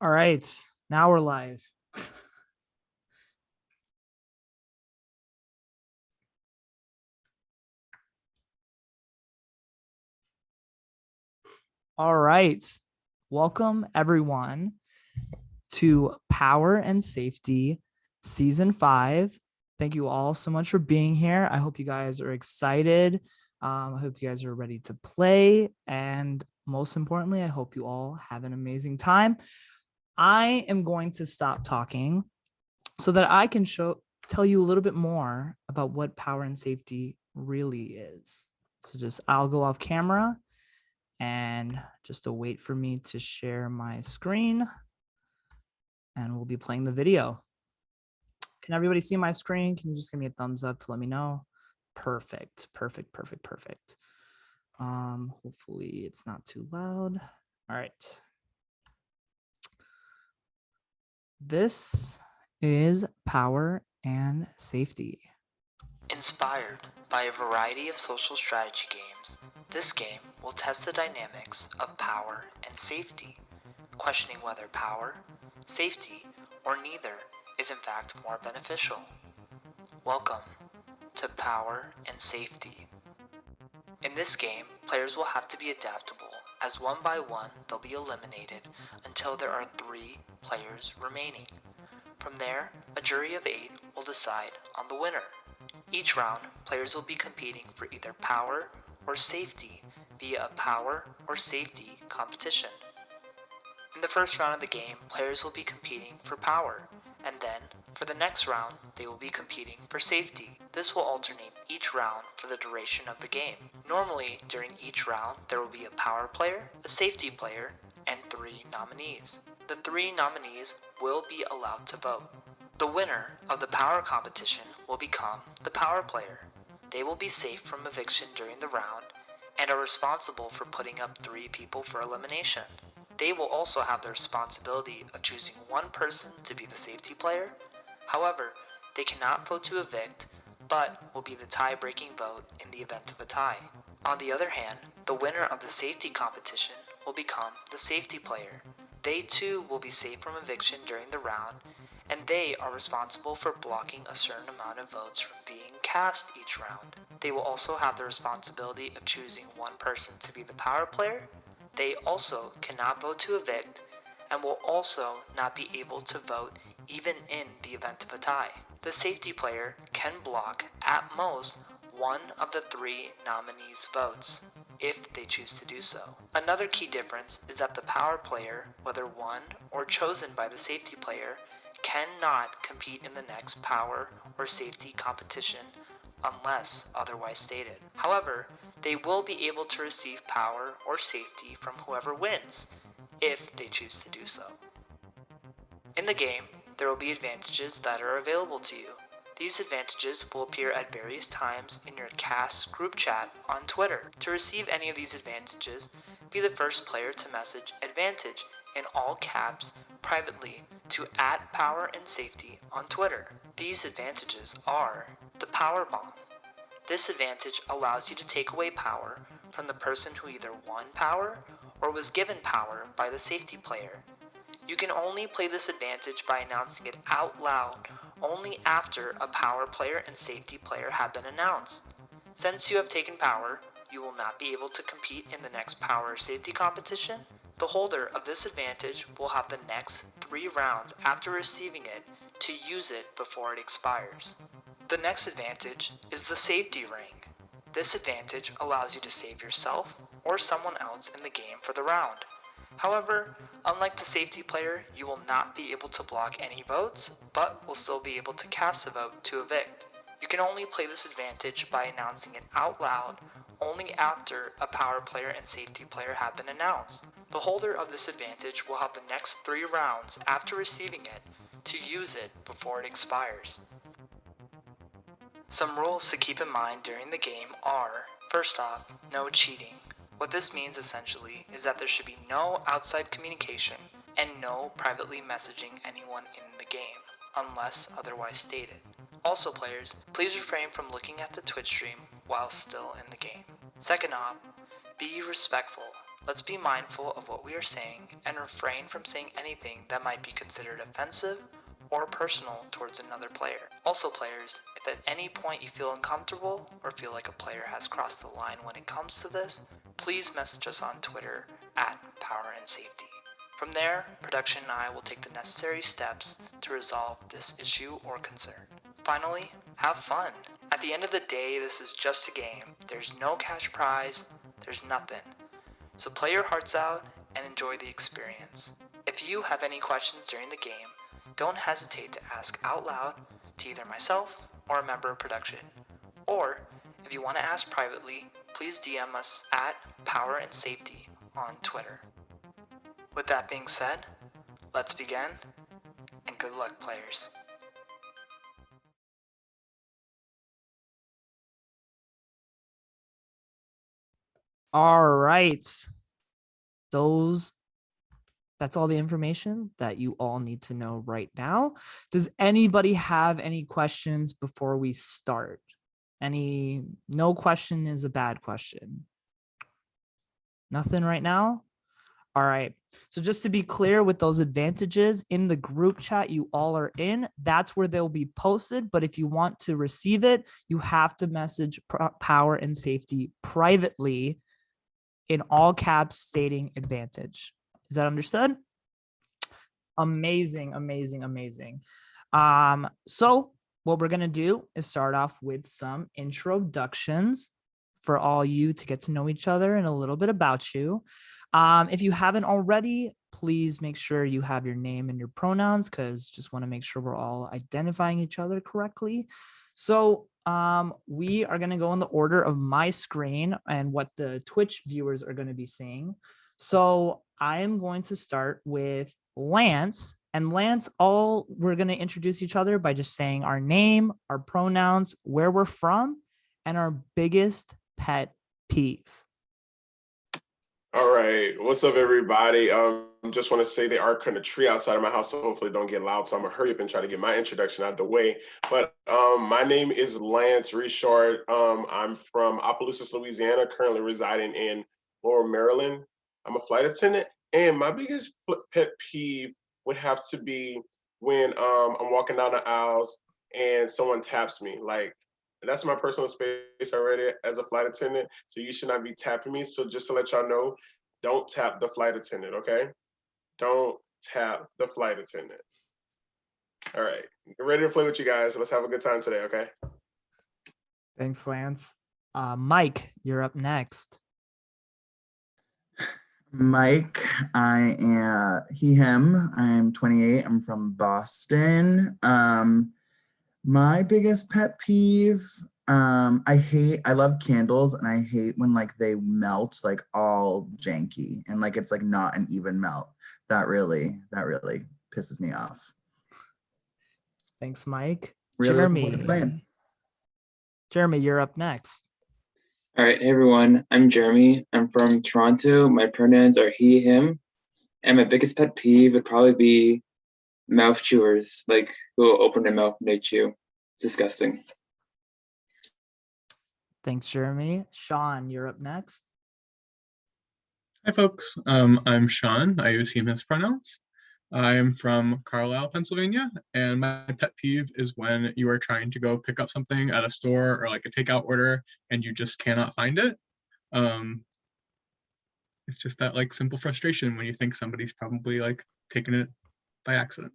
All right, now we're live. All right, welcome everyone to Power and Safety Season 5. Thank you all so much for being here. I hope you guys are excited. I hope you guys are ready to play. And most importantly, I hope you all have an amazing time. I am going to stop talking so that I can tell you a little bit more about what power and safety really is. So I'll go off camera and just to wait for me to share my screen and we'll be playing the video. Can everybody see my screen? Can you just give me a thumbs up to let me know? Perfect. Hopefully it's not too loud. All right. This is power and safety. Inspired by a variety of social strategy games, this game will test the dynamics of power and safety, questioning whether power, safety, or neither is in fact more beneficial. Welcome to Power and Safety. In this game, players will have to be adaptable, as one by one they'll be eliminated until there are 3 players remaining. From there, a jury of 8 will decide on the winner. Each round, players will be competing for either power or safety via a power or safety competition. In the first round of the game, players will be competing for power, and then, for the next round, they will be competing for safety. This will alternate each round for the duration of the game. Normally, during each round, there will be a power player, a safety player, and 3 nominees. The 3 nominees will be allowed to vote. The winner of the power competition will become the power player. They will be safe from eviction during the round and are responsible for putting up 3 people for elimination. They will also have the responsibility of choosing one person to be the safety player. However, they cannot vote to evict, but will be the tie-breaking vote in the event of a tie. On the other hand, the winner of the safety competition will become the safety player. They too will be safe from eviction during the round, and they are responsible for blocking a certain amount of votes from being cast each round. They will also have the responsibility of choosing one person to be the power player. They also cannot vote to evict, and will also not be able to vote even in the event of a tie. The safety player can block, at most, one of the 3 nominees' votes, if they choose to do so. Another key difference is that the power player, whether won or chosen by the safety player, cannot compete in the next power or safety competition unless otherwise stated. However, they will be able to receive power or safety from whoever wins, if they choose to do so. In the game, there will be advantages that are available to you. These advantages will appear at various times in your cast group chat on Twitter. To receive any of these advantages, be the first player to message advantage in all caps privately to @PowerAndSafety on Twitter. These advantages are the Power Bomb. This advantage allows you to take away power from the person who either won power or was given power by the safety player. You can only play this advantage by announcing it out loud only after a power player and safety player have been announced. Since you have taken power, you will not be able to compete in the next power or safety competition. The holder of this advantage will have the next 3 rounds after receiving it to use it before it expires. The next advantage is the safety ring. This advantage allows you to save yourself or someone else in the game for the round. However, unlike the safety player, you will not be able to block any votes, but will still be able to cast a vote to evict. You can only play this advantage by announcing it out loud only after a power player and safety player have been announced. The holder of this advantage will have the next 3 rounds after receiving it to use it before it expires. Some rules to keep in mind during the game are, first off, no cheating. What this means essentially is that there should be no outside communication and no privately messaging anyone in the game, unless otherwise stated. Also players, please refrain from looking at the Twitch stream while still in the game. Second off, be respectful. Let's be mindful of what we are saying and refrain from saying anything that might be considered offensive or personal towards another player. Also, players, if at any point you feel uncomfortable or feel like a player has crossed the line when it comes to this, please message us on Twitter at Power and Safety. From there, production and I will take the necessary steps to resolve this issue or concern. Finally, have fun. At the end of the day, this is just a game. There's no cash prize, there's nothing. So play your hearts out and enjoy the experience. If you have any questions during the game, don't hesitate to ask out loud to either myself or a member of production. Or, if you want to ask privately, please DM us at Power and Safety on Twitter. With that being said, let's begin, and good luck, players. All right. That's all the information that you all need to know right now. Does anybody have any questions before we start? No question is a bad question. Nothing right now? All right. So just to be clear with those advantages in the group chat you all are in, that's where they'll be posted. But if you want to receive it, you have to message Power and Safety privately in all caps stating advantage. Is that understood? Amazing, amazing, amazing. So what we're going to do is start off with some introductions for all you to get to know each other and a little bit about you. If you haven't already, please make sure you have your name and your pronouns, because just want to make sure we're all identifying each other correctly. So we are going to go in the order of my screen and what the Twitch viewers are going to be seeing. So I am going to start with Lance. And Lance, we're going to introduce each other by just saying our name, our pronouns, where we're from, and our biggest pet peeve. All right, what's up, everybody? Just want to say they are cutting a tree outside of my house, so hopefully don't get loud. So I'm gonna hurry up and try to get my introduction out the way. But my name is Lance Richard. I'm from Opelousas, Louisiana, currently residing in Laurel, Maryland. I'm a flight attendant, and my biggest pet peeve would have to be when I'm walking down the aisles and someone taps me. Like, that's my personal space already as a flight attendant, so you should not be tapping me. So just to let y'all know, don't tap the flight attendant, okay? Don't tap the flight attendant. All right, ready to play with you guys. Let's have a good time today, okay? Thanks, Lance. Mike, you're up next. Mike, I am he, him. I'm 28. I'm from Boston. My biggest pet peeve, I love candles, and I hate when like they melt like all janky and like it's like not an even melt. That really pisses me off. Thanks, Mike. Really looking forward to playing. Jeremy, you're up next. All right, hey everyone, I'm Jeremy. I'm from Toronto. My pronouns are he, him, and my biggest pet peeve would probably be mouth chewers, like who will open their mouth when they chew. It's disgusting. Thanks, Jeremy. Sean, you're up next. Hi, folks. I'm Sean. I use he, him as pronouns. I'm from Carlisle, Pennsylvania, and my pet peeve is when you are trying to go pick up something at a store or like a takeout order and you just cannot find it. It's just that like simple frustration when you think somebody's probably like taken it by accident.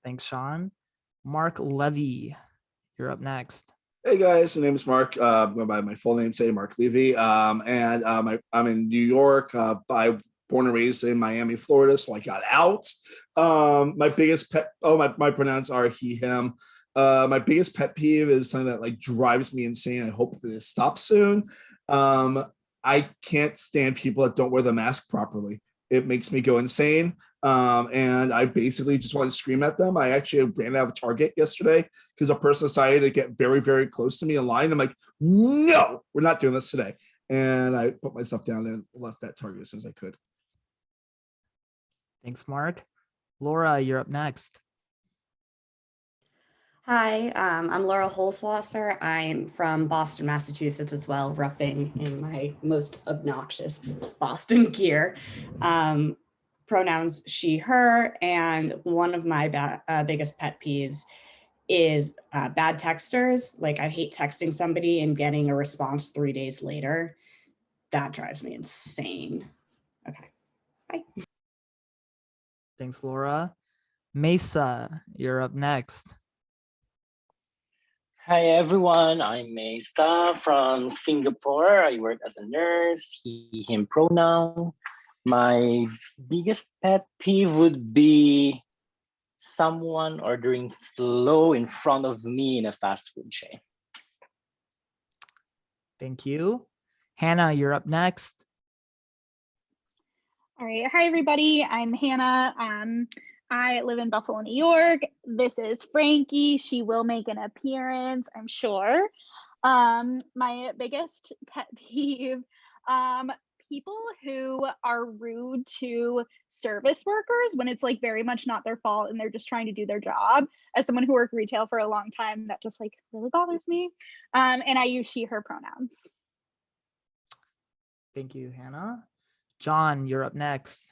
Thanks, Sean. Mark Levy, you're up next. Hey guys, my name is Mark. I'm going by my full name, say Mark Levy. I'm in New York. Born and raised in Miami, Florida, so I got out. My biggest my pronouns are he, him. My biggest pet peeve is something that like drives me insane. I hope that it stops soon. I can't stand people that don't wear the mask properly. It makes me go insane. And I basically just want to scream at them. I actually ran out of Target yesterday because a person decided to get very, very close to me in line. I'm like, no, we're not doing this today. And I put my stuff down and left that Target as soon as I could. Thanks, Mark. Laura, you're up next. Hi, I'm Laura Holzwasser. I'm from Boston, Massachusetts as well, repping in my most obnoxious Boston gear. Um, Pronouns she, her, and one of my biggest pet peeves is bad texters. Like, I hate texting somebody and getting a response 3 days later. That drives me insane. Okay, bye. Thanks, Laura. Mesa, you're up next. Hi everyone, I'm Mesa from Singapore. I work as a nurse, he, him pronoun. My biggest pet peeve would be someone ordering slow in front of me in a fast food chain. Thank you. Hannah, you're up next. All right. Hi, everybody. I'm Hannah. I live in Buffalo, New York. This is Frankie. She will make an appearance, I'm sure. My biggest pet peeve, people who are rude to service workers when it's like very much not their fault and they're just trying to do their job. As someone who worked retail for a long time, that just like really bothers me. And I use she, her pronouns. Thank you, Hannah. John, you're up next.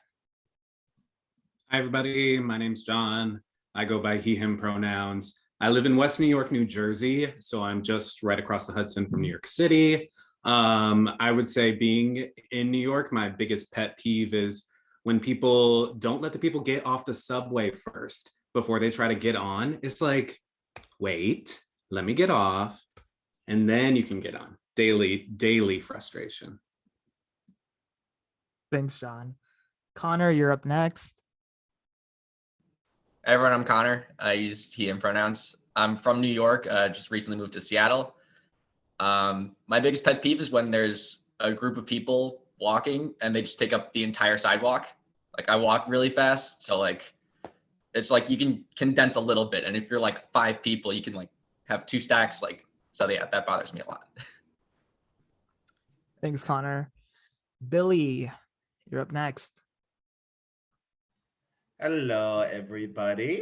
Hi, everybody. My name's John. I go by he, him pronouns. I live in West New York, New Jersey, so I'm just right across the Hudson from New York City. I would say being in New York, my biggest pet peeve is when people don't let the people get off the subway first before they try to get on. It's like, wait, let me get off, and then you can get on. Daily frustration. Thanks, John. Connor, you're up next. Hey everyone, I'm Connor. I use he, him pronouns. I'm from New York, just recently moved to Seattle. My biggest pet peeve is when there's a group of people walking and they just take up the entire sidewalk. Like, I walk really fast, so like it's like you can condense a little bit, and if you're like 5 people, you can like have 2 stacks. Like, so yeah, that bothers me a lot. Thanks, Connor. Billy, you're up next. Hello, everybody.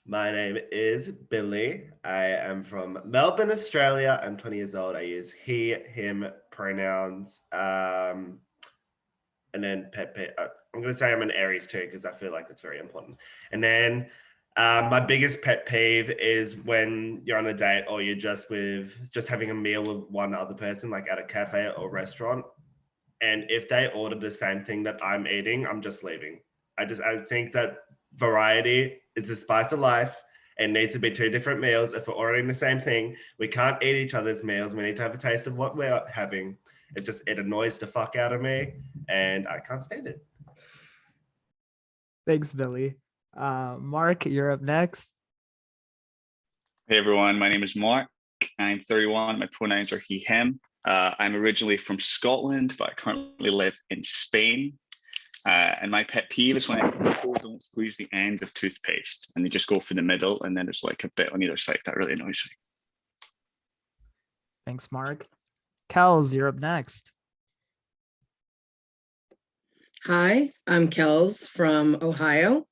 My name is Billy. I am from Melbourne, Australia. I'm 20 years old. I use he, him pronouns. And then I'm going to say I'm an Aries too, because I feel like that's very important. And then my biggest pet peeve is when you're on a date or you're just having a meal with one other person, like at a cafe or restaurant. And if they order the same thing that I'm eating, I'm just leaving. I think that variety is the spice of life. It needs to be 2 different meals. If we're ordering the same thing, we can't eat each other's meals. We need to have a taste of what we're having. It annoys the fuck out of me, and I can't stand it. Thanks, Billy. Mark, you're up next. Hey everyone, my name is Mark. I'm 31. My pronouns are he, him. I'm originally from Scotland, but I currently live in Spain. And my pet peeve is when people don't squeeze the end of toothpaste and they just go for the middle, and then there's like a bit on either side. That really annoys me. Thanks, Mark. Kels, you're up next. Hi, I'm Kels from Ohio.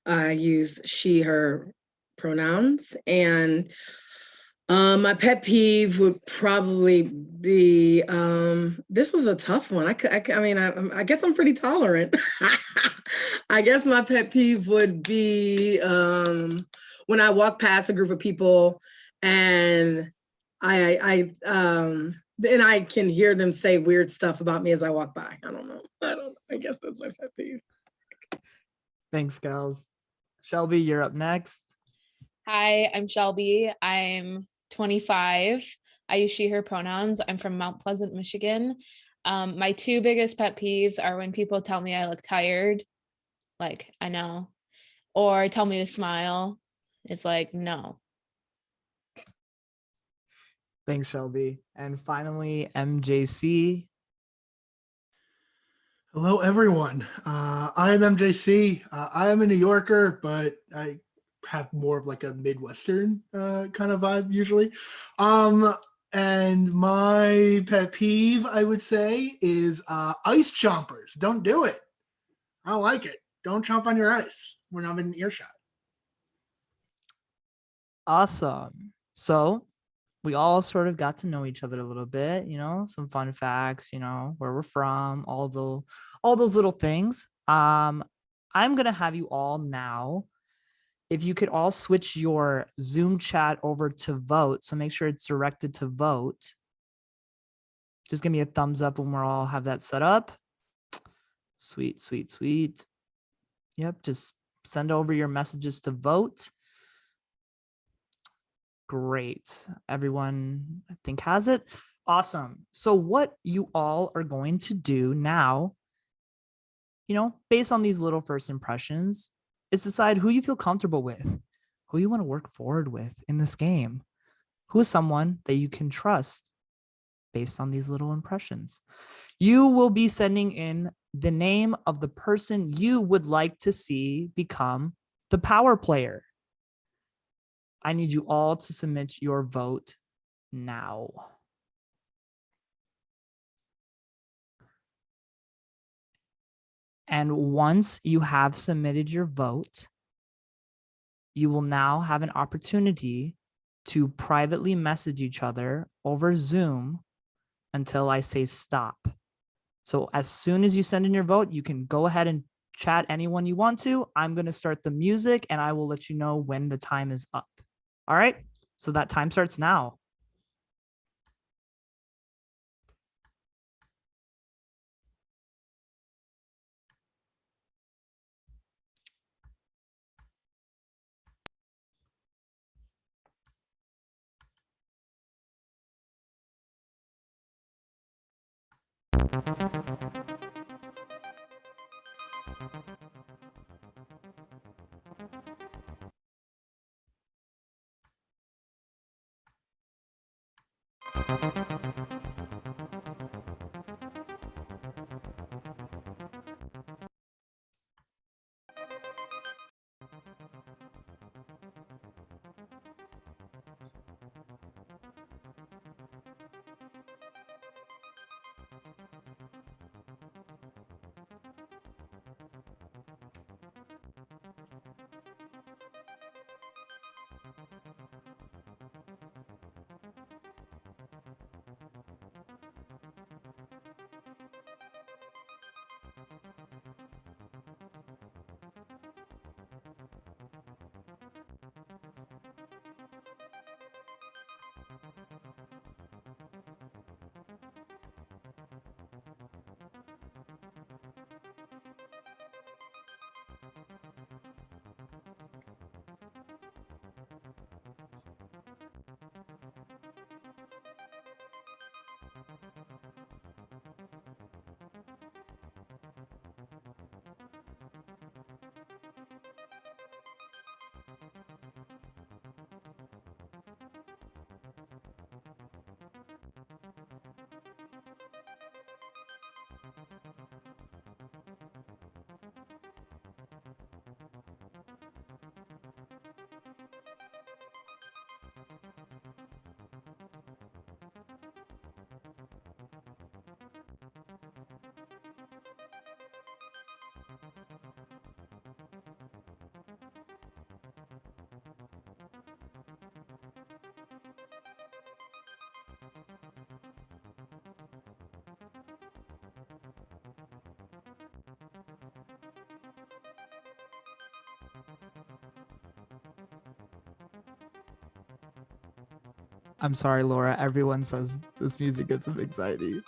I use she, her pronouns, and my pet peeve would probably be, this was a tough one. I guess I'm pretty tolerant. I guess my pet peeve would be when I walk past a group of people and I can hear them say weird stuff about me as I walk by. I don't know. I guess that's my pet peeve. Thanks, Kels. Shelby, you're up next. Hi, I'm Shelby. I'm 25. I use she, her pronouns. I'm from Mount Pleasant, Michigan. My 2 biggest pet peeves are when people tell me I look tired, like, I know, or tell me to smile. It's like, no. Thanks, Shelby. And finally, MJC. Hello, everyone. I am MJC. I am a New Yorker, but I have more of like a Midwestern kind of vibe usually. And my pet peeve, I would say, is ice chompers. Don't do it. I don't like it. Don't chomp on your ice when I'm in earshot. Awesome. So we all sort of got to know each other a little bit, some fun facts, where we're from, all those little things. I'm gonna have you all now. If you could all switch your Zoom chat over to vote, so make sure it's directed to vote. Just give me a thumbs up when we're all have that set up. Sweet, sweet, sweet. Yep, just send over your messages to vote. Great. Everyone, I think, has it. Awesome. So what you all are going to do now, based on these little first impressions, is decide who you feel comfortable with, who you want to work forward with in this game, who is someone that you can trust based on these little impressions. You will be sending in the name of the person you would like to see become the power player. I need you all to submit your vote now. And once you have submitted your vote, you will now have an opportunity to privately message each other over Zoom until I say stop. So as soon as you send in your vote, you can go ahead and chat anyone you want to. I'm going to start the music and I will let you know when the time is up. All right, so that time starts now. I'm sorry, Laura. Everyone says this music gets some anxiety.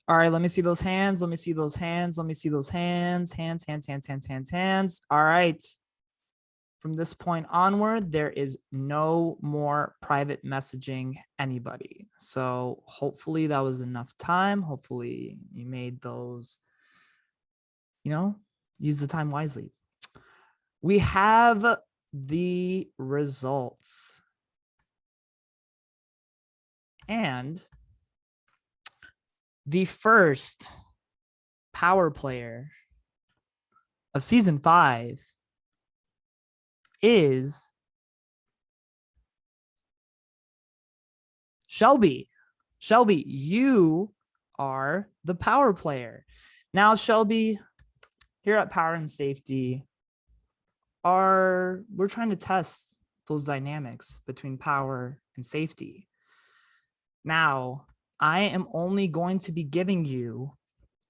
All right, let me see those hands. Let me see those hands. Let me see those hands. Hands. All right. From this point onward, there is no more private messaging anybody. So hopefully that was enough time. Hopefully you made those, use the time wisely. We have the results. And the first power player of season 5 is Shelby. Shelby, you are the power player. Now, Shelby, here at Power and Safety, we're trying to test those dynamics between power and safety. Now, I am only going to be giving you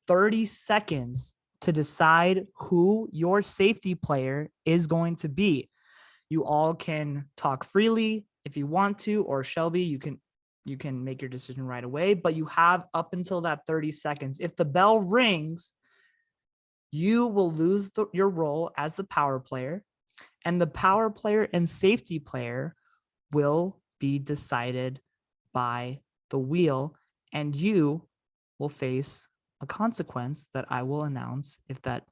30 seconds to decide who your safety player is going to be. You all can talk freely if you want to, or Shelby, you can make your decision right away, but you have up until that 30 seconds. If the bell rings, you will lose your role as the power player, and the power player and safety player will be decided by the wheel, and you will face a consequence that I will announce if that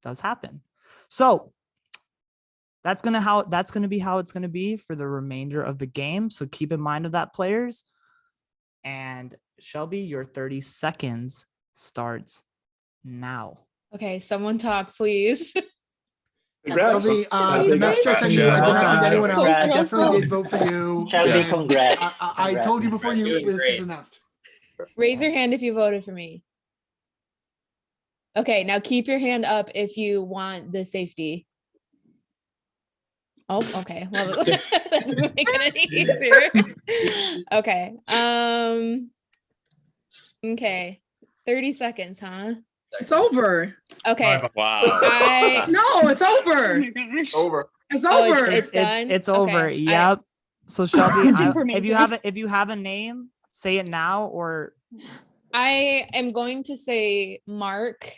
does happen. So that's going to be how it's going to be for the remainder of the game. So keep in mind of that, players. And Shelby, your 30 seconds starts now. Okay, someone talk, please. Congrats. Shelby, the message I sent you, I did not send to anyone else. I Congrats. definitely did vote for you. Shelby, and congrats. I told you before Doing this great. was announced. Raise your hand if you voted for me. Okay, now keep your hand up if you want the safety. Oh, okay. Well, that doesn't make it any easier. Okay. Okay. 30 seconds, huh? It's over. Okay. Wow. No, it's over. Over. It's Oh, over. it's done. It's over. Okay. Yep. So Shelby, Information. if you have a name, say it now, or I am going to say Mark.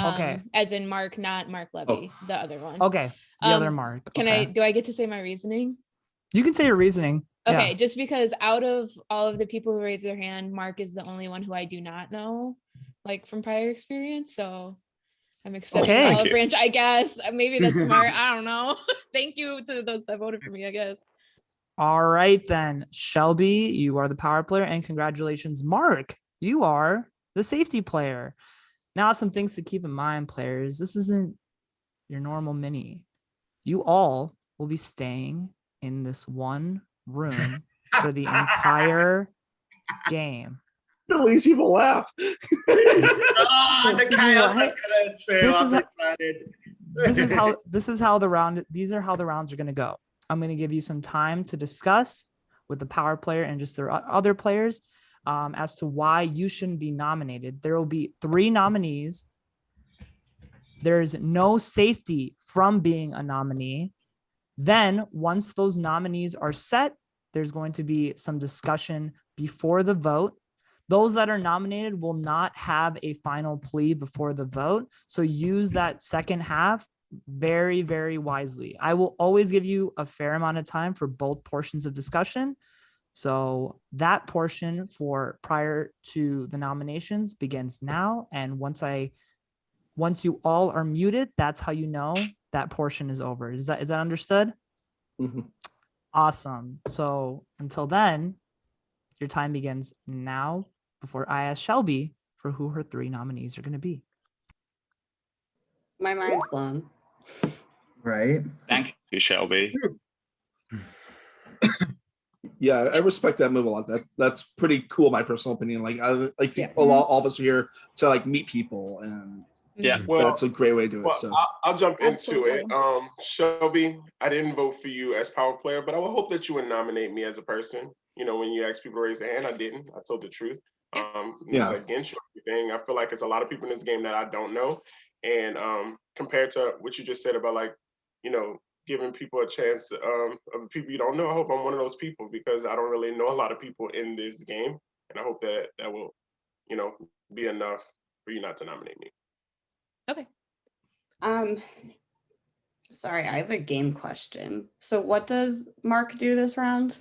Okay. As in Mark, not Mark Levy, the other one. okay, the other Mark. Okay. Do I get to say my reasoning? You can say your reasoning. Okay, Yeah. just because out of all of the people who raise their hand, Mark is the only one who I do not know, like from prior experience. So I'm accepting Okay. the Thank olive you. branch. I guess maybe that's smart. I don't know. Thank you to those that voted for me, I guess. All right then, Shelby, you are the power player, and congratulations, Mark, you are the safety player. Now, some things to keep in mind, players. This isn't your normal mini. You all will be staying in this one room for the entire game. At least people laugh. Oh, the chaos What? that's gonna This ensue. This is how the round. These are how the rounds are going to go. I'm going to give you some time to discuss with the power player and just their other players as to why you shouldn't be nominated. There will be 3 nominees. There's no safety from being a nominee. Then once those nominees are set, there's going to be some discussion before the vote. Those that are nominated will not have a final plea before the vote. So use that second half very, very wisely. I will always give you a fair amount of time for both portions of discussion. So that portion for prior to the nominations begins now. And once you all are muted, that's how you know that portion is over. Is that understood? Mhm. Awesome. So until then, your time begins now before I ask Shelby for who her 3 nominees are going to be. My mind's blown. Right? Thank you, Shelby. Yeah, I respect that move a lot. That's pretty cool. My personal opinion. Like I think Yeah. all of us are here to like meet people, and Yeah. Well, that's a great way to do it. Well, So I'll jump into it. Absolutely. Shelby, I didn't vote for you as power player, but I would hope that you would nominate me as a person. You know, when you ask people to raise their hand, I didn't. I told the truth. Not against you or anything. I feel like it's a lot of people in this game that I don't know. And compared to what you just said about like, you know, giving people a chance of the people you don't know, I hope I'm one of those people because I don't really know a lot of people in this game. And I hope that will be enough for you not to nominate me. Okay. Sorry, I have a game question. So what does Mark do this round?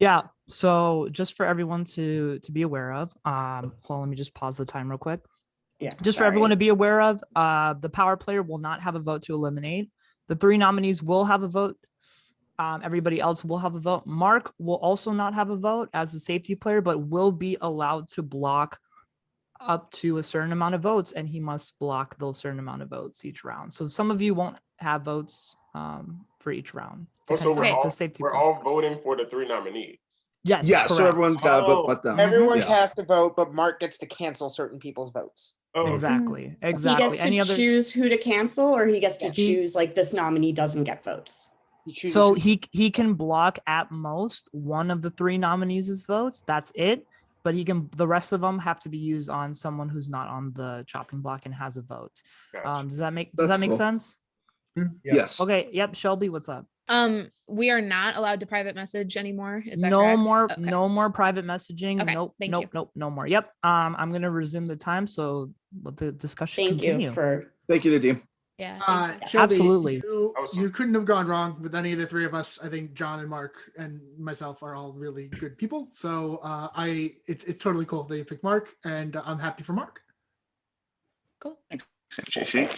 Yeah. So just for everyone to be aware of, hold on, let me just pause the time real quick. Yeah. Just for everyone to be aware of, the power player will not have a vote to eliminate. The 3 nominees will have a vote. Everybody else will have a vote. Mark will also not have a vote as the safety player, but will be allowed to block up to a certain amount of votes, and he must block those certain amount of votes each round. So some of you won't have votes for each round. So depending on the we're safety all player. voting for the 3 nominees. Yes, Yeah, so correct. everyone's got to vote but them. Everyone Yeah. has to vote, but Mark gets to cancel certain people's votes. Oh, okay. Exactly. He Exactly. gets to Any other? choose who to cancel, or he gets to He- choose like this nominee doesn't get votes. So he can block at most one of the 3 nominees' votes. That's it. But the rest of them have to be used on someone who's not on the chopping block and has a vote. Gotcha. Does that make That's cool. sense? Yes. Okay. Yep. Shelby, what's up? We are not allowed to private message anymore. Is that No correct? more. Okay. No more private messaging. Okay, Nope. thank Nope. you. Nope. No more. Yep. I'm gonna resume the time so let the discussion Thank continue. you for Thank you, Nadeem. Yeah. Shelby, Absolutely. You couldn't have gone wrong with any of the 3 of us. I think John and Mark and myself are all really good people. So it's totally cool that you picked Mark, and I'm happy for Mark. Cool. JC.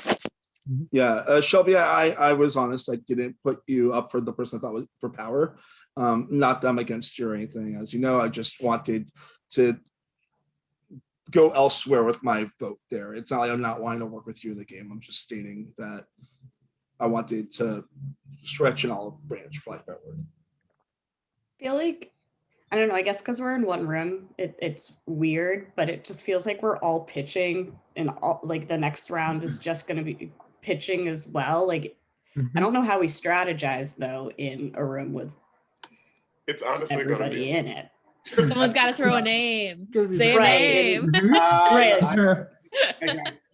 Yeah, Shelby, I was honest. I didn't put you up for the person I thought was for power. Not that I'm against you or anything. As you know, I just wanted to go elsewhere with my vote there. It's not like I'm not wanting to work with you in the game. I'm just stating that I wanted to stretch an olive branch, for lack of a better word. feel like I don't know, I guess because we're in one room, it's weird, but it just feels like we're all pitching and all like the next round is just gonna be pitching as well. Like I don't know how we strategize though in a room with It's honestly everybody in it. Someone's got to throw a name. Say a Right. name. Right.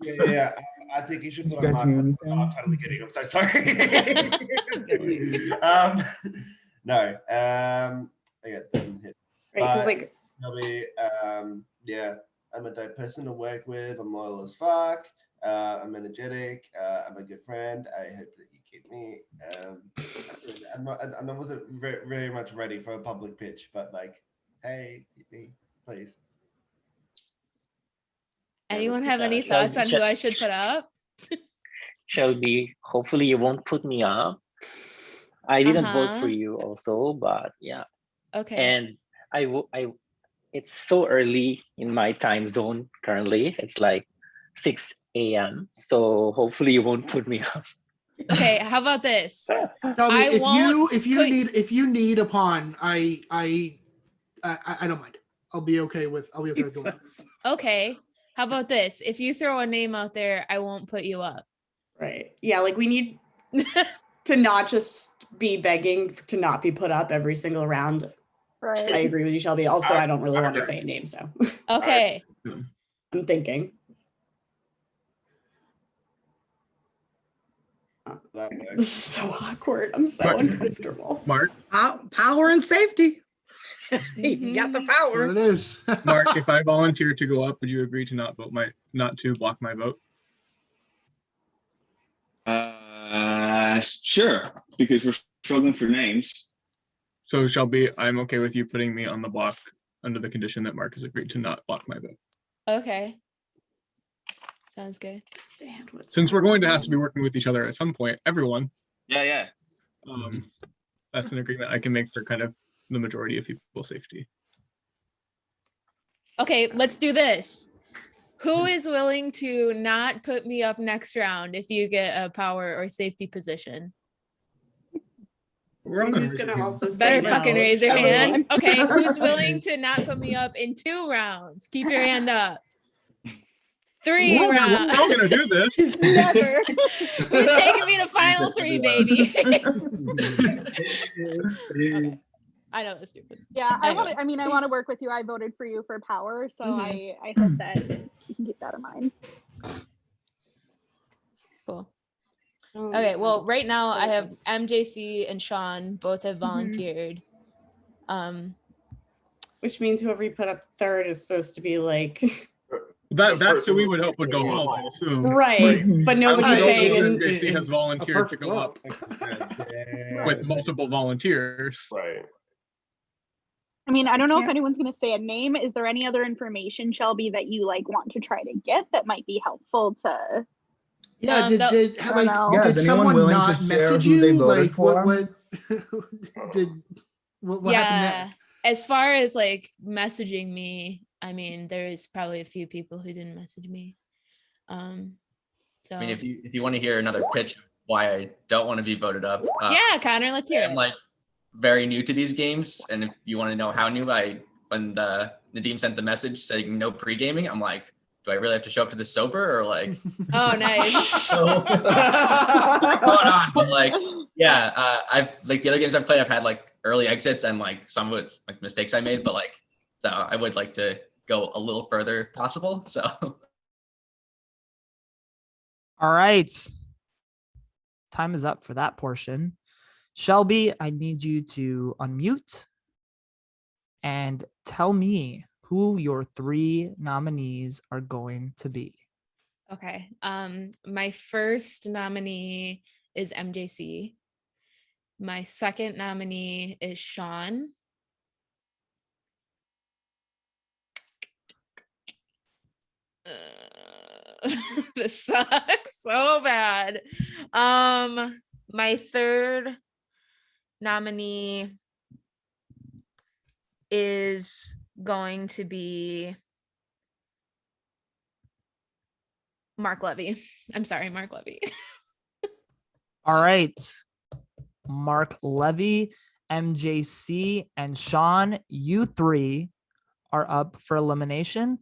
Yeah. I think you should Did put you guys on hear my anything? I'm totally kidding. I'm so sorry. No. Okay, didn't hit. Right, 'cause, But like- probably, yeah, I'm a dope person to work with. I'm loyal as fuck. I'm energetic. I'm a good friend. I hope that you keep me. I wasn't very much ready for a public pitch, but like, hey, keep me, please. Anyone have any thoughts on who I should put up? Shelby, hopefully you won't put me up. I didn't vote Uh-huh. for you also, but yeah. Okay. And it's so early in my time zone currently. It's like 6 a.m. So hopefully you won't put me up. Okay, how about this? Shelby, won't if you need a pawn, I don't mind. I'll be okay with going up. Okay. How about this? If you throw a name out there, I won't put you up. Right. Yeah, like we need to not just be begging to not be put up every single round. Right. I agree with you, Shelby. Also, I don't really want to say a name, so Okay. I'm thinking. This is so awkward. I'm so Mark. uncomfortable. Mark, Power and safety. You got the power. It is. Mark, if I volunteer to go up, would you agree to not to block my vote? Sure, because we're struggling for names. So Shelby, I'm okay with you putting me on the block under the condition that Mark has agreed to not block my vote. Okay. Sounds good. Stand with Since we're going to have to be working with each other at some point, everyone, Yeah. that's an agreement I can make for kind of the majority of people's safety. Okay, let's do this. Who is willing to not put me up next round if you get a power or safety position? We're all Who's gonna also Better say fucking no? raise your Everyone. hand. Okay, who's willing to not put me up in 2 rounds? Keep your hand up. 3 We're rounds. all gonna do this. Never. Who's taking me to final 3, baby? Okay. I know that's stupid. Yeah, I Anyway. want to work with you. I voted for you for power, so Mhm. I hope that you can keep that in mind. Cool. Oh, Okay, well, right now I have goodness. MJC and Sean both have volunteered. which means whoever you put up third is supposed to be like That's who we would hope would go home, I assume. right, but nobody's saying JC has volunteered to go up with multiple volunteers. Right. I mean, I don't know if anyone's going to say a name. Is there any other information, Shelby, that you like want to try to get that might be helpful to? Yeah, did did is anyone someone willing not to share message who they you? voted Like, for? what happened there? As far as like messaging me, I mean, there is probably a few people who didn't message me. So I mean, if you want to hear another pitch of why I don't want to be voted up, yeah, Connor, let's hear I'm it. like very new to these games, and if you want to know how new, when Nadeem sent the message saying no pre-gaming, I'm like, do I really have to show up to this sober or like? Oh, nice. What's going on? But like, yeah, I've like the other games I've played, I've had like early exits and like some of it like mistakes I made, but like, so I would like to go a little further if possible. So. All right. Time is up for that portion. Shelby, I need you to unmute and tell me who your 3 nominees are going to be. Okay. My first nominee is MJC. My second nominee is Sean. This sucks so bad. My third nominee is going to be Mark Levy. I'm sorry, Mark Levy. All right. Mark Levy, MJC, and Sean, you 3 are up for elimination.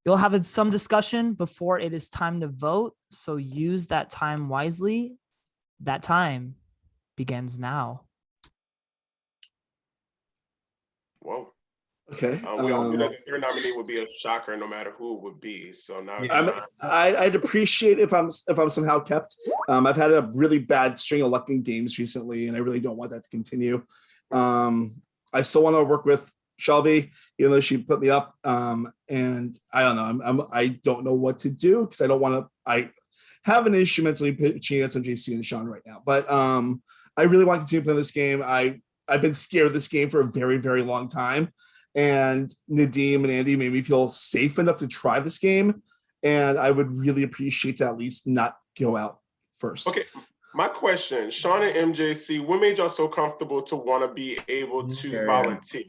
You'll have some discussion before it is time to vote, so use that time wisely. That time begins now. Whoa. Okay. We all knew that the third nominee would be a shocker, no matter who it would be. So now it's time. I'd appreciate if I'm somehow kept. I've had a really bad string of luck in games recently, and I really don't want that to continue. I still want to work with Shelby, even though she put me up. And I don't know. I don't know what to do because I don't want to. I have an issue mentally pitching against MJC and Sean right now, but I really want to continue playing this game. I've been scared of this game for a very, very long time. And Nadeem and Andy made me feel safe enough to try this game. And I would really appreciate to at least not go out first. Okay. My question, Sean and MJC, what made y'all so comfortable to want to be able to volunteer?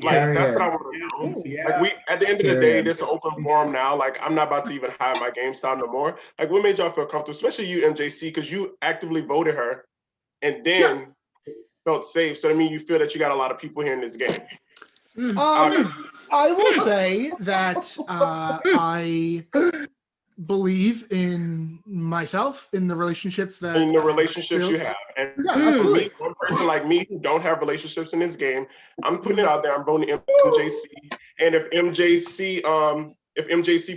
Like, that's what I want to know. Like, at the end of the day, this is an open forum now. Like, I'm not about to even hide my game style no more. Like, what made y'all feel comfortable, especially you, MJC, because you actively voted her and then felt safe. So, I mean, you feel that you got a lot of people here in this game. I will say that I believe in myself, in the relationships that you have. And for me, one person like me who don't have relationships in this game, I'm putting it out there. I'm voting MJC. And if MJC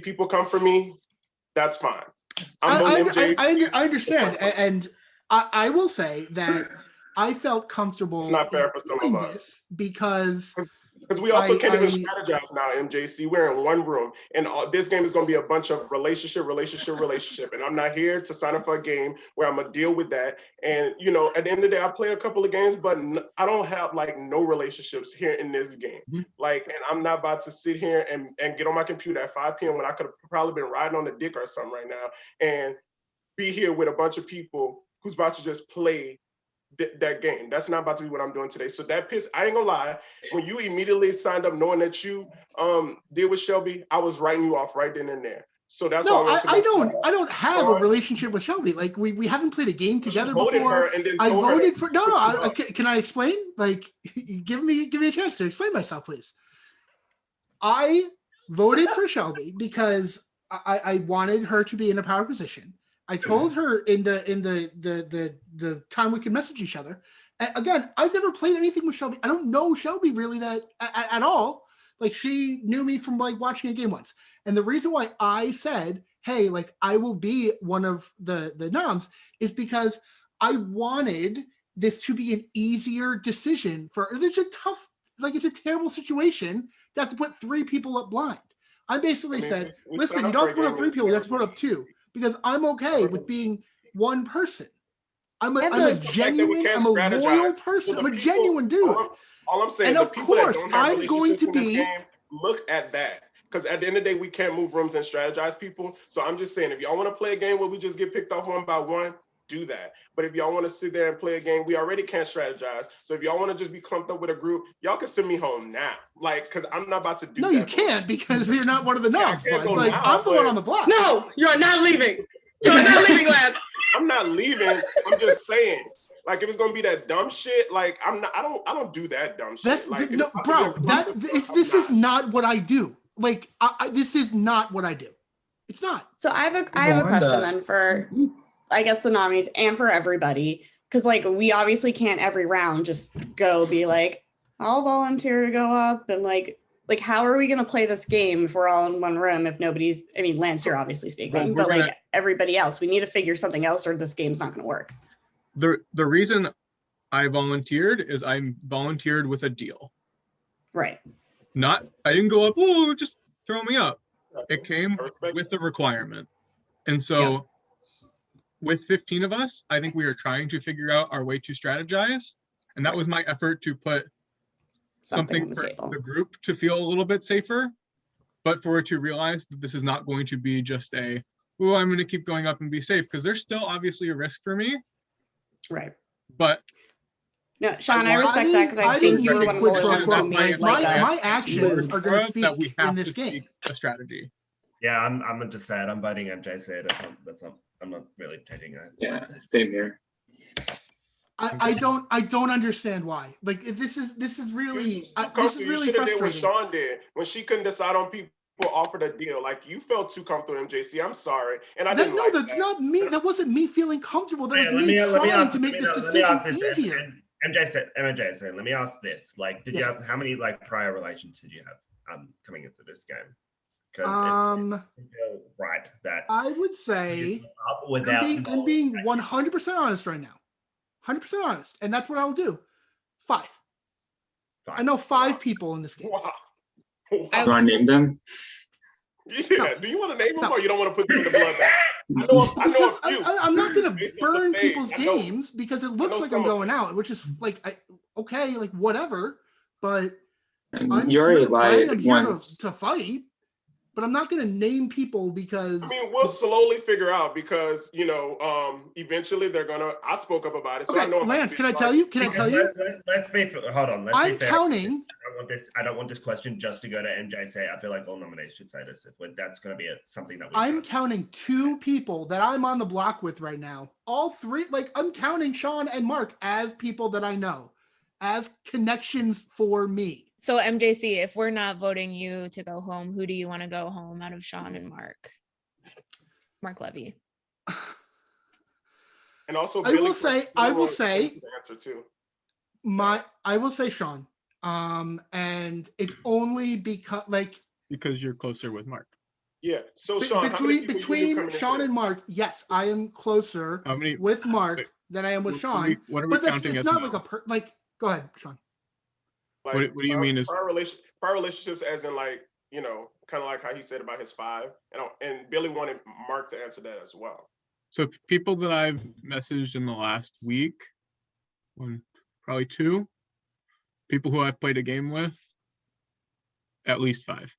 people come for me, that's fine. I'm voting MJC. I understand, and I will say that I felt comfortable. It's not fair for some of us because we also can't even strategize now, MJC. We're in one room, and this game is going to be a bunch of relationship, and I'm not here to sign up for a game where I'm gonna deal with that. And you know, at the end of the day, I play a couple of games, but I don't have like no relationships here in this game. Like, and I'm not about to sit here and get on my computer at 5 p.m. when I could have probably been riding on the dick or something right now, and be here with a bunch of people who's about to just play that game. That's not about to be what I'm doing today. So that piss, I ain't gonna lie, when you immediately signed up knowing that you deal with Shelby, I was writing you off right then and there. So that's why I don't have a relationship with Shelby. Like we haven't played a game together before. I voted for can I explain? Like give me a chance to explain myself, please. I voted for Shelby because I wanted her to be in a power position. I told her in the time we could message each other. And again, I've never played anything with Shelby. I don't know Shelby really that at all. Like she knew me from like watching a game once. And the reason why I said, hey, like I will be one of the noms is because I wanted this to be an easier decision for her. It's a tough like it's a terrible situation to have to put 3 people up blind. I basically said, we listen, signed you up don't for have a to put up game 3 that's people, you have to put terrible. up 2 because I'm okay with being one person. I'm a It's the fact that we genuine, can't I'm a loyal strategize. person. So I'm the a people- genuine dude. All I'm saying, And the of people that course, don't have I'm going relationships to in this be. game, look at that. Because at the end of the day, we can't move rooms and strategize people. So I'm just saying, if y'all want to play a game where we just get picked off one by one, do that. But if y'all want to sit there and play a game, we already can't strategize. So if y'all want to just be clumped up with a group, y'all can send me home now. Like, because I'm not about to do No, that. you can't because you're not one of the knobs. can't Bud. go Like now, I'm the one but- on the block. No, you're not leaving. You're not leaving, Lance. I'm not leaving. I'm just saying. Like if it's gonna be that dumb shit, like I don't do that dumb shit. That's Like if no, it's about to bro. be a That cluster, it's I'm this not. is not what I do. Like this is not what I do. It's not. So I have a Lauren question does. then for, I guess, the nominees and for everybody, because like we obviously can't every round just go be like, I'll volunteer to go up and like how are we gonna play this game if we're all in one room if nobody's? I mean, Lance, you're obviously speaking, Well, we're but like gonna- everybody else, we need to figure something else or this game's not gonna work. The reason I volunteered is I volunteered with a deal. Right. I didn't go up, oh, just throw me up. It came with the requirement. And so with 15 of us, I think we are trying to figure out our way to strategize. And that was my effort to put Something on something the for table. the group to feel a little bit safer, but for it to realize that this is not going to be just a, oh, I'm going to keep going up and be safe, because there's still obviously a risk for me. Right. But No, Sean, I respect that because I think didn't you were make one a of the quid pro ones quo. who made My like my a actions move. are going to speak that we have in this to game. speak a strategy. Yeah, I'm just sad. I'm voting MJC. I'm not really taking it. Yeah, same here. I don't understand why. Like this is really this is You really should have did what frustrating. Sean did when she couldn't decide on people offered a deal. Like you felt too comfortable, MJC. I'm sorry, and I didn't. That's not me. That wasn't me feeling comfortable. That was Let me me trying ask- to make let this me decision ask this, easier. MJC, let me ask this. Like, did you Yes. have how many like prior relations did you have coming into this game? Because it feel right that I would say up without I'm being 100% honest right now. 100% honest, and that's what I'll do. 5. I know 5 people in this game. Wow. Do you want to name them? Yeah. Do you want to name them or you don't want to put them in the bloodbath? I know Because a few. I'm not going to Based on some burn things. people's I know- games because it looks know like some I'm of going out, which is like, okay, like whatever. But And I'm you here already to play. lied I'm here once. to fight. But I'm not going to name people because I mean, we'll slowly figure out because eventually they're gonna. I spoke up about it, so I Okay, know. if Lance, I'm can I being tell you? Can I Because tell you? Let's be hold on. Let's I'm be fair. counting. I don't want this question just to go to MJC. I feel like all nominees should say this. That's going to be something that we. I'm counting 2 people that I'm on the block with right now. All 3, like I'm counting Sean and Mark as people that I know, as connections for me. So MJC, if we're not voting you to go home, who do you want to go home out of Sean and Mark? Mark Levy. And also, I will say the answer too. I will say Sean. And it's only because you're closer with Mark. Yeah. So Sean, how many people you knew between coming Sean into and Mark, yes, I am closer How many- with Mark than I am with what Sean. are we- what are we but that's counting it's as not no? like a go ahead, Sean. Like, What do you mean is- prior relationships, as in like kind of like how he said about his 5, and Billy wanted Mark to answer that as well. So people that I've messaged in the last week, probably 2. People who I've played a game with, at least 5.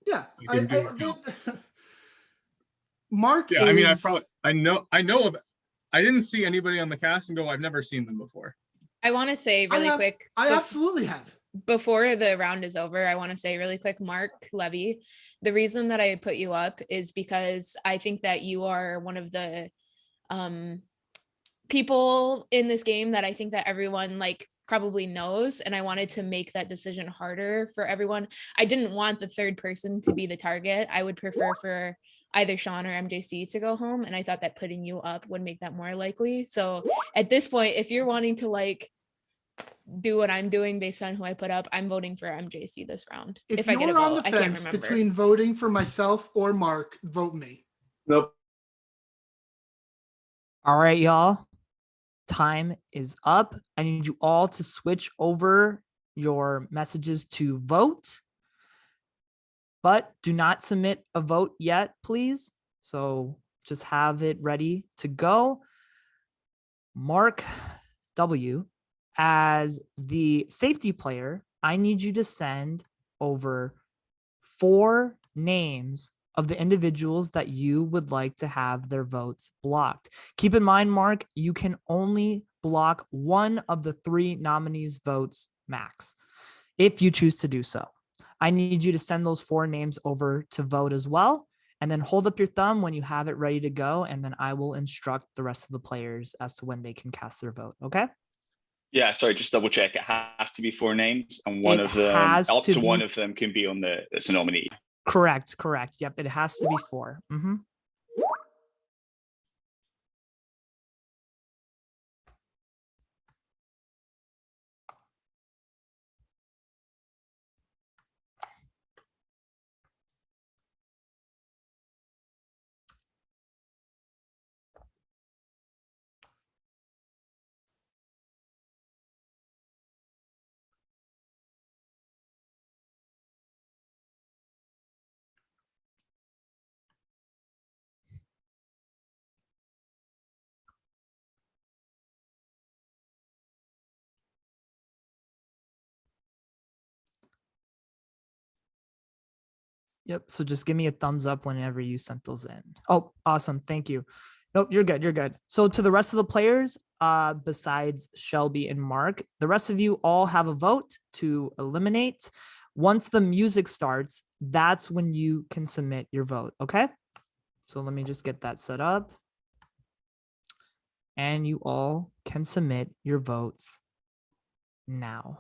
Yeah, You can do a count. Mark. Yeah, I mean, I know of. I didn't see anybody on the cast and go, I've never seen them before. I want to say really quick. I absolutely have. Before the round is over, I want to say really quick, Mark Levy, the reason that I put you up is because I think that you are one of the people in this game that I think that everyone probably knows, and I wanted to make that decision harder for everyone. I didn't want the third person to be the target. I would prefer for either Sean or MJC to go home, and I thought that putting you up would make that more likely. So at this point, if you're wanting to do what I'm doing based on who I put up, I'm voting for MJC this round. If I get a you're on vote, the I can't fence remember. between voting for myself or Mark, vote me. Nope. All right, y'all. time is up. I need you all to switch over your messages to vote, but do not submit a vote yet, please. So just have it ready to go. Mark W, as the safety player, I need you to send over 4 names of the individuals that you would like to have their votes blocked. Keep in mind, Mark, you can only block 1 of the 3 nominees' votes max if you choose to do so. I need you to send those 4 names over to vote as well, and then hold up your thumb when you have it ready to go, and then I will instruct the rest of the players as to when they can cast their vote, okay? Yeah, sorry, just double check. It has to be 4 names, and one It of them, has up to to be one of them, can be on the as a nominee. Correct. Yep, it has to be 4. Yep. So just give me a thumbs up whenever you sent those in. Oh, awesome. Thank you. Nope, you're good. You're good. So to the rest of the players, besides Shelby and Mark, the rest of you all have a vote to eliminate. Once the music starts, that's when you can submit your vote. Okay. So let me just get that set up. And you all can submit your votes now.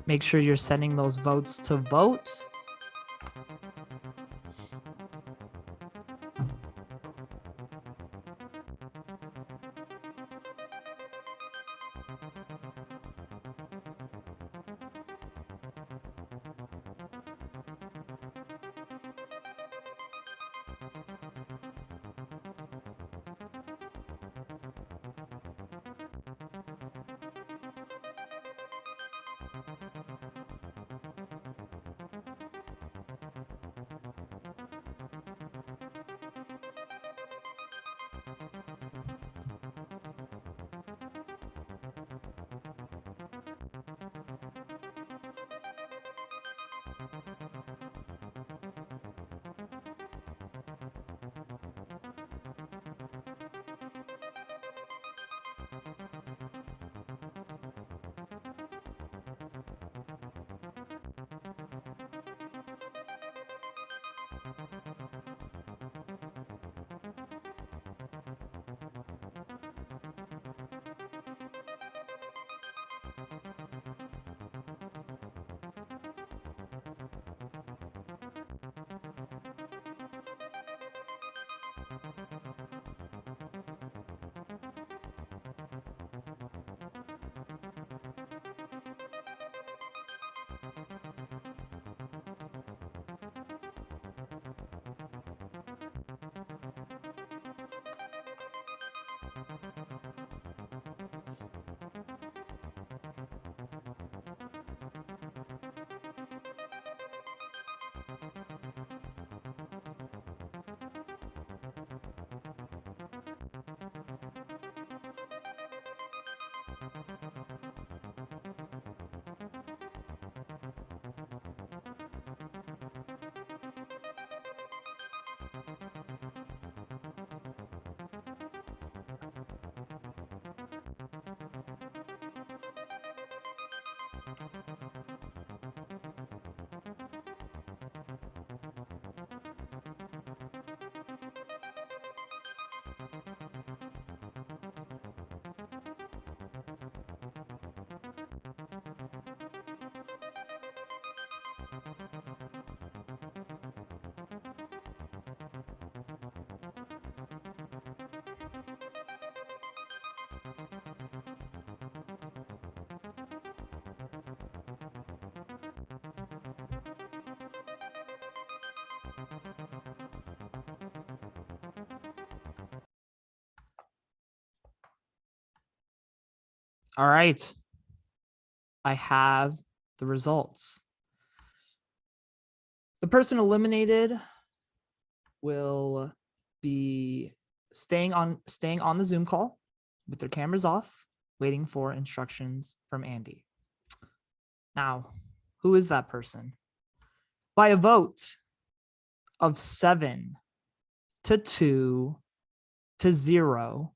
Make sure you're sending those votes to vote. All right. I have the results. The person eliminated will be staying on the Zoom call with their cameras off, waiting for instructions from Andy. Now, who is that person? By a vote of 7-2 to 0,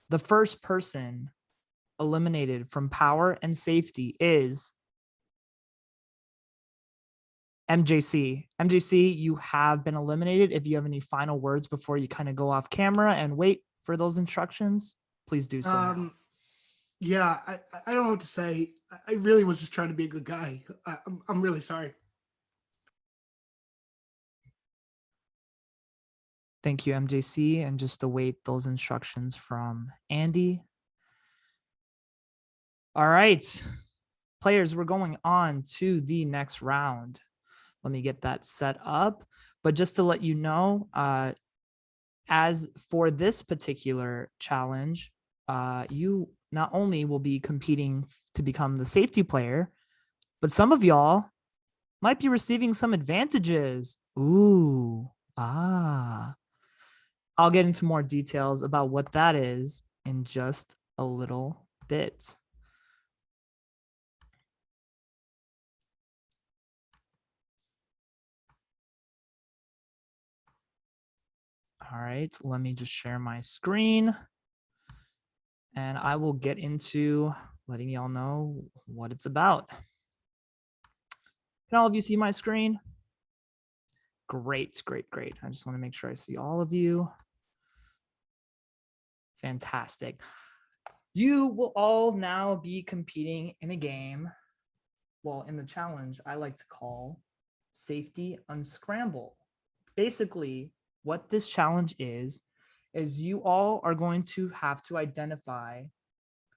the first person eliminated from power and safety is MJC. MJC, you have been eliminated. If you have any final words before you kind of go off camera and wait for those instructions, please do so now. Yeah, I don't know what to say. I really was just trying to be a good guy. I'm really sorry. Thank you, MJC, and just await those instructions from Andy. All right, players, we're going on to the next round. Let me get that set up. But just to let you know, as for this particular challenge, you not only will be competing to become the safety player, but some of y'all might be receiving some advantages. Ooh, I'll get into more details about what that is in just a little bit. All right, let me just share my screen and I will get into letting y'all know what it's about. Can all of you see my screen? Great, great, great. I just want to make sure I see all of you. Fantastic. You will all now be competing in a game, well, in the challenge I like to call Safety Unscramble. Basically, what this challenge is you all are going to have to identify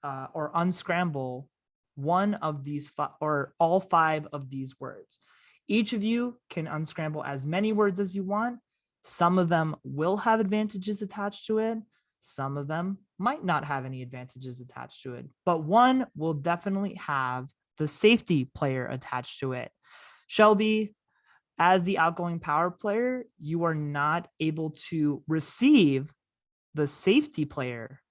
or unscramble one of these or all 5 of these words. Each of you can unscramble as many words as you want. Some of them will have advantages attached to it. Some of them might not have any advantages attached to it, but one will definitely have the safety player attached to it. Shelby, as the outgoing power player, you are not able to receive the safety player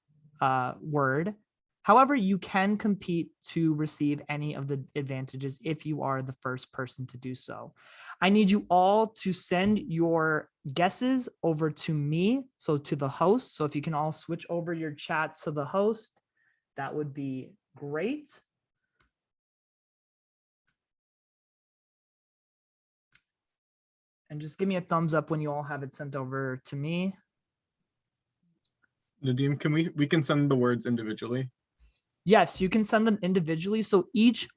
word. However, you can compete to receive any of the advantages if you are the first person to do so. I need you all to send your guesses over to me, so to the host. So if you can all switch over your chats to the host, that would be great. And just give me a thumbs up when you all have it sent over to me. Nadim, can we can send the words individually? Yes, you can send them individually. So each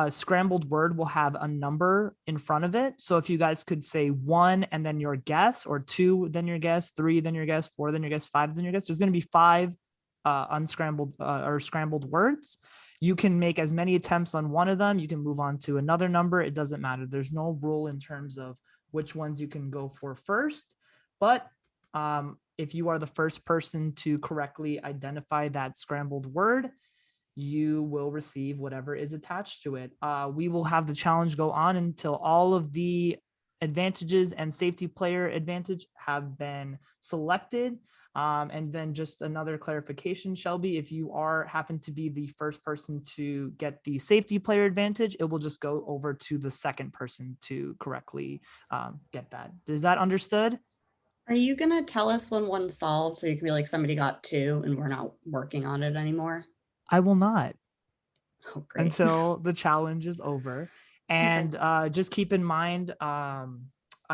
scrambled word will have a number in front of it. So if you guys could say 1 and then your guess, or 2 then your guess, 3 then your guess, 4 then your guess, 5 then your guess. There's going to be 5 unscrambled or scrambled words. You can make as many attempts on one of them. You can move on to another number. It doesn't matter. There's no rule in terms of which ones you can go for first. But if you are the first person to correctly identify that scrambled word, you will receive whatever is attached to it. We will have the challenge go on until all of the advantages and safety player advantage have been selected. And then just another clarification, Shelby, if you happen to be the first person to get the safety player advantage, it will just go over to the second person to correctly get that. Is that understood? Are you going to tell us when one's solved so you can be like, somebody got 2 and we're not working on it anymore? I will not. Oh, great. Until the challenge is over. And just keep in mind, I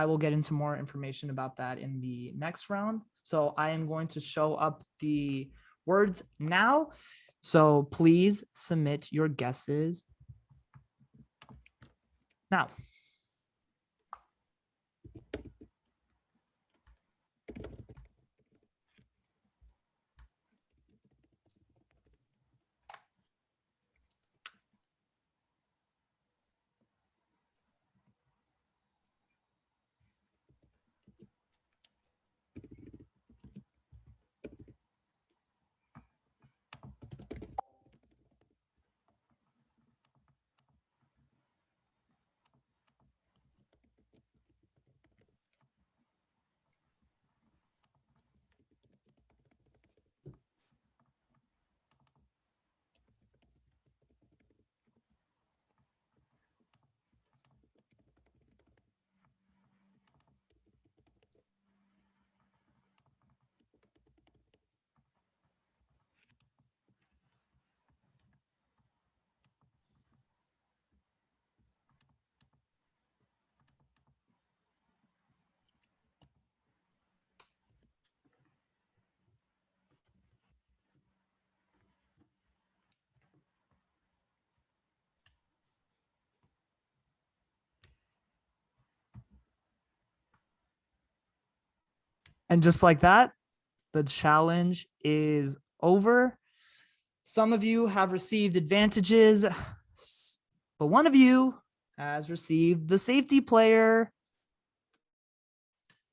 will get into more information about that in the next round. So I am going to show up the words now. So please submit your guesses now. And just like that, the challenge is over. Some of you have received advantages, but one of you has received the safety player.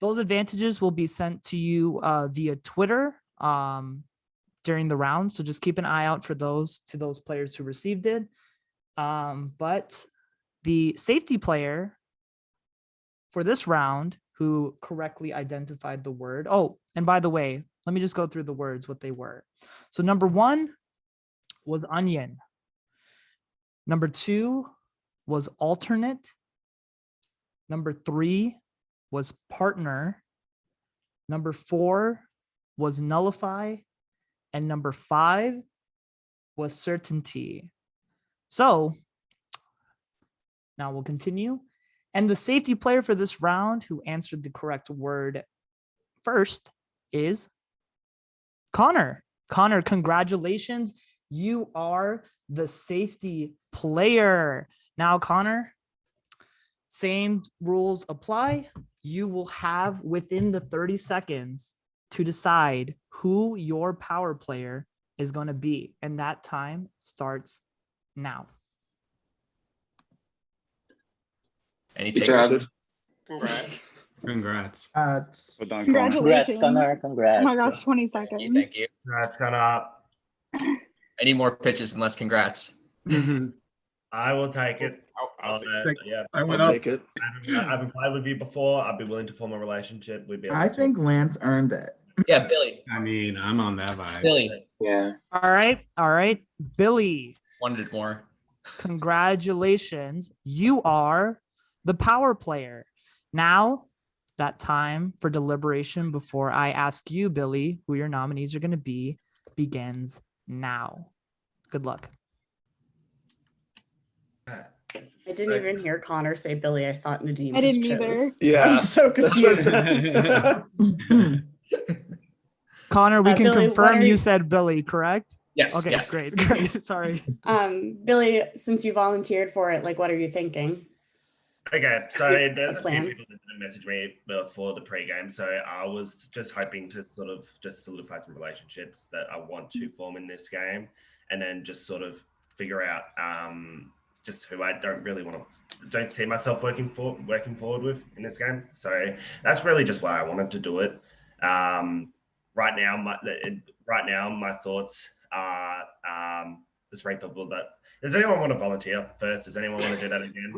Those advantages will be sent to you via Twitter during the round. So just keep an eye out for those players who received it. But the safety player for this round who correctly identified the word. Oh, and by the way, let me just go through the words, what they were. So number 1 was onion. Number 2 was alternate. Number 3 was partner. Number 4 was nullify. And number 5 was certainty. So now we'll continue. And the safety player for this round who answered the correct word first is Connor. Connor, congratulations. You are the safety player. Now, Connor, same rules apply. You will have within the 30 seconds to decide who your power player is going to be. And that time starts now. Any Good takers? job. Congrats. Congrats. Well done, Connor. Congratulations. Congrats, Connor. Oh my Congrats. gosh, 20 seconds. Thank you. Congrats, Connor. Any more pitches and less congrats? I will take it. I'll take it. Yeah, I went I'll up. take it. I haven't played with you before. I'd be willing to form a relationship. We'd be. I think Lance earned it. Yeah, Billy. I mean, I'm on that vibe. Billy. Yeah. All right. Billy, Wanted more. congratulations. You are the power player. Now, that time for deliberation before I ask you, Billy, who your nominees are going to be, begins now. Good luck. I didn't even hear Connor say Billy. I thought Nadim I just didn't either. chose. Yeah, I'm so that's what I confused. said. Connor, we can Billy, what confirm are you you- said Billy, correct? Yes. Okay, yes. great. Sorry. Billy, since you volunteered for it, like, what are you thinking? Okay, so there's a few plan. people that didn't message me before the pregame, so I was just hoping to sort of just solidify some relationships that I want to form in this game, and then just sort of figure out just who I don't see myself working forward with in this game. So that's really just why I wanted to do it. Right now, my thoughts are just rank people that. Does anyone want to volunteer first? Does anyone want to do that again?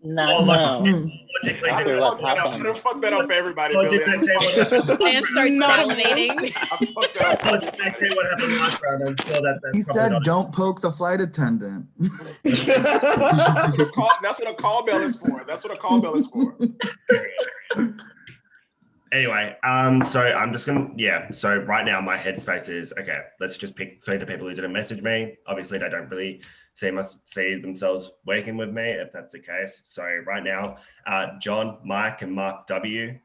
No. Logically, After what I'm happened? gonna fuck that up for everybody, Or Billy. did they say what And start salivating. I fucked that up. or did they say what happened last round and saw that that's He probably said, not- "Don't poke the flight attendant." That's what a call bell is for. That's what a call bell is for. Anyway, so I'm just gonna so right now my headspace is okay, let's just pick 3 of the people who didn't message me. Obviously they don't really see themselves working with me if that's the case. So right now, John, Mike, and Mark W,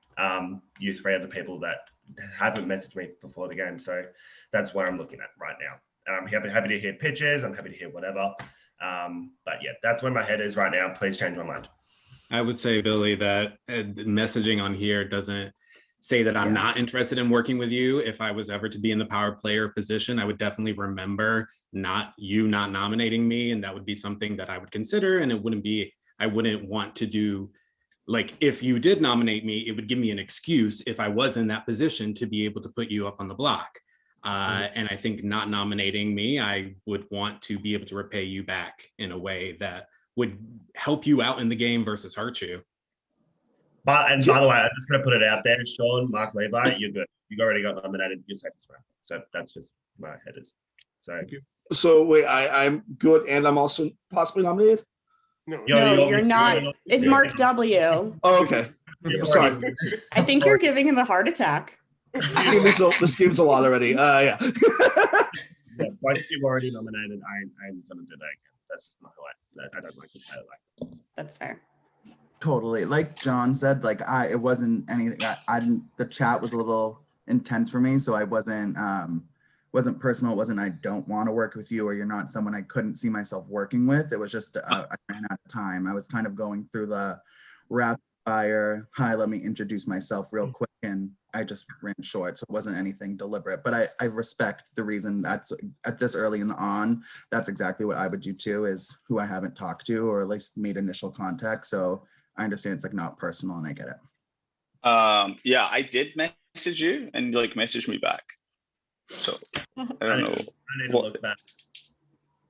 you 3 are the people that haven't messaged me before the game. So that's where I'm looking at right now. And I'm happy to hear pitches, I'm happy to hear whatever. But yeah, that's where my head is right now. Please change my mind. I would say, Billy, that messaging on here doesn't say that I'm not interested in working with you. If I was ever to be in the power player position, I would definitely remember not nominating me. And that would be something that I would consider. And I wouldn't want to do, like, if you did nominate me, it would give me an excuse if I was in that position to be able to put you up on the block. And I think not nominating me, I would want to be able to repay you back in a way that would help you out in the game versus hurt you. By the way, I'm just going to put it out there, Sean, Mark Levi, you're good. You already got nominated. You're safe this round. So that's just my head is. So thank you. So wait, I'm good, and I'm also possibly nominated. No, You're not. It's Mark W. Oh, okay. Sorry. I think you're giving him a heart attack. This game's a lot already. Yeah. Both of you already nominated. I'm going to do that again. That's just not who I don't like to play like. That's fair. Totally. Like John said, like it wasn't anything. I didn't. The chat was a little intense for me, so I wasn't personal. It wasn't I don't want to work with you or you're not someone I couldn't see myself working with. It was just I ran out of time. I was kind of going through the wrap fire. Hi, let me introduce myself real quick. And I just ran short, so it wasn't anything deliberate. But I respect the reason that's at this early on. That's exactly what I would do too, is who I haven't talked to or at least made initial contact. So I understand it's like not personal and I get it. Yeah, I did message you and like message me back. So I don't know. I need to look back.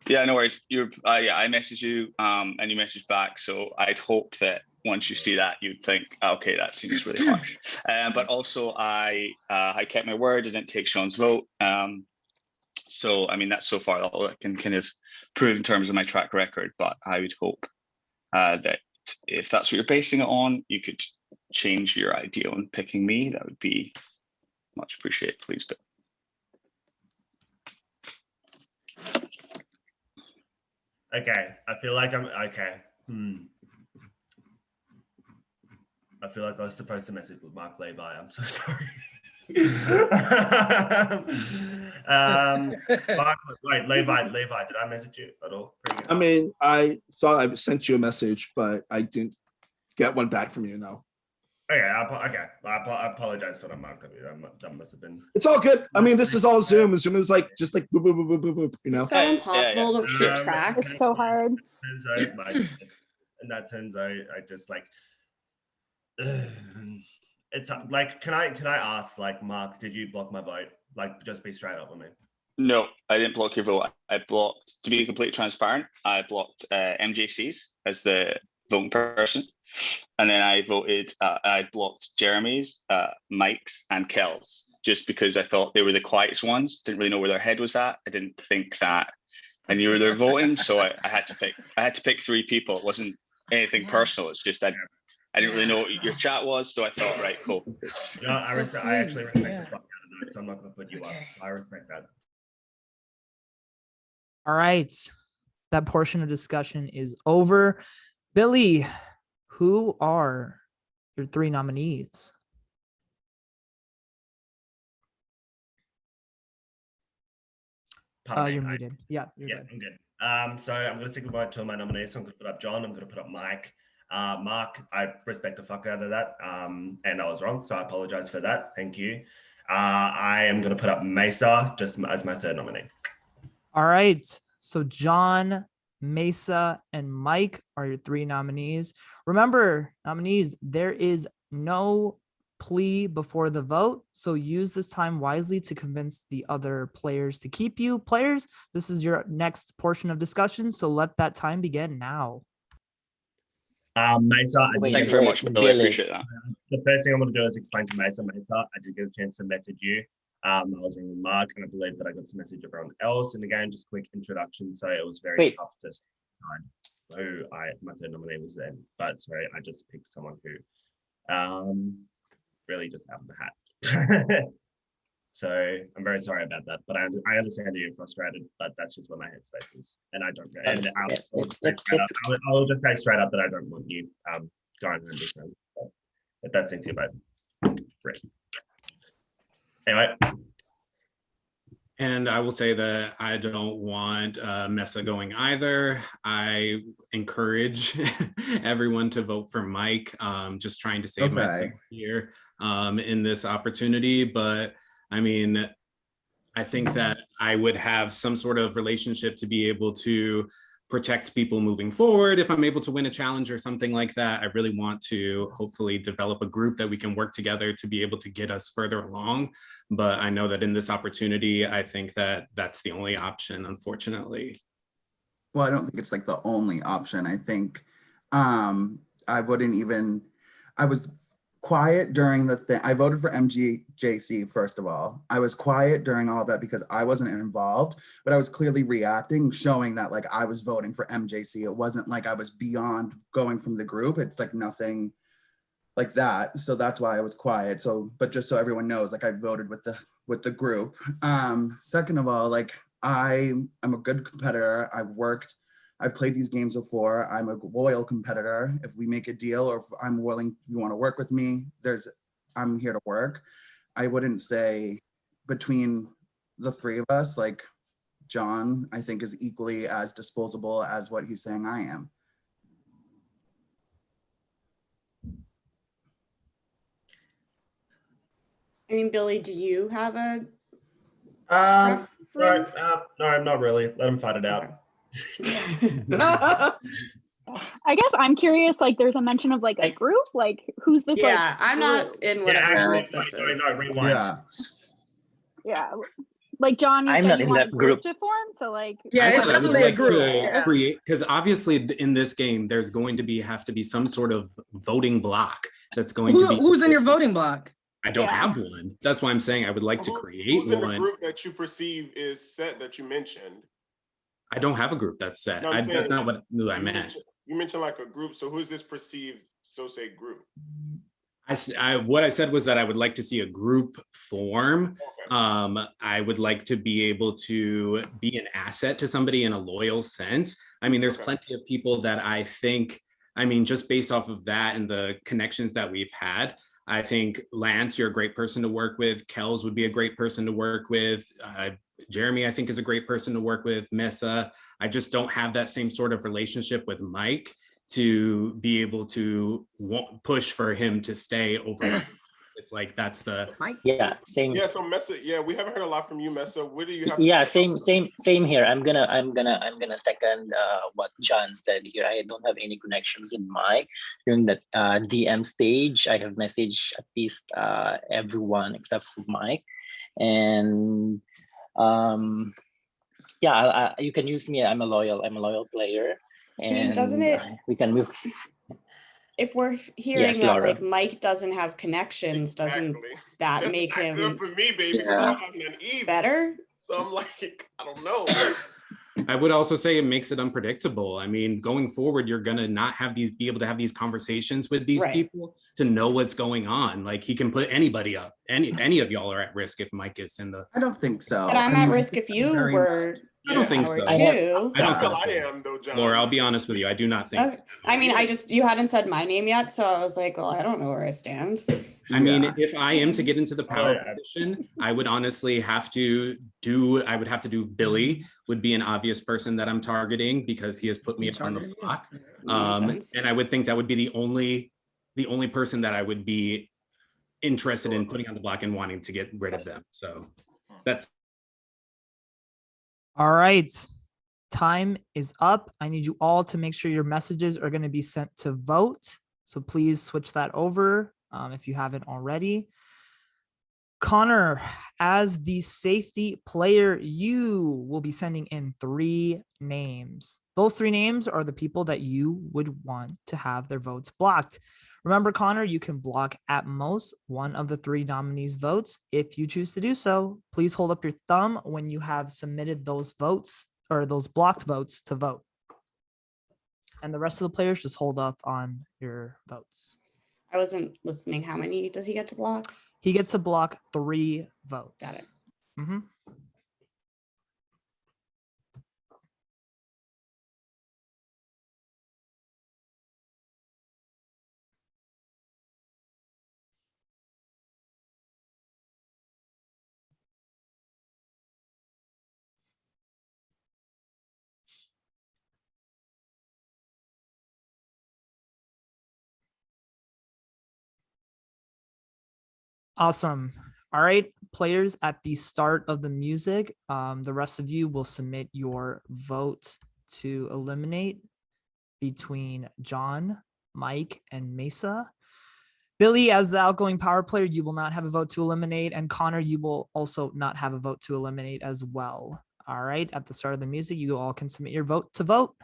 Yeah, no worries. Yeah, I messaged you and you messaged back. So I'd hope that once you see that, you'd think, okay, that seems really harsh. But also I kept my word. I didn't take Sean's vote. So I mean, that's so far all I can kind of prove in terms of my track record. But I would hope that if that's what you're basing it on, you could change your idea on picking me. That would be much appreciated, please. But Okay, I feel like I'm okay. I feel like I was supposed to message with Mark Levi. I'm so sorry. Mark, wait, Levi, did I message you at all? I mean, I thought I sent you a message, but I didn't get one back from you. No. Okay, I apologize for that, Mark. That must have been. It's all good. I mean, this is all Zoom. Zoom is like just like boop, boop, boop, boop, boop, boop, you know. So impossible to keep track. It's so hard. And that turns out, I just like. It's like, can I ask, like, Mark, did you block my vote? Like, just be straight up with me. no, I didn't block your vote. I blocked, to be completely transparent, I blocked MJC's as the voting person. And then I blocked Jeremy's, Mike's, and Kel's, just because I thought they were the quietest ones. Didn't really know where their head was at. I didn't think that I knew where they're voting. So I had to pick 3 people. It wasn't anything personal. It's just I didn't really know what your chat was, so I thought, right, cool. No, I actually respect the fuck out of that, so I'm not going to put you up. So I respect that. All right. That portion of discussion is over. Billy, who are your 3 nominees? You're muted. Yeah, you're good. I'm good. So I'm going to stick with my 2 of my nominees. So I'm going to put up John. I'm going to put up Mike. Mark, I respect the fuck out of that. And I was wrong, so I apologize for that. Thank you. I am going to put up Mesa just as my 3rd nominee. All right. So John, Mesa, and Mike are your 3 nominees. Remember, nominees, there is no plea before the vote. So use this time wisely to convince the other players to keep you. Players, this is your next portion of discussion. So let that time begin now. Mesa, thank you very much, Billy. I appreciate that. The first thing I'm going to do is explain to Mesa. I did get a chance to message you. I was in Mark, and I believe that I got to message everyone else in the game. Just quick introduction. So it was very tough to decide who my 3rd nominee was then. But sorry, I just picked someone who really just out of the hat. So I'm very sorry about that, but I understand that you're frustrated, but that's just where my headspace is, and I don't. And I'll just say straight up that I don't want you going home this time. So if that sinks you both, great. Anyway. And I will say that I don't want Mesa going either. I encourage everyone to vote for Mike. Just trying to save myself here in this opportunity, but I mean, I think that I would have some sort of relationship to be able to protect people moving forward. If I'm able to win a challenge or something like that, I really want to hopefully develop a group that we can work together to be able to get us further along. But I know that in this opportunity, I think that that's the only option, unfortunately. Well, I don't think it's like the only option. I think I was quiet during the thing. I voted for MJC, first of all. I was quiet during all of that because I wasn't involved, but I was clearly reacting, showing that like I was voting for MJC. It wasn't like I was beyond going from the group. It's like nothing like that. So that's why I was quiet. So, but just so everyone knows, like I voted with the group. Second of all, like I'm a good competitor. I've played these games before. I'm a loyal competitor. If we make a deal or if I'm willing, you want to work with me, I'm here to work. I wouldn't say between the 3 of us, like John, I think is equally as disposable as what he's saying I am. I mean, Billy, do you have a Right, preference? no, not really. Let him fight it out. I guess I'm curious, like there's a mention of like a group, like who's this like Yeah, I'm not group? in whatever group this no, is. rewind. Yeah. Yeah. Like John, you I'm said not you in want a that group group. to form, so like Yeah, I it's said I would definitely a like group. to Yeah. create, because obviously in this game, there's going to have to be some sort of voting block that's going to be. Who's in your voting block? I don't have one. That's why I'm saying I would like to create Who's in the one. group that you perceive is set that you mentioned? I don't have a group that's set. No, I'm saying That's not what I you meant. You mentioned like a group. So who's this perceived so-say group? What I said was that I would like to see a group form. I would like to be able to be an asset to somebody in a loyal sense. I mean, there's plenty of people that I think, I mean, just based off of that and the connections that we've had, I think Lance, you're a great person to work with. Kels would be a great person to work with. Jeremy, I think, is a great person to work with. Mesa, I just don't have that same sort of relationship with Mike to be able to push for him to stay over us. It's like that's the same. Yeah, so Mesa, we haven't heard a lot from you, Mesa. What do you have to Yeah, say? same here. I'm gonna second what John said here. I don't have any connections with Mike during the DM stage. I have messaged at least everyone except for Mike, and you can use me. I'm a loyal player, and I mean, doesn't it? We can move. If we're hearing Yes, that Laura. like Mike doesn't have connections, doesn't that That's make not him good for me, baby, because I don't have none either. better? So I'm like, I don't know. I would also say it makes it unpredictable. I mean, going forward, you're gonna not be able to have these conversations with these people to know what's going on. Like he can put anybody up. Any of y'all are at risk if Mike gets in the. I don't think so. But I'm at risk if you were. I don't think so. Too. I don't That's think how I so. am, though, John. Laura, I'll be honest with you. I do not think. Okay. I mean, you hadn't said my name yet, so I was like, well, I don't know where I stand. I mean, if I am to get into the power position, I would honestly have to do Billy would be an obvious person that I'm targeting because he has put me up on the block. And I would think that would be the only person that I would be interested in putting on the block and wanting to get rid of them. So that's. All right. Time is up. I need you all to make sure your messages are going to be sent to vote. So please switch that over if you haven't already. Connor, as the safety player, you will be sending in 3 names. Those 3 names are the people that you would want to have their votes blocked. Remember, Connor, you can block at most one of the 3 nominees' votes if you choose to do so. Please hold up your thumb when you have submitted those votes or those blocked votes to vote. And the rest of the players just hold up on your votes. I wasn't listening. How many does he get to block? He gets to block 3 votes. Got it. Mm-hmm. Awesome. All right, players, at the start of the music, the rest of you will submit your vote to eliminate between John, Mike, and Mesa. Billy, as the outgoing power player, you will not have a vote to eliminate, and Connor, you will also not have a vote to eliminate as well. All right, at the start of the music, you all can submit your vote to vote.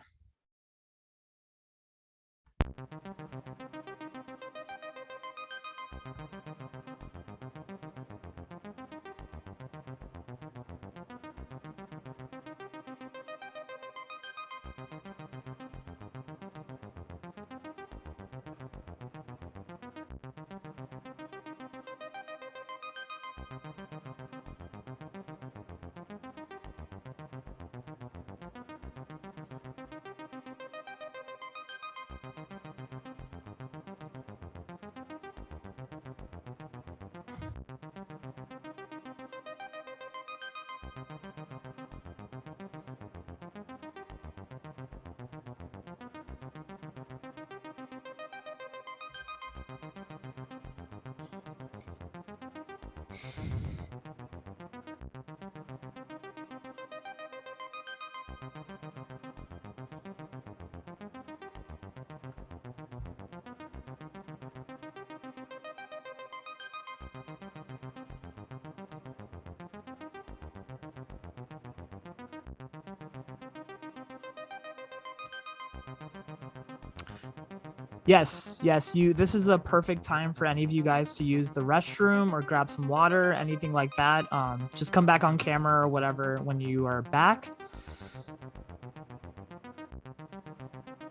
Yes, this is a perfect time for any of you guys to use the restroom or grab some water, anything like that. Just come back on camera or whatever when you are back.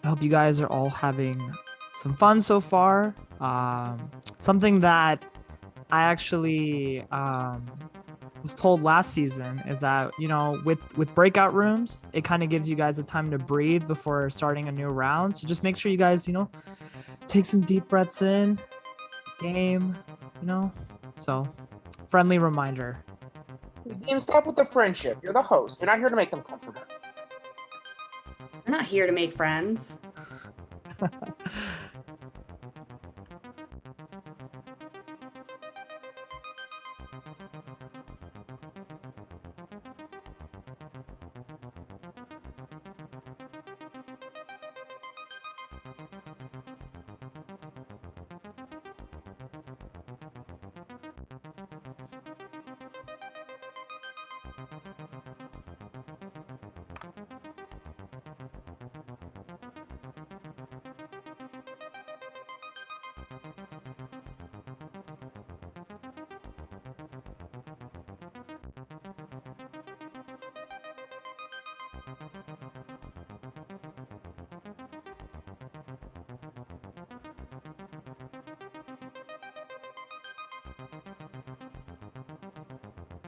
I hope you guys are all having some fun so far. Something that I actually was told last season is that, you know, with breakout rooms, it kind of gives you guys a time to breathe before starting a new round. So just make sure you guys, you know, take some deep breaths in, game, you know. So friendly reminder. Game, stop with the friendship. You're the host. You're not here to make them comfortable. We're not here to make friends.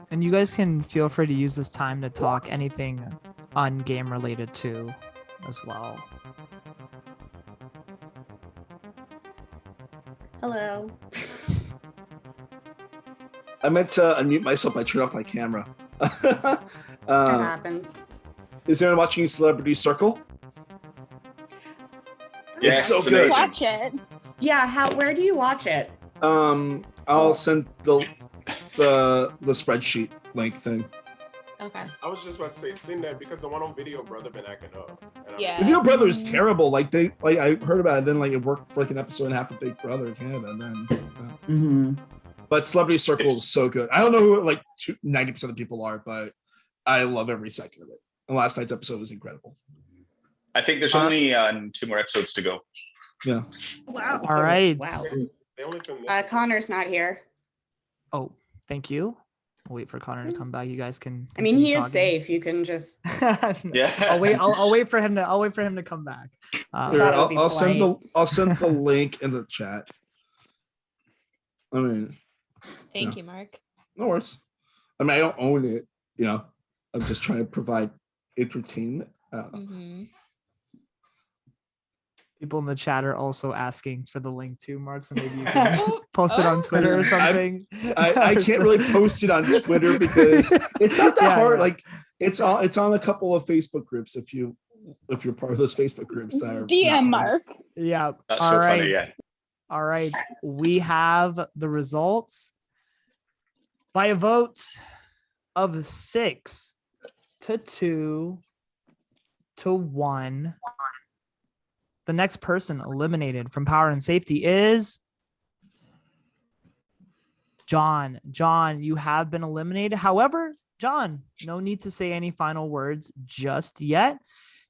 And you guys can feel free to use this time to talk anything on game related too, as well. Hello. I meant to unmute myself by turning off my camera. That happens. Is anyone watching Celebrity Circle? Yeah, It's so it's good. amazing. Watch it. Yeah, where do you watch it? I'll send the spreadsheet link thing. Okay. I was just about to say, send that because the one on Video Brother been acting up. Yeah. Video Brother is terrible. Like I heard about it, then like it worked for like an episode and a half of Big Brother Canada, and then. But Celebrity Circle is so good. I don't know who like 90% of the people are, but I love every second of it. And last night's episode was incredible. I think there's only 2 more episodes to go. Yeah. Wow. All right. Wow. They only filmed Connor's not here. Oh, thank you. I'll wait for Connor to come back. You guys can. I mean, he continue is talking. safe. You can just. Yeah. I'll wait. I'll wait for him to. I'll wait for him to come back. Here, I'll send the link in the chat. I mean, Thank you, Mark. no worries. I mean, I don't own it. You know, I'm just trying to provide entertainment. People in the chat are also asking for the link too, Mark. So maybe you can post it on Twitter or something. I can't really post it on Twitter because it's not that Yeah, hard. yeah. Like it's on a couple of Facebook groups if you're part of those Facebook groups that are DM Mark. Yeah. That's All so right. funny, yeah. All right. We have the results by a vote of 6-2 to 1. The next person eliminated from Power and Safety is John. John, you have been eliminated. However, John, no need to say any final words just yet.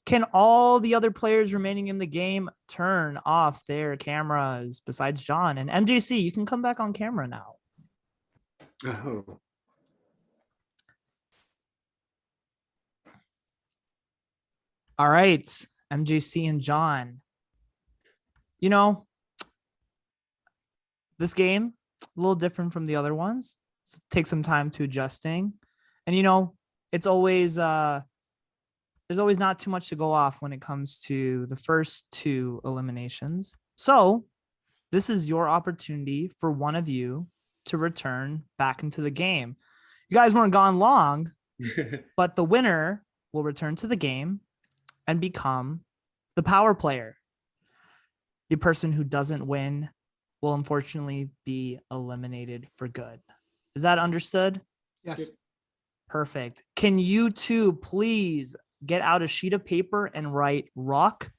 Can all the other players remaining in the game turn off their cameras besides John? And MJC, you can come back on camera now. Oh. All right, MJC and John. You know, this game, a little different from the other ones. Take some time to adjusting. And, you know, it's always, there's always not too much to go off when it comes to the first 2 eliminations. So this is your opportunity for one of you to return back into the game. You guys weren't gone long, but the winner will return to the game and become the power player. The person who doesn't win will unfortunately be eliminated for good. Is that understood? Yes. Perfect. Can you two please get out a sheet of paper and write rock,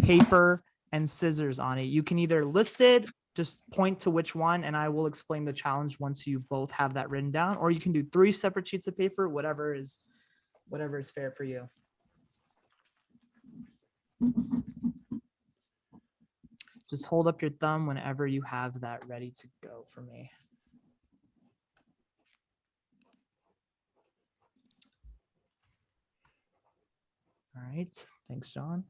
paper, and scissors on it? You can either list it, just point to which one, and I will explain the challenge once you both have that written down, or you can do 3 separate sheets of paper, whatever is fair for you. Just hold up your thumb whenever you have that ready to go for me. All right. Thanks, John.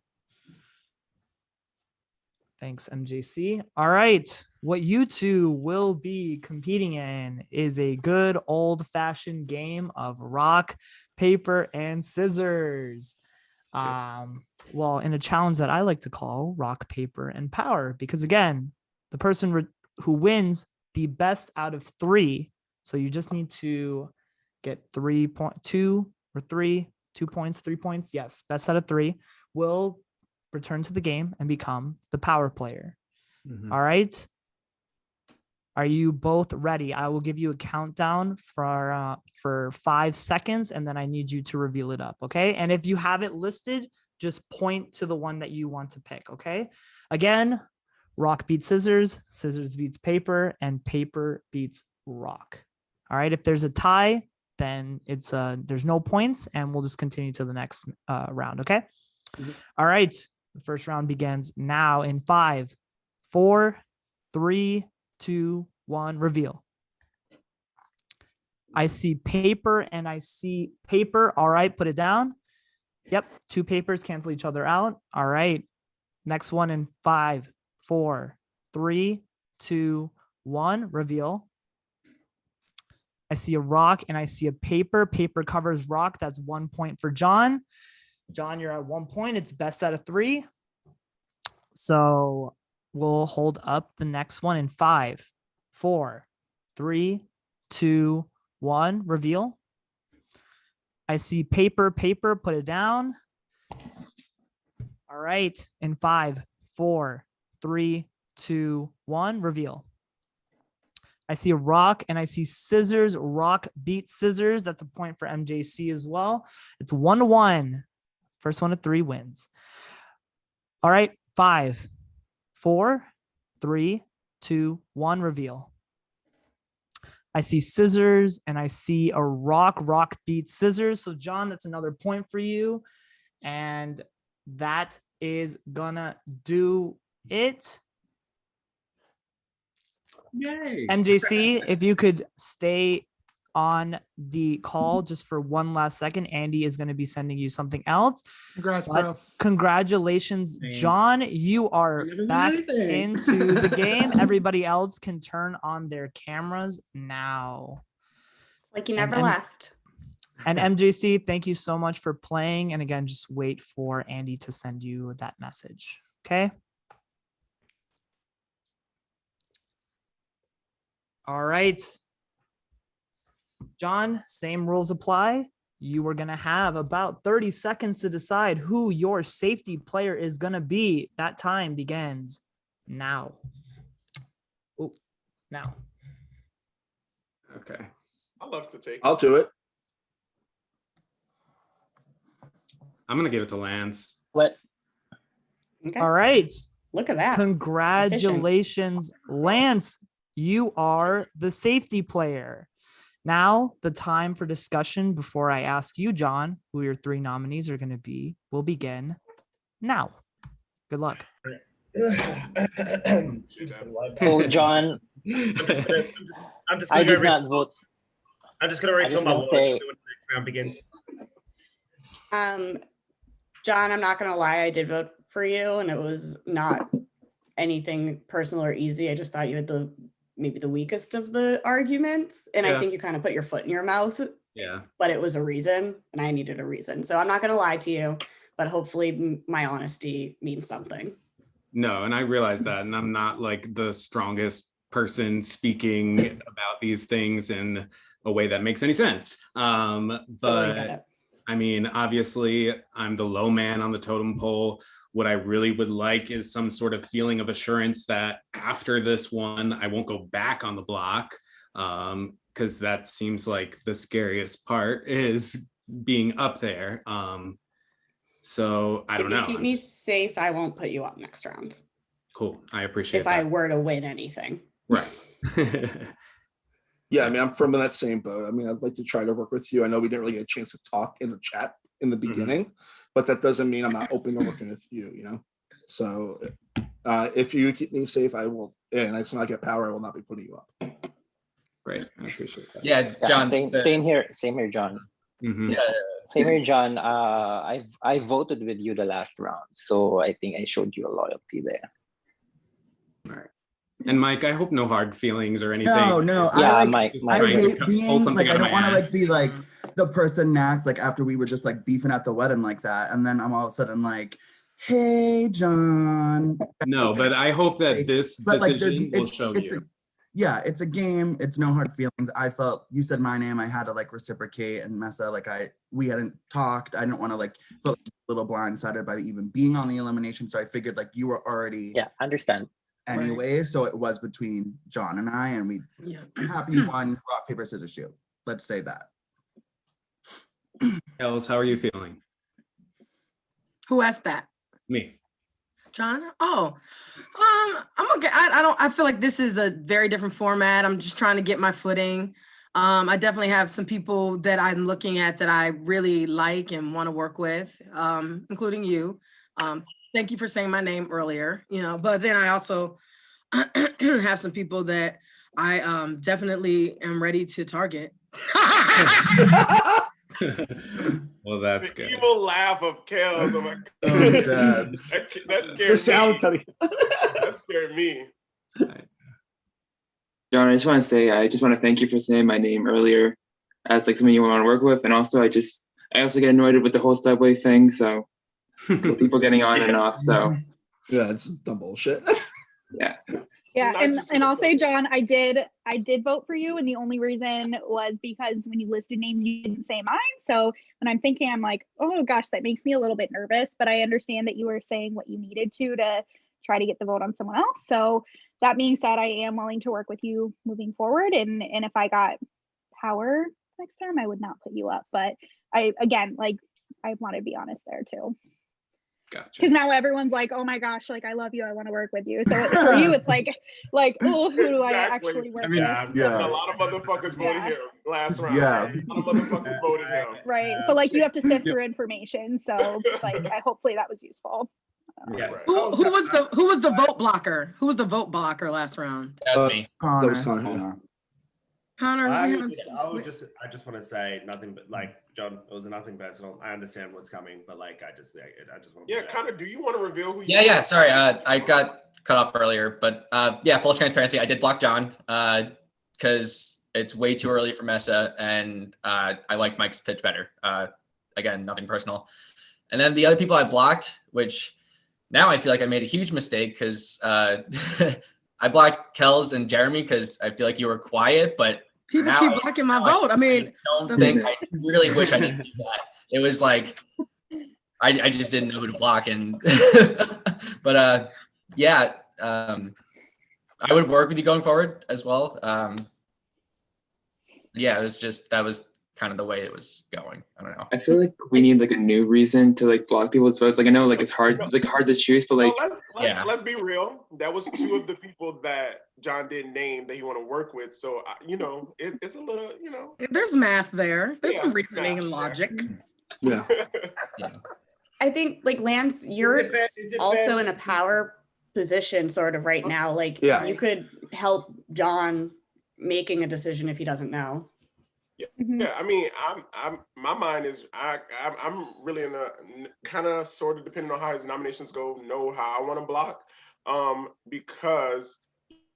Thanks, MJC. All right. What you two will be competing in is a good old-fashioned game of rock, paper, and scissors. Well, in a challenge that I like to call rock, paper, and power, because again, the person who wins the best out of 3. So you just need to get 3 points, 3 points. Yes, best out of 3 will return to the game and become the power player. All right. Are you both ready? I will give you a countdown for 5 seconds, and then I need you to reveal it up. Okay. And if you have it listed, just point to the one that you want to pick. Okay. Again, rock beats scissors, scissors beats paper, and paper beats rock. All right. If there's a tie, then it's there's no points, and we'll just continue to the next round. Okay. All right. The first round begins now in 5, 4, 3, 2, 1. Reveal. I see paper and I see paper. All right, put it down. Yep, 2 papers cancel each other out. All right. Next one in 5, 4, 3, 2, 1. Reveal. I see a rock and I see a paper. Paper covers rock. That's 1 point for John. John, you're at 1 point. It's best out of 3. So we'll hold up the next one in 5, 4, 3, 2, 1. Reveal. I see paper, put it down. All right. In 5, 4, 3, 2, 1. Reveal. I see a rock and I see scissors. Rock beats scissors. That's a point for MJC as well. It's 1-1. First one of 3 wins. All right. 5, 4, 3, 2, 1. Reveal. I see scissors and I see a rock. Rock beats scissors. So John, that's another point for you. And that is gonna do it. Yay. MJC, if you could stay on the call just for one last second. Andy is going to be sending you something else. Congrats, But bro. Congratulations, Thanks. John. You are You haven't back done anything. into the game. Everybody else can turn on their cameras now. Like you never And- left. And MJC, thank you so much for playing. And again, just wait for Andy to send you that message. Okay. All right. John, same rules apply. You are going to have about 30 seconds to decide who your safety player is going to be. That time begins now. Oh, now. Okay. I love to take. I'll do it. I'm gonna give it to Lance. What? All right. Look at that. Congratulations, Lance. You are the safety player. Now, the time for discussion before I ask you, John, who your 3 nominees are going to be, will begin now. Good luck. Oh, John, I'm just I gonna go did not vote. I'm just gonna I just refill my gonna wallet say- when the next round begins. John, I'm not gonna lie, I did vote for you, and it was not anything personal or easy. I just thought you had maybe the weakest of the arguments, and I Yeah. think you kind of put your foot in your mouth. Yeah. But it was a reason, and I needed a reason. So I'm not gonna lie to you, but hopefully my honesty means something. No, and I realize that, and I'm not like the strongest person speaking about these things in a way that makes any sense. Totally get But it. I mean, obviously, I'm the low man on the totem pole. What I really would like is some sort of feeling of assurance that after this one, I won't go back on the block. because that seems like the scariest part is being up there. So I If don't you know. keep I'm me just- safe, I won't put you up next round. cool. I appreciate If I that. were to win anything. Right. Yeah, I mean, I'm from that same boat. I mean, I'd like to try to work with you. I know we didn't really get a chance to talk in the chat in the beginning, but that doesn't mean I'm not open to working with you, you know? So if you keep me safe, I will, and it's not get power, I will not be putting you up. Great, I appreciate that. Yeah, John. Same here, John. Mhm. Same here, John. I voted with you the last round, so I think I showed you a loyalty there. All right. And Mike, I hope no hard feelings or anything. No. Yeah, I Mike, Just I trying to hate pull being something like out I of don't my want to ass. like be like the person next, like after we were just like beefing at the wedding like that, and then I'm all of a sudden like, hey John. No, but I hope that this But like decision will show it's you. yeah, it's a game. It's no hard feelings. I felt you said my name. I had to like reciprocate, and Messa, like we hadn't talked. I didn't want to like feel a little blindsided by even being on the elimination. So I figured like you were already understand anyway. So it was between John and I, and I'm happy you won rock, paper, scissors, shoot. Let's say that. Els, how are you feeling? Who asked that? Me. John? Oh, I'm okay. I feel like this is a very different format. I'm just trying to get my footing. I definitely have some people that I'm looking at that I really like and want to work with, including you. Thank you for saying my name earlier, but then I also have some people that I definitely am ready to target. Well, that's The good. evil laugh of Kels. Oh my God. That scared The sound me. cutting. That scared me. John, I just want to say, I just want to thank you for saying my name earlier as like somebody you want to work with. And also, I also get annoyed with the whole subway thing. So with people getting on and off. So yeah, it's dumb bullshit. Yeah. Yeah, and I'll say, John, I did vote for you, and the only reason was because when you listed names, you didn't say mine. So when I'm thinking, I'm like, oh gosh, that makes me a little bit nervous. But I understand that you were saying what you needed to try to get the vote on someone else. So that being said, I am willing to work with you moving forward. And if I got power next time, I would not put you up. But I want to be honest there too. Gotcha. Because now everyone's like, oh my gosh, like I love you, I want to work with you. So for you, it's like, oh, who do I actually work with? A lot of motherfuckers voted him last round. Yeah. A lot of motherfuckers voted him. Right. So like you have to sift through information. So like hopefully that was useful. Yeah. Who was the vote blocker? Who was the vote blocker last round? That was me. That was Connor. Connor, I just want to say nothing but like John, it was nothing personal. I understand what's coming, but like I just want to. Yeah, Connor, do you want to reveal who? Yeah. Sorry, I got cut off earlier, but full transparency, I did block John because it's way too early for Messa, and I like Mike's pitch better. Again, nothing personal. And then the other people I blocked, which now I feel like I made a huge mistake because I blocked Kels and Jeremy because I feel like you were quiet, but people keep blocking my vote. I mean, I really wish I didn't do that. It was like I just didn't know who to block, and but I would work with you going forward as well. It was just that was kind of the way it was going. I don't know. I feel like we need like a new reason to like block people's votes. Like I know like it's hard to choose, but like let's be real. That was two of the people that John didn't name that he want to work with. So it's a little there's math there. There's some reasoning and logic. Yeah. I think like Lance, you're Is it also bad? in a power position sort of right now. Like Yeah. you could help John making a decision if he doesn't know. Yeah, I mean, my mind is I'm really in a kind of sort of depending on how his nominations go, know how I want to block, because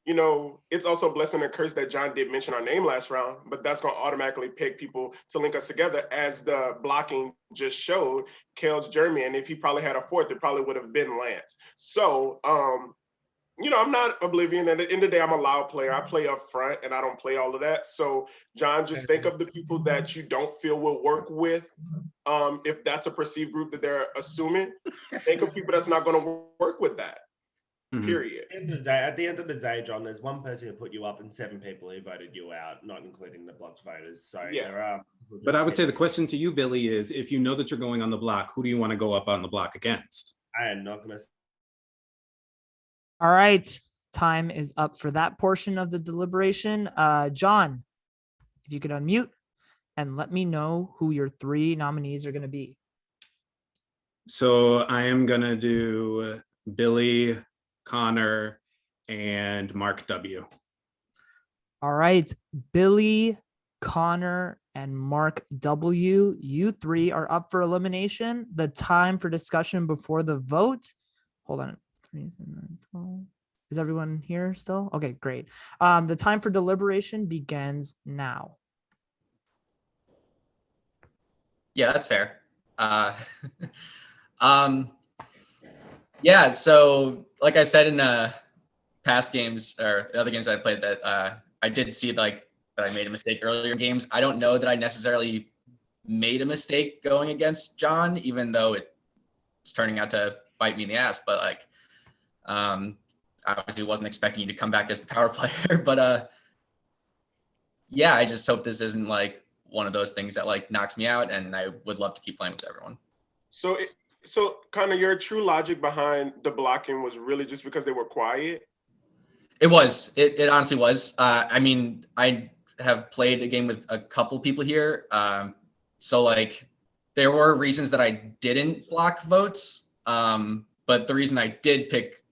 it's also a blessing and a curse that John did mention our name last round, but that's going to automatically pick people to link us together, as the blocking just showed. Kels, Jeremy, and if he probably had a fourth, it probably would have been Lance. So I'm not oblivion. At the end of the day, I'm a loud player. I play up front and I don't play all of that. So, John, just think of the people that you don't feel will work with. If that's a perceived group that they're assuming, think of people that's not going to work with that. Period. At the end of the day, John, there's one person who put you up and 7 people who voted you out, not including the blocked voters. So there are. But I would say the question to you, Billy, is if you know that you're going on the block, who do you want to go up on the block against? I am not going to. All right. Time is up for that portion of the deliberation. John, if you could unmute and let me know who your 3 nominees are going to be. So I am going to do Billy, Connor, and Mark W. All right. Billy, Connor, and Mark W. You 3 are up for elimination. The time for discussion before the vote. Hold on. 3, 7, 12. Is everyone here still? Okay, great. The time for deliberation begins now. Yeah, that's fair. Yeah, so like I said in past games or the other games that I played, that I did see like that I made a mistake earlier in games. I don't know that I necessarily made a mistake going against John, even though it's turning out to bite me in the ass. But like, I obviously wasn't expecting you to come back as the power player. But yeah, I just hope this isn't like one of those things that like knocks me out, and I would love to keep playing with everyone. So Connor, your true logic behind the blocking was really just because they were quiet? It was. It honestly was. I mean, I have played a game with a couple people here. So like there were reasons that I didn't block votes. But the reason I did pick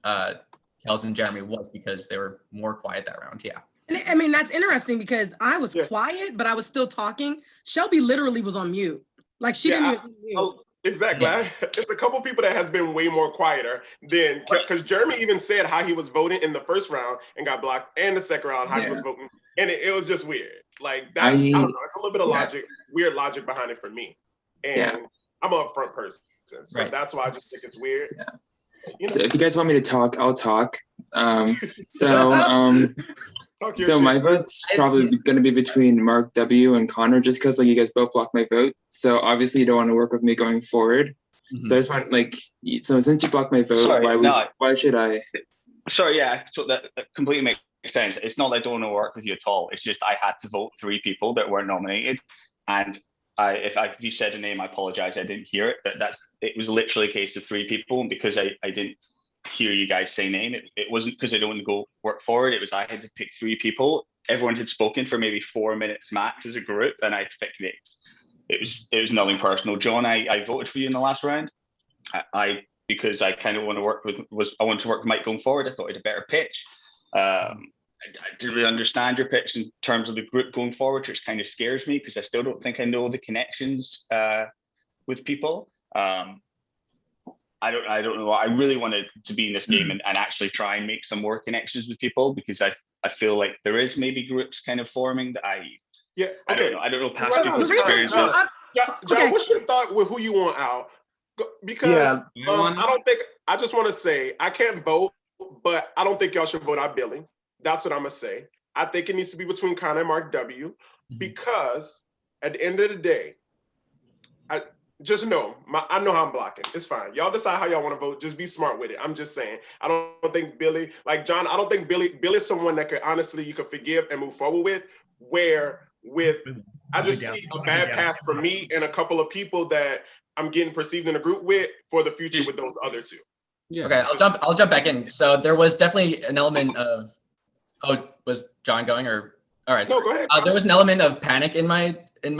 Kels and Jeremy was because they were more quiet that round. Yeah. And I mean, that's interesting because I was quiet, but I was still talking. Shelby literally was on mute. Like she didn't even mute. Exactly. Yeah. It's a couple people that has been way more quieter than, because Jeremy even said how he was voting in the first round and got blocked, and the second round how he was voting, and it was just weird. Like that's I don't know. It's a little bit of logic, weird logic behind it for me, and I'm an upfront person, so that's why I just think it's weird. You know? So if you guys want me to talk, I'll talk. So my vote's probably going to be between Mark W. and Connor, just because like you guys both blocked my vote. So obviously you don't want to work with me going forward. So I just want so since you blocked my vote, why should I? Sorry, yeah, so that completely makes sense. It's not that I don't want to work with you at all. It's just I had to vote 3 people that weren't nominated, and if you said a name, I apologize. I didn't hear it, but it was literally a case of 3 people, and because I didn't hear you guys say name, it wasn't because I don't want to go work forward. It was I had to pick 3 people. Everyone had spoken for maybe 4 minutes max as a group, and I had to pick names. It was nothing personal. John, I voted for you in the last round. Because I kind of want to work with I want to work with Mike going forward. I thought I had a better pitch. I didn't really understand your pitch in terms of the group going forward, which kind of scares me because I still don't think I know the connections with people. I don't know. I really wanted to be in this game and actually try and make some more connections with people, because I feel like there is maybe groups kind of forming that I don't know. I don't know past people's experiences. John, what's your thought with who you want out? Because I just want to say, I can't vote, but I don't think y'all should vote out Billy. That's what I'm going to say. I think it needs to be between Connor and Mark W. Because at the end of the day, I know how I'm blocking. It's fine. Y'all decide how y'all want to vote. Just be smart with it. I'm just saying. I don't think Billy, like John, I don't think Billy's someone that you could forgive and move forward with. I just see a bad path for me and a couple of people that I'm getting perceived in a group with for the future with those other 2. Yeah. Okay, I'll jump back in. So there was definitely an element of, was John going or? All right. No, go ahead. There was an element of panic in my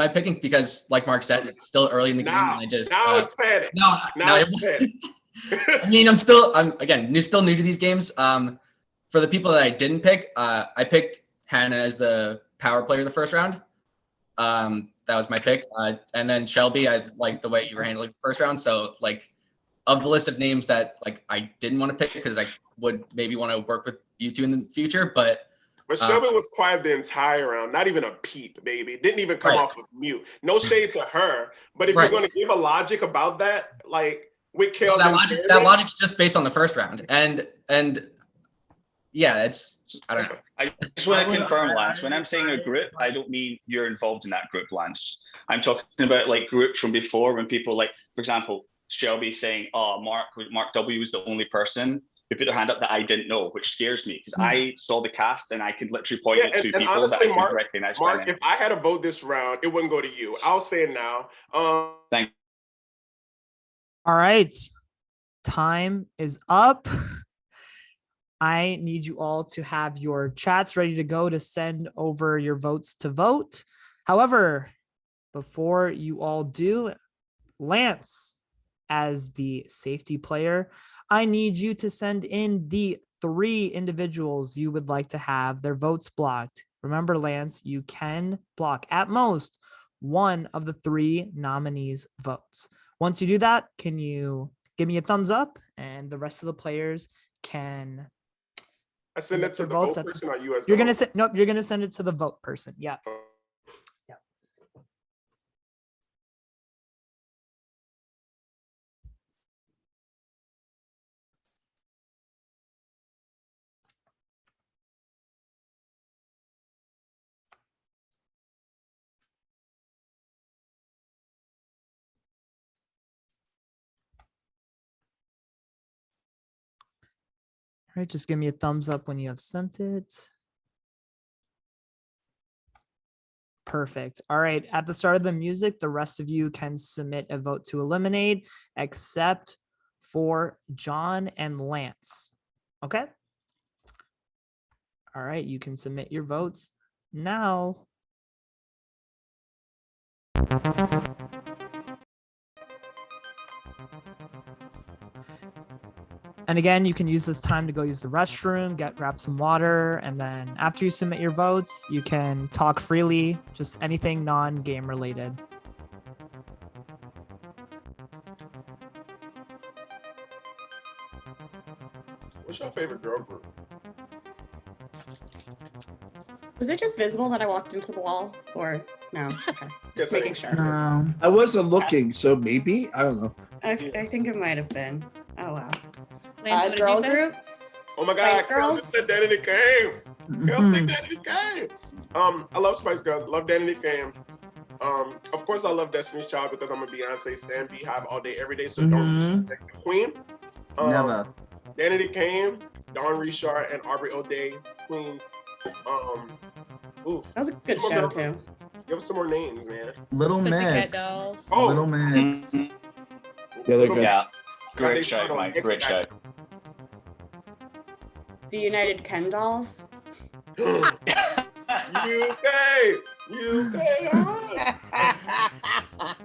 picking because, like Mark said, it's still early in the game. And I just it's panic. Now it's panic. I mean, I'm still new to these games. For the people that I didn't pick, I picked Hannah as the power player the first round. That was my pick. And then Shelby, I liked the way you were handling the first round. So like of the list of names that like I didn't want to pick because I would maybe want to work with you 2 in the future, but Shelby was quiet the entire round, not even a peep, baby. Didn't even come off with mute. No shade to her, but if you're going to give a logic about that, like with Kels, that logic's just based on the first round, and yeah, I don't know. I just want to confirm, Lance. When I'm saying a group, I don't mean you're involved in that group, Lance. I'm talking about like groups from before when people like, for example, Shelby saying, "Oh, Mark W was the only person who put their hand up that I didn't know, which scares me because I saw the cast and I could literally point Yeah, at two and people honestly, that I Mark, could recognize. by Mark, name. if I had a vote this round, it wouldn't go to you. I'll say it now. Thank All right. Time is up. I need you all to have your chats ready to go to send over your votes to vote. However, before you all do, Lance, as the safety player, I need you to send in the 3 individuals you would like to have their votes blocked. Remember, Lance, you can block at most 1 of the 3 nominees' votes. Once you do that, can you give me a thumbs up and the rest of the players can I send it to their the votes vote at the person or you as You're the gonna host? send nope, you're gonna send it to the vote person. Yeah. Yeah. All right, just give me a thumbs up when you have sent it. Perfect. All right, at the start of the music, the rest of you can submit a vote to eliminate, except for John and Lance. Okay? All right, you can submit your votes now. And again, you can use this time to go use the restroom, grab some water, and then after you submit your votes, you can talk freely, just anything non-game related. What's your favorite girl group? Was it just visible that I walked into the wall, or no? Okay, Yes, just I making think- sure. I wasn't looking, so maybe I don't know. I think it might have been. Oh wow. Lance, what did you Girl say? group. Oh my Spice God, Girls Girls. said Danny came. Girls said Danny came. I love Spice Girls. Love Danny came. Of course, I love Destiny's Child because I'm a Beyonce stan, Beehive all day, every day. So don't disrespect the queen. Never. Danny came, Dawn Richard, and Aubrey O'Day, queens. Oof. That was a good Some show more too. girls. Give us some more names, man. Little Pussycat Mix. Dolls. Oh. Little Mix. Yeah, they're good. Yeah, They great start shout, on Mike. X Great Factor. shout. The United Ken Dolls. UK,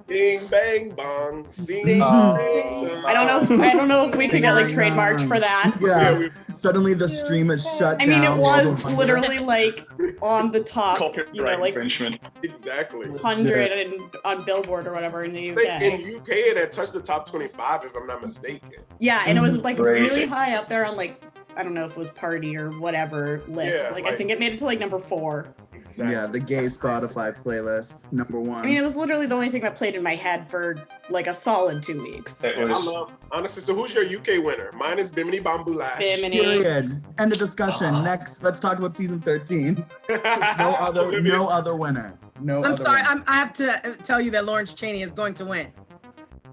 Bing bang bong, sing. I don't know if we could get like trademarked for that. Yeah. Suddenly the stream is shut I down. mean, it was Global literally like on the top, Copyright like infringement. Exactly. 100 on Billboard or whatever in the I think UK. in UK it had touched the top 25 if I'm not mistaken. Yeah, and it was like Crazy. really high up there on like, I don't know if it was party or whatever list. Yeah, like I like- think it made it to like number 4. Exactly. Yeah, the gay Spotify playlist, #1. I mean, it was literally the only thing that played in my head for like a solid 2 weeks. It I was love, honestly, so who's your UK winner? Mine is Bimini Bamboo Lash. Bimini. Period. End of discussion. Next, let's talk about season 13. No other winner. No I'm other sorry. winner. I have to tell you that Lawrence Cheney is going to win.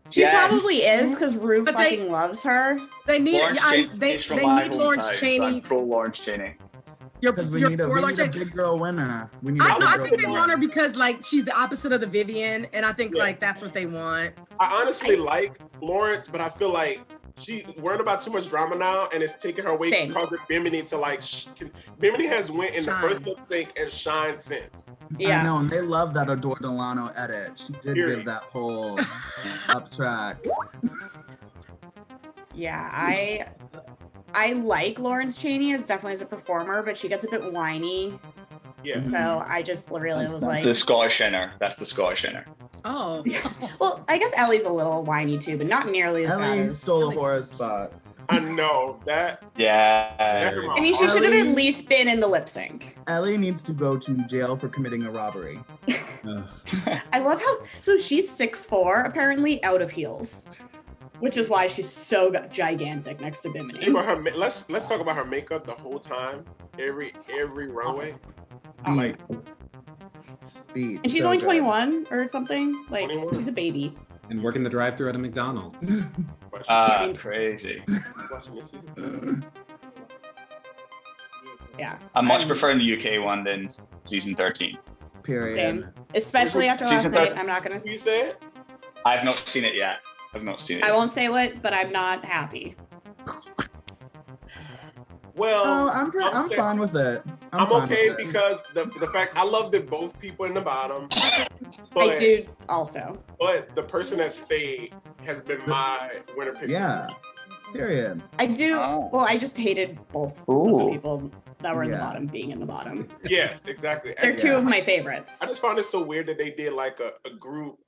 She Yes. probably is because Rue But they- fucking loves her. They need. Lawrence they Cheney's from they my need Lawrence hometown, so Cheney. I'm pro Lawrence Cheney. You're, Because we you're need a for Lawrence Cheney. big girl winner. We need a I big know. I girl think they winner. want her because like she's the opposite of the Vivian, and I think like Yes. that's what they want. I honestly like Lawrence, but I feel like she worried about too much drama now, and it's taking her away, Same. causing Bimini to like. Bimini has went in Shine. the first lip sync and shine since. Yeah. I know, and they love that Adore Delano edit. She did Period. give that whole up track. Yeah, I like Lawrence Cheney as definitely as a performer, but she gets a bit whiny. Yeah. So I just really was like, The Scottish inner. That's the Scottish inner. Oh. well, I guess Ellie's a little whiny too, but not nearly as bad Ellie as. stole a Horace spot. I know that. Yeah. I mean, she should have Ellie- at least been in the lip sync. Ellie needs to go to jail for committing a robbery. I love how so she's 6'4", apparently out of heels, which is why she's so gigantic next to Bimini. But her, let's talk about her makeup the whole time, every runway. Beat. And she's so only good. 21 or something. Like 21. she's a baby. And working the drive-through at a McDonald's. Crazy. Yeah. I much prefer the UK one than season 13. Period. Same. Especially after last Season night. 13. I'm not gonna. You say it? I've not seen it yet. I've not seen it. I won't say what, but I'm not happy. Well, Oh, I'm saying- fine with it. I'm fine okay with it. because the fact I love that both people in the bottom. But, I do also. But the person that stayed has been my winner pick. Yeah. Period. I do. Oh. Well, I just hated both of the Ooh. people that were in the Yeah. bottom being in the bottom. Yes, exactly. They're two of my favorites. I just found it so weird that they did like a group,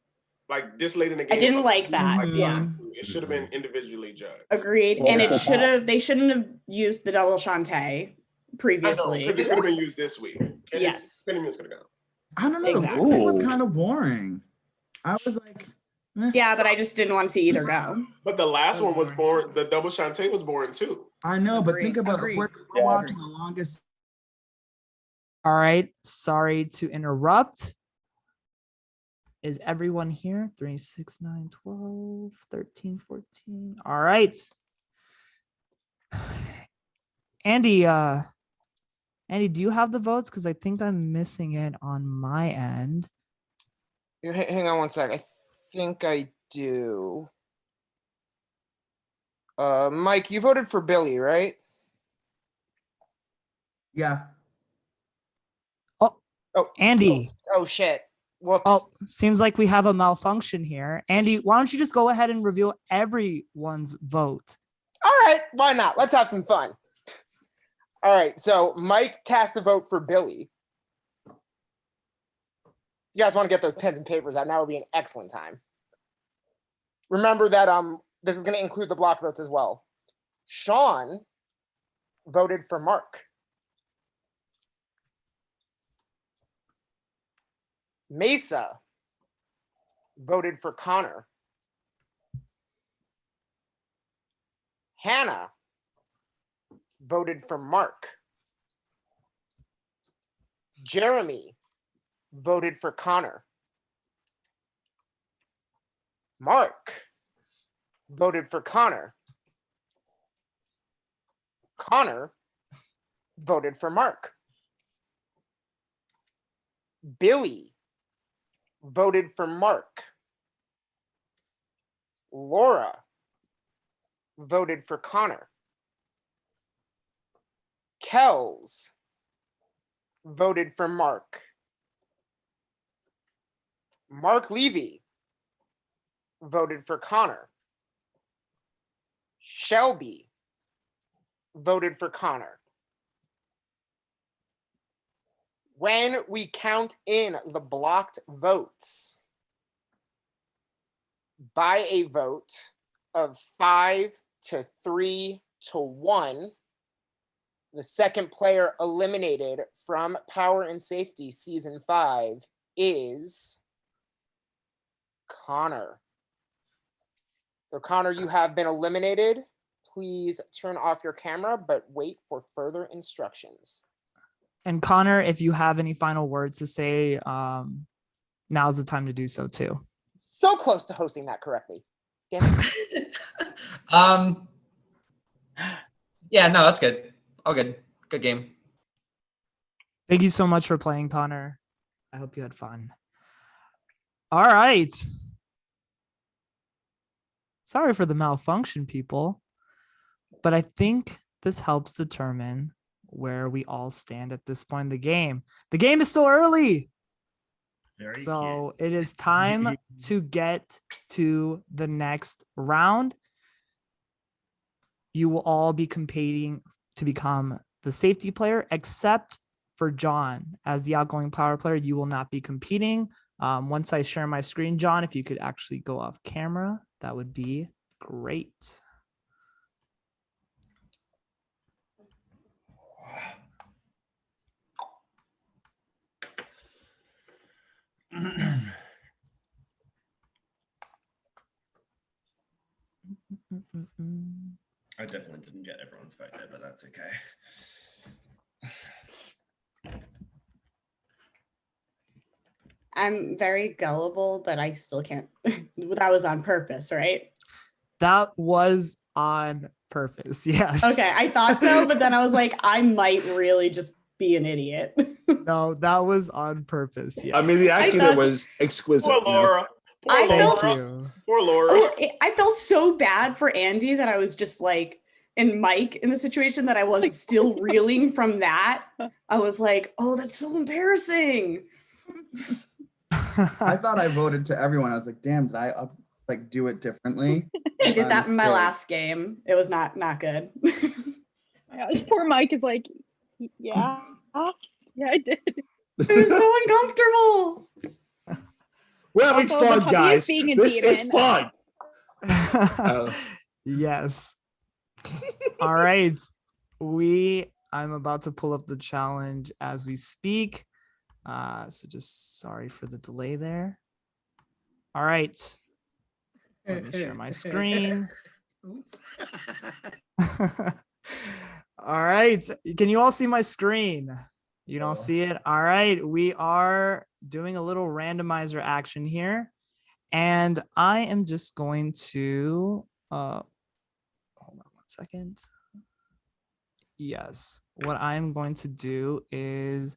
like this late in the game. I didn't like that. Like, Yeah. it should have been individually judged. Agreed. And it should have. They shouldn't have used the double Shantae previously. It could have been used this week. Yes. 20 minutes could have gone. I don't know. Exactly. The lip sync was kind of boring. I was like, Yeah, but I just didn't want to see either go. But the last one was boring. The double Shantae was boring too. I know, but think about Agreed. we're watching the longest. All right. Sorry to interrupt. Is everyone here? 3, 6, 9, 12, 13, 14. All right. Andy, do you have the votes? Because I think I'm missing it on my end. Hang on one sec. I think I do. Mike, you voted for Billy, right? Yeah. Oh, Andy. Oh shit. Whoops. Oh, seems like we have a malfunction here. Andy, why don't you just go ahead and reveal everyone's vote? All right, why not? Let's have some fun. All right, so Mike cast a vote for Billy. You guys want to get those pens and papers out? Now would be an excellent time. Remember that this is going to include the block votes as well. Sean voted for Mark. Mesa voted for Connor. Hannah voted for Mark. Jeremy voted for Connor. Mark voted for Connor. Connor voted for Mark. Billy voted for Mark. Laura voted for Connor. Kells voted for Mark. Mark Levy voted for Connor. Shelby voted for Connor. When we count in the blocked votes by a vote of 5 to 3 to 1, the second player eliminated from Power and Safety Season 5 is Connor. So Connor, you have been eliminated. Please turn off your camera, but wait for further instructions. And Connor, if you have any final words to say, now's the time to do so too. So close to hosting that correctly. Damn it. Yeah, no, that's good. All good. Good game. Thank you so much for playing, Connor. I hope you had fun. All right. Sorry for the malfunction, people, but I think this helps determine where we all stand at this point in the game. The game is still early. So it is time to get to the next round. You will all be competing to become the safety player, except for John. As the outgoing power player, you will not be competing. Once I share my screen, John, if you could actually go off camera, that would be great. I definitely didn't get everyone's vote there, but that's okay. I'm very gullible, but I still can't. That was on purpose, right? That was on purpose. Yes. Okay, I thought so, but then I was like, I might really just be an idiot. No, that was on purpose. Yes. I mean, the I acting thought- was exquisite. Poor you know? Laura. Poor I Laura. felt- Thank you. Poor Laura. Oh, I felt so bad for Andy that I was just like, and Mike in the situation that I was still reeling from that. I was like, oh, that's so embarrassing. I thought I voted to everyone. I was like, damn, did I like do it differently? I did By that in my mistake. last game. It was not good. My gosh, poor Mike is like, yeah, yeah, I did. It was so uncomfortable. We're having Also, fun, the guys. being a This is demon. fun. Yes. All right. I'm about to pull up the challenge as we speak. So just sorry for the delay there. All right. Let me share my screen. All right. Can you all see my screen? You don't see it? All right. We are doing a little randomizer action here. And I am just going to hold on 1 second. Yes. What I'm going to do is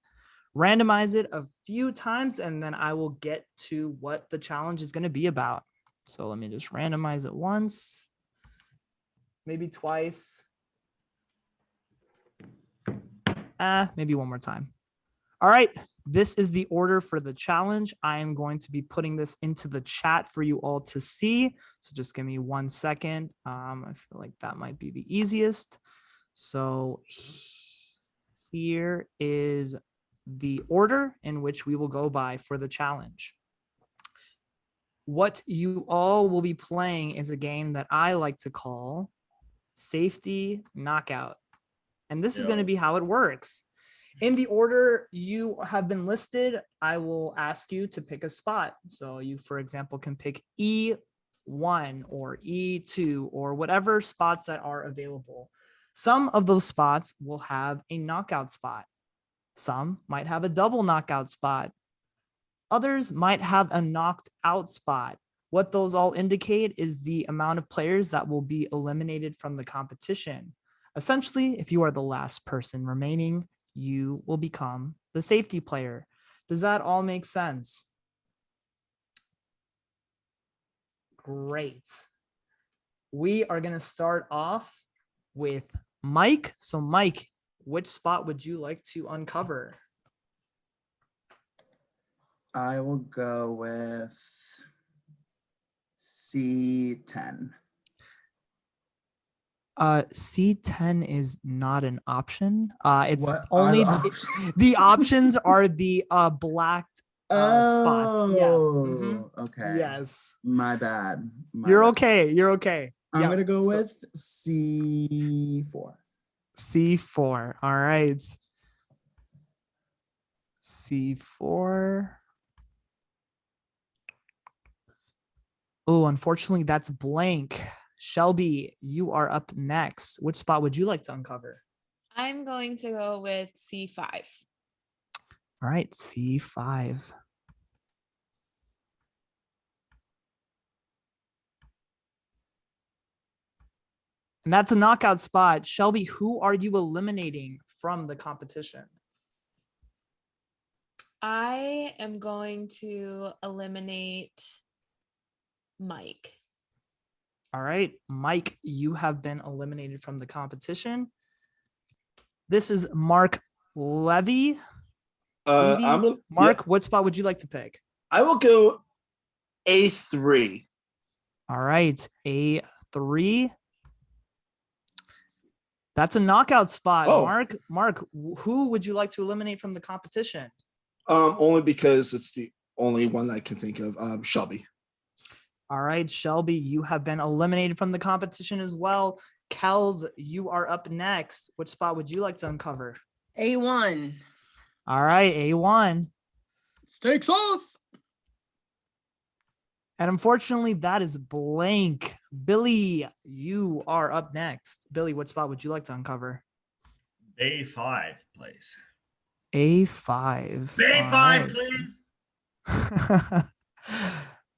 randomize it a few times, and then I will get to what the challenge is going to be about. So let me just randomize it once, maybe twice. Maybe one more time. All right. This is the order for the challenge. I am going to be putting this into the chat for you all to see. So just give me 1 second. I feel like that might be the easiest. So here is the order in which we will go by for the challenge. What you all will be playing is a game that I like to call Safety Knockout. And this is going to be how it works. In the order you have been listed, I will ask you to pick a spot. So you, for example, can pick E1 or E2 or whatever spots that are available. Some of those spots will have a knockout spot. Some might have a double knockout spot. Others might have a knocked out spot. What those all indicate is the amount of players that will be eliminated from the competition. Essentially, if you are the last person remaining, you will become the safety player. Does that all make sense? Great. We are going to start off with Mike. So Mike, which spot would you like to uncover? I will go with C10. C10 is not an option. It's What are only the the options are the blacked spots. Yeah. Oh, okay. Yes. My bad. You're okay. You're okay. I'm Yeah, gonna go so- with C4. C4. All right. C4. Oh, unfortunately, that's blank. Shelby, you are up next. Which spot would you like to uncover? I'm going to go with C5. All right, C5. And that's a knockout spot. Shelby, who are you eliminating from the competition? I am going to eliminate Mike. All right, Mike, you have been eliminated from the competition. This is Mark Levy. Mark, what spot would you like to pick? I will go A3. All right, A3. That's a knockout spot. Oh. Mark, who would you like to eliminate from the competition? Only because it's the only one I can think of. Shelby. All right, Shelby, you have been eliminated from the competition as well. Kels, you are up next. Which spot would you like to uncover? A1. All right, A1. Steak sauce. And unfortunately, that is blank. Billy, you are up next. Billy, what spot would you like to uncover? A5, please. A5. A5, All right. please.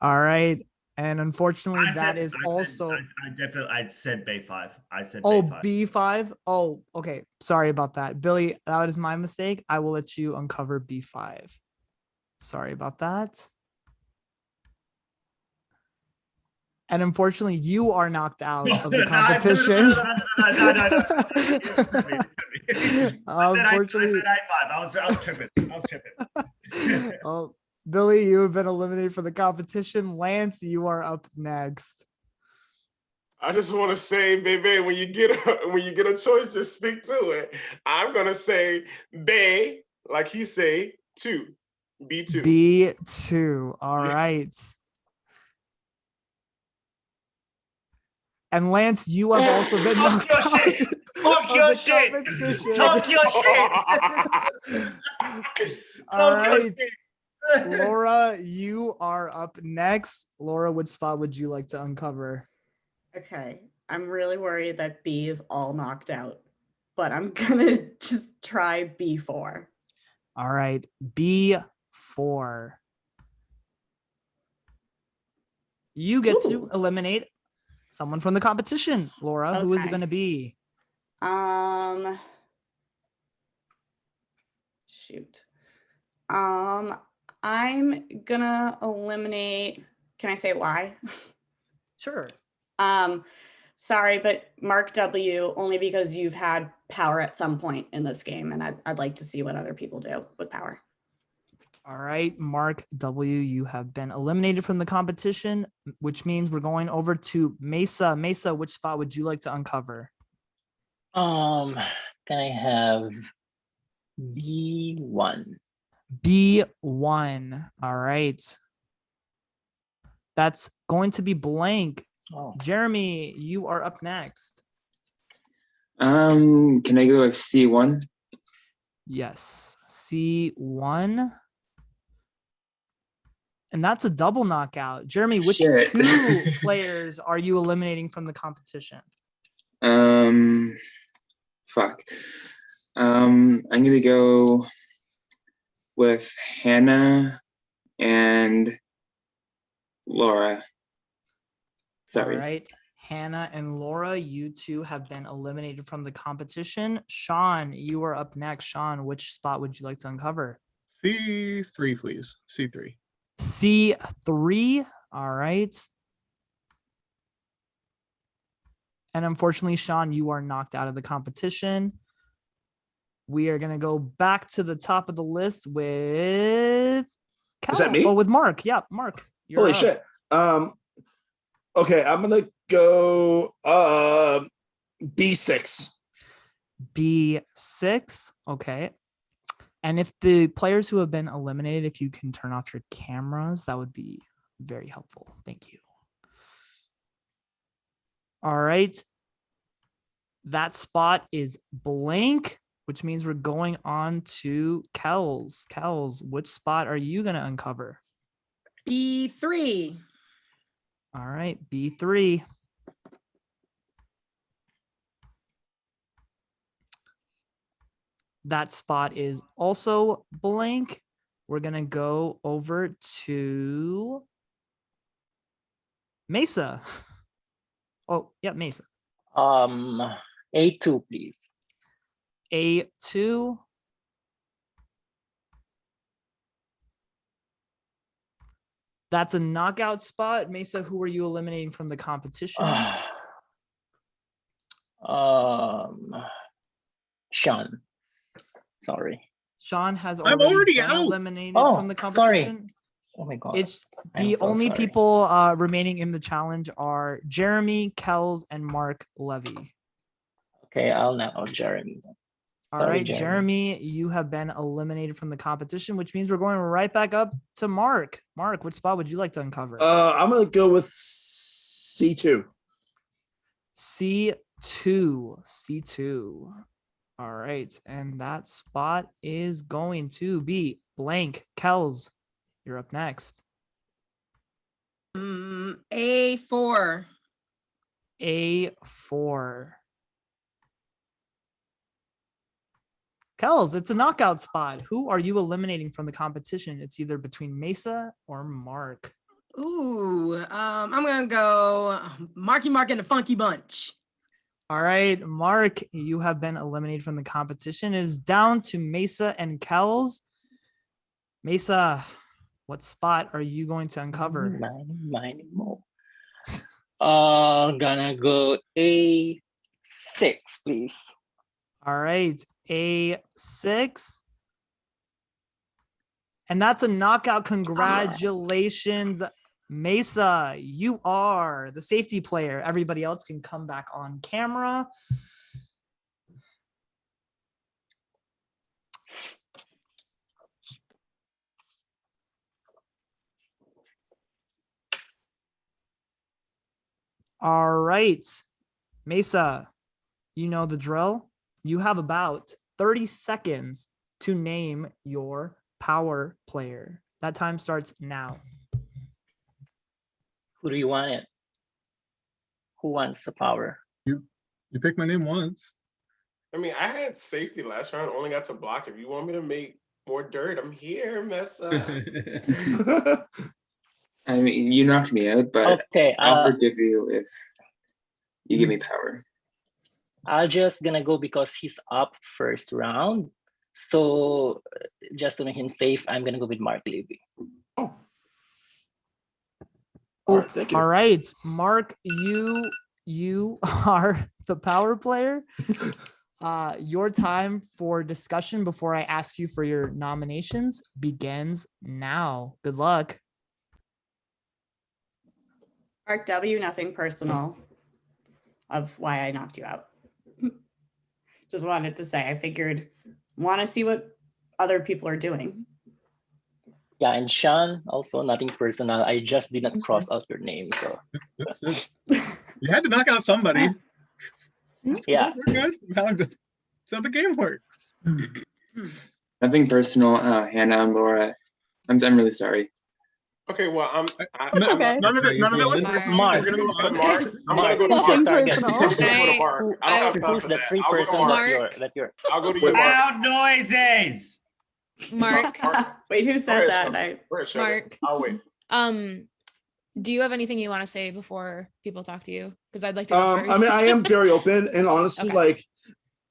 All right. And unfortunately, I that said- is I said- also. I definitely. I said B5. I said Oh, B5. B5. Oh, okay. Sorry about that. Billy, that is my mistake. I will let you uncover B5. Sorry about that. And unfortunately, you are knocked out of the competition. Unfortunately, I was tripping. oh, Billy, you have been eliminated from the competition. Lance, you are up next. I just want to say, baby, when you get a choice, just stick to it. I'm gonna say B, like he say, 2. B2. B2. All right. And Lance, you have also been knocked out. Talk your shit. Talk your shit. All right. Laura, you are up next. Laura, which spot would you like to uncover? Okay. I'm really worried that B is all knocked out, but I'm gonna just try B4. All right. B4. You get to eliminate someone from the competition. Laura, who is it Okay. going to be? Shoot. I'm gonna eliminate. Can I say why? Sure. Sorry, but Mark W. only because you've had power at some point in this game, and I'd like to see what other people do with power. All right, Mark W., you have been eliminated from the competition, which means we're going over to Mesa. Mesa, which spot would you like to uncover? Can I have B1? B1. All right. That's going to be blank. Oh. Jeremy, you are up next. Can I go with C1? Yes, C1. And that's a double knockout. Jeremy, which Shit. 2 players are you eliminating from the competition? Fuck. I'm gonna go with Hannah and Laura. Sorry. All right. Hannah and Laura, you two have been eliminated from the competition. Sean, you are up next. Sean, which spot would you like to uncover? C3, please. C3. C3. All right. And unfortunately, Sean, you are knocked out of the competition. We are going to go back to the top of the list with Is that me? Oh, with Mark. Yeah, Mark. You're Holy up. shit. Okay, I'm gonna go B6. B6. Okay. And if the players who have been eliminated, if you can turn off your cameras, that would be very helpful. Thank you. All right. That spot is blank, which means we're going on to Kells. Kells, which spot are you going to uncover? B3. All right, B3. That spot is also blank. We're going to go over to Mesa. Oh, yeah, Mesa. A2, please. A2. That's a knockout spot. Mesa, who are you eliminating from the competition? Sean. Sorry. Sean has I'm already already been out. eliminated Oh, from the sorry. competition. Oh my god. It's I'm the so only sorry. people remaining in the challenge are Jeremy, Kells, and Mark Levy. Okay, I'll now Jeremy. All Sorry, right, Jeremy, you have been eliminated from the competition, which means we're going right back up to Mark. Mark, which spot would you like to uncover? I'm gonna go with C2. C2. C2. All right, and that spot is going to be blank. Kells, you're up next. A4. A4. Kels, it's a knockout spot. Who are you eliminating from the competition? It's either between Mesa or Mark. Ooh, I'm gonna go Marky Mark and the Funky Bunch. All right, Mark, you have been eliminated from the competition. It is down to Mesa and Kels. Mesa, what spot are you going to uncover? Mine more. Gonna go A6, please. All right, A6. And that's a knockout. Congratulations, Mesa. You are the safety player. Everybody else can come back on camera. All right, Mesa, you know the drill. You have about 30 seconds to name your power player. That time starts now. Who do you want it? Who wants the power? You picked my name once. I mean, I had safety last round, only got to block. If you want me to make more dirt, I'm here, Mesa. I mean, you knocked me out, but Okay, I'll forgive you if you give me power. I'm just gonna go because he's up first round. So just to make him safe, I'm gonna go with Mark Levy. All right, thank you. All right, Mark, you are the power player. Your time for discussion before I ask you for your nominations begins now. Good luck. Mark W, nothing personal of why I knocked you out. Just wanted to say, I figured, want to see what other people are doing. Yeah, and Sean, also nothing personal. I just didn't cross out your name, so That's it. You had to knock out somebody. yeah. We're good. That's how the game works. Nothing personal, Hannah and Laura. I'm really sorry. Okay, well, None of okay. it was personal. Mark. We're gonna go on. Mark. I'm gonna go to who's Mark. your target? Personal. I'm gonna go to Mark. I don't have time Who's for the that. three I'll go to person Mark. that you're I'll go to you, Mark. Loud noises. Mark, Wait, who said Go ahead, that? Shelby. I, Go ahead, Shelby. Mark. I'll wait. Do you have anything you want to say before people talk to you? Because I'd like to go first. I mean, I am very open, and honestly, Okay. like,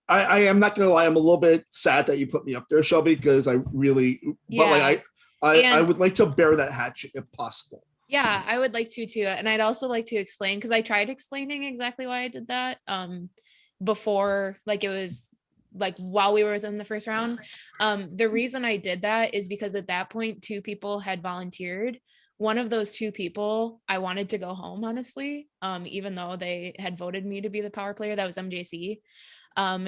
I am not gonna lie, I'm a little bit sad that you put me up there, Shelby, because I really, but like, I And- would like to bear that hatchet if possible. Yeah, I would like to too. And I'd also like to explain, because I tried explaining exactly why I did that before, like it was like while we were within the first round. The reason I did that is because at that point, 2 people had volunteered. One of those 2 people, I wanted to go home, honestly, even though they had voted me to be the power player. That was MJC.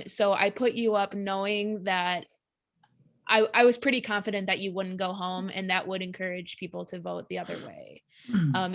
So I put you up knowing that I was pretty confident that you wouldn't go home, and that would encourage people to vote the other way.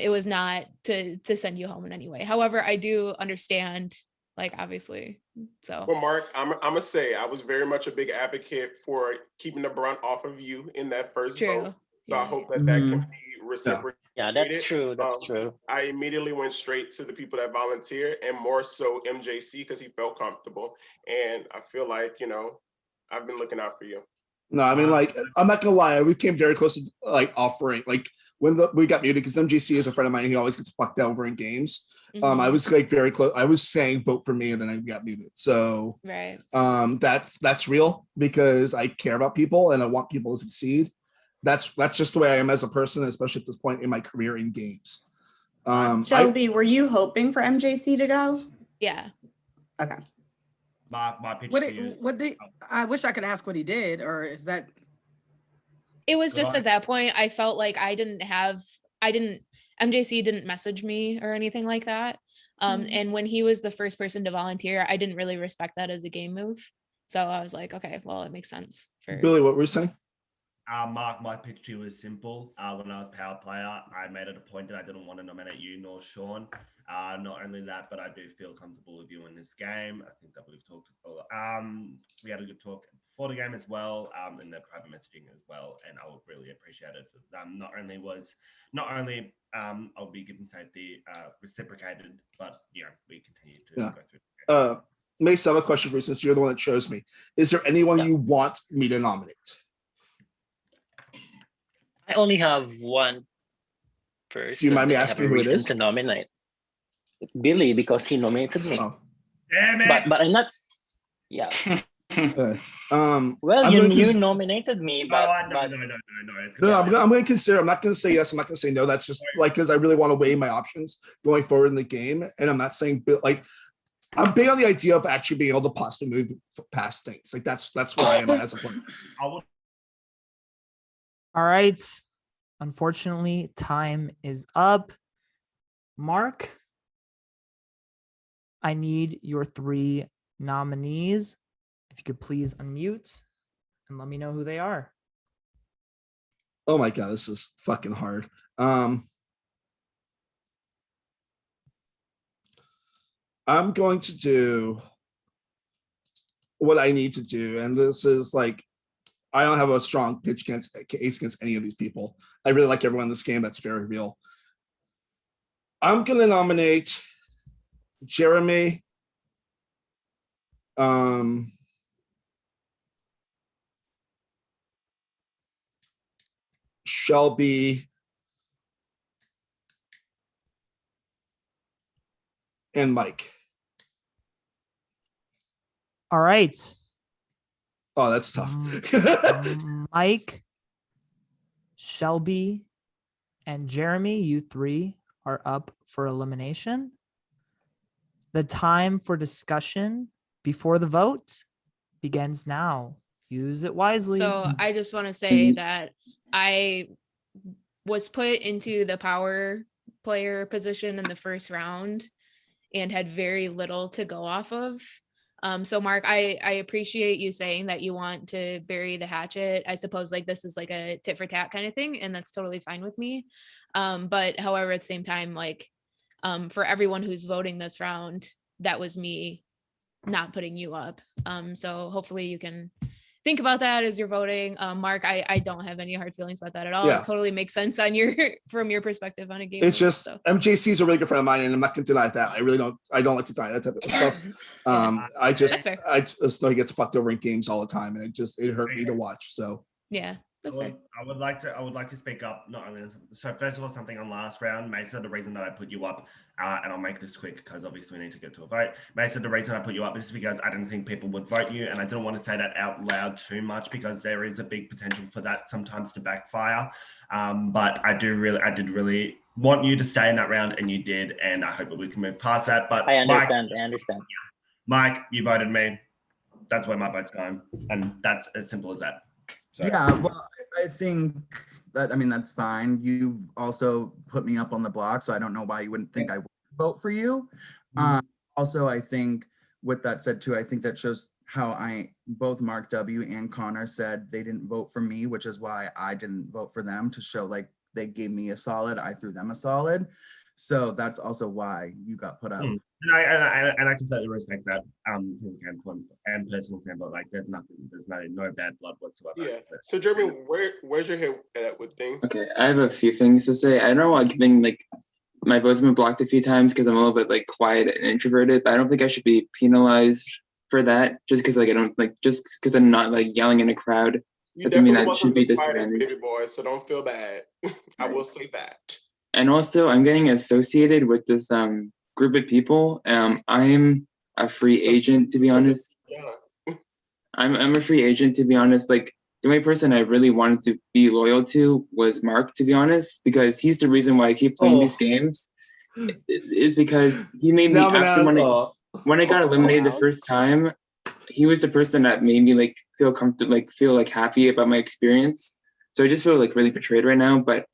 It was not to send you home in any way. However, I do understand, like, obviously. So Well, Mark, I'm gonna say I was very much a big advocate for keeping the brunt off of you in that first true. vote. So I hope that can be reciprocated. Yeah, that's true. That's true. I immediately went straight to the people that volunteered, and more so MJC because he felt comfortable. And I feel like, I've been looking out for you. No, I mean, like, I'm not gonna lie, we came very close to like offering, like when we got muted, because MJC is a friend of mine, he always gets fucked over in games. I was like very close. I was saying vote for me, and then I got muted. So right. That's real because I care about people and I want people to succeed. That's just the way I am as a person, especially at this point in my career in games. Shelby, were you hoping for MJC to go? Yeah. Okay. My pitch What to you. did, what did, I wish I could ask what he did, or is that? It was Go just on. at that point, I felt like MJC didn't message me or anything like that. And when he was the first person to volunteer, I didn't really respect that as a game move. So I was like, okay, well, it makes sense for Billy, what were you saying? Mark, my pitch to you is simple. When I was power player, I made it a point that I didn't want to nominate you nor Sean. Not only that, but I do feel comfortable with you in this game. I think that we've talked. We had a good talk before the game as well, in the private messaging as well, and I would really appreciate it. Not only I'll be given safety reciprocated, but we continue to go through. Mace, I have a question for you since you're the one that chose me. Is there anyone you want me to nominate? I only have one person. Do you mind me that I have asking a who it reason is? to nominate Billy because he nominated me. Oh. Damn it! But I'm not. Yeah. Okay. Well, I'm you gonna cons- nominated me, but no. No, I'm going to consider. I'm not going to say yes. I'm not going to say no. That's just like because I really want to weigh my options going forward in the game. And I'm not saying like I'm big on the idea of actually being able to possibly move past things. Like that's where I am as a player. All right. Unfortunately, time is up. Mark, I need your 3 nominees. If you could please unmute and let me know who they are. Oh my God, this is fucking hard. I'm going to do what I need to do. And this is like, I don't have a strong pitch case against any of these people. I really like everyone in this game. That's very real. I'm going to nominate Jeremy, Shelby, and Mike. All right. Oh, that's tough. Mike, Shelby, and Jeremy, you 3 are up for elimination. The time for discussion before the vote begins now. Use it wisely. So I just want to say that I was put into the power player position in the first round and had very little to go off of. So Mark, I appreciate you saying that you want to bury the hatchet. I suppose like this is like a tit for tat kind of thing, and that's totally fine with me. But however, at the same time, like for everyone who's voting this round, that was me not putting you up. So hopefully you can think about that as you're voting. Mark, I don't have any hard feelings about that at all. Yeah. It totally makes sense on from your perspective on a game. It's just so. MJC is a really good friend of mine, and I'm not going to deny that. I don't like to deny that type of stuff. I just know he gets fucked over in games all the time, and it hurt me to watch. So yeah, that's fair. I would like to speak up. Not only so first of all, something on last round. Mesa, the reason that I put you up, and I'll make this quick because obviously we need to get to a vote. Mesa, the reason I put you up is because I didn't think people would vote you, and I didn't want to say that out loud too much because there is a big potential for that sometimes to backfire. But I did really want you to stay in that round, and you did, and I hope that we can move past that. But I understand. Mike, you voted me. That's where my vote's going, and that's as simple as that. So. Yeah, well, I think that, I mean, that's fine. You also put me up on the block, so I don't know why you wouldn't think I would vote for you. Also, I think with that said too, I think that shows how both Mark W. and Connor said they didn't vote for me, which is why I didn't vote for them, to show like they gave me a solid, I threw them a solid. So that's also why you got put up. And I completely respect that from and personal standpoint. Like there's no bad blood whatsoever. Yeah. So Jeremy, where's your head at with things? Okay, I have a few things to say. I don't know why giving like my vote's been blocked a few times because I'm a little bit like quiet and introverted, but I don't think I should be penalized for that just because like I don't like just because I'm not like yelling in a crowd. Doesn't mean I should be disadvantaged. Baby boy, so don't feel bad. I will say that. And also, I'm getting associated with this group of people. I'm a free agent, to be honest. I'm a free agent, to be honest. Like, the only person I really wanted to be loyal to was Mark, to be honest, because he's the reason why I keep playing these games. Is because he made me, when I got eliminated the first time, he was the person that made me like feel comfortable, like feel like happy about my experience. So I just feel like really betrayed right now, but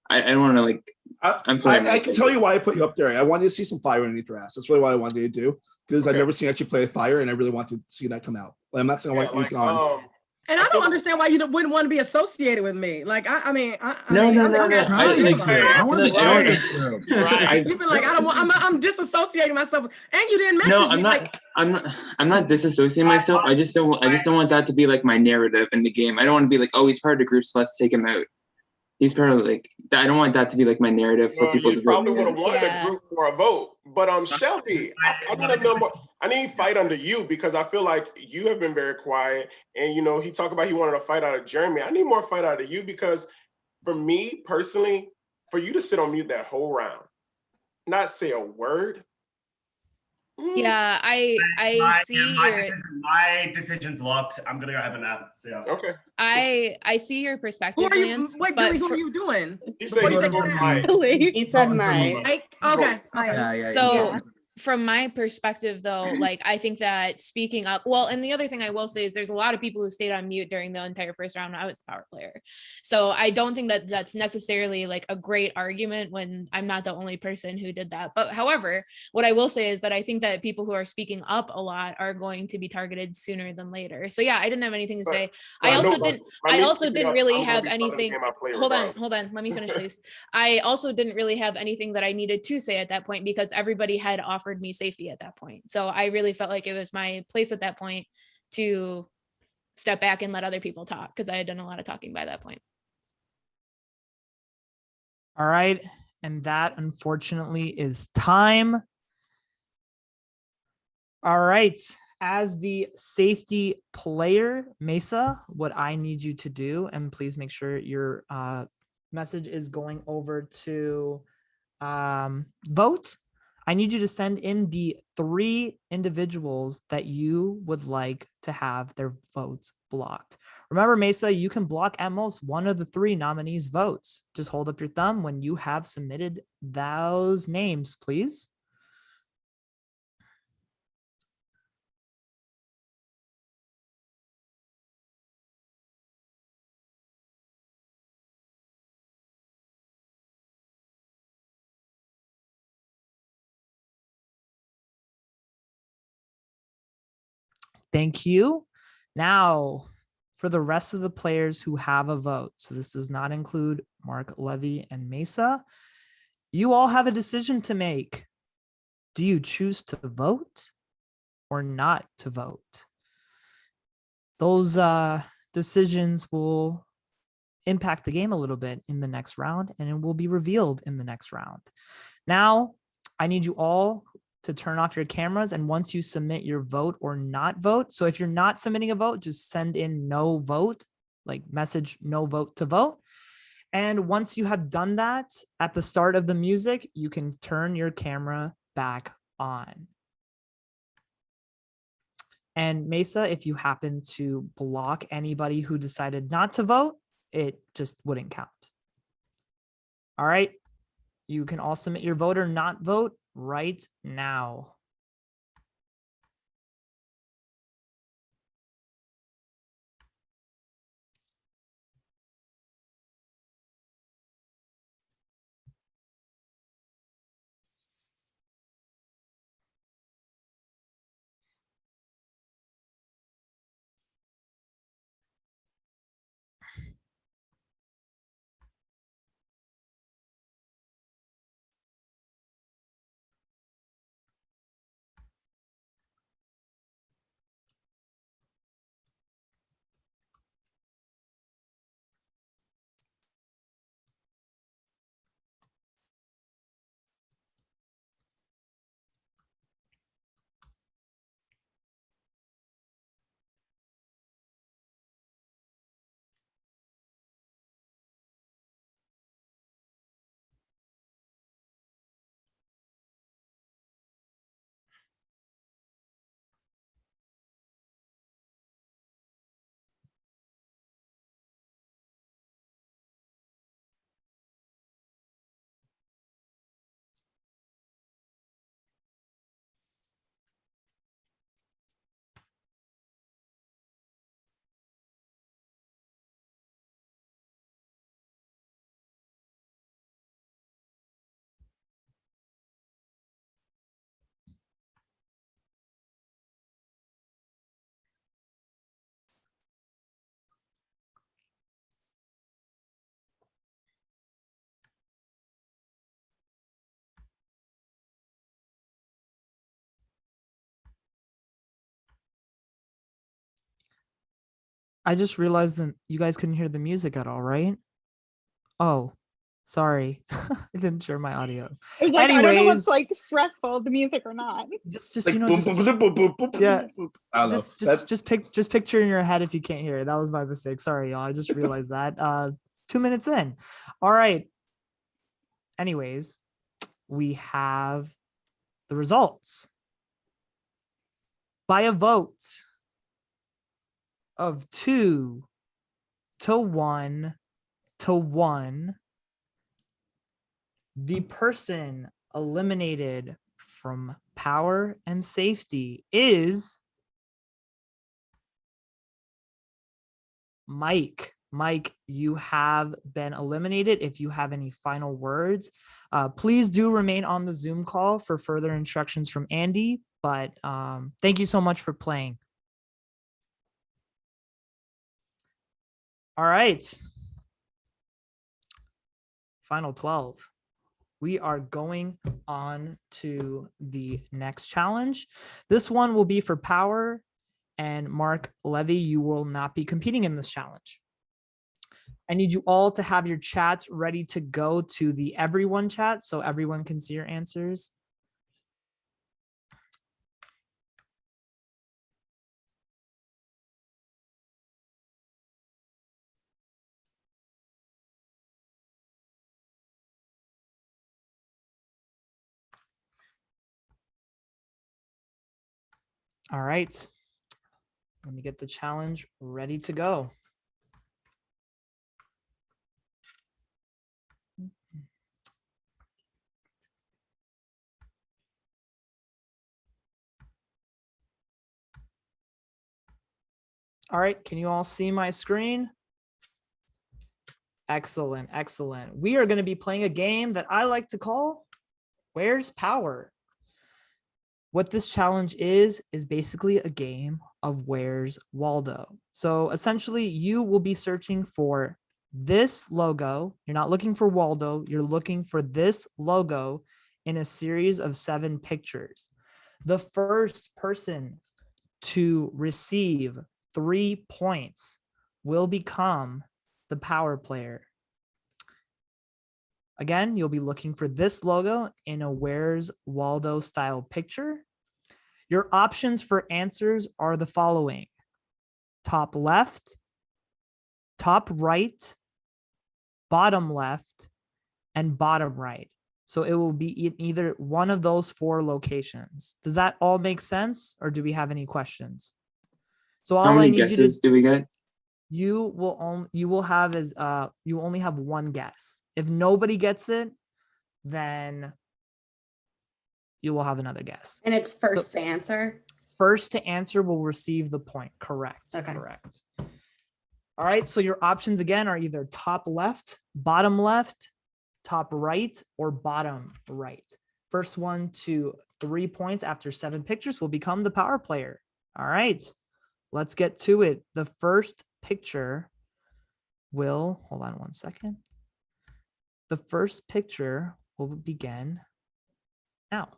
I don't want to like. I'm sorry. I can tell you why I put you up there. I wanted to see some fire underneath your ass. That's really what I wanted you to do because I've never seen you play fire, and I really want to see that come out. Like, I'm not saying I want you gone. And I don't understand why you wouldn't want to be associated with me. Like, I mean, no. You've been like, I'm disassociating myself, and you didn't message No, me. I'm not disassociating myself. I just don't want that to be like my narrative in the game. I don't want to be like, oh, he's part of the group, so let's take him out. He's part of like I don't want that to be like my narrative for Well, people you to vote probably me would in. have wanted a group for a vote. But Shelby, I need a number. I need fight under you because I feel like you have been very quiet. And he talked about he wanted a fight out of Jeremy. I need more fight out of you because for me personally, for you to sit on mute that whole round, not say a word. Yeah, I see your My decision's locked. I'm gonna go have a nap. So yeah. Okay. I see your Who perspective, are you? Lance. Wait, but Billy, who for- are you doing? He Before you said take your nap. He said my. Okay. So from my perspective though, like I think that speaking up, well, and the other thing I will say is there's a lot of people who stayed on mute during the entire first round. I was the power player. So I don't think that that's necessarily like a great argument when I'm not the only person who did that. But however, what I will say is that I think that people who are speaking up a lot are going to be targeted sooner than later. So yeah, I didn't have anything to say. I also didn't really have anything. Hold on. Let me finish, please. I also didn't really have anything that I needed to say at that point because everybody had offered me safety at that point. So I really felt like it was my place at that point to step back and let other people talk because I had done a lot of talking by that point. All right. And that unfortunately is time. All right. As the safety player, Mesa, what I need you to do, and please make sure your message is going over to vote. I need you to send in the 3 individuals that you would like to have their votes blocked. Remember, Mesa, you can block at most one of the 3 nominees' votes. Just hold up your thumb when you have submitted those names, please. Thank you. Now, for the rest of the players who have a vote, so this does not include Mark, Levy, and Mesa, you all have a decision to make. Do you choose to vote or not to vote? Those decisions will impact the game a little bit in the next round, and it will be revealed in the next round. Now, I need you all to turn off your cameras, and once you submit your vote or not vote, so if you're not submitting a vote, just send in no vote, like message no vote to vote. And once you have done that, at the start of the music, you can turn your camera back on. And Mesa, if you happen to block anybody who decided not to vote, it just wouldn't count. All right. You can all submit your vote or not vote right now. I just realized that you guys couldn't hear the music at all, right? Oh, Sorry, I didn't share my audio. I was like, I don't know what's Anyways, like stressful, the music or not. just Like you know, boom, just boom, boom, boom, boom, boom, yeah, boom, boom. I don't know. just picture in your head if you can't hear it. That was my mistake. Sorry, y'all. I just realized that. 2 minutes in. All right. Anyways, we have the results. By a vote of 2 to 1 to 1, the person eliminated from power and safety is Mike. Mike, you have been eliminated. If you have any final words, please do remain on the Zoom call for further instructions from Andy. But thank you so much for playing. All right. Final 12. We are going on to the next challenge. This one will be for power, and Mark Levy, you will not be competing in this challenge. I need you all to have your chats ready to go to the everyone chat so everyone can see your answers. All right. Let me get the challenge ready to go. All right, can you all see my screen? Excellent, excellent. We are going to be playing a game that I like to call Where's Power? What this challenge is basically a game of Where's Waldo. So essentially, you will be searching for this logo. You're not looking for Waldo. You're looking for this logo in a series of 7 pictures. The first person to receive 3 points will become the power player. Again, you'll be looking for this logo in a Where's Waldo style picture. Your options for answers are the following: top left, top right, bottom left, and bottom right. So it will be in either one of those 4 locations. Does that all make sense, or do we have any questions? So all How I many need you guesses to do we get? you will have is you only have 1 guess. If nobody gets it, then you will have another guess. And it's first to answer. First to answer will receive the point. Correct. Okay. Correct. All right. So your options again are either top left, bottom left, top right, or bottom right. First one to 3 points after 7 pictures will become the power player. All right. Let's get to it. The first picture will, hold on one second. The first picture will begin now.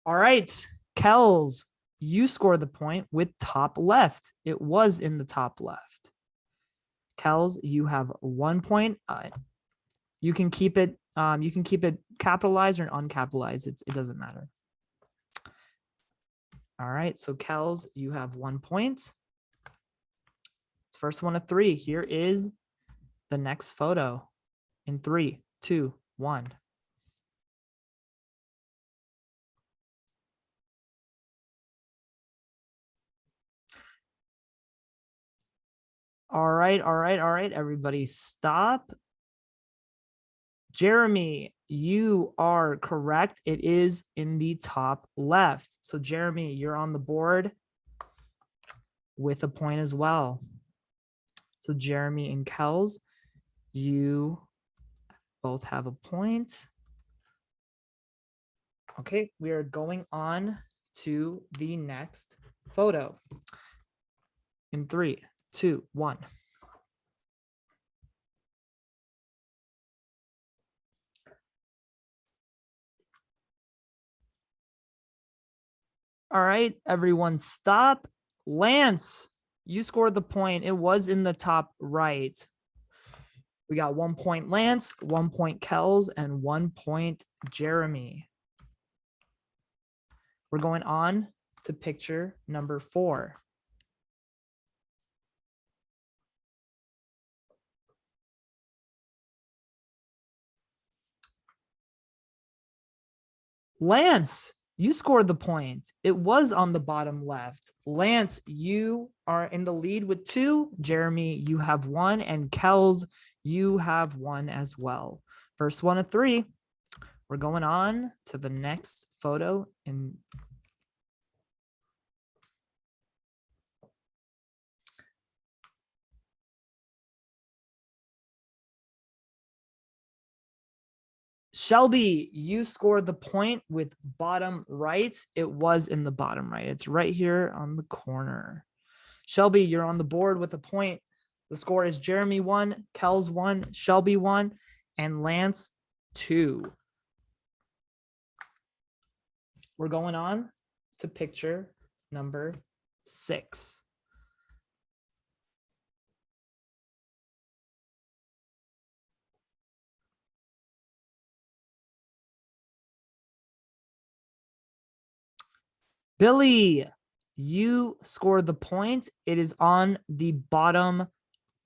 All right, Kells, you scored the point with top left. It was in the top left. Kells, you have 1 point. You can keep it. You can keep it capitalized or uncapitalized. It doesn't matter. All right, so Kells, you have 1 point. It's first one of 3. Here is the next photo in 3, 2, 1. All right, everybody stop. Jeremy, you are correct. It is in the top left. So Jeremy, you're on the board with a point as well. So Jeremy and Kells, you both have a point. Okay, we are going on to the next photo in 3, 2, 1. All right, everyone stop. Lance, you scored the point. It was in the top right. We got 1 point Lance, 1 point Kells, and 1 point Jeremy. We're going on to picture number 4. Lance, you scored the point. It was on the bottom left. Lance, you are in the lead with 2. Jeremy, you have 1. And Kells, you have 1 as well. First one of 3. We're going on to the next photo in Shelby, you scored the point with bottom right. It was in the bottom right. It's right here on the corner. Shelby, you're on the board with a point. The score is Jeremy 1, Kells 1, Shelby 1, and Lance 2. We're going on to picture number 6. Billy, you scored the point. It is on the bottom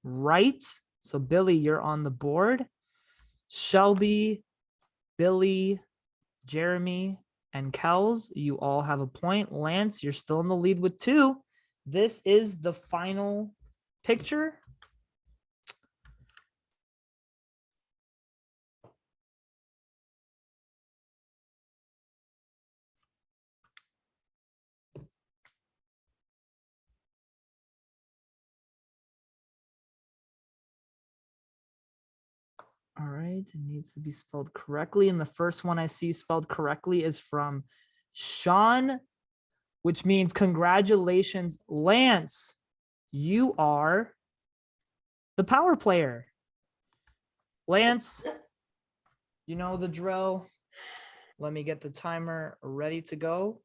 right. So Billy, you're on the board. Shelby, Billy, Jeremy, and Kells, you all have a point. Lance, you're still in the lead with 2. This is the final picture. All right, it needs to be spelled correctly. And the first one I see spelled correctly is from Sean, which means congratulations, Lance. You are the power player. Lance, you know the drill. Let me get the timer ready to go.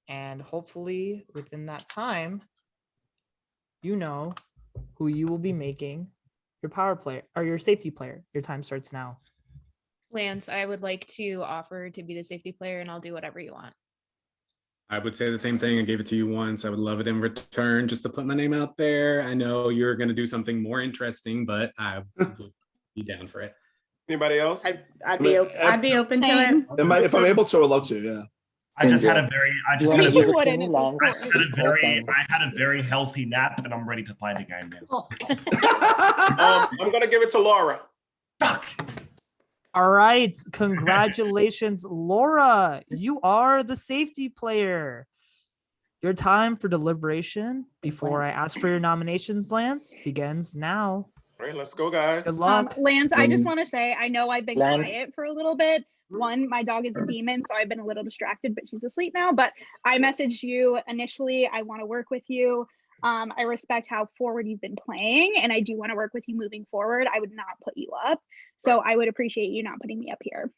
And hopefully within that time, you know who you will be making your power player or your safety player. Your time starts now. Lance, I would like to offer to be the safety player and I'll do whatever you want. I would say the same thing. I gave it to you once. I would love it in return, just to put my name out there. I know you're going to do something more interesting, but I would be down for it. Anybody else? I'd be open to it. If I'm able to, I'd love to. Yeah. I had a very healthy nap, and I'm ready to play the game now. I'm gonna give it to Laura. All right, congratulations, Laura. You are the safety player. Your time for deliberation before I ask for your nominations, Lance, begins now. All right, let's go, guys. Good luck. Lance, I just want to say, I know I've been Lance. quiet for a little bit. One, my dog is a demon, so I've been a little distracted, but she's asleep now. But I messaged you initially. I want to work with you. I respect how forward you've been playing, and I do want to work with you moving forward. I would not put you up. So I would appreciate you not putting me up here.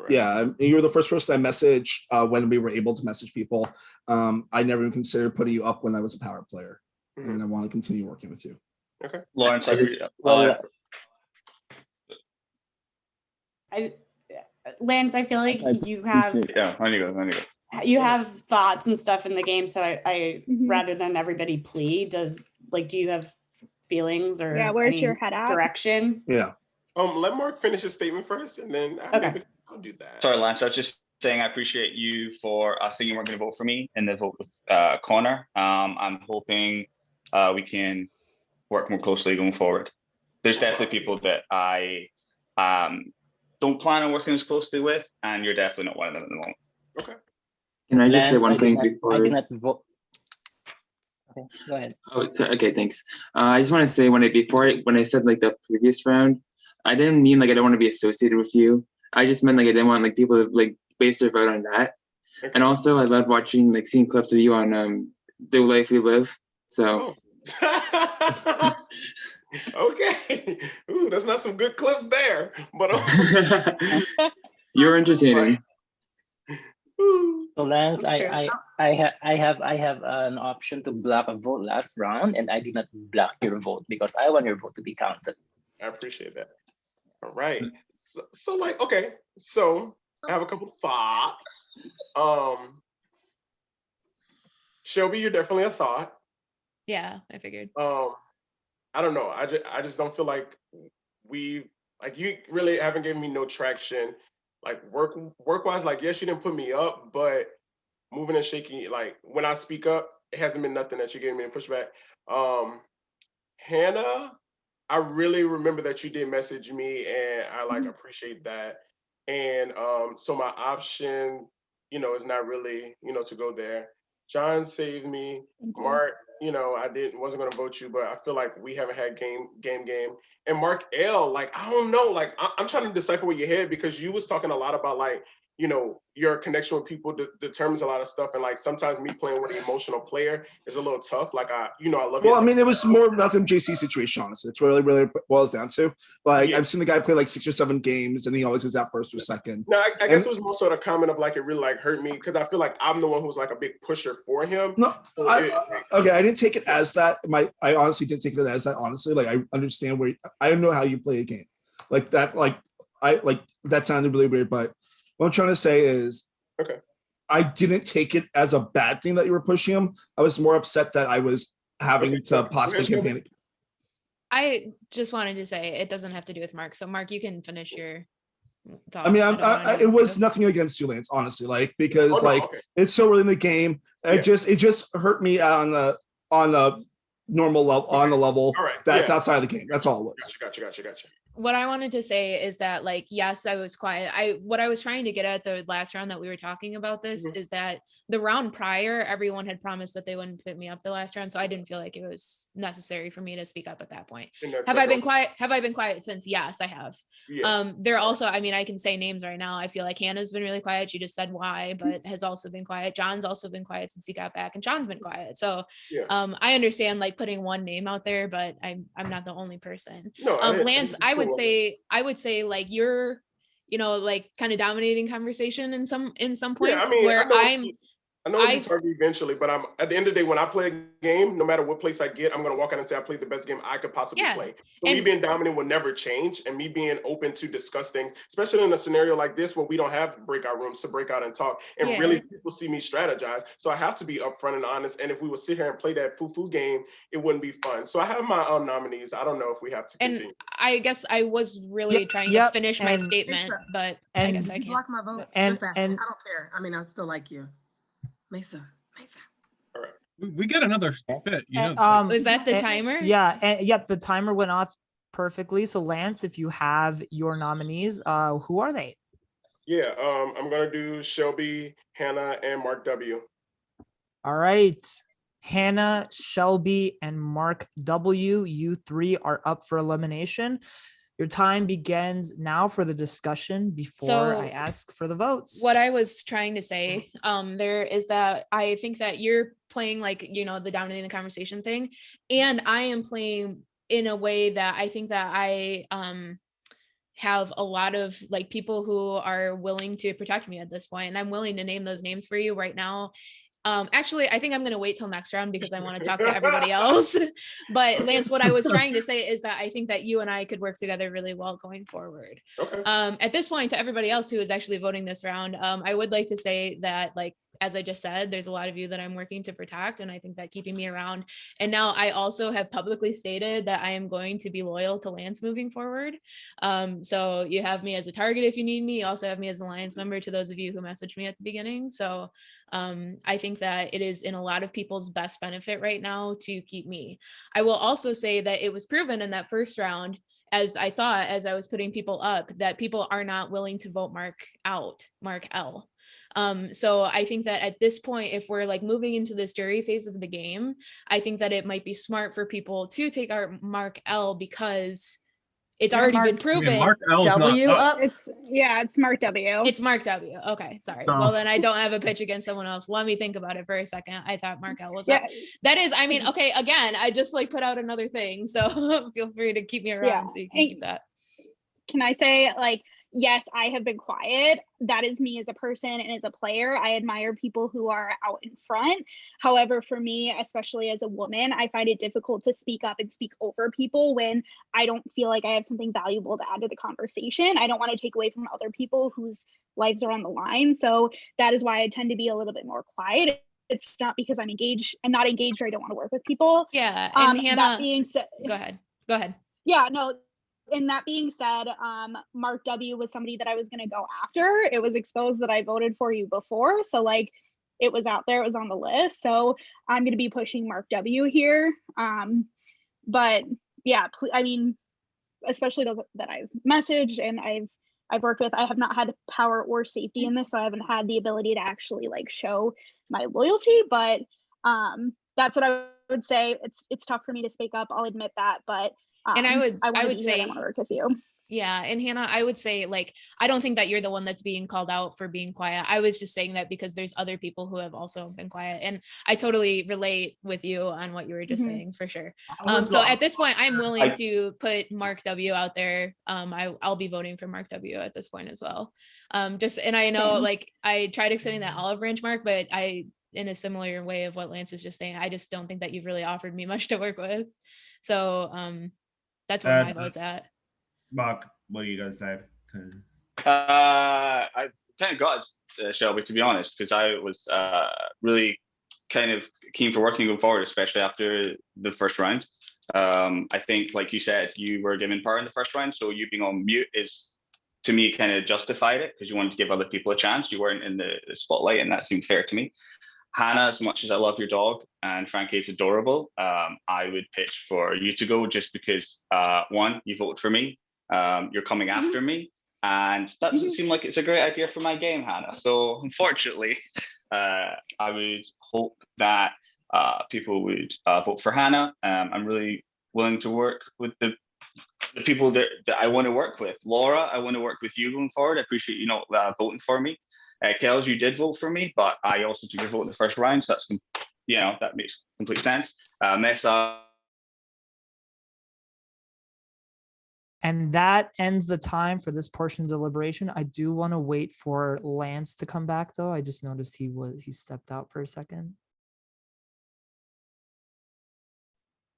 Yeah, you were the first person I messaged when we were able to message people. I never even considered putting you up when I was a power player, and I want to continue working with you. Okay, Lawrence, Lance, I feel like you have Yeah, on you go. you have thoughts and stuff in the game, so I rather than everybody plead, do you have feelings or where's any your head at? direction? Yeah. Let Mark finish his statement first, and then I'll do that. Sorry, Lance. I was just saying I appreciate you for saying you weren't going to vote for me in the vote with Connor. I'm hoping we can work more closely going forward. There's definitely people that I don't plan on working as closely with, and you're definitely not one of them at the moment. Okay. Can I just say one thing I before? did not vote. Okay, go ahead. Oh, okay, thanks. I just want to say when I said like the previous round, I didn't mean like I don't want to be associated with you. I just meant like I didn't want like people to like base their vote on that. Okay. And also I loved watching seeing clips of you on The Life We Live. So. Okay. Ooh, that's not some good clips there, but you're entertaining. Ooh. So Lance, That's fair. I have an option to block a vote last round, and I did not block your vote because I want your vote to be counted. I appreciate that. All right. So like, okay. So I have a couple thoughts. Shelby, you're definitely a thought. Yeah, I figured. I don't know. I just don't feel like you really haven't given me no traction. Like work wise, like yes, you didn't put me up, but moving and shaking, like when I speak up, it hasn't been nothing that you gave me in pushback. Hannah, I really remember that you did message me, and I like appreciate that. And so my option, is not really, to go there. John saved me. Mark, I wasn't gonna vote you, but I feel like we haven't had game. And Mark L, like I don't know, like I'm trying to decipher what you had because you was talking a lot about like, your connection with people determines a lot of stuff, and like sometimes me playing with an emotional player is a little tough. Like I love you. Well, I mean, it was more about the JC situation, honestly. It's really boils down to. Like, I've seen the guy play like 6 or 7 games, and he always goes out first or second. No, I guess it was more sort of comment of like it really like hurt me because I feel like I'm the one who's like a big pusher for him. No, I didn't take it as that. I honestly didn't take it as that. Honestly, like I understand I don't know how you play a game like that. That sounded really weird, but what I'm trying to say is, okay, I didn't take it as a bad thing that you were pushing him. I was more upset that I was having to possibly campaign. I just wanted to say it doesn't have to do with Mark. So Mark, you can finish your thought. I mean, it was nothing against you, Lance, honestly, like because it's so early in the game. It just hurt me on the normal level, on the level that's outside of the game. That's all it was. Gotcha. What I wanted to say is that, like, yes, I was quiet. What I was trying to get at the last round that we were talking about this is that the round prior, everyone had promised that they wouldn't put me up the last round. So I didn't feel like it was necessary for me to speak up at that point. Have I been quiet? Have I been quiet since? Yes, I have. Yeah. There also, I mean, I can say names right now. I feel like Hannah's been really quiet. She just said why, but has also been quiet. John's also been quiet since he got back, and John's been quiet. So I understand like putting one name out there, but I'm not the only person. No, Lance, I would say like you're, like kind of dominating conversation in some points where I know it'll be targeted eventually, but I'm at the end of the day, when I play a game, no matter what place I get, I'm gonna walk out and say I played the best game I could possibly play. So me being dominant will never change, and me being open to discuss things, especially in a scenario like this where we don't have breakout rooms to break out and talk, and really people see me strategize. So I have to be upfront and honest. And if we would sit here and play that foo game, it wouldn't be fun. So I have my nominees. I don't know if we have to continue. And I guess I was really trying to finish my statement, but I guess I can't. Block my vote. And I don't care. I mean, I still like you. Mesa. All right. We get another fit. Was that the timer? Yeah. And yep, the timer went off perfectly. So Lance, if you have your nominees, who are they? Yeah, I'm gonna do Shelby, Hannah, and Mark W. All right. Hannah, Shelby, and Mark W. You 3 are up for elimination. Your time begins now for the discussion before I ask for the votes. What I was trying to say there is that I think that you're playing like, the dominating the conversation thing. And I am playing in a way that I think that I have a lot of like people who are willing to protect me at this point. And I'm willing to name those names for you right now. Actually, I think I'm going to wait till next round because I want to talk to everybody else. But Lance, what I was trying to say is that I think that you and I could work together really well going forward. Okay. At this point, to everybody else who is actually voting this round, I would like to say that, like, as I just said, there's a lot of you that I'm working to protect, and I think that keeping me around. And now I also have publicly stated that I am going to be loyal to Lance moving forward. So you have me as a target if you need me. You also have me as an alliance member to those of you who messaged me at the beginning. So I think that it is in a lot of people's best benefit right now to keep me. I will also say that it was proven in that first round, as I thought, as I was putting people up, that people are not willing to vote Mark L. So I think that at this point, if we're like moving into this jury phase of the game, I think that it might be smart for people to take our Mark L because it's already been proven. Mark L is W not up. It's Mark W. It's Mark W. Okay, sorry. So- Well, then I don't have a pitch against someone else. Let me think about it for a second. I thought Mark L was up. That is, I mean, okay, again, I just like put out another thing. So feel free to keep me around so you can keep that. Can I say, like, yes, I have been quiet. That is me as a person and as a player. I admire people who are out in front. However, for me, especially as a woman, I find it difficult to speak up and speak over people when I don't feel like I have something valuable to add to the conversation. I don't want to take away from other people whose lives are on the line. So that is why I tend to be a little bit more quiet. It's not because I'm not engaged or I don't want to work with people. Yeah, and That Hannah, being said, go ahead. yeah, no, and that being said, Mark W was somebody that I was going to go after. It was exposed that I voted for you before. So like it was out there, it was on the list. So I'm going to be pushing Mark W here. But yeah, I mean, especially those that I've messaged and I've worked with, I have not had power or safety in this. So I haven't had the ability to actually like show my loyalty, but that's what I would say. It's tough for me to speak up. I'll admit that, but And I would say I want to work with you. Yeah, and Hannah, I would say, like, I don't think that you're the one that's being called out for being quiet. I was just saying that because there's other people who have also been quiet, and I totally relate with you on what you were just saying, for sure. So at this point, I'm willing to put Mark W out there. I'll be voting for Mark W at this point as well. And I know, like, I tried extending that olive branch, Mark, but in a similar way of what Lance was just saying, I just don't think that you've really offered me much to work with. So that's where my vote's at. Mark, what are you going to say? I kind of got Shelby, to be honest, because I was really kind of keen for working going forward, especially after the first round. I think, like you said, you were given power in the first round, so you being on mute is, to me, kind of justified it because you wanted to give other people a chance. You weren't in the spotlight, and that seemed fair to me. Hannah, as much as I love your dog and Frankie is adorable, I would pitch for you to go just because, one, you voted for me. You're coming after me, and that doesn't seem like it's a great idea for my game, Hannah. So unfortunately, I would hope that people would vote for Hannah. I'm really willing to work with the people that I want to work with. Laura, I want to work with you going forward. I appreciate you not voting for me. Kels, you did vote for me, but I also took your vote in the first round, so that's, that makes complete sense. Mesa. And that ends the time for this portion of deliberation. I do want to wait for Lance to come back, though. I just noticed he stepped out for a second.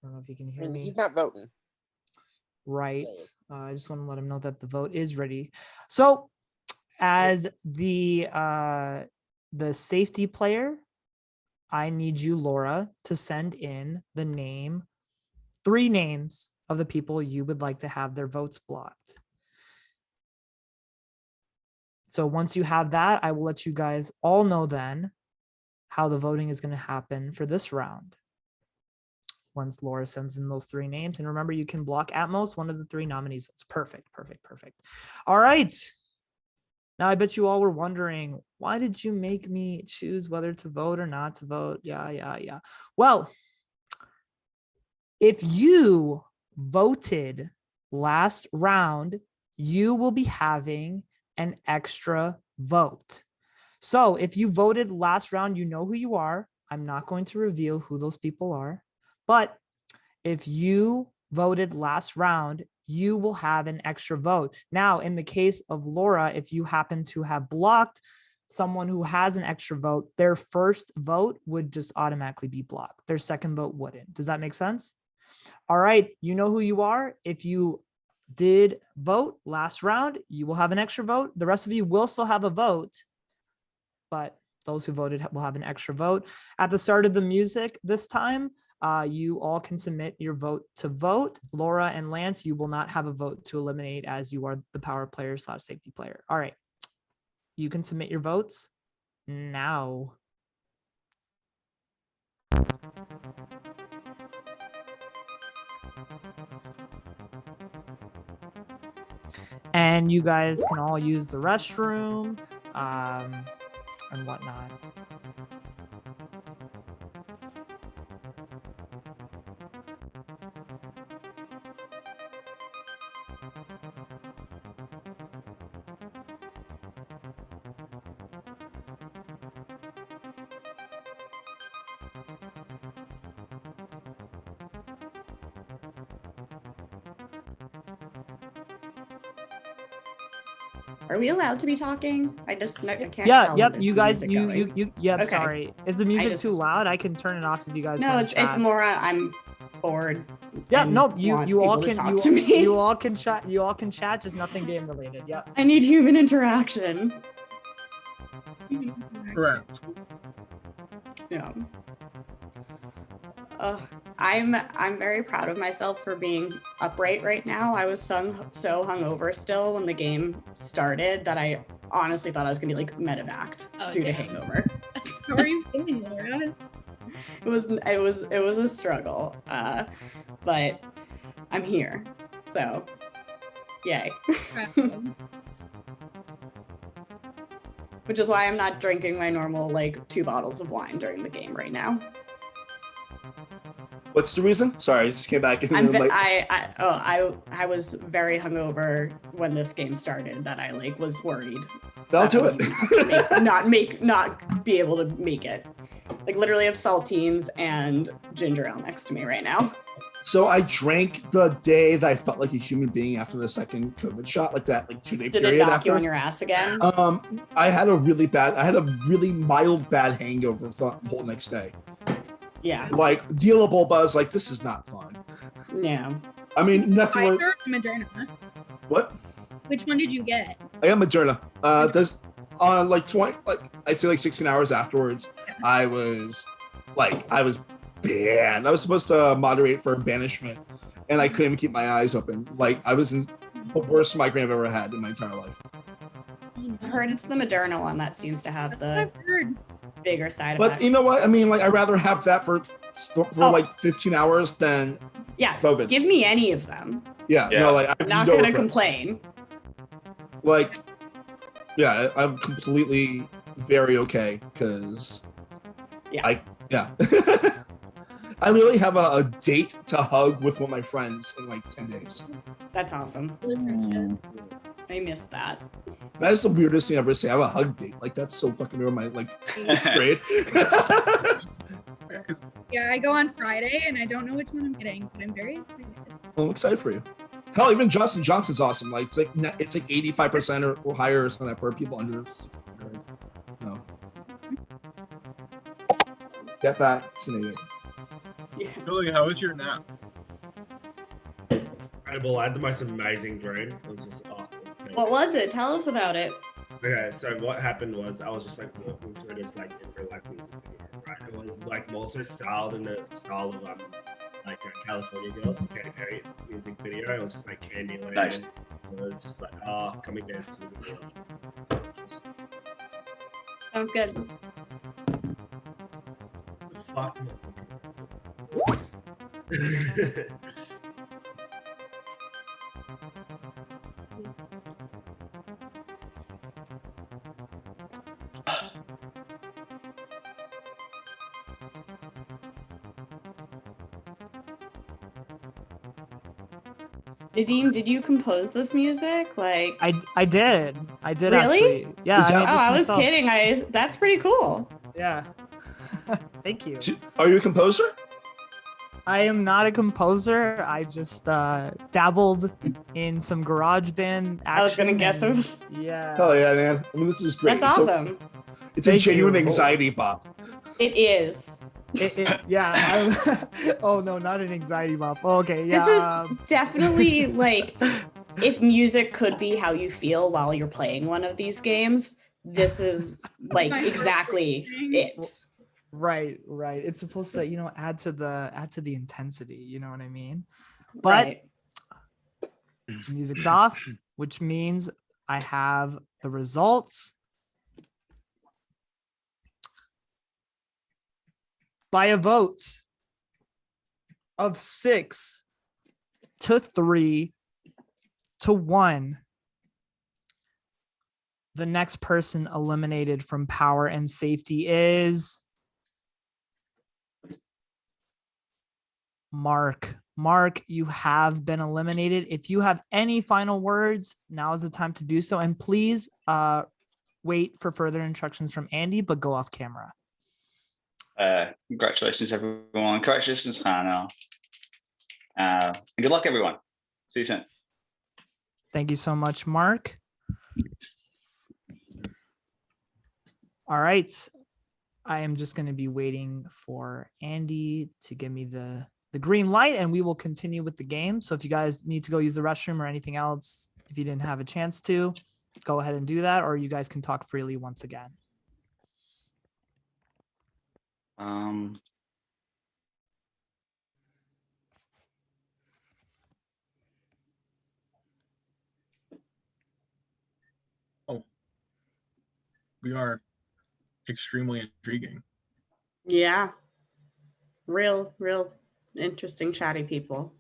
I don't know if you can hear me. He's not voting. Right. I just want to let him know that the vote is ready. So as the safety player, I need you, Laura, to send in the 3 names of the people you would like to have their votes blocked. So once you have that, I will let you guys all know then how the voting is going to happen for this round. Once Laura sends in those 3 names, and remember, you can block at most one of the 3 nominees. It's perfect. All right. Now, I bet you all were wondering, why did you make me choose whether to vote or not to vote? Yeah. Well, if you voted last round, you will be having an extra vote. So if you voted last round, you know who you are. I'm not going to reveal who those people are, but if you voted last round, you will have an extra vote. Now, in the case of Laura, if you happen to have blocked someone who has an extra vote, their first vote would just automatically be blocked. Their second vote wouldn't. Does that make sense? All right, you know who you are. If you did vote last round, you will have an extra vote. The rest of you will still have a vote, but those who voted will have an extra vote. At the start of the music this time, you all can submit your vote to vote. Laura and Lance, you will not have a vote to eliminate as you are the power player / safety player. All right, you can submit your votes now. And you guys can all use the restroom and whatnot. Are we allowed to be talking? I can't Yeah, tell. yep. when You there's guys, music you going. yeah. Okay. Sorry, is the music too loud? I can turn it off if you guys. No, wanna it's chat. more. I'm bored. Yeah, and no, you want all people to can talk to me. you all can chat. You all can chat. Just nothing game related. Yep. I need human interaction. Correct. Yeah. I'm very proud of myself for being upright right now. I was so hungover still when the game started that I honestly thought I was gonna be like medevaced due to hangover. How are you feeling, Laura? It was a struggle, but I'm here, so yay. Which is why I'm not drinking my normal like 2 bottles of wine during the game right now. What's the reason? Sorry, I just came back in. I was very hungover when this game started that I like was worried. That'll do it. Not be able to make it. Like literally have saltines and ginger ale next to me right now. So I drank the day that I felt like a human being after the second COVID shot, like that, like 2-day Did period it knock after. you on your ass again? I had a really mild bad hangover the whole next day. Yeah. Like dealable, but I was like, this is not fun. Yeah. I mean, nothing. Pfizer or Moderna? What? Which one did you get? I got Moderna. This on like 20, like I'd say like 16 hours afterwards, I was banned. I was supposed to moderate for banishment, and I couldn't even keep my eyes open. Like I was in the worst migraine I've ever had in my entire life. I've heard it's the Moderna one that seems to have the bigger side But effects. you know what? I mean, like I'd rather have that for like 15 hours than Yeah, COVID. give me any of them. Yeah, no, like I'm not gonna complain. Like, yeah, I'm completely very okay because I literally have a date to hug with one of my friends in like 10 days. That's awesome. I missed that. That is the weirdest thing I've ever seen. I have a hug date. Like that's so fucking weird. My like 6th grade. Yeah, I go on Friday and I don't know which one I'm getting, but I'm very excited. I'm excited for you. Hell, even Johnson Johnson's awesome. Like it's like 85% or higher or something like that for people under. No. Get vaccinated. Billy, how was your nap? Incredible. I had the most amazing dream. It was just, What was it? Tell us about it. Okay, so what happened was I was just like walking through this like different like music video, right? It was like more so styled in the style of like California Girls, Katy Perry music video. It was just like Candyland. Nice. It was just like coming down to the video. Sounds good. Fuck. Nadim, did you compose this music? Like I did. I did really? actually. Yeah. I made this I was myself. kidding. That's pretty cool. Yeah. Thank you. Are you a composer? I am not a composer. I just dabbled in some GarageBand action. I was gonna guess it was. Yeah. Hell yeah, man. I mean, this is great. That's It's awesome. It's a Thank genuine you. anxiety pop. It is. Yeah. Oh no, not an anxiety bop. Oh, okay. Yeah. This is definitely like if music could be how you feel while you're playing one of these games, this is like exactly it. Right. It's supposed to, add to the intensity. You know what I mean? But Right. music's off, which means I have the results. By a vote of 6-3 to 1, the next person eliminated from power and safety is Mark. Mark, you have been eliminated. If you have any final words, now is the time to do so. And please wait for further instructions from Andy, but go off camera. Congratulations, everyone. Congratulations, Hannah. And good luck, everyone. See you soon. Thank you so much, Mark. All right. I am just going to be waiting for Andy to give me the green light, and we will continue with the game. So if you guys need to go use the restroom or anything else, if you didn't have a chance to, go ahead and do that, or you guys can talk freely once again. Oh, we are extremely intriguing. Yeah. Real interesting, chatty people.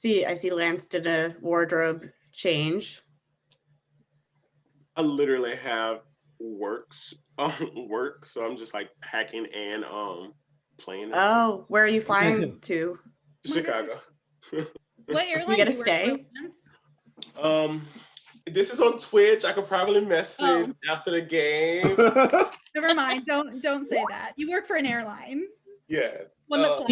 I see Lance did a wardrobe change. I literally have work, so I'm just like packing and playing. Oh, where are you flying to? Chicago. What airline? You gotta do work stay. for, This is on Twitch. I could probably message after the game. Never mind. Don't say that. You work for an airline. Yes. One that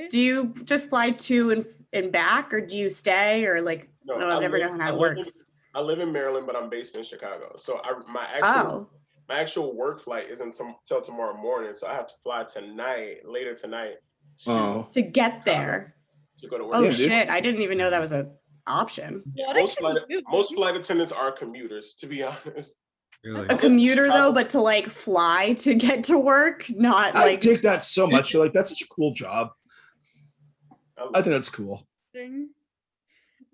Do you just fly to and back, or do you stay, or like? No, No, I've never known how it works. I live in Maryland, but I'm based in Chicago. So my actual work flight isn't until tomorrow morning. So I have to fly later tonight. To get there. To go to work. Oh shit! I didn't even know that was an option. Most flight attendants are commuters, to be honest. Really? A commuter though, but to like fly to get to work, not I like. dig that so much. You're like, that's such a cool job. I think that's cool.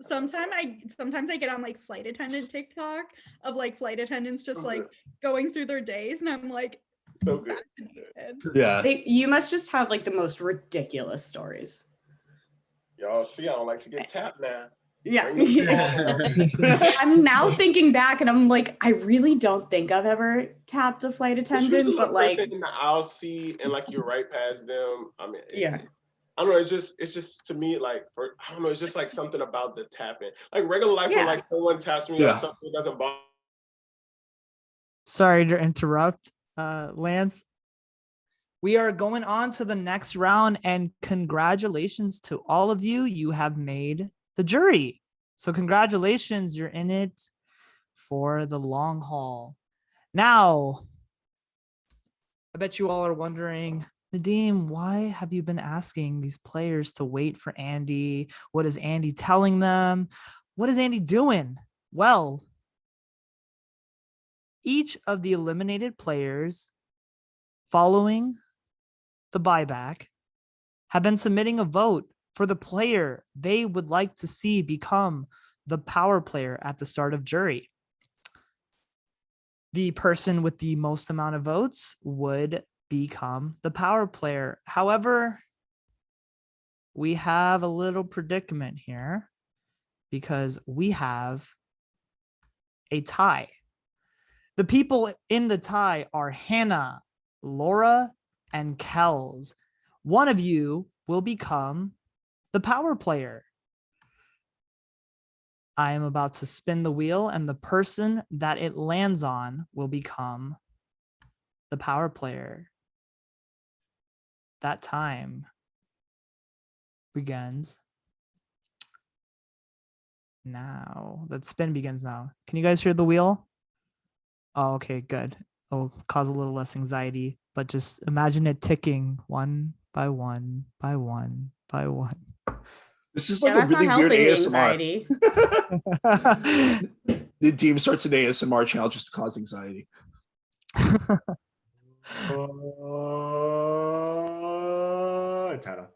Sometimes I get on like flight attendant TikTok of like flight attendants just like going through their days, and I'm like, so good. Yeah. You must just have like the most ridiculous stories. Y'all see, I don't like to get tapped now. Yeah. I'm now thinking back, and I'm like, I really don't think I've ever tapped a flight attendant, but like in the aisle seat, and like you're right past them. I mean, yeah. I don't know. It's just to me, like, I don't know. It's just like something about the tapping. Like regular life, when like someone taps me or something doesn't bother. Sorry to interrupt, Lance. We are going on to the next round, and congratulations to all of you. You have made the jury. So congratulations, you're in it for the long haul. Now, I bet you all are wondering, Nadim, why have you been asking these players to wait for Andy? What is Andy telling them? What is Andy doing? Well, each of the eliminated players following the buyback have been submitting a vote for the player they would like to see become the power player at the start of jury. The person with the most amount of votes would become the power player. However, we have a little predicament here because we have a tie. The people in the tie are Hannah, Laura, and Kells. One of you will become the power player. I am about to spin the wheel, and the person that it lands on will become the power player. That time begins now. That spin begins now. Can you guys hear the wheel? Oh, okay, good. It'll cause a little less anxiety, but just imagine it ticking one by one by one by one. This is like a really weird ASMR. The team starts an ASMR channel just to cause anxiety. Tana.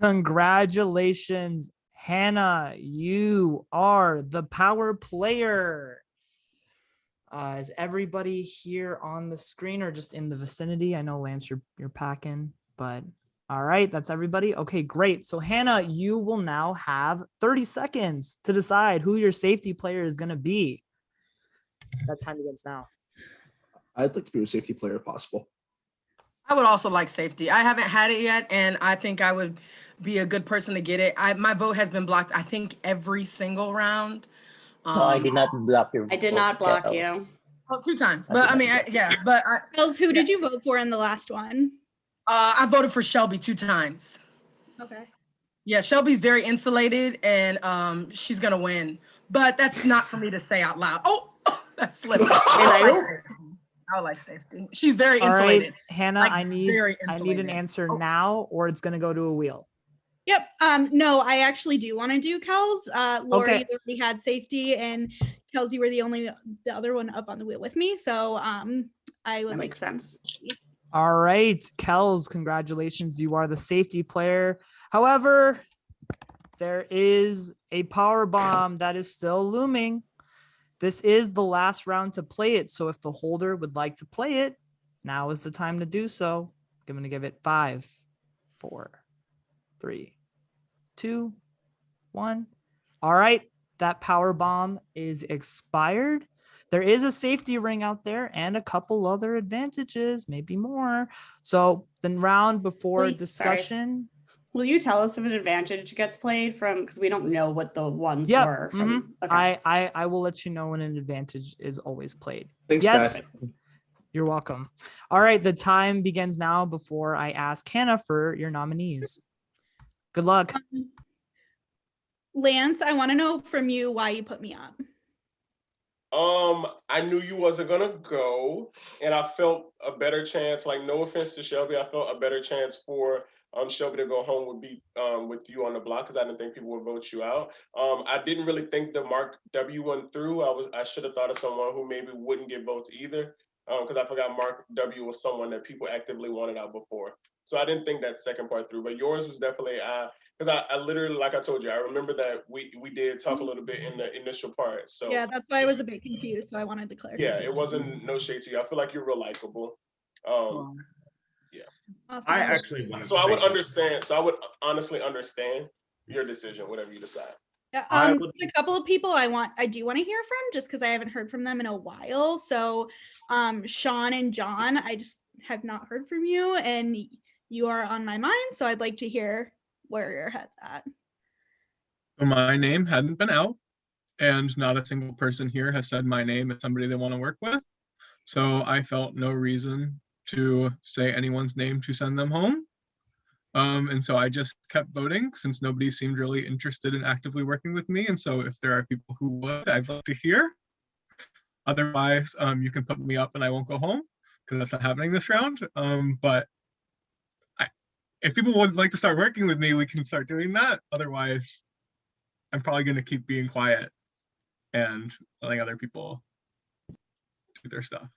Congratulations, Hannah. You are the power player. Is everybody here on the screen or just in the vicinity? I know, Lance, you're packing, but all right, that's everybody. Okay, great. So Hannah, you will now have 30 seconds to decide who your safety player is going to be. That time begins now. I'd like to be a safety player if possible. I would also like safety. I haven't had it yet, and I think I would be a good person to get it. My vote has been blocked, I think, every single round. No, I did not block your I did not block you. Oh, 2 times. But I mean, but Kells, who did you vote for in the last one? I voted for Shelby 2 times. Okay. Yeah, Shelby's very insulated and she's gonna win. But that's not for me to say out loud. Oh, that slipped. I like safety. She's very All right, insulated. Hannah, like, I need very an insulated. answer now, or it's gonna go to a wheel. Yep. No, I actually do want to do Kels. Lori Okay. already had safety, and Kels, you were the other one up on the wheel with me. So I would That like makes sense. All right, Kels, congratulations. You are the safety player. However, there is a power bomb that is still looming. This is the last round to play it. So if the holder would like to play it, now is the time to do so. I'm going to give it 5, 4, 3, 2, 1. All right, that power bomb is expired. There is a safety ring out there and a couple other advantages, maybe more. So the round before discussion. Will you tell us if an advantage gets played from, because we don't know what the ones Yep. were from. I will let you know when an advantage is always played. Thanks, yes. Dad. You're welcome. All right, the time begins now before I ask Hannah for your nominees. Good luck. Lance, I want to know from you why you put me up. I knew you wasn't gonna go, and I felt a better chance. Like, no offense to Shelby, I felt a better chance for Shelby to go home would be with you on the block, because I didn't think people would vote you out. I didn't really think the Mark W went through. I should have thought of someone who maybe wouldn't get votes either, because I forgot Mark W was someone that people actively wanted out before. So I didn't think that second part through, but yours was definitely because I literally, like I told you, I remember that we did talk a little bit in the initial part. So Yeah, that's why I was a bit confused. So I wanted to clarify. yeah, it wasn't no shade to you. I feel like you're real likable. Yeah. Awesome. I actually wanted So to I would say- understand. So I would honestly understand your decision, whatever you decide. Yeah, I there's would- a couple of people I do want to hear from, just because I haven't heard from them in a while. So Sean and John, I just have not heard from you, and you are on my mind. So I'd like to hear where your head's at. So my name hadn't been out, and not a single person here has said my name as somebody they want to work with. So I felt no reason to say anyone's name to send them home. And so I just kept voting since nobody seemed really interested in actively working with me. And so if there are people who would, I'd love to hear. Otherwise, you can put me up and I won't go home, because that's not happening this round. But if people would like to start working with me, we can start doing that. Otherwise, I'm probably going to keep being quiet and letting other people do their stuff.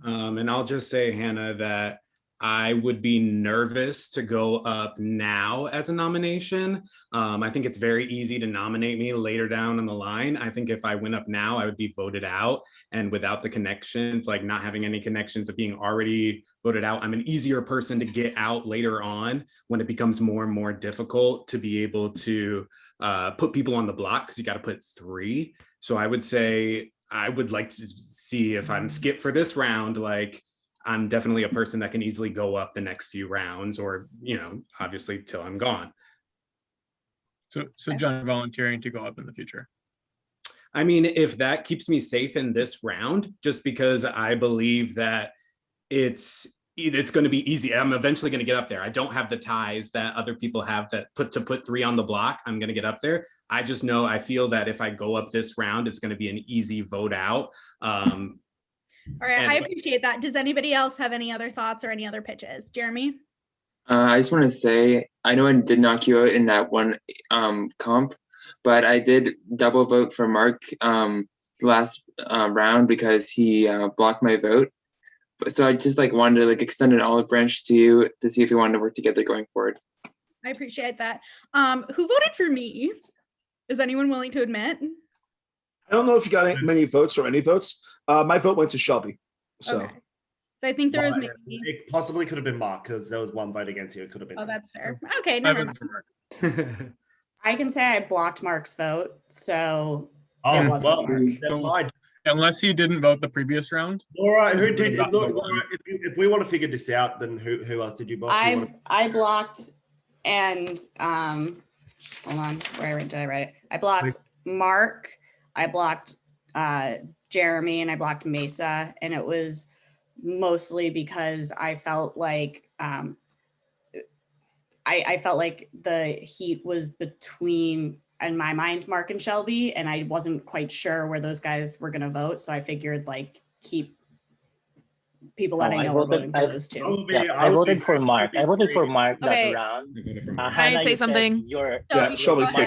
And I'll just say, Hannah, that I would be nervous to go up now as a nomination. I think it's very easy to nominate me later down on the line. I think if I went up now, I would be voted out. And without the connections, like not having any connections of being already voted out, I'm an easier person to get out later on when it becomes more and more difficult to be able to put people on the block, because you got to put 3. So I would say I would like to see if I'm skipped for this round, like I'm definitely a person that can easily go up the next few rounds, or, obviously till I'm gone. So John, volunteering to go up in the future. I mean, if that keeps me safe in this round, just because I believe that it's going to be easy. I'm eventually going to get up there. I don't have the ties that other people have that put 3 on the block. I'm going to get up there. I just know, I feel that if I go up this round, it's going to be an easy vote out. All right, I appreciate that. Does anybody else have any other thoughts or any other pitches? Jeremy? I just want to say, I know I did knock you out in that one comp, but I did double vote for Mark last round because he blocked my vote. So I just wanted to extend an olive branch to you to see if we wanted to work together going forward. I appreciate that. Who voted for me? Is anyone willing to admit? I don't know if you got many votes or any votes. My vote went to Shelby. So. Okay. So I think there was maybe. It possibly could have been Mark, because there was one vote against you. It could have been. Oh, that's fair. Okay, never mind. I can say I blocked Mark's vote, so Oh, it wasn't well, Mark. Unless he didn't vote the previous round. Laura, who did? Not Look, vote. Laura, if we want to figure this out, then who else did you block? Do you wanna- I blocked and hold on, where did I write it? I blocked Mark, I blocked Jeremy, and I blocked Mesa, and it was mostly because I felt like I felt like the heat was between, in my mind, Mark and Shelby, and I wasn't quite sure where those guys were going to vote. So I figured like keep people that I know are voting for those two. I voted for Mark. I voted for Mark Okay. that round. Can I Hannah, say you said something? Mark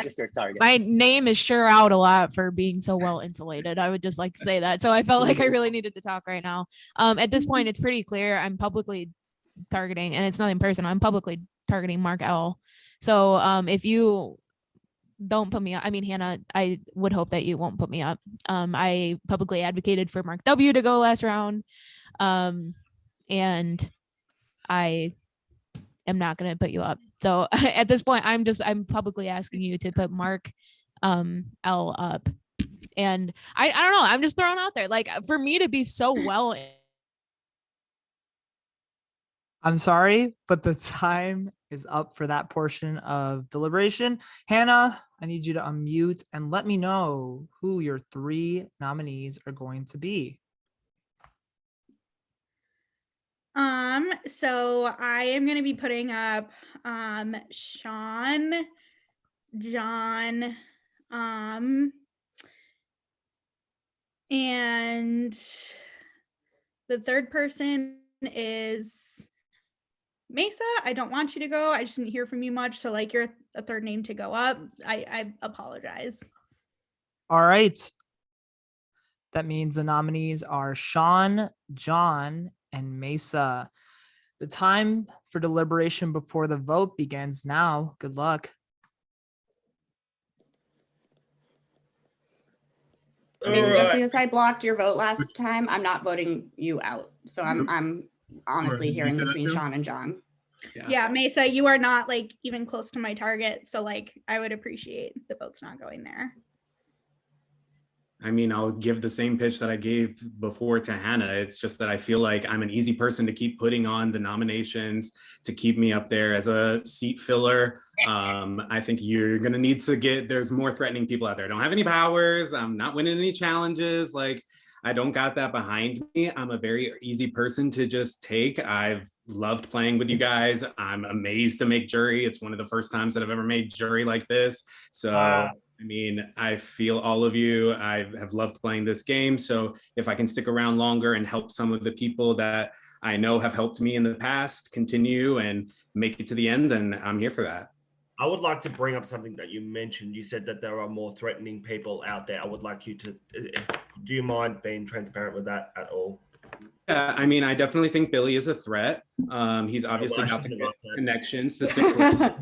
is your target. My name is sure out a lot for being so well insulated. I would just like to say that. So I felt like I really needed to talk right now. At this point, it's pretty clear I'm publicly targeting, and it's nothing personal. I'm publicly targeting Mark L. So if you don't put me up, I mean, Hannah, I would hope that you won't put me up. I publicly advocated for Mark W to go last round. And I am not going to put you up. So at this point, I'm publicly asking you to put Mark L up. And I don't know, I'm just throwing out there, like, for me to be so well. I'm sorry, but the time is up for that portion of deliberation. Hannah, I need you to unmute and let me know who your 3 nominees are going to be. So I am going to be putting up Sean, John, and the third person is Mesa. I don't want you to go. I just didn't hear from you much. So like you're a third name to go up. I apologize. All right. That means the nominees are Sean, John, and Mesa. The time for deliberation before the vote begins now. Good luck. Just because I blocked your vote last time, I'm not voting you out. So I'm honestly hearing between Sean and John. Yeah, Mesa, you are not like even close to my target. So like I would appreciate the votes not going there. I mean, I'll give the same pitch that I gave before to Hannah. It's just that I feel like I'm an easy person to keep putting on the nominations to keep me up there as a seat filler. I think you're going to need to there's more threatening people out there. I don't have any powers. I'm not winning any challenges. Like, I don't got that behind me. I'm a very easy person to just take. I've loved playing with you guys. I'm amazed to make jury. It's one of the first times that I've ever made jury like this. So I mean, I feel all of you. I have loved playing this game. So if I can stick around longer and help some of the people that I know have helped me in the past continue and make it to the end, then I'm here for that. I would like to bring up something that you mentioned. You said that there are more threatening people out there. I would like you to, do you mind being transparent with that at all? Yeah, I mean, I definitely think Billy is a threat. He's obviously got the connections to stick with.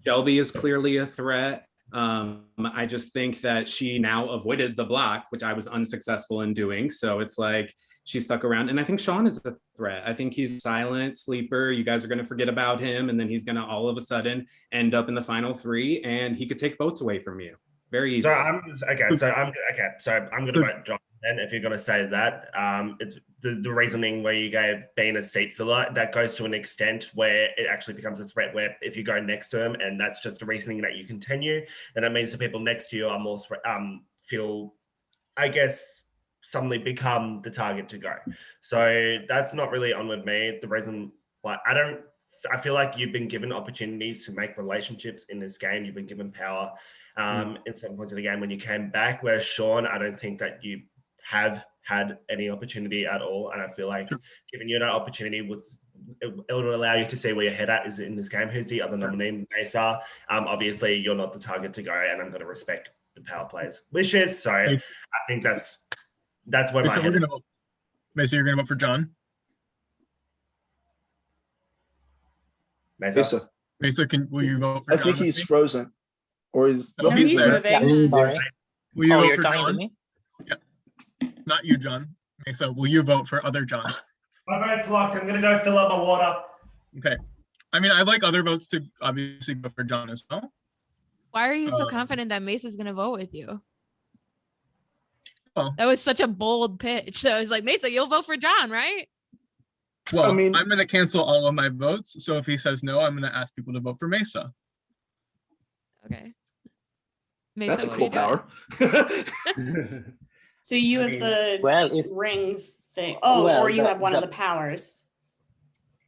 Shelby is clearly a threat. I just think that she now avoided the block, which I was unsuccessful in doing. So it's like she stuck around. And I think Sean is a threat. I think he's a silent sleeper. You guys are going to forget about him. And then he's going to all of a sudden end up in the final 3 and he could take votes away from you. Very easy. So I'm going to vote John then, if you're going to say that. It's the reasoning where you gave being a seat filler, that goes to an extent where it actually becomes a threat, where if you go next to him and that's just a reasoning that you continue, then it means the people next to you are more feel, I guess, suddenly become the target to go. So that's not really on with me. The reason why I feel like you've been given opportunities to make relationships in this game. You've been given power in some points of the game when you came back, whereas Sean, I don't think that you have had any opportunity at all. And I feel like giving you that opportunity would allow you to see where your head at is in this game. Who's the other nominee? Mesa. Obviously you're not the target to go, and I'm going to respect the power players' wishes. So I think that's where my head is. Mesa, you're going to vote for John? Mesa, will you vote for I John? think he's frozen. Or he's No, he's there. moving. Sorry. Will you vote you're for talking to John? me? Yeah. Not you, John. Mesa, will you vote for other John? My vote's locked. I'm going to go fill up my water. Okay. I mean, I'd like other votes to obviously go for John as well. Why are you so confident that Mesa's going to vote with you? Well, that was such a bold pitch. So I was like, Mesa, you'll vote for John, right? Well, I mean, I'm going to cancel all of my votes. So if he says no, I'm going to ask people to vote for Mesa. Okay. Mesa, that's a what cool are you power. So you have the ring thing. Oh, or you have one of the powers.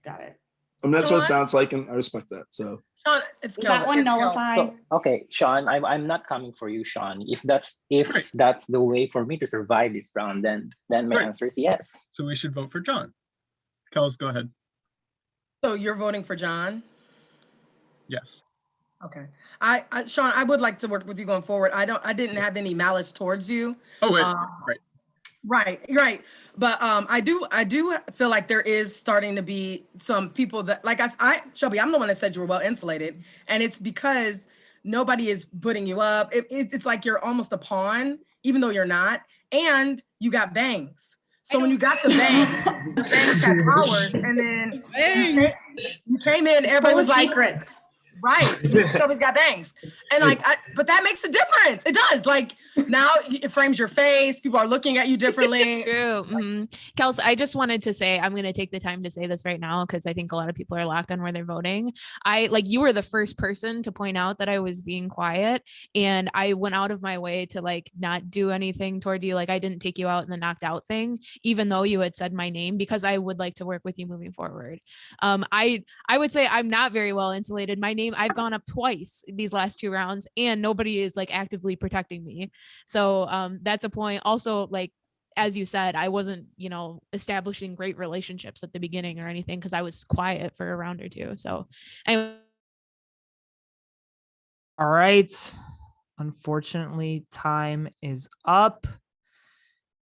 Got it. I mean, that's what it sounds like, and I respect that. So Sean, it's Is that one It's nullify? So, okay, Sean, I'm not coming for you, Sean. If that's the way for me to survive this round, then my Right. answer is yes. So we should vote for John. Kels, go ahead. So you're voting for John? Yes. Okay. Sean, I would like to work with you going forward. I didn't have any malice towards you. Oh wait, right. Right. But I do feel like there is starting to be some people that, like Shelby, I'm the one that said you were well insulated, and it's because nobody is putting you up. It's like you're almost a pawn, even though you're not, and you got bangs. So when you got the bangs had powers, and then you came in, It's everybody full was of like, secrets. right, Shelby's got bangs, and but that makes a difference. It does. Like now it frames your face. People are looking at you differently. True. Kels, I just wanted to say, I'm going to take the time to say this right now because I think a lot of people are locked on where they're voting. You were the first person to point out that I was being quiet, and I went out of my way to like not do anything toward you. Like I didn't take you out in the knocked out thing, even though you had said my name, because I would like to work with you moving forward. I would say I'm not very well insulated. My name, I've gone up twice these last 2 rounds, and nobody is like actively protecting me. So that's a point. Also, like, as you said, I wasn't, establishing great relationships at the beginning or anything because I was quiet for a round or two. So anyway. All right. Unfortunately, time is up.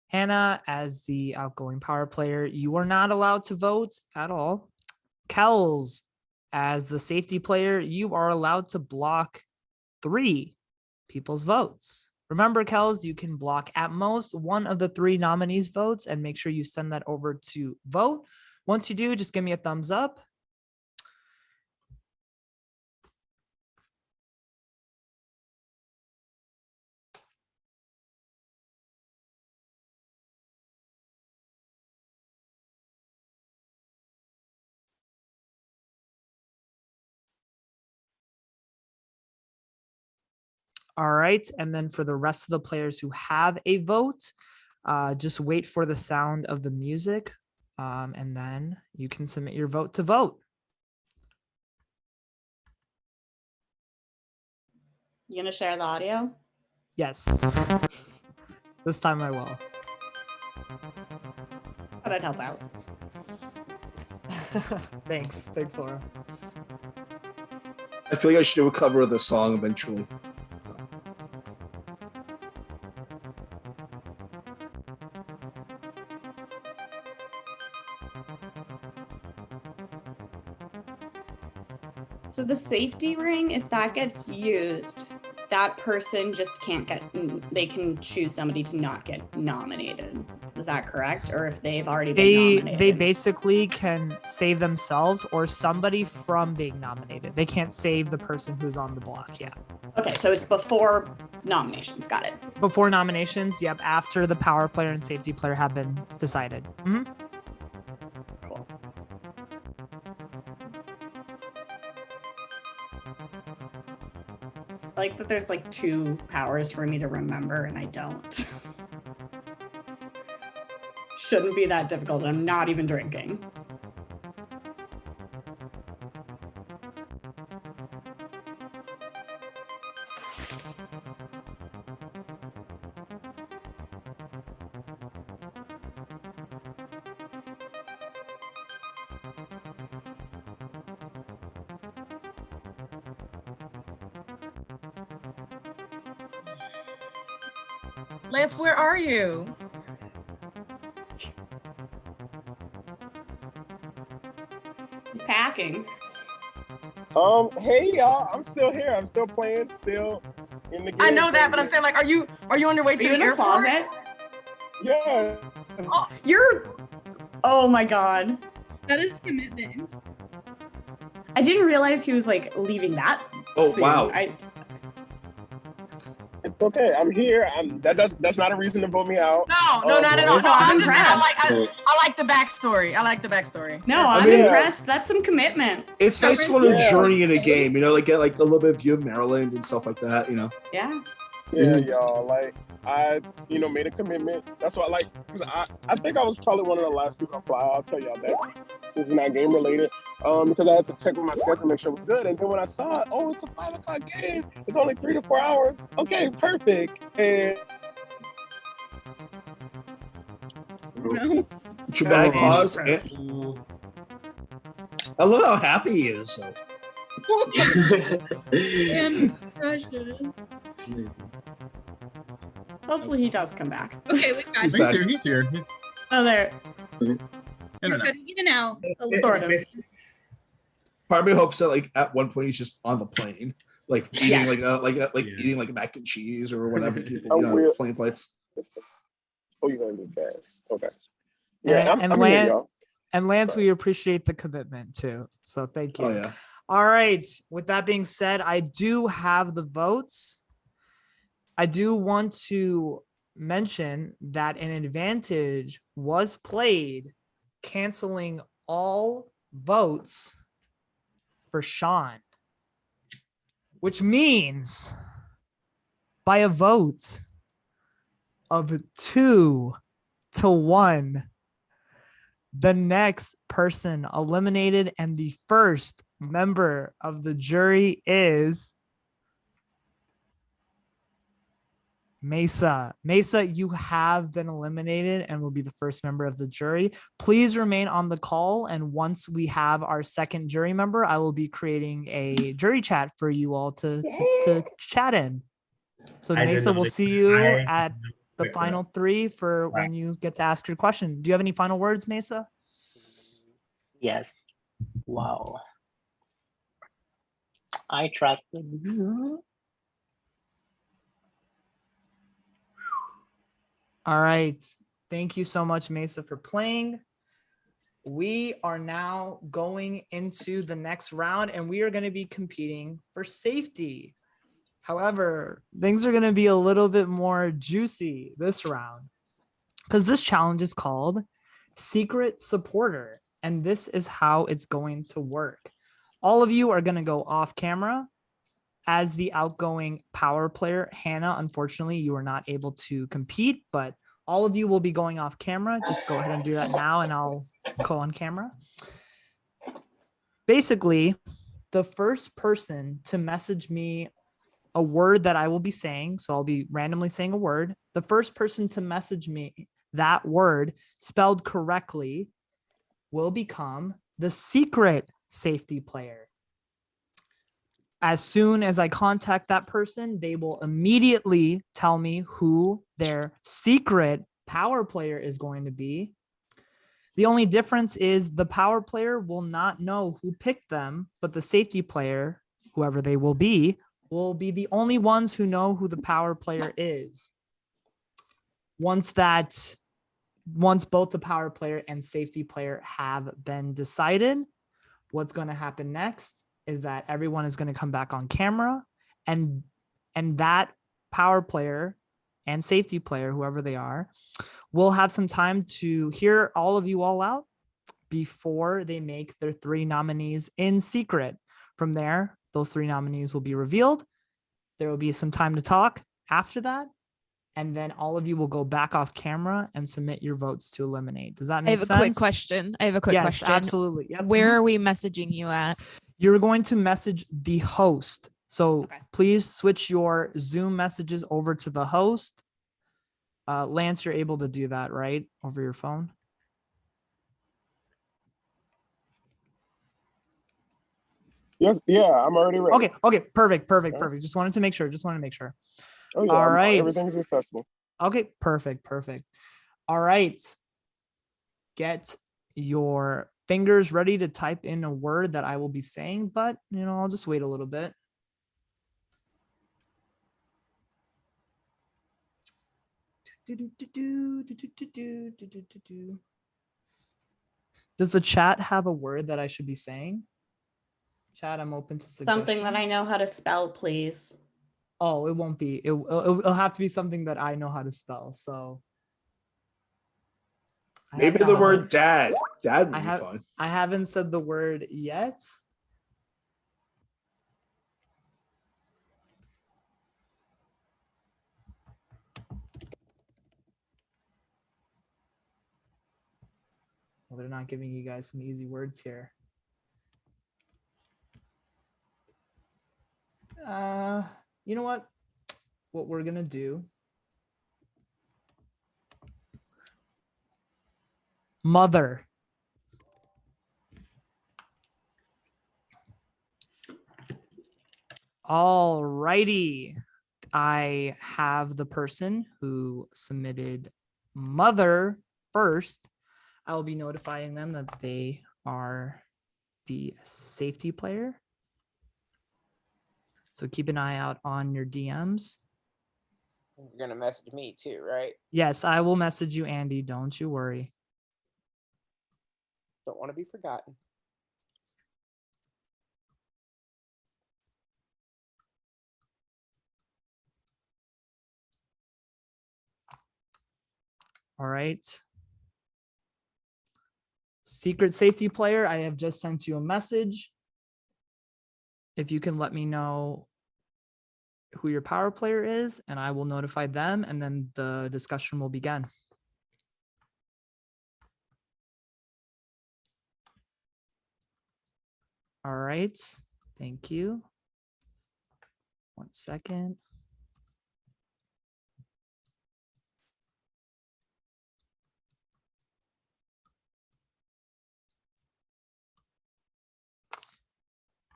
Hannah, as the outgoing power player, you are not allowed to vote at all. Kels, as the safety player, you are allowed to block 3 people's votes. Remember, Kels, you can block at most one of the 3 nominees' votes, and make sure you send that over to vote. Once you do, just give me a thumbs up. All right. And then for the rest of the players who have a vote, just wait for the sound of the music, and then you can submit your vote to vote. You gonna share the audio? Yes. This time I will. Thought I'd help out. Thanks, Laura. I feel like I should do a cover of the song eventually. So the safety ring, if that gets used, that person just can't they can choose somebody to not get nominated. Is that correct? Or if they've already been nominated? They basically can save themselves or somebody from being nominated. They can't save the person who's on the block. Yeah. Okay, so it's before nominations. Got it. Before nominations, yep. After the power player and safety player have been decided. Cool. I like that there's like 2 powers for me to remember and I don't. Shouldn't be that difficult. I'm not even drinking. Lance, where are you? He's packing. Hey y'all, I'm still here. I'm still playing, still in the game. I know that, but I'm saying, like, are you on your way to Are you in the airport? closet? Yeah. Oh my god. That is commitment. I didn't realize he was like leaving that. Oh, soon. wow. It's okay. I'm here. That's not a reason to vote me out. No, not at all. No, I'm I'm just saying, impressed. I like the backstory. I like the backstory. No, I I'm mean, impressed. That's some commitment. It's nice to go on a Yeah. journey in a game, like get like a little bit of view of Maryland and stuff like that, Yeah. Yeah, y'all. Like I, made a commitment. That's why, like, cause I think I was probably one of the last people to fly. I'll tell y'all that since it's not game related. Because I had to check with my schedule, make sure it was good. And then when I saw it, oh, it's a 5 o'clock game. It's only 3 to 4 hours. Okay, perfect. And Dramatic Oh, pause. press. I love how happy he is. So. And precious. Hopefully he does come back. Okay, we got He's you. back. He's here. Oh, there. In You're and out. cutting in and out. a little Sort of. bit. Part of me hopes that like at one point he's just on the plane, like eating Yes. eating like mac and cheese or whatever people Oh, weird. plane flights. oh, you're gonna do fast. Okay. Yeah, And I'm here, Lance, y'all. and Lance, we appreciate the commitment too. So thank you. Oh yeah. All right. With that being said, I do have the votes. I do want to mention that an advantage was played, canceling all votes for Sean, which means by a vote of 2-1, the next person eliminated and the first member of the jury is Mesa. Mesa, you have been eliminated and will be the first member of the jury. Please remain on the call. And once we have our second jury member, I will be creating a jury chat for you all to chat in. So I didn't Mesa, know we'll they see could you hide at the like that. final 3 for when you get to ask your question. Do you have any final words, Mesa? Yes. Wow. I trusted you. All right. Thank you so much, Mesa, for playing. We are now going into the next round and we are going to be competing for safety. However, things are going to be a little bit more juicy this round because this challenge is called Secret Supporter. And this is how it's going to work. All of you are going to go off camera. As the outgoing power player, Hannah, unfortunately, you are not able to compete, but all of you will be going off camera. Just go ahead and do that now, and I'll go on camera. Basically, the first person to message me a word that I will be saying, so I'll be randomly saying a word. The first person to message me that word spelled correctly will become the secret safety player. As soon as I contact that person, they will immediately tell me who their secret power player is going to be. The only difference is the power player will not know who picked them, but the safety player, whoever they will be the only ones who know who the power player is. Once both the power player and safety player have been decided, what's going to happen next is that everyone is going to come back on camera and that power player and safety player, whoever they are, will have some time to hear all of you all out before they make their 3 nominees in secret. From there, those 3 nominees will be revealed. There will be some time to talk after that. And then all of you will go back off camera and submit your votes to eliminate. Does that make sense? I have a quick question. Yes, absolutely. Yep. Where are we messaging you at? You're going to message the host. So please switch your Zoom messages over to the host. Lance, you're able to do that, right? Over your phone? Yes, yeah, I'm already ready. Okay, perfect. Just wanted to make sure. Oh, yeah, All right. everything's accessible. Okay, perfect. All right. Get your fingers ready to type in a word that I will be saying, but I'll just wait a little bit. Does the chat have a word that I should be saying? Chat, I'm open to suggestions. Something that I know how to spell, please. Oh, it won't be. It'll have to be something that I know how to spell. So Maybe the word dad. Dad would be fun. I haven't said the word yet. Well, they're not giving you guys some easy words here. You know what? What we're gonna do. Mother. All righty. I have the person who submitted mother first. I will be notifying them that they are the safety player. So keep an eye out on your DMs. You're gonna message me too, right? Yes, I will message you, Andy. Don't you worry. Don't want to be forgotten. All right. Secret safety player, I have just sent you a message. If you can let me know who your power player is, and I will notify them, and then the discussion will begin. All right. Thank you. 1 second.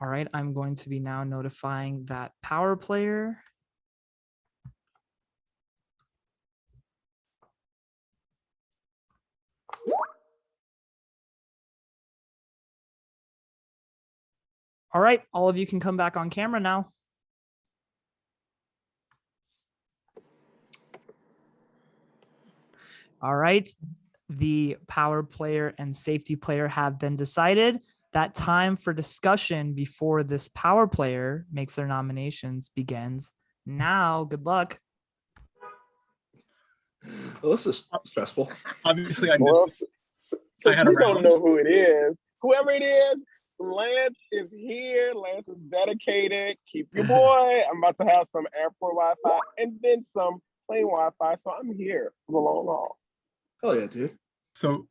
All right, I'm going to be now notifying that power player. All right, all of you can come back on camera now. All right, the power player and safety player have been decided. That time for discussion before this power player makes their nominations begins now. Good luck. Well, this is stressful. Obviously, I Well, missed. since had a we don't round. know who it is, whoever it is, Lance is here. Lance is dedicated. Keep your boy. I'm about to have some airport Wi-Fi and then some plane Wi-Fi, so I'm here for the long haul. Hell yeah, dude. So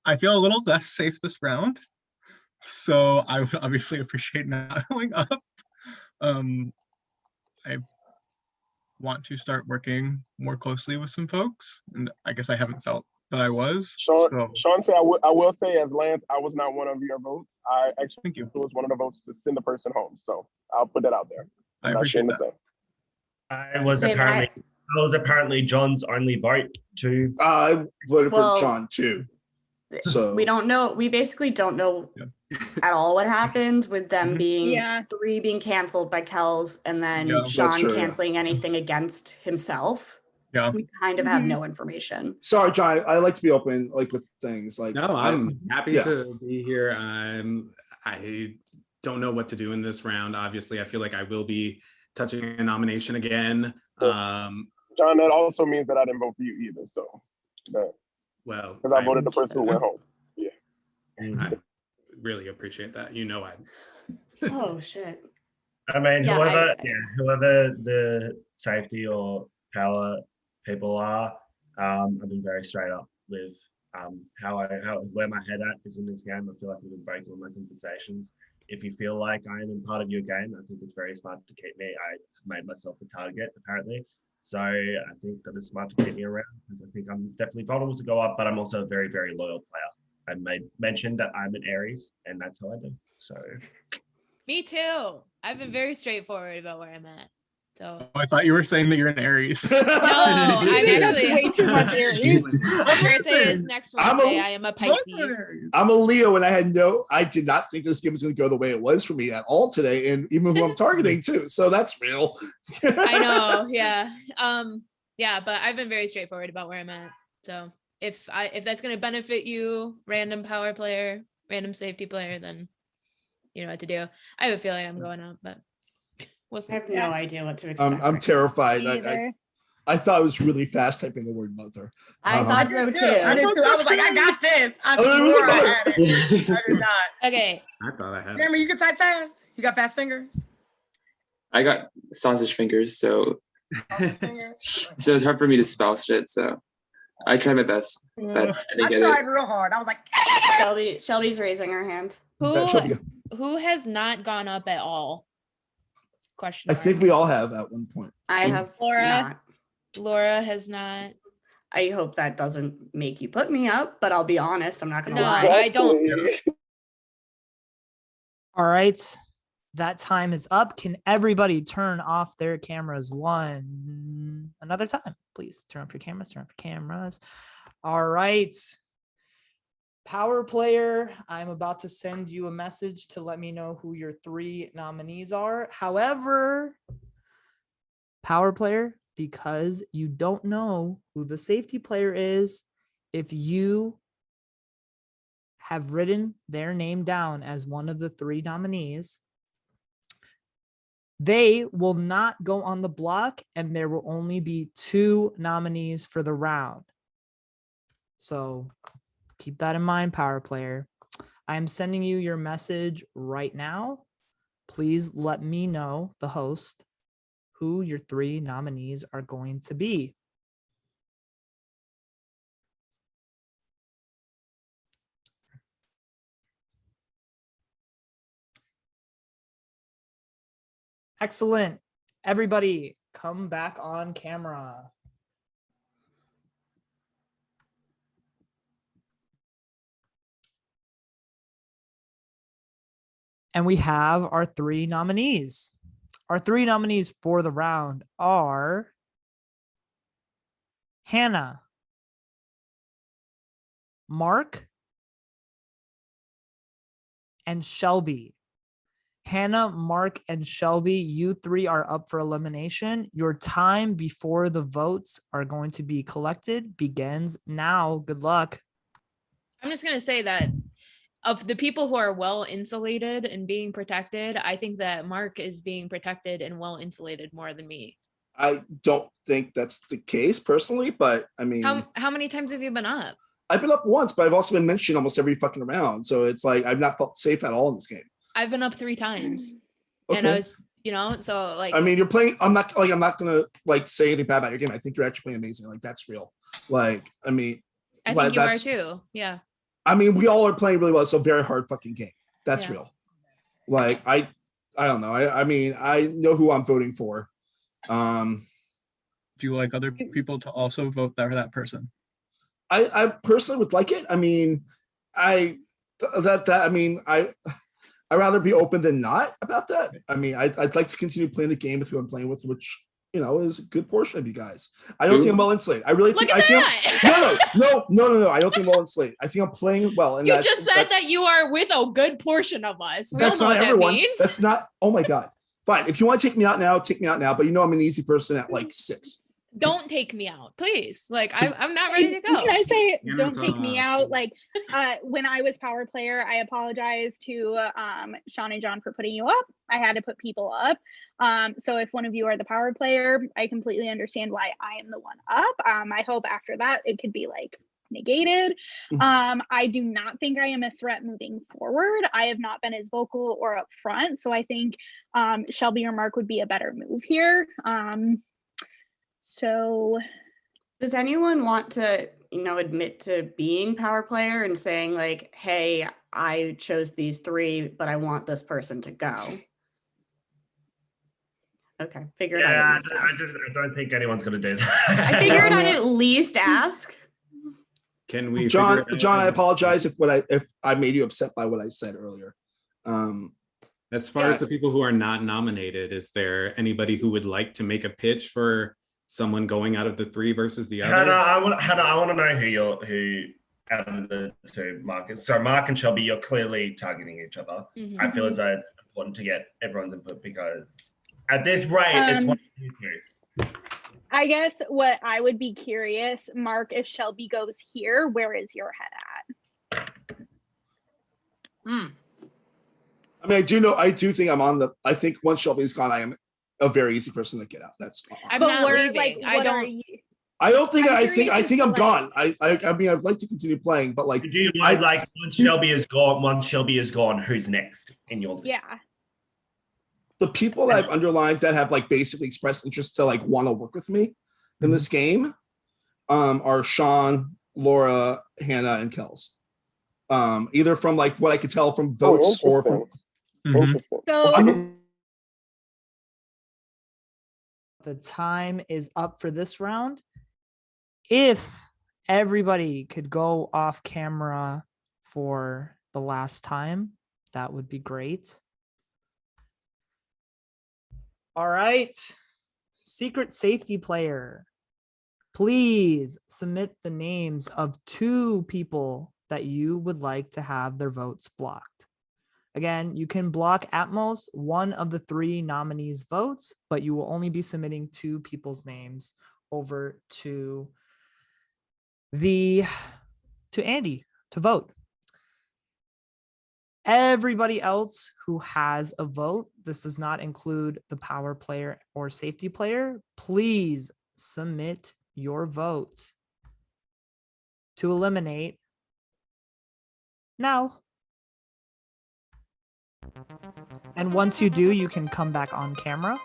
I feel a little less safe this round. So I would obviously appreciate not going up. I want to start working more closely with some folks, and I guess I haven't felt that I was. Sean, So Sean said, I will say, as Lance, I was not one of your votes. I actually Thank you. was one of the votes to send the person home. So I'll put that out there. I I'm not appreciate ashamed to that. say. I was Same, apparently John's only vote too. I voted Well, for John too. So We don't know. We basically don't know at all what happened with them being Yeah. 3 being canceled by Kells and then Yeah. Sean That's true, yeah. canceling anything against himself. Yeah. We kind of have no information. sorry, John. I like to be open, like with things. Like No, I'm happy yeah. to be here. I don't know what to do in this round. Obviously, I feel like I will be touching a nomination again. John, that also means that I didn't vote for you either. So, Well, because I voted the person who went home. Yeah. I really appreciate that. You know, I Oh shit. I mean, Yeah, whoever the safety or power people are, I've been very straight up with where my head at is in this game. I feel like we've been breaking all my conversations. If you feel like I am in part of your game, I think it's very smart to keep me. I made myself a target, apparently. So I think that it's smart to keep me around because I think I'm definitely vulnerable to go up, but I'm also a very, very loyal player. I mentioned that I'm an Aries, and that's how I do. So Me too. I've been very straightforward about where I'm at. So I thought you were saying that you're an Aries. no, I'm actually way too much Aries. My birthday is next Wednesday. I am a Pisces. I'm a Leo, and I did not think this game was going to go the way it was for me at all today, and even who I'm targeting too. So that's real. I know, yeah. Yeah, but I've been very straightforward about where I'm at. So if that's gonna benefit you, random power player, random safety player, then you know what to do. I have a feeling I'm going up, but we'll see. I have no idea what to expect. I'm terrified. Either. I thought it was really fast typing the word mother. I thought so too. I did too. I was like, I got this. I Oh, it was swore I mother. had it. I did not. Okay. I thought I had. Jeremy, you can type fast. You got fast fingers. I got sausage fingers, so Fast fingers. so it's hard for me to spell shit. So I tried my best, but I didn't I get tried it. real hard. I was like, Shelby's raising her hand. Who has not gone up at all? Question I mark. think we all have at one point. I have Laura. not. Laura has not. I hope that doesn't make you put me up, but I'll be honest, I'm not gonna No, lie. I don't. All right. That time is up. Can everybody turn off their cameras another time? Please turn off your cameras, turn off your cameras. All right. Power player, I'm about to send you a message to let me know who your 3 nominees are. However, power player, because you don't know who the safety player is, if you have written their name down as one of the 3 nominees, they will not go on the block, and there will only be 2 nominees for the round. So keep that in mind, power player. I am sending you your message right now. Please let me know, the host, who your 3 nominees are going to be. Excellent. Everybody, come back on camera. And we have our 3 nominees. Our 3 nominees for the round are Hannah, Mark, and Shelby. Hannah, Mark, and Shelby, you 3 are up for elimination. Your time before the votes are going to be collected begins now. Good luck. I'm just gonna say that of the people who are well insulated and being protected, I think that Mark is being protected and well insulated more than me. I don't think that's the case personally, but I mean, How many times have you been up? I've been up once, but I've also been mentioned almost every fucking round. So it's like I've not felt safe at all in this game. I've been up 3 times. And Okay. I was, so like I mean, you're playing. I'm not gonna like say anything bad about your game. I think you're actually playing amazing. Like that's real. Like I mean, I like, think you are that's- too. Yeah. I mean, we all are playing really well. It's a very hard fucking game. That's Yeah. real. Like I don't know. I mean, I know who I'm voting for. Do you like other people to also vote for that person? I personally would like it. I mean, I'd rather be open than not about that. I mean, I'd like to continue playing the game with who I'm playing with, which is a good portion of you guys. I don't think I'm well insulated. I really think. Look at No. I don't think I'm well insulated. I think I'm playing well. And You that's- just said that's- that you are with a good portion of us. We That's all know not what everyone. that means. That's not. Oh my god. Fine. If you want to take me out now, take me out now. But you know I'm an easy person at like 6. Don't take me out, please. Like I'm not ready to go. Can I say, Yeah, don't no, take me out? Like, when I was power player, I apologize to Sean and John for putting you up. I had to put people up. So if one of you are the power player, I completely understand why I am the one up. I hope after that it could be like negated. I do not think I am a threat moving forward. I have not been as vocal or upfront. So I think Shelby or Mark would be a better move here. So does anyone want to, admit to being power player and saying like, hey, I chose these 3, but I want this person to go? Okay, figured Yeah, I'd at least ask. I don't think anyone's gonna do that. I figured I'd at least ask. Can we? John, figure it out? John, I apologize if I made you upset by what I said earlier. As far as the people who are not nominated, is there anybody who would like to make a pitch for someone going out of the 3 versus the other? Hannah, I want to know who out of the 2, Mark. So Mark and Shelby, you're clearly targeting each other. Mhm. I feel as though it's important to get everyone's input because at this rate, it's one of you 2. I guess what I would be curious, Mark, if Shelby goes here, where is your head at? I mean, I do think I think once Shelby's gone, I am a very easy person to get out. That's I'm But not we're, leaving. like, I what are don't. you? I don't think I'm I think curious I'm to, gone. I mean, I'd like to continue playing, but like, Do you mind, like once Shelby is gone, who's next in your Yeah. the people that I've underlined that have like basically expressed interest to like want to work with me in this game, are Sean, Laura, Hannah, and Kels. Either from like what I could tell from votes or from. Interesting. So The time is up for this round. If everybody could go off camera for the last time, that would be great. All right. Secret safety player, please submit the names of 2 people that you would like to have their votes blocked. Again, you can block at most 1 of the 3 nominees' votes, but you will only be submitting 2 people's names over to Andy to vote. Everybody else who has a vote, this does not include the power player or safety player, please submit your vote to eliminate now. And once you do, you can come back on camera.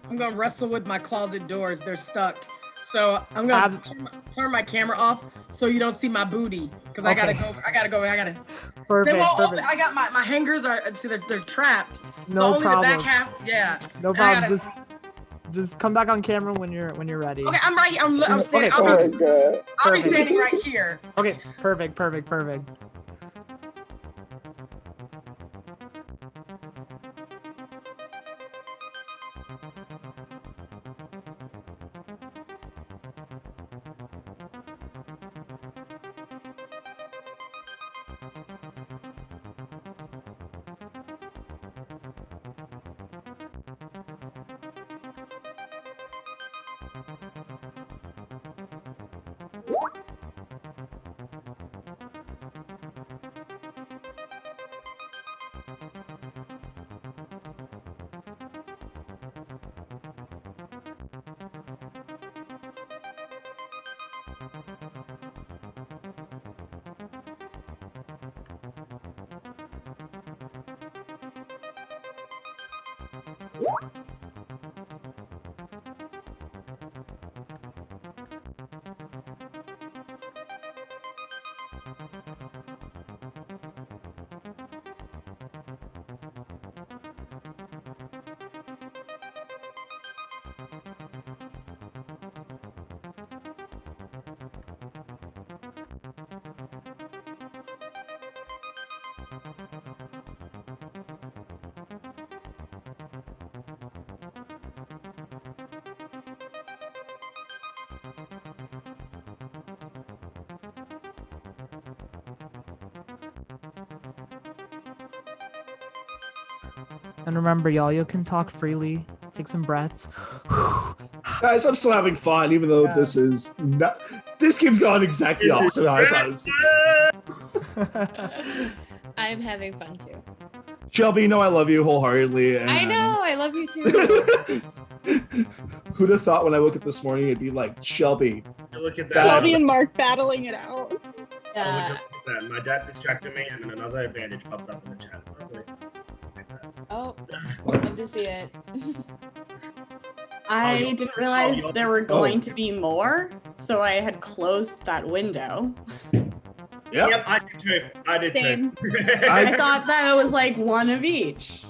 I'm gonna wrestle with my closet doors. They're stuck. So I'm gonna turn my camera off so you don't see my booty. Because I gotta go. Perfect, They won't open. perfect. I got my hangers are see they're trapped. No so only problem. the back half. Yeah. No And I problem. gotta- Just come back on camera when you're ready. Okay, I'm right here. I'm standing. Okay, I'll be perfect. standing right here. Okay, perfect. And remember, y'all, you can talk freely. Take some breaths. Guys, I'm still having fun, even though this is not. This game's gone exactly opposite how I thought it was. I'm having fun too. Shelby, you know I love you wholeheartedly. And I know, I love you too. who'd have thought when I woke up this morning it'd be like Shelby. Look at Shelby and Mark battling it out. Yeah. My dad distracted me, and then another advantage popped up in the chat. Oh, love to see it. I didn't realize there were going to be more, so I had closed that window. Yep, I did too. I did Same. too. I thought that it was like one of each.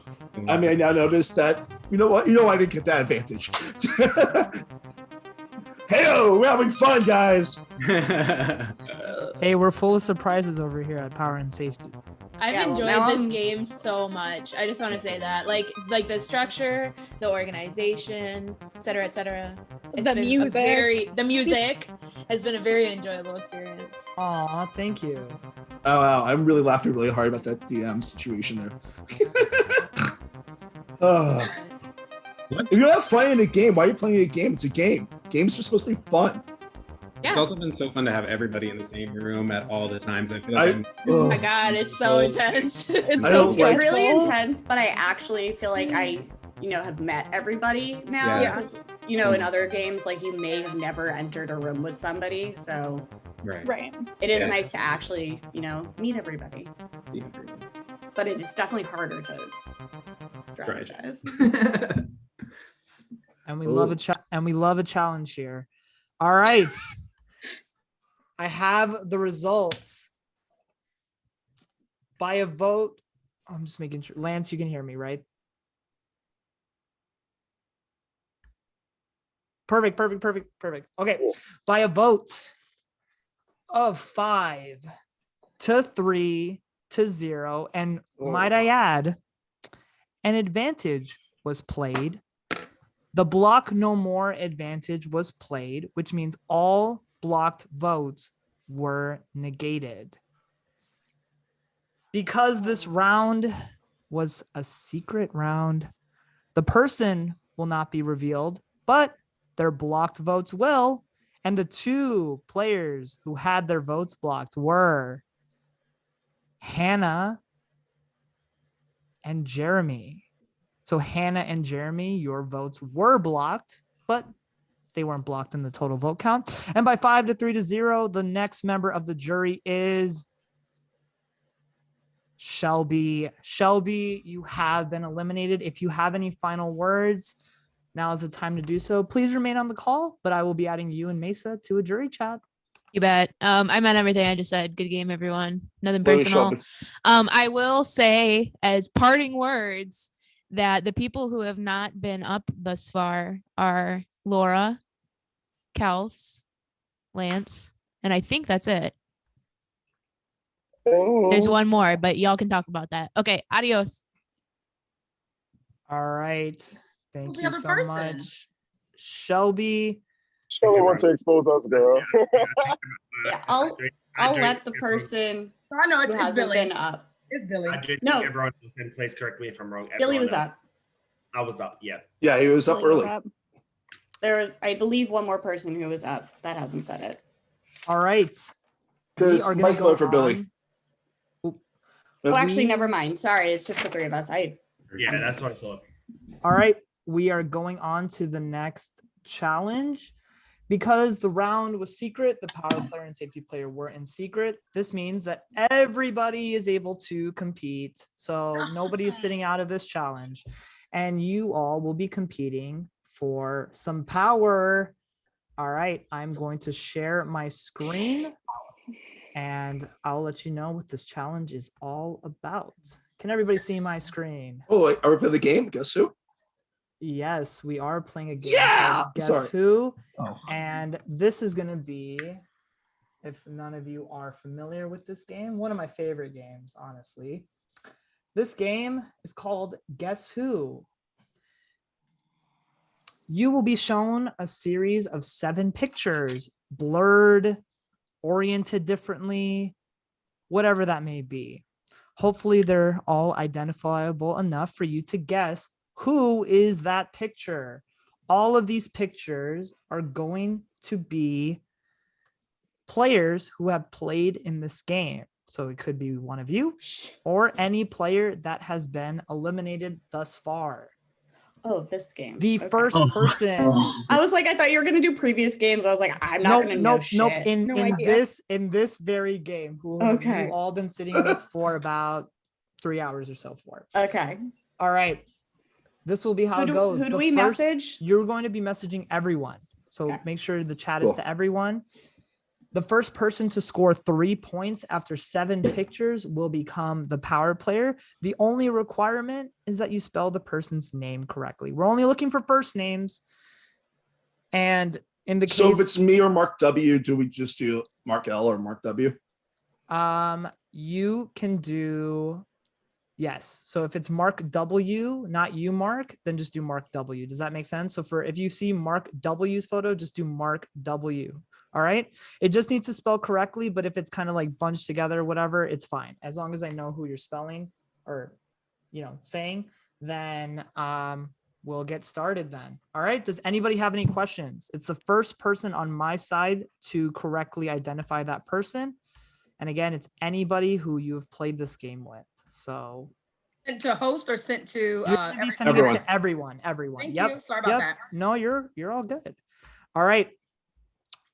I mean, I now noticed that. You know what? You know I didn't get that advantage. Hey, we're having fun, guys. Hey, we're full of surprises over here at Power and Safety. I've Yeah, well, enjoyed now this I'm- game so much. I just want to say that, like the structure, the organization, et cetera, et cetera. It's The been music. the music has been a very enjoyable experience. Aw, thank you. Oh, wow. I'm really laughing really hard about that DM situation there. If you're not fun in a game, why are you playing a game? It's a game. Games are supposed to be fun. It's also been so fun to have everybody in the same room at all the times. I feel I- like Oh my god, it's so intense. It's I don't like- really intense, but I actually feel like I, have met everybody now. Yeah. 'Cause, in other games, like you may have never entered a room with somebody, so Right. it is Yeah. nice to actually, meet everybody. But it is definitely harder to strategize. And we love a challenge here. All right. I have the results by a vote. I'm just making sure. Lance, you can hear me, right? Perfect. Okay. By a vote of 5-3-0. And might I add, an advantage was played. The block no more advantage was played, which means all blocked votes were negated. Because this round was a secret round, the person will not be revealed, but their blocked votes will. And the two players who had their votes blocked were Hannah and Jeremy. So Hannah and Jeremy, your votes were blocked, but they weren't blocked in the total vote count. And by 5-3-0, the next member of the jury is Shelby. Shelby, you have been eliminated. If you have any final words, now is the time to do so. Please remain on the call, but I will be adding you and Mesa to a jury chat. You bet. I meant everything I just said. Good game, everyone. Nothing Love you, personal. Shelby. I will say as parting words that the people who have not been up thus far are Laura, Kels, Lance, and I think that's it. There's one more, but y'all can talk about that. Okay, adios. All right. Thank Who's the you other so person? much. Shelby. Shelly wants to expose us, girl. Yeah, I'll let the person I know who it's hasn't Billy. been up. It's Billy. I do think No. everyone was in. Please correct me if I'm wrong. Billy Everyone was up. I was up, yeah. Yeah, he was up early. There, I believe, one more person who was up that hasn't said it. All right. We Because are gonna Mike go voted for Billy. on. Oh, actually, We- never mind. Sorry, it's just the three of us. Yeah, that's what I thought. All right, we are going on to the next challenge. Because the round was secret, the power player and safety player were in secret. This means that everybody is able to compete. So nobody is sitting out of this challenge. And you all will be competing for some power. All right, I'm going to share my screen and I'll let you know what this challenge is all about. Can everybody see my screen? Oh, wait, are we playing the game? Guess who? Yes, we are playing a game. Yeah! called Guess Sorry. Who? Oh. And this is going to be, if none of you are familiar with this game, one of my favorite games, honestly. This game is called Guess Who? You will be shown a series of 7 pictures, blurred, oriented differently, whatever that may be. Hopefully, they're all identifiable enough for you to guess who is that picture. All of these pictures are going to be players who have played in this game. So it could be one of you or any player that has been eliminated thus far. Oh, this game. The Okay. first person. I was like, I thought you were gonna do previous games. I was like, I'm not gonna know Nope. shit. In this very game, who have Okay. you all been sitting with for about 3 hours or so for. Okay. All right. This will be how it goes. Who do The we first- message? You're going to be messaging everyone. So make sure the chat is Cool. to everyone. The first person to score 3 points after 7 pictures will become the power player. The only requirement is that you spell the person's name correctly. We're only looking for first names. And in the case, So if it's me or Mark W, do we just do Mark L or Mark W? you can do yes. So if it's Mark W, not you, Mark, then just do Mark W. Does that make sense? So if you see Mark W's photo, just do Mark W. All right. It just needs to spell correctly, but if it's kind of like bunched together, whatever, it's fine. As long as I know who you're spelling or, saying, then we'll get started then. All right. Does anybody have any questions? It's the first person on my side to correctly identify that person. And again, it's anybody who you've played this game with. So Sent to host or sent to you're gonna be sending it to everyone. Thank Yep. you. Sorry about that. No, you're all good. All right.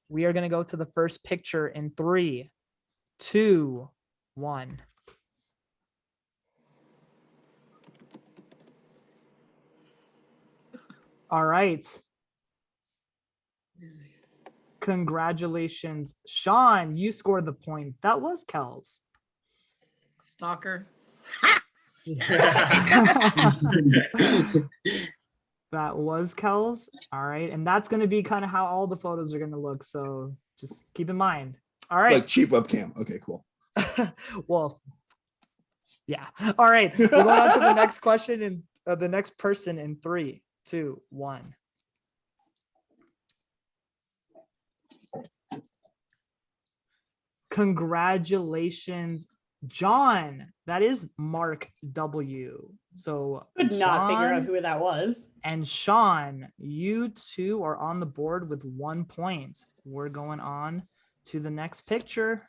We are gonna go to the first picture in 3, 2, 1. All right. Congratulations, Sean. You scored the point. That was Kells. Stalker. That was Kells. All right. And that's going to be kind of how all the photos are going to look. So just keep in mind. All right. Like cheap webcam. Okay, cool. Well, yeah. All right. We'll go on to the next question and the next person in 3, 2, 1. Congratulations, John. That is Mark W. So Could not figure out John who that was. and Sean, you two are on the board with 1 point. We're going on to the next picture.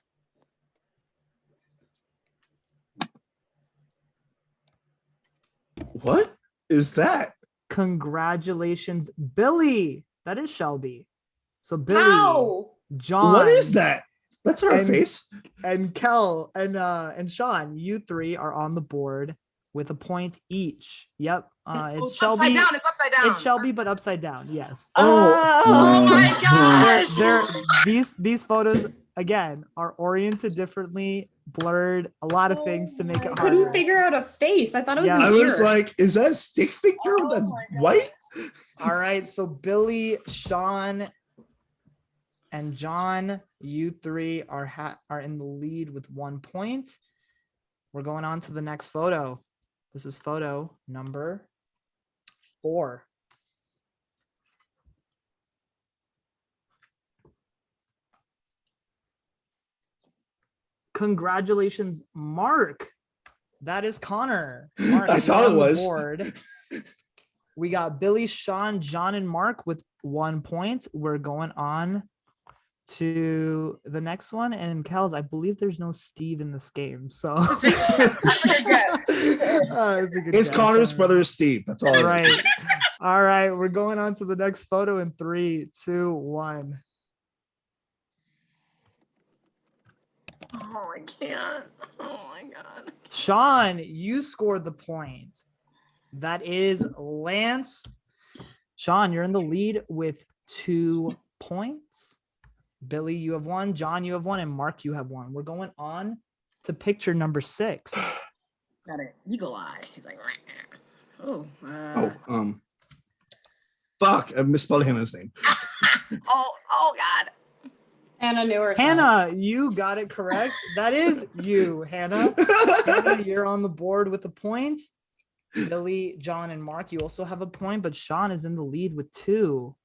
What is that? Congratulations, Billy. That is Shelby. So Billy, How? John. What is that? That's her and- face. And Kel and Sean, you 3 are on the board with a point each. Yep. It's It's Shelby. upside down. It's upside down. It's Shelby, but upside down. Yes. Oh my gosh. These photos again are oriented differently, blurred, a lot of things to make it harder. Couldn't figure out a face. I thought it was Yeah. an I was ear. like, is that a stick figure that's white? All right, so Billy, Sean, and John, you 3 are in the lead with 1 point. We're going on to the next photo. This is photo number 4. Congratulations, Mark. That is Connor. Mark, I you're thought it on the was. board. We got Billy, Sean, John, and Mark with 1 point. We're going on to the next one. And Kels, I believe there's no Steve in this game. So it's a good It's guess. Connor's brother Steve. That's all. Right. All right. We're going on to the next photo in 3, 2, 1. Oh, I can't. Oh my god. Sean, you scored the point. That is Lance. Sean, you're in the lead with 2 points. Billy, you have 1. John, you have 1. And Mark, you have 1. We're going on to picture number 6. Got an eagle eye. He's like, oh. Fuck, I misspelled Hannah's name. Oh God. Hannah knew herself. Hannah, you got it correct. That is you, Hannah. Hannah, you're on the board with a point. Billy, John, and Mark, you also have a point, but Sean is in the lead with 2.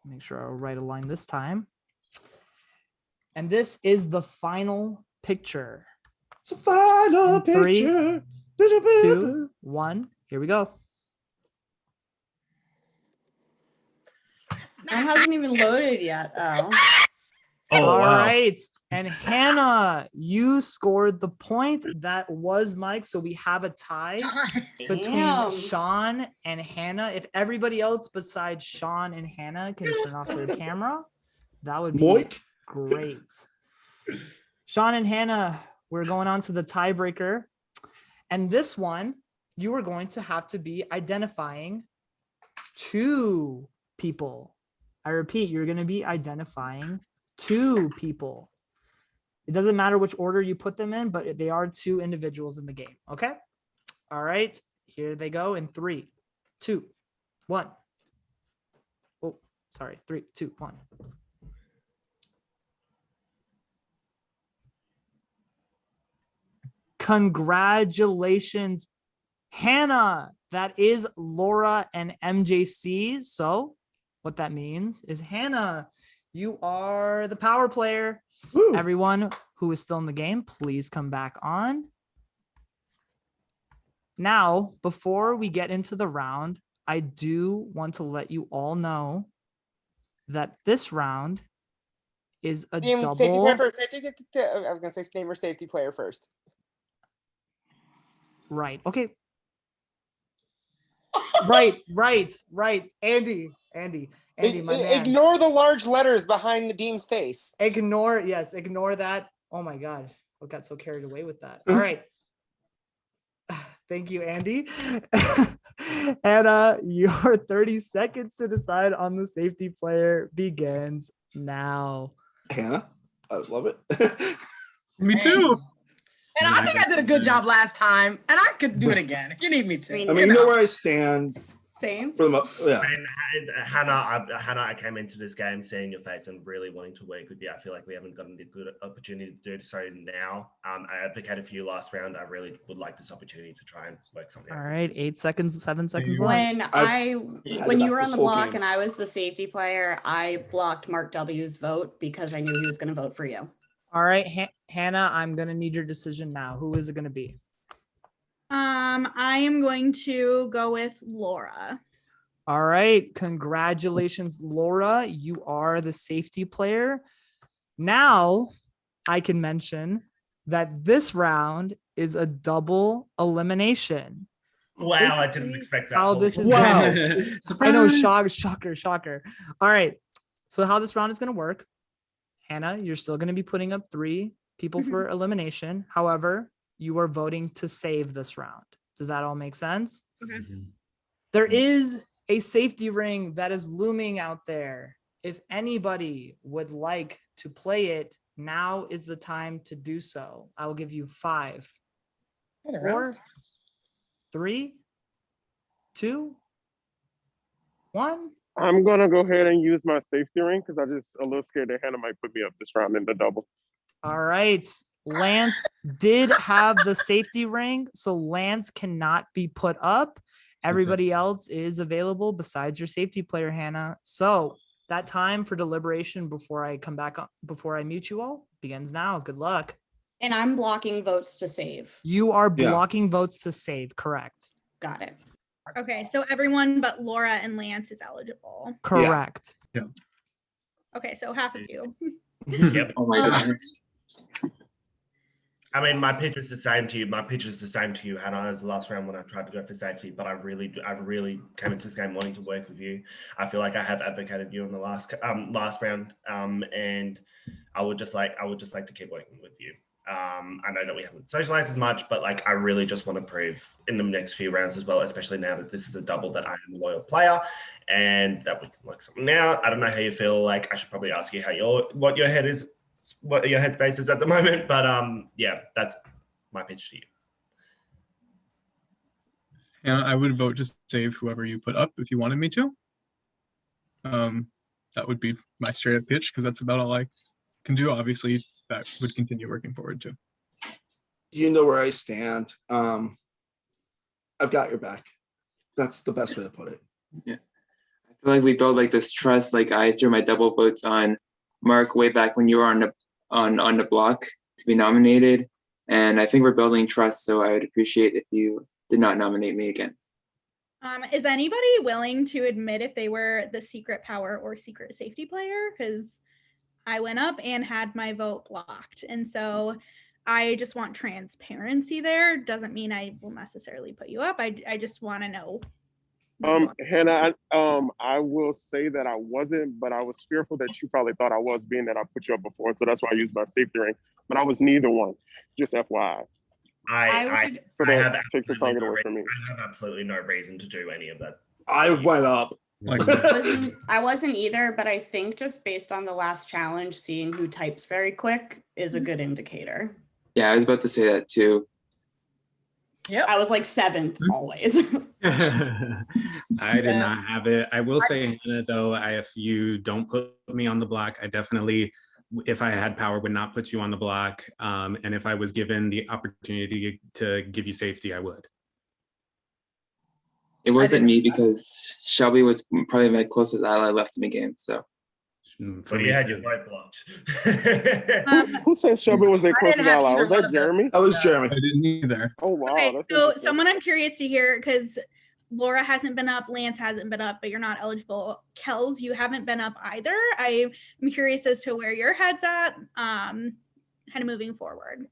Make sure I'll right align this time. And this is the final picture. It's a final In 3, picture. 2, 1. Here we go. Mine hasn't even loaded yet. Oh. All wow. right. And Hannah, you scored the point. That was Mike. So we have a tie between Damn. Sean and Hannah. If everybody else besides Sean and Hannah can turn off their camera, that would be Moik. great. Sean and Hannah, we're going on to the tiebreaker. And this one, you are going to have to be identifying 2 people. I repeat, you're going to be identifying 2 people. It doesn't matter which order you put them in, but they are 2 individuals in the game. Okay. All right. Here they go in 3, 2, 1. Oh, sorry. 3, 2, 1. Congratulations, Hannah. That is Laura and MJC. So what that means is, Hannah, You are the power player. Everyone who is still in the game, please come back on. Now, before we get into the round, I do want to let you all know that this round is a Name safety double. player first. I was gonna say name or safety player first. Right. Okay. Right. Andy, my man. Ignore the large letters behind Nadim's face. Ignore that. Oh my God. I got so carried away with that. All right. Thank you, Andy. And your 30 seconds to decide on the safety player begins now. Hannah, I love it. Me too. And I think I did a good job last time, and I could do it again if you need me to. I mean, you know where I stand. Same. For the yeah. And Hannah, I came into this game seeing your face and really wanting to work with you. I feel like we haven't gotten the good opportunity to do so now. I advocated for you last round. I really would like this opportunity to try and work something out. All right, 8 seconds, 7 seconds left. When you were on the block and I was the safety player, I blocked Mark W's vote because I knew he was going to vote for you. All right, Hannah, I'm gonna need your decision now. Who is it gonna be? I am going to go with Laura. All right, congratulations, Laura. You are the safety player. Now I can mention that this round is a double elimination. Wow, I didn't expect that. How this is Wow. I know, shocker. All right, so how this round is gonna work. Hannah, you're still going to be putting up 3 people for elimination. However, you are voting to save this round. Does that all make sense? Okay. There is a safety ring that is looming out there. If anybody would like to play it, now is the time to do so. I will give you 5, 4, 3, 2, 1. I'm gonna go ahead and use my safety ring because I'm just a little scared that Hannah might put me up this round in the double. All right. Lance did have the safety ring, so Lance cannot be put up. Everybody else is available besides your safety player, Hannah. So that time for deliberation before I come back, before I mute you all, begins now. Good luck. And I'm blocking votes to save. You are blocking votes to save, correct? Got it. Okay, so everyone but Laura and Lance is eligible. Correct. Yeah. Okay, so half of you. Yep. Oh my God. I mean, my pitch is the same to you. My pitch is the same to you, Hannah, as the last round when I tried to go for safety. But I really came into this game wanting to work with you. I feel like I have advocated you in the last round, and I would just like to keep working with you. I know that we haven't socialized as much, but like I really just want to prove in the next few rounds as well, especially now that this is a double that I am a loyal player and that we can work something out. I don't know how you feel. Like I should probably ask you what your headspace is at the moment, but yeah, that's my pitch to you. And I would vote to save whoever you put up if you wanted me to. That would be my straight up pitch because that's about all I can do. Obviously, that would continue working forward too. You know where I stand. I've got your back. That's the best way to put it. Yeah. I feel like we built like this trust. Like I threw my double votes on Mark way back when you were on the block to be nominated. And I think we're building trust. So I would appreciate if you did not nominate me again. Is anybody willing to admit if they were the secret power or secret safety player? Because I went up and had my vote blocked. And so I just want transparency there. Doesn't mean I will necessarily put you up. I just want to know. Hannah, I will say that I wasn't, but I was fearful that you probably thought I was, being that I put you up before. So that's why I used my safety ring. But I was neither one, just FYI. I takes the target away from me. I have absolutely no reason to do any of that. I went up. I wasn't either, but I think just based on the last challenge, seeing who types very quick is a good indicator. Yeah, I was about to say that too. Yeah, I was like 7th always. I did not have it. I will say, Hannah, though, if you don't put me on the block, I definitely, if I had power, would not put you on the block. And if I was given the opportunity to give you safety, I would. It wasn't me because Shelby was probably my closest ally left in the game. So For But me you had too. your vote blocked. Who said Shelby was their I closest didn't have ally? either Was one that of them. Jeremy? That was Jeremy. I didn't either. Oh wow, Okay, that's so interesting. someone I'm curious to hear, because Laura hasn't been up, Lance hasn't been up, but you're not eligible. Kels, you haven't been up either. I'm curious as to where your head's at, kind of moving forward.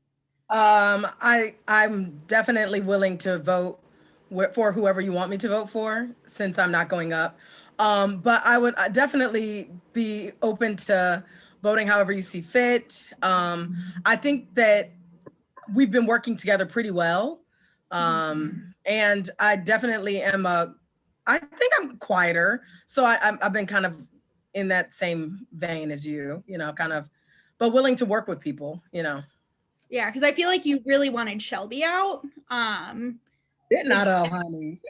I'm definitely willing to vote for whoever you want me to vote for, since I'm not going up. But I would definitely be open to voting however you see fit. I think that we've been working together pretty well. And I definitely am I think I'm quieter. So I've been kind of in that same vein as you, kind of, but willing to work with people, Yeah, because I feel like you really wanted Shelby out. Didn't I though, honey?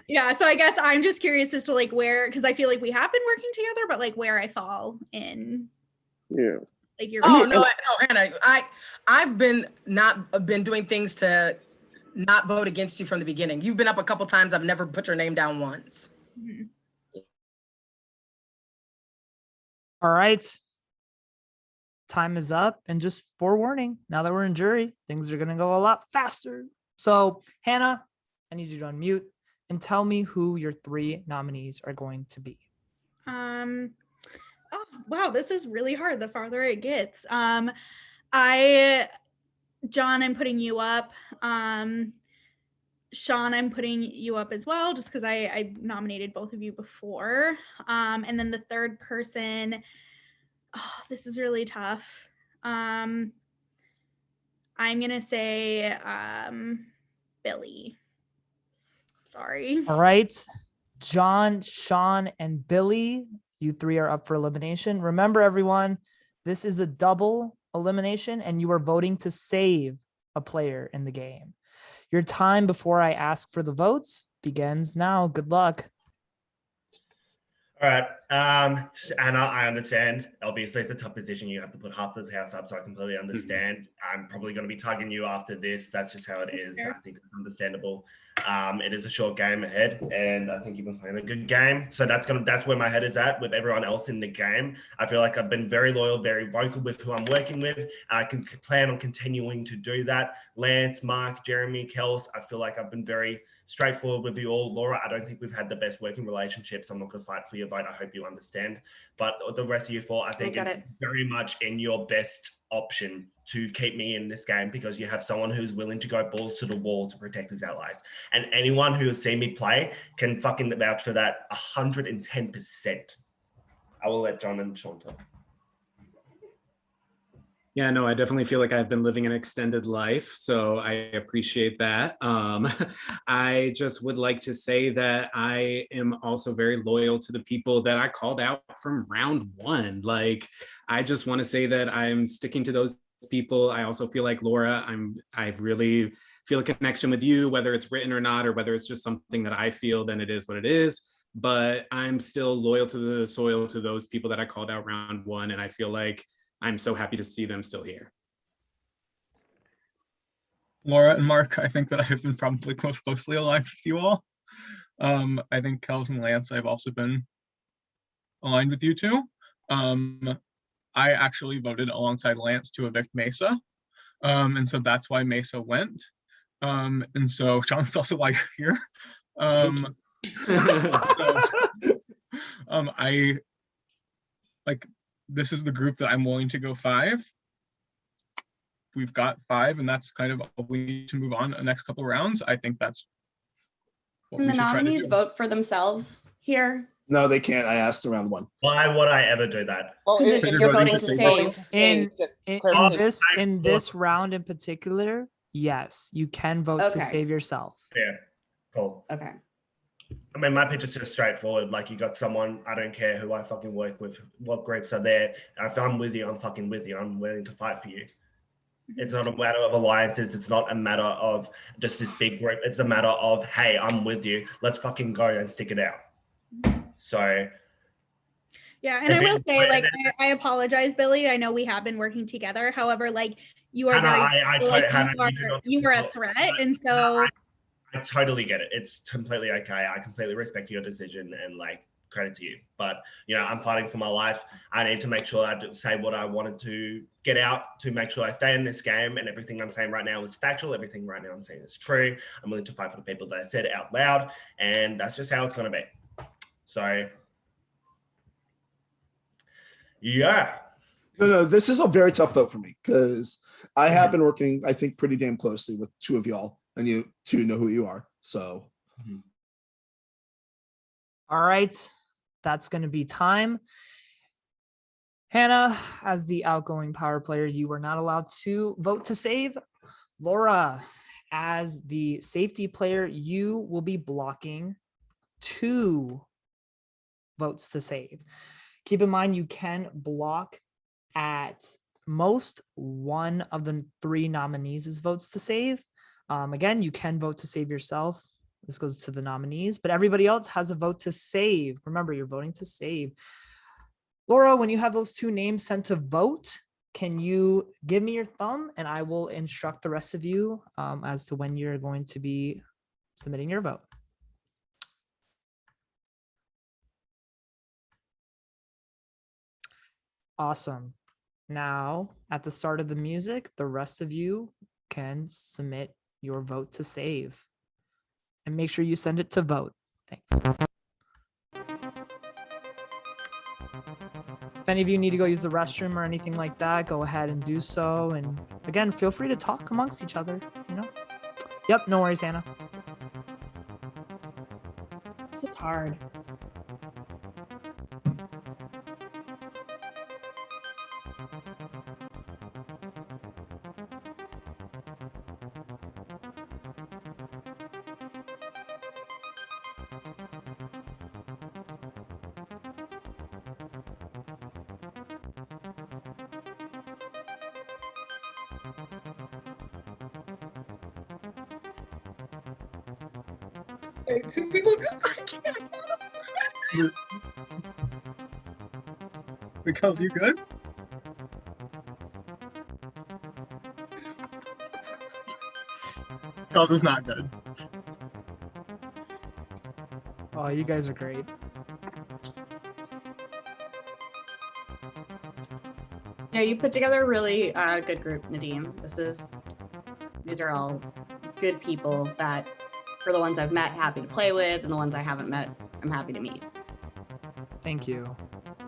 Yeah, so I guess I'm just curious as to like where, because I feel like we have been working together, but like where I fall in. Yeah. Like your. Oh no, Hannah, I've been doing things to not vote against you from the beginning. You've been up a couple times. I've never put your name down once. Mhm. All right. Time is up. And just forewarning, now that we're in jury, things are going to go a lot faster. So, Hannah, I need you to unmute and tell me who your 3 nominees are going to be. Oh, wow, this is really hard the farther it gets. John, I'm putting you up. Sean, I'm putting you up as well, just because I nominated both of you before. And then the third person, oh, this is really tough. I'm gonna say Billy. Sorry. All right. John, Sean, and Billy, you 3 are up for elimination. Remember, everyone, this is a double elimination, and you are voting to save a player in the game. Your time before I ask for the votes begins now. Good luck. All right. And I understand. Obviously, it's a tough position. You have to put half this house up, so I completely understand. I'm probably going to be tugging you after this. That's just how it is. I think it's understandable. It is a short game ahead, and I think you've been playing a good game. So that's where my head is at with everyone else in the game. I feel like I've been very loyal, very vocal with who I'm working with. I can plan on continuing to do that. Lance, Mark, Jeremy, Kels, I feel like I've been very straightforward with you all. Laura, I don't think we've had the best working relationships. I'm not going to fight for your vote. I hope you understand. But the rest of you 4, I think it's very much in your best option to keep me in this game, because you have someone who's willing to go balls to the wall to protect his allies. And anyone who has seen me play can fucking vouch for that 110%. I will let John and Sean talk. Yeah, no, I definitely feel like I've been living an extended life, so I appreciate that. I just would like to say that I am also very loyal to the people that I called out from round 1. Like, I just want to say that I'm sticking to those people. I also feel like Laura, I really feel a connection with you, whether it's written or not, or whether it's just something that I feel, then it is what it is. But I'm still loyal to the soil, to those people that I called out round 1, and I feel like I'm so happy to see them still here. Laura and Mark, I think that I've been probably most closely aligned with you all. I think Kels and Lance, I've also been aligned with you too. I actually voted alongside Lance to evict Mesa. And so that's why Mesa went. And so Sean's also why you're here. I like, this is the group that I'm willing to go 5. We've got 5, and that's kind of all we need to move on the next couple of rounds. I think that's what Can we the should try to nominees do. vote for themselves here? No, they can't. I asked around 1. Why would I ever do that? Well, Because if you're voting to save. In this round in particular, yes, you can vote to Okay. save yourself. Yeah, cool. Okay. I mean, my pitch is just straightforward. Like, you got someone, I don't care who I fucking work with, what groups are there. If I'm with you, I'm fucking with you. I'm willing to fight for you. It's not a matter of alliances. It's not a matter of just this big group. It's a matter of, hey, I'm with you. Let's fucking go and stick it out. So, Yeah, and I If will it- say, like, I apologize, Billy. I know we have been working together. However, like, you are Hannah, very, I like, Hannah, you do not- you are a threat, and so I totally get it. It's completely okay. I completely respect your decision, and like, credit to you. But I'm fighting for my life. I need to make sure I say what I wanted to get out to make sure I stay in this game, and everything I'm saying right now is factual. Everything right now I'm saying is true. I'm willing to fight for the people that I said it out loud, and that's just how it's going to be. So yeah. No, this is a very tough vote for me because I have been working, I think, pretty damn closely with two of y'all, and you two know who you are. So, All right, that's going to be time. Hannah, as the outgoing power player, you are not allowed to vote to save. Laura, as the safety player, you will be blocking 2 votes to save. Keep in mind, you can block at most 1 of the 3 nominees' votes to save. Again, you can vote to save yourself. This goes to the nominees, but everybody else has a vote to save. Remember, you're voting to save. Laura, when you have those 2 names sent to vote, can you give me your thumb and I will instruct the rest of you as to when you're going to be submitting your vote. Awesome. Now, at the start of the music, the rest of you can submit your vote to save. And make sure you send it to vote. Thanks. If any of you need to go use the restroom or anything like that, go ahead and do so. And again, feel free to talk amongst each other, Yep, no worries, Hannah. This is hard. Hey, 2 people go. Because you good? Because it's not good. Oh, you guys are great. Yeah, you put together a really good group, Nadim. These are all good people that, for the ones I've met, happy to play with, and the ones I haven't met, I'm happy to meet. Thank you.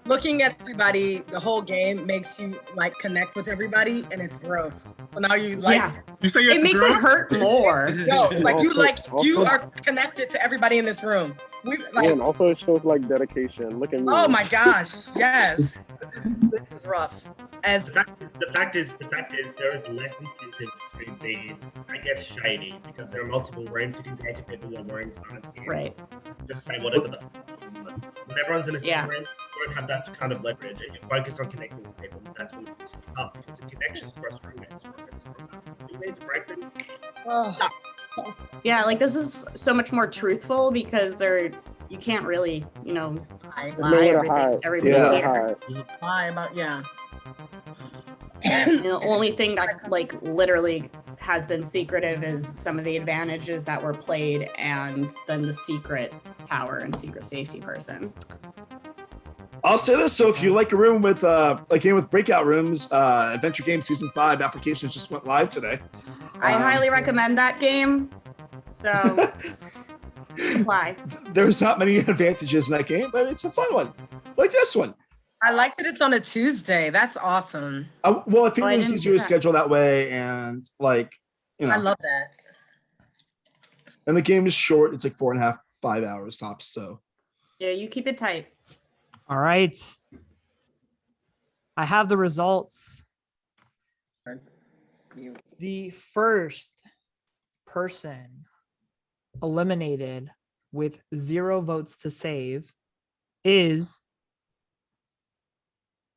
Looking at everybody the whole game makes you like connect with everybody, and it's gross. So now you like. Yeah. You say It makes it hurt more. No, like you Also- are connected to everybody in this room. We like. And also it shows like dedication. Look at me. Oh my gosh! Yes, this is rough. As The fact is, there is less incentive to be, I guess, shady because there are multiple rooms you can go to. People are wearing signs. Right. Just say whatever the. When everyone's in a Yeah. room, you don't have that kind of leverage, and you focus on connecting with people. And that's when it gets up because the connections for us roommates. You need to break them. Yeah, like this is so much more truthful because you can't really, lie. Nowhere to hide. Everybody's Yeah. here. lie about And the only thing that like literally has been secretive is some of the advantages that were played and then the secret power and secret safety person. I'll say this. So if you like a room with a game with breakout rooms, Adventure Game Season 5 applications just went live today. I highly recommend that game. So apply. There's not many advantages in that game, but it's a fun one. Like this one. I like that it's on a Tuesday. That's awesome. Well, I think I it was didn't easier do to that. schedule that way, and I love that. And the game is short. It's like 4.5, 5 hours tops. So Yeah, you keep it tight. All right. I have the results. The first person eliminated with 0 votes to save is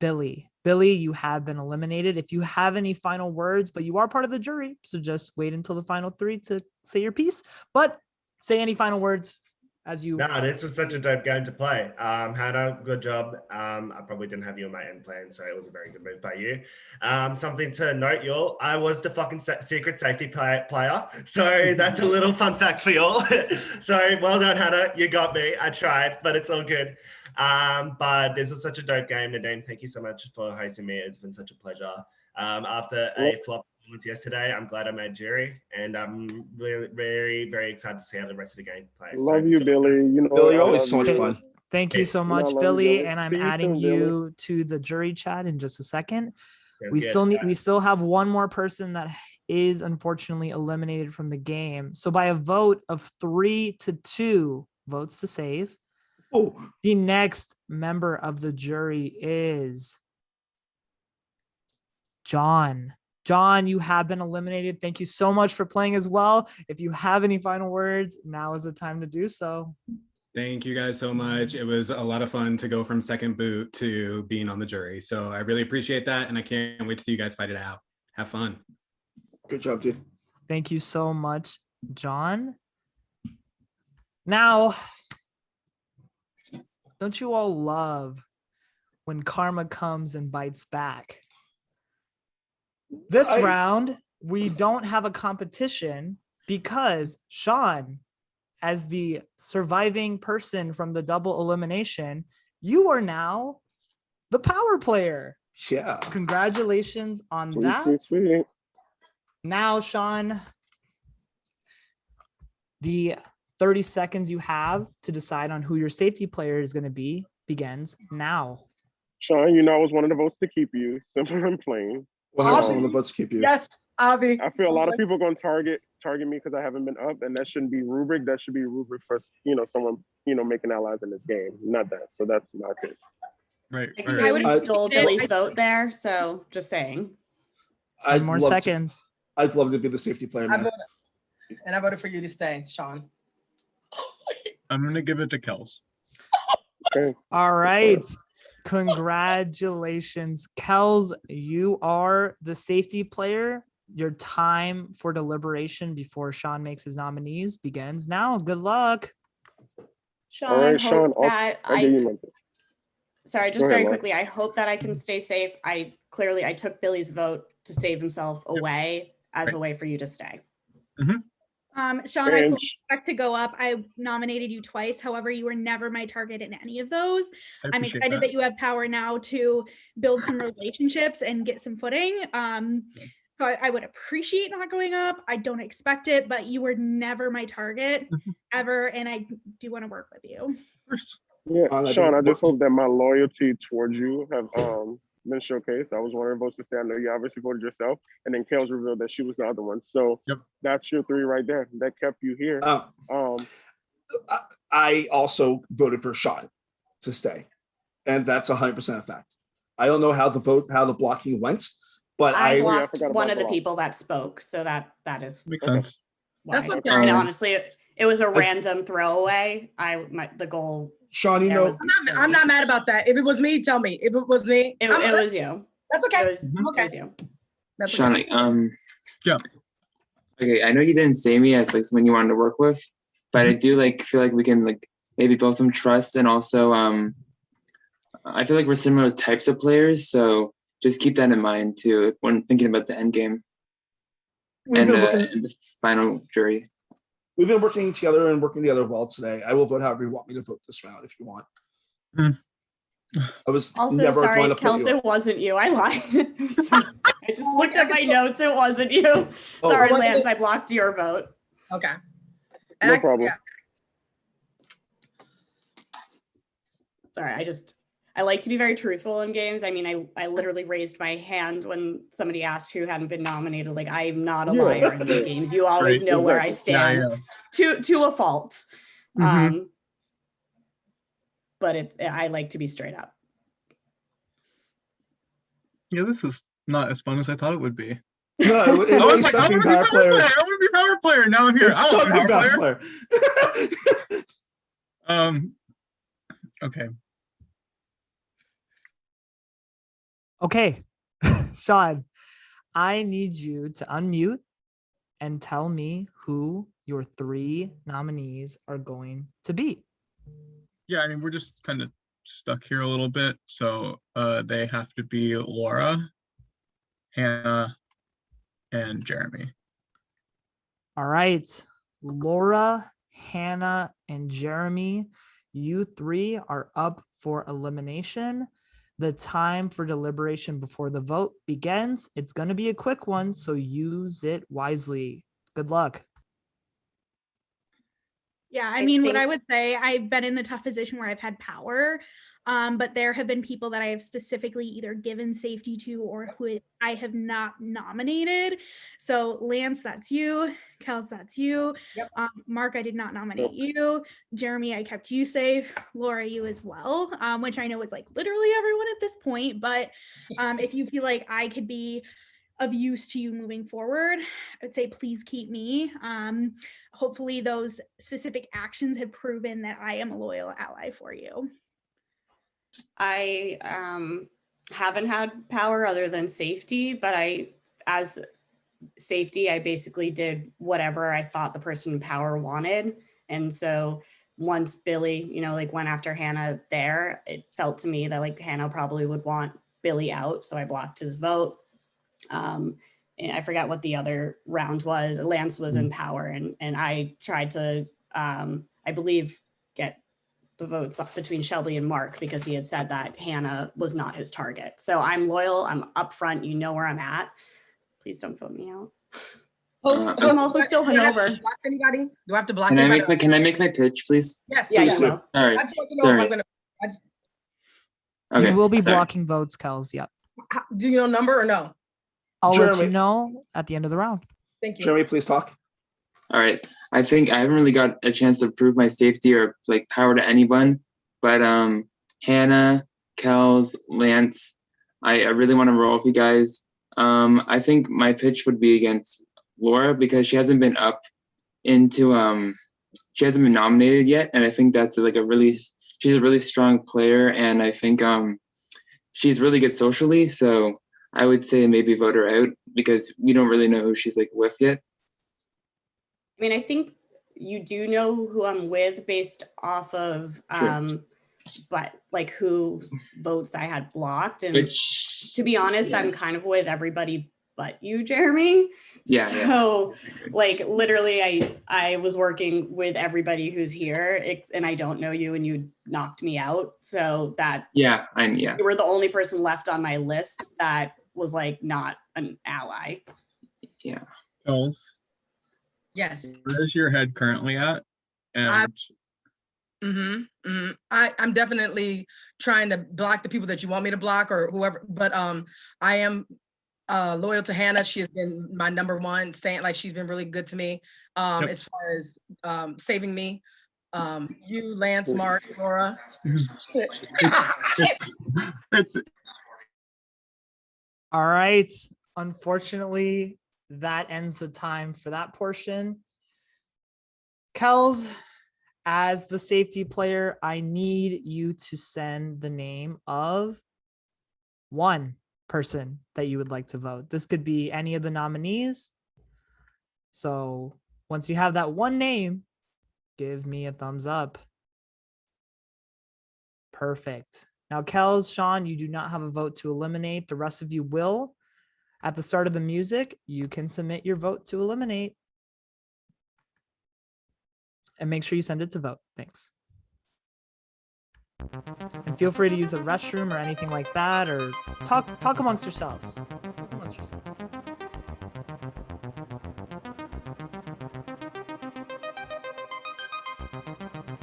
Billy. Billy, you have been eliminated. If you have any final words, but you are part of the jury, so just wait until the final 3 to say your piece. But say any final words as you. No, this was such a dope game to play. Hannah, good job. I probably didn't have you on my end plan, so it was a very good move by you. Something to note, y'all, I was the fucking secret safety player. So that's a little fun fact for y'all. So well done, Hannah. You got me. I tried, but it's all good. But this was such a dope game. Nadine, thank you so much for hosting me. It's been such a pleasure. After a flop yesterday, I'm glad I made jury, and I'm really very, very excited to see how the rest of the game plays. Love you, Billy. You know, Billy, you're I always love so much you. fun. Thank you so You know, I much, love you, Billy. Billy. And I'm See you adding soon, Billy. you to the jury chat in just a second. Sounds We good. still have one more person that is unfortunately eliminated from the game. So by a vote of 3-2 votes to save, the next member of the jury is John. John, you have been eliminated. Thank you so much for playing as well. If you have any final words, now is the time to do so. Thank you guys so much. It was a lot of fun to go from second boot to being on the jury. So I really appreciate that. And I can't wait to see you guys fight it out. Have fun. Good job, dude. Thank you so much, John. Now, don't you all love when karma comes and bites back? This round, we don't have a competition because Sean, as the surviving person from the double elimination, you are now the power player. Yeah. So congratulations on Sweet, that. sweet, sweet. Now, Sean, the 30 seconds you have to decide on who your safety player is going to be begins now. Sean, you know I was one of the votes to keep you. Simple and plain. 100% of the votes keep you. Yes, Avi. I feel a lot of people going to target me because I haven't been up, and that shouldn't be rubric. That should be rubric for someone making allies in this game, not that. So that's my pick. Right. I clearly stole Billy's vote there, so just saying. I'd more love seconds. I'd love to be the safety player, I man. voted for you to stay, Sean. I'm going to give it to Kels. Okay. All right. Congratulations, Kels. You are the safety player. Your time for deliberation before Sean makes his nominees begins now. Good luck. Sean, All right, I hope Sean, that I'll give you my pick. sorry, just Go ahead, very Laura. quickly, I hope that I can stay safe. I took Billy's vote to save himself away as a way for you to stay. Sean, I And fully expect to go up. I nominated you twice. However, you were never my target in any of those. I I'm appreciate excited that. that you have power now to build some relationships and get some footing. So I would appreciate not going up. I don't expect it, but you were never my target ever. And I do want to work with you. Yeah, Sean, I just hope that my loyalty towards you have been showcased. I was one of the votes to stay. I know you obviously voted yourself, and then Kels revealed that she was the other one. So that's your three right there. That kept you here. I also voted for Sean to stay, and that's 100% a fact. I don't know how the blocking went, but I I blocked one of the people that spoke, so that is Makes sense. why. That's okay. And honestly, it was a random throwaway. The goal. Sean, you there know, was- I'm not mad about that. If it was me, tell me. If it was me, it I'm- was you. That's okay. It was, I'm okay. it was you. That's Sean, okay. Yeah. Okay, I know you didn't say me as like someone you wanted to work with, but I do feel like we can maybe build some trust, and also I feel like we're similar types of players, so just keep that in mind too when thinking about the end game and the final jury. we've been working together and working together well today. I will vote however you want me to vote this round if you want. I was Also, never sorry, going to put you Kels, up. it wasn't you. I lied. I just looked at my notes. It wasn't you. Oh. Sorry, Wasn't Lance. it? I blocked your vote. Okay. No problem. Sorry, I like to be very truthful in games. I mean, I literally raised my hand when somebody asked who hadn't been nominated. Like, I'm not a Yeah. liar in these games. You always Right, know where I exactly. stand to a fault. Mhm. But I like to be straight up. Yeah, this is not as fun as I thought it would be. No, it I really was like, I sucked want being to be power power player. player. I want to be power player. Now I'm here. It I want sucked to be being power power player. player. Okay. Okay, Sean, I need you to unmute and tell me who your 3 nominees are going to be? Yeah, I mean, we're just kind of stuck here a little bit. So they have to be Laura, Hannah, and Jeremy. All right. Laura, Hannah, and Jeremy, you 3 are up for elimination. The time for deliberation before the vote begins. It's going to be a quick one, so use it wisely. Good luck. Yeah, I mean, what I would say, I've been in the tough position where I've had power, but there have been people that I have specifically either given safety to or who I have not nominated. So Lance, that's you. Kels, that's you. Mark, I did not nominate you. Jeremy, I kept you safe. Laura, you as well, which I know is like literally everyone at this point. But if you feel like I could be of use to you moving forward, I would say please keep me. Hopefully those specific actions have proven that I am a loyal ally for you. I haven't had power other than safety, but as safety, I basically did whatever I thought the person in power wanted. And so once Billy, like went after Hannah there, it felt to me that like Hannah probably would want Billy out. So I blocked his vote. And I forgot what the other round was. Lance was in power, and I tried to, I believe, get the votes up between Shelby and Mark because he had said that Hannah was not his target. So I'm loyal. I'm upfront. You know where I'm at. Please don't vote me out. I'm also still hungover. Block anybody? Do I have to block Can I anybody? make my pitch, please? Yeah, Yeah, please you do. will. All right. I just want to know if I'm gonna. Okay, You will be sorry. blocking votes, Kels. Yep. Do you know number or no? I'll let Jeremy. you know at the end of the round. Thank you. Jeremy, please talk. All right. I think I haven't really got a chance to prove my safety or like power to anyone, but Hannah, Kels, Lance, I really want to roll with you guys. I think my pitch would be against Laura because she hasn't been up into she hasn't been nominated yet, and I think that's she's a really strong player, and I think she's really good socially. So I would say maybe vote her out because we don't really know who she's like with yet. I mean, I think you do know who I'm with based off of, but like whose votes I had blocked. And to be honest, I'm kind of with everybody but you, Jeremy. Yeah. So like literally I was working with everybody who's here and I don't know you and you knocked me out. So that you were the only person left on my list that was like not an ally. Yeah. Kels, Yes. where is your head currently at? And I'm definitely trying to block the people that you want me to block or whoever, but I am loyal to Hannah. She has been my number one, saying like she's been really good to me as far as saving me. You, Lance, Mark, Laura. All right. Unfortunately, that ends the time for that portion. Kels, as the safety player, I need you to send the name of one person that you would like to vote. This could be any of the nominees. So once you have that one name, give me a thumbs up. Perfect. Now, Kels, Sean, you do not have a vote to eliminate. The rest of you will. At the start of the music, you can submit your vote to eliminate. And make sure you send it to vote. Thanks. And feel free to use the restroom or anything like that, or talk amongst yourselves. Talk amongst yourselves.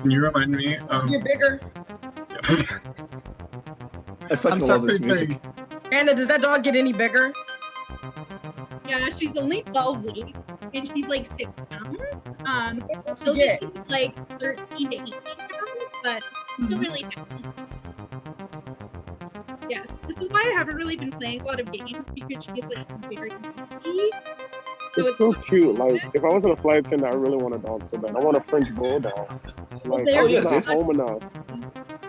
can you remind me? Get bigger. I fucking love this music. Anna, does that dog get any bigger? Yeah, she's only 12 weeks and she's like 6 pounds. She'll get like 13 to 18 pounds, but still really heavy. Yeah, this is why I haven't really been playing a lot of games because she gets like very easy. It's so cute. Like, if I wasn't a flight attendant, I really want a dog so bad. I want a French bulldog. Like, there I'm you just not go. home enough.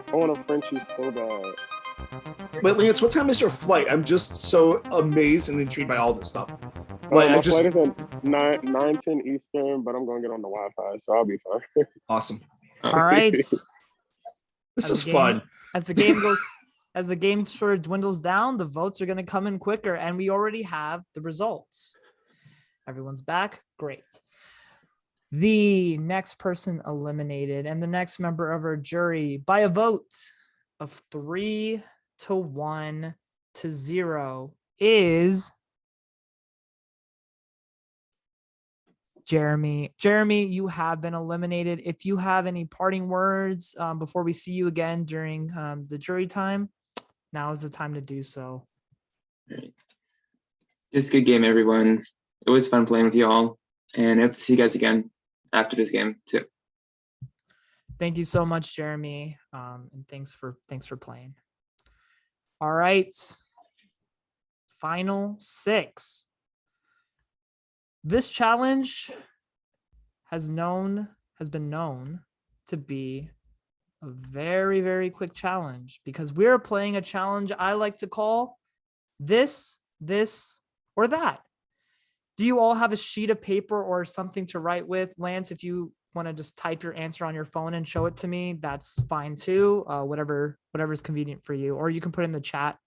I want a Frenchie so bad. Wait, Lance, what time is your flight? I'm just so amazed and intrigued by all this stuff. Like, My I just flight is 9, 10 Eastern, but I'm gonna get on the Wi-Fi, so I'll be fine. Awesome. All right. This As is the game- fun. As the game goes, as the game sort of dwindles down, the votes are going to come in quicker, and we already have the results. Everyone's back. Great. The next person eliminated and the next member of our jury by a vote of 3-1 to 0 is Jeremy. Jeremy, you have been eliminated. If you have any parting words before we see you again during the jury time, now is the time to do so. Just a good game, everyone. It was fun playing with you all, and I hope to see you guys again after this game too. Thank you so much, Jeremy, and thanks for playing. All right, final 6. This challenge has been known to be a very, very quick challenge because we're playing a challenge I like to call this, or that. Do you all have a sheet of paper or something to write with? Lance, if you want to just type your answer on your phone and show it to me, that's fine too. Whatever's convenient for you, or you can put it in the chat.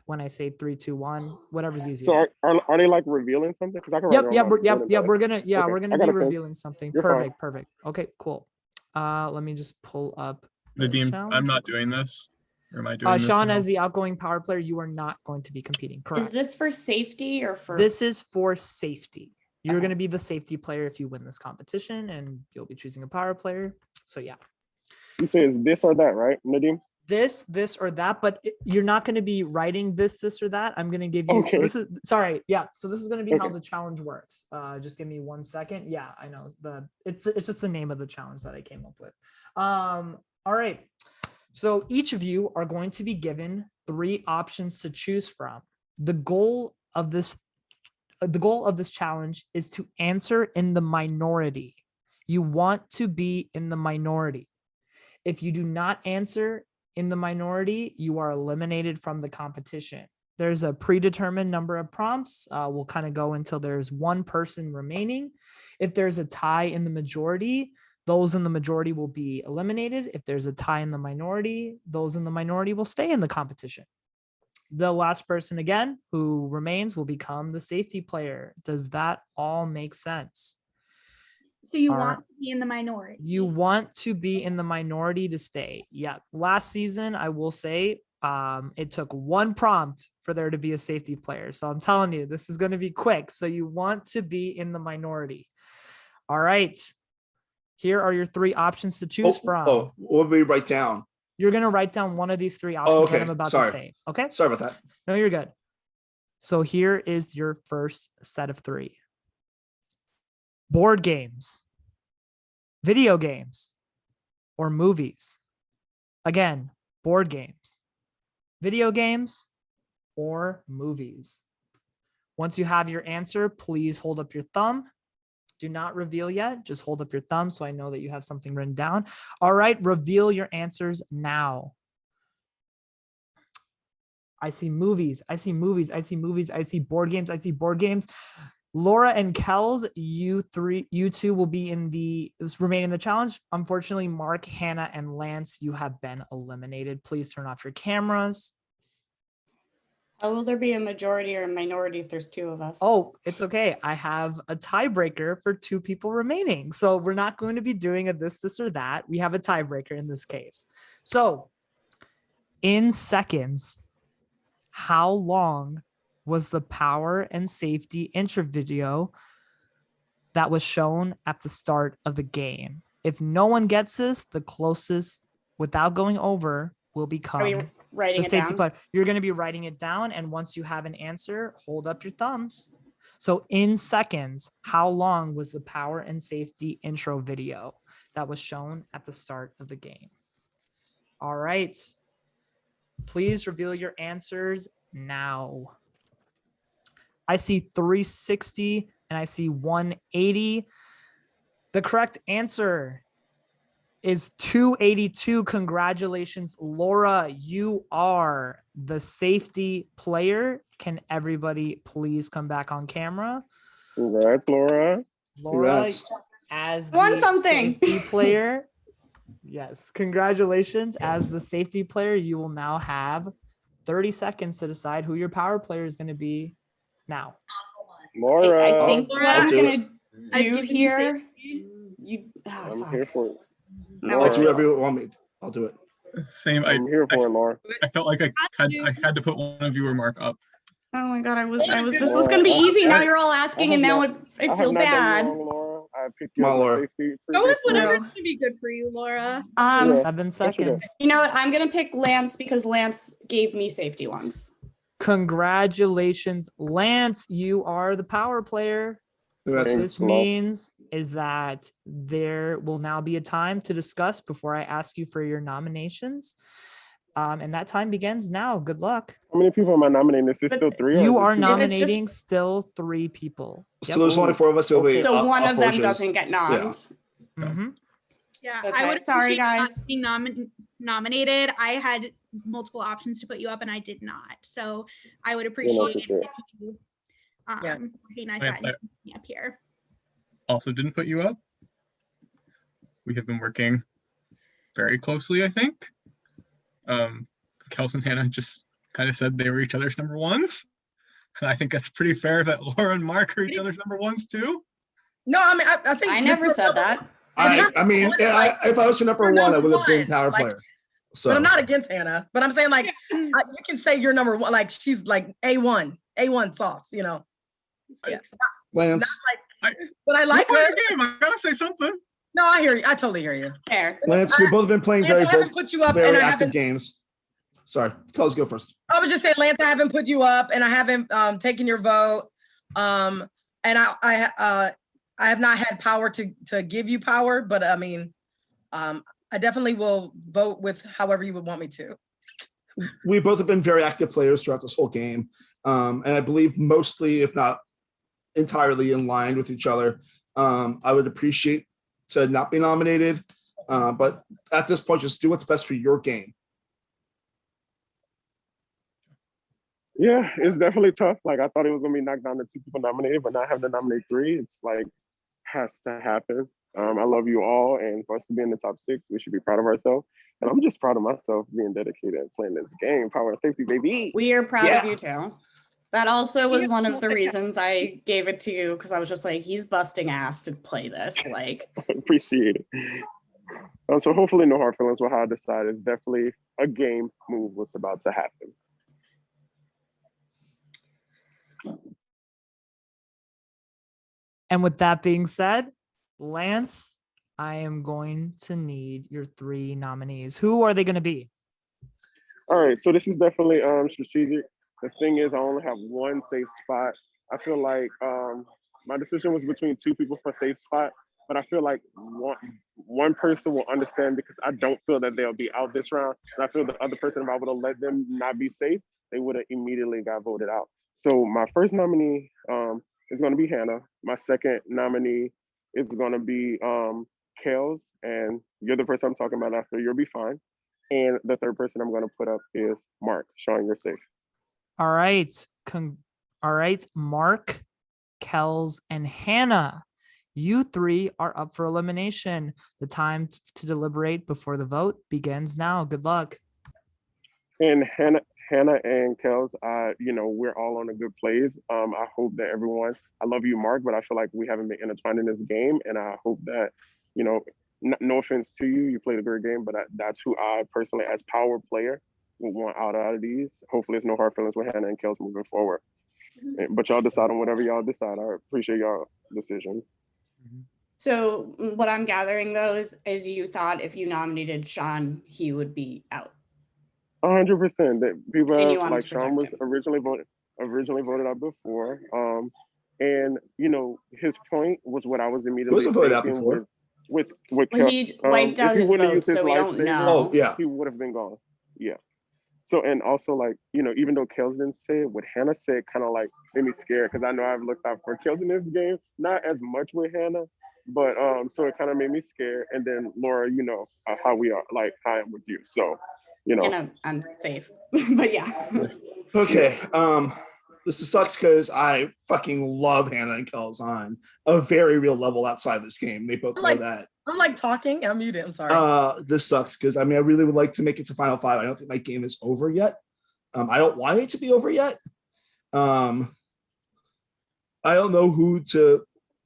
When I say 3, 2, 1, whatever's easy. So are they like revealing something? Because I can write it on my phone. We're gonna Okay, we're gonna I got be a pen. revealing something. You're fine. Perfect. Okay, cool. Let me just pull up the Nadim, challenge. I'm not doing this. Or am I doing this? Sean, now? as the outgoing power player, you are not going to be competing. Correct. Is this for safety or for? This is for safety. You're Okay. going to be the safety player if you win this competition, and you'll be choosing a power player. So yeah, You say it's this or that, right, Nadim? this or that, but you're not going to be writing this or that. I'm going to give you. Okay. So this is So this is going to be how Okay. the challenge works. Just give me 1 second. Yeah, I know it's just the name of the challenge that I came up with. All right. So each of you are going to be given 3 options to choose from. The goal of this challenge is to answer in the minority. You want to be in the minority. If you do not answer in the minority, you are eliminated from the competition. There's a predetermined number of prompts. We'll kind of go until there's 1 person remaining. If there's a tie in the majority, those in the majority will be eliminated. If there's a tie in the minority, those in the minority will stay in the competition. The last person again who remains will become the safety player. Does that all make sense? So you All want right. to be in the minority. You want to be in the minority to stay. Yeah. Last season, I will say, it took 1 prompt for there to be a safety player. So I'm telling you, this is going to be quick. So you want to be in the minority. All right. Here are your 3 options to choose from. Oh, what do we write down? You're going to write down one of these 3 options Oh, okay. that I'm about Sorry. to say. Okay. Sorry about that. No, you're good. So here is your first set of 3. Board games, video games, or movies. Again, board games, video games, or movies. Once you have your answer, please hold up your thumb. Do not reveal yet. Just hold up your thumb so I know that you have something written down. All right, reveal your answers now. I see movies. I see movies. I see movies. I see board games. I see board games. Laura and Kels, you two will be remain in the challenge. Unfortunately, Mark, Hannah, and Lance, you have been eliminated. Please turn off your cameras. How will there be a majority or a minority if there's 2 of us? Oh, it's okay. I have a tiebreaker for 2 people remaining. So we're not going to be doing a this, or that. We have a tiebreaker in this case. So in seconds, how long was the power and safety intro video that was shown at the start of the game? If no one gets this, the closest without going over will become Are we writing the it safety down? player. You're going to be writing it down. And once you have an answer, hold up your thumbs. So in seconds, how long was the power and safety intro video that was shown at the start of the game? All right. Please reveal your answers now. I see 360 and I see 180. The correct answer is 282. Congratulations, Laura. You are the safety player. Can everybody please come back on camera? Congrats, Laura. Laura, Congrats. as Won the something. safety player. Yes, congratulations. As the safety player, you will now have 30 seconds to decide who your power player is going to be now. Laura. I think what I'll I'm do gonna it. do here. I'm here for it. No, I'll do whatever you want me. I'll do it. Same. I'm here for it, Laura. I felt like I had to put one of you or Mark up. Oh my god, this was gonna be easy. Now you're all asking, and now I feel bad. Laura. I picked Come you on, as a Laura. safety. Go with previously. whatever's gonna be good for you, Laura. Yeah. 7 What you got? seconds. You know what? I'm gonna pick Lance because Lance gave me safety once. Congratulations, Lance. You are the power player. What Congrats, this Lance. means is that there will now be a time to discuss before I ask you for your nominations. And that time begins now. Good luck. How many people am I nominating? Is it still 3? or You is it are 2? nominating still 3 people. So there's only 4 of us. It'll be So one of them Porsche's. doesn't get nommed. Mhm. Yeah, Okay, I would sorry, appreciate not guys. being nominated. I had multiple options to put you up, and I did not. So I would appreciate for it sure. if you recognize Lance, that and put me up here. Also didn't put you up. We have been working very closely, I think. Kels and Hannah just kind of said they were each other's number ones. And I think that's pretty fair that Laura and Mark are each other's number ones too. No, I mean, I think I never said that. I mean, if I was your number one, I would have been one, power like- player. But So I'm not against Hannah. But I'm saying like you can say you're number one. Like she's like A1 sauce. You know. Yeah. Lance, But I like You her. played the game. I gotta say something. No, I hear you. I totally hear you. Fair. Lance, we've both been playing Lance, very I haven't put you up, very and I active haven't. games. Sorry, Kels, go first. I was just saying, Lance, I haven't put you up, and I haven't taken your vote. And I have not had power to give you power, but I mean, I definitely will vote with however you would want me to. We both have been very active players throughout this whole game, and I believe mostly, if not entirely, in line with each other. I would appreciate to not be nominated, but at this point, just do what's best for your game. Yeah, it's definitely tough. Like I thought it was gonna be knocked down to 2 people nominated, but not having to nominate 3, it's like has to happen. I love you all, and for us to be in the top 6, we should be proud of ourselves. And I'm just proud of myself being dedicated and playing this game, power and safety, baby. We are proud of Yeah. you too. That also was one of the reasons I gave it to you, because I was just like, he's busting ass to play this. Like, Appreciate it. So hopefully no hard feelings with how I decided. It's definitely a game move was about to happen. And with that being said, Lance, I am going to need your 3 nominees. Who are they going to be? All right, so this is definitely strategic. The thing is, I only have 1 safe spot. I feel like my decision was between 2 people for safe spot, but I feel like one person will understand because I don't feel that they'll be out this round. And I feel the other person, if I would have let them not be safe, they would have immediately got voted out. So my first nominee is going to be Hannah. My second nominee is going to be Kels, and you're the person I'm talking about after. You'll be fine. And the third person I'm going to put up is Mark. Sean, you're safe. All right. All right, Mark, Kels, and Hannah. You 3 are up for elimination. The time to deliberate before the vote begins now. Good luck. And Hannah and Kels, we're all on a good plays. I hope that everyone, I love you, Mark, but I feel like we haven't been intertwined in this game. And I hope that, no offense to you, you played a great game, but that's who I personally, as power player, would want out of these. Hopefully it's no hard feelings with Hannah and Kels moving forward. But y'all decide on whatever y'all decide. I appreciate y'all decision. so what I'm gathering though is you thought if you nominated Sean, he would be out. 100%. That people And you have, wanted like to Sean protect was him. originally voted out before. And his point was what I was immediately wasn't voted out thinking before. with Well, Kel. he wiped out if he his wouldn't vote, use his so we don't lifesaver, know. Oh, yeah. he would have been gone. Yeah. So, and also like, even though Kels didn't say it, what Hannah said kind of like made me scared because I know I've looked out for Kels in this game, not as much with Hannah, but so it kind of made me scared. And then Laura, how we are, like how I am with you. So, And I'm safe. But yeah. Okay. This sucks because I fucking love Hannah and Kels on a very real level outside this game. They both know that. I'm like talking. I'm muted. I'm sorry. This sucks because I really would like to make it to Final Five. I don't think my game is over yet. I don't want it to be over yet. I don't know who to.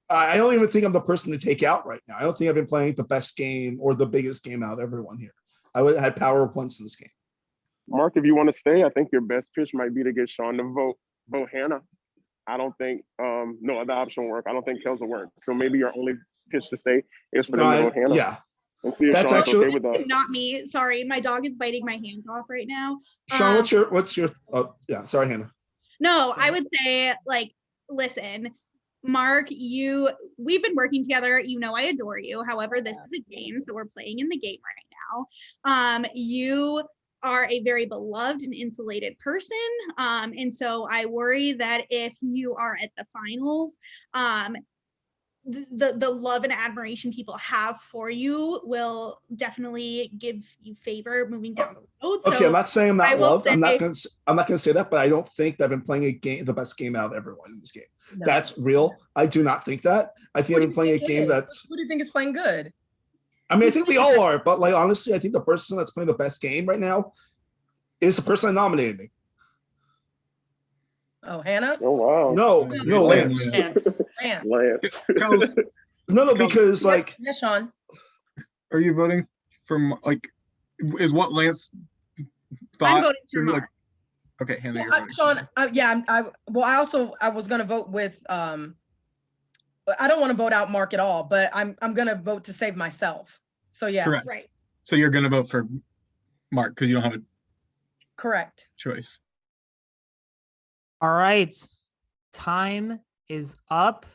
I don't even think I'm the person to take out right now. I don't think I've been playing the best game or the biggest game out of everyone here. I would have had power of once in this game. Mark, if you want to stay, I think your best pitch might be to get Sean to vote Hannah. I don't think no other option will work. I don't think Kels will work. So maybe your only pitch to stay is for them to vote Hannah. Yeah. And see if That's Sean's actually okay with that. Not me. Sorry, my dog is biting my hands off right now. Sean, what's your oh yeah, sorry, Hannah. No, I would say, like, listen, Mark, we've been working together. You know I adore you. However, this is a game, so we're playing in the game right now. You are a very beloved and insulated person. And so I worry that if you are at the finals, the love and admiration people have for you will definitely give you favor moving down the road. Okay, So I'm not saying I'm not loved. I'm not say- gonna say that, but I don't think that I've been playing the best game out of everyone in this game. No. That's real. I do not think that. I think I've been playing a game that's. Who do you think is playing good? I think we all are, but like honestly, I think the person that's playing the best game right now is the person that nominated me. Oh, Hannah? Oh wow. No, Lance. Lance. No, because like. Yeah, Sean. Are you voting for like? Is what Lance thought? I'm voting for like, Mark. okay, Hannah, you're Yeah, voting. Sean, I was gonna vote with but I don't want to vote out Mark at all, but I'm gonna vote to save myself. So yes. Correct. Right. So you're gonna vote for Mark because you don't have a Correct. choice. All right. Time is up.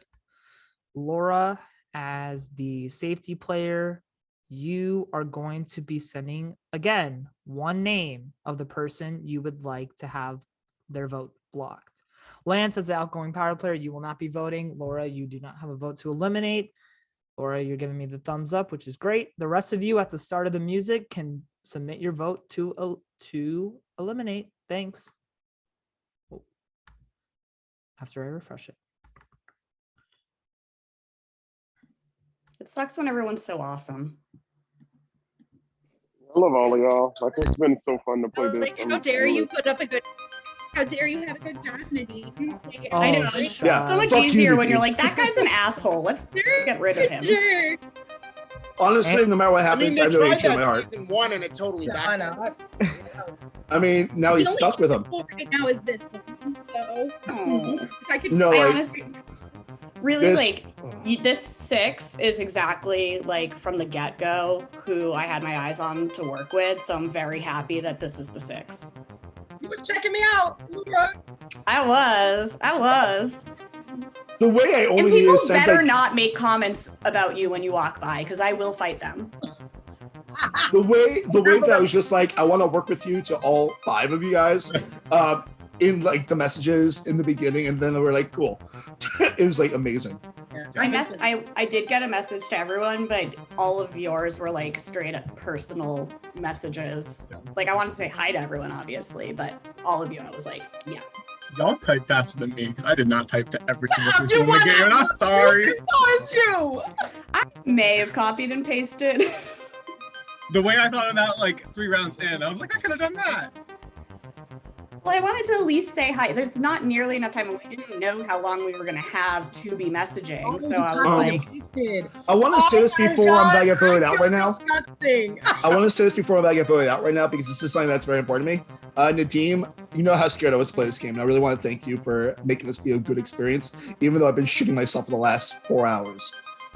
Laura, as the safety player, you are going to be sending, again, one name of the person you would like to have their vote blocked. Lance, as the outgoing power player, you will not be voting. Laura, you do not have a vote to eliminate. Laura, you're giving me the thumbs up, which is great. The rest of you at the start of the music can submit your vote to eliminate. Thanks. After I refresh it. It sucks when everyone's so awesome. I love all of y'all. Like it's been so fun to play this. Like, how dare you put up a good? How dare you have a good pass, Nadine? Like, I know. Oh, It's shut so much Fuck easier you, when you're Nadine. like, that guy's an asshole. Let's get rid of him. Jerk. Honestly, no matter what I mean, happens, they I know tried you in my that heart. season one and it totally Yeah, I backfired. know. Now he's The only stuck with him. people right now is this one. So Oh. if I could, No, I like honestly, really this- like this 6 is exactly like from the get-go who I had my eyes on to work with. So I'm very happy that this is the 6. You was checking me out, Laura. I was. the way I And only need people to send better like, not make comments about you when you walk by, because I will fight them. the way that I was just like, I want to work with you to all 5 of you guys, in like the messages in the beginning, and then they were like, cool. It's like amazing. I did get a message to everyone, but all of yours were like straight up personal messages. Like I wanted to say hi to everyone, obviously, but all of you, I was like, yeah. Y'all type faster than me because I did not type to every single person You in the won. game. And I'm sorry. No, it's you. I may have copied and pasted. The way I thought of that like 3 rounds in, I was like, I could have done that. Well, I wanted to at least say hi. There's not nearly enough time. We didn't know how long we were gonna have to be messaging, so I was like, I want to say this before I'm gonna get voted out right now. Disgusting. I want to say this before I'm gonna get voted out right now because this is something that's very important to me. Nadeem, you know how scared I was to play this game, and I really want to thank you for making this be a good experience, even though I've been shooting myself for the last 4 hours.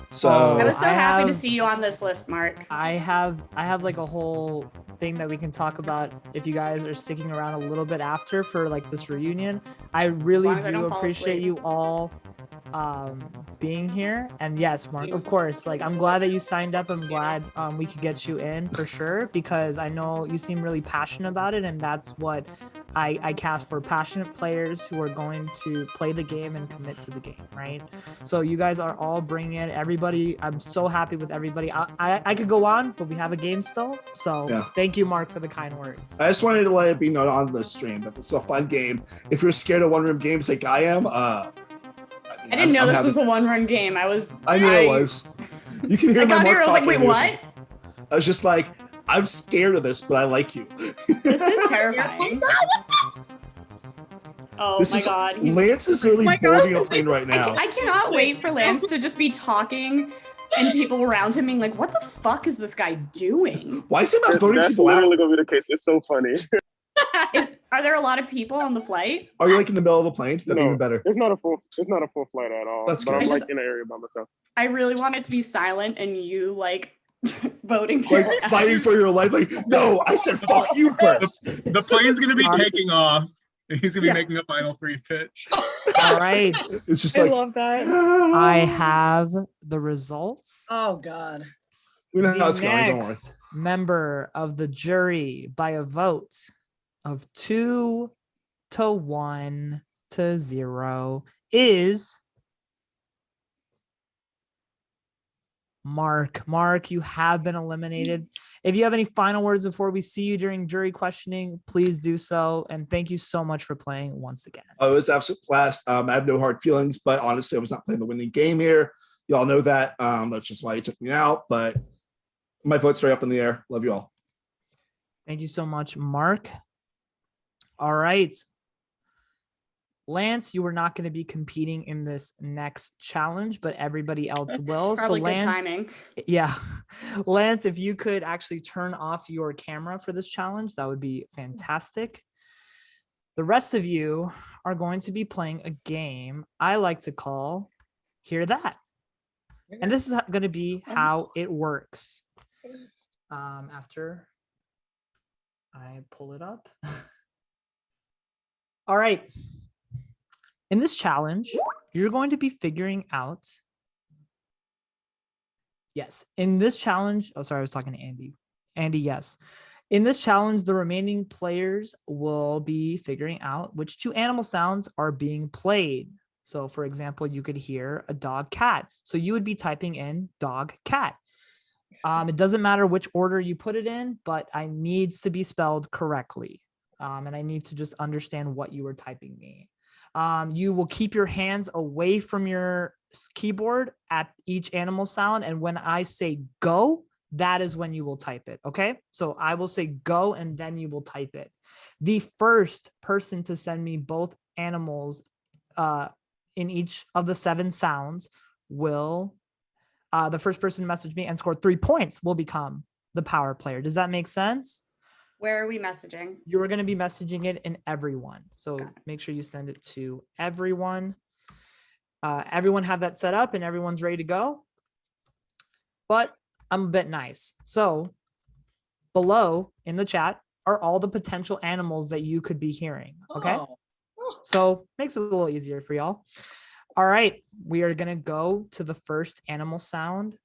So I was so I happy to have- see you on this list, Mark. I have like a whole thing that we can talk about if you guys are sticking around a little bit after for like this reunion. I really long as I do don't fall appreciate asleep. you all being here. And yes, Mark, of course, like I'm glad that you signed up. I'm glad we could get you in for sure because I know you seem really passionate about it, and that's what I cast for passionate players who are going to play the game and commit to the game, right? So you guys are all bringing it. Everybody, I'm so happy with everybody. I could go on, but we have a game still. So Yeah. thank you, Mark, for the kind words. I just wanted to let it be known on the stream that it's a fun game. If you're scared of one-room games like I am, I didn't know this was a one-run game. I knew it was. You can hear I my got Mark here, I was like, talking wait, to me. what? I was just like, I'm scared of this, but I like you. This is terrifying. Oh This my is- god. Lance is really boarding a plane right now. I cannot wait for Lance to just be talking and people around him being like, what the fuck is this guy doing? Why is he not voting That's people out? literally gonna be the case. It's so funny. Are there a lot of people on the flight? Are you like in the middle of the plane? That'd be No, even better. It's not a full flight at all. That's but good. I'm I like just- in an area by myself. I really want it to be silent and you like voting Like people out. fighting for your life. Like, no, I said fuck you first. The plane's gonna be Alright. taking off. He's gonna be making a final free pitch. All right. It's just I like love that. I have the results. Oh God. we know how The it's going. Don't worry. next member of the jury by a vote of 2 to 1 to 0 is Mark. Mark, you have been eliminated. If you have any final words before we see you during jury questioning, please do so. And thank you so much for playing once again. Oh, it was an absolute blast. I have no hard feelings, but honestly, I was not playing the winning game here. Y'all know that. That's just why you took me out. But my vote's very up in the air. Love you all. Thank you so much, Mark. All right. Lance, you are not going to be competing in this next challenge, but everybody else will. Probably so good Lance, timing. yeah. Lance, if you could actually turn off your camera for this challenge, that would be fantastic. The rest of you are going to be playing a game I like to call Hear That. And this is going to be how it works. After I pull it up. All right. In this challenge, you're going to be figuring out. Yes. In this challenge, oh, sorry, I was talking to Andy. Andy, yes. In this challenge, the remaining players will be figuring out which two animal sounds are being played. So, for example, you could hear a dog, cat. So you would be typing in dog, cat. It doesn't matter which order you put it in, but I needs to be spelled correctly. And I need to just understand what you were typing me. You will keep your hands away from your keyboard at each animal sound. And when I say go, that is when you will type it. Okay. So I will say go and then you will type it. The first person to send me both animals in each of the 7 sounds will, the first person to message me and score 3 points will become the power player. Does that make sense? Where are we messaging? You're going to be messaging it in everyone. So make sure you send it to everyone. Everyone have that set up and everyone's ready to go. But I'm a bit nice. So below in the chat are all the potential animals that you could be hearing. Okay. Oh. So makes it a little easier for y'all. All right. We are going to go to the first animal sound.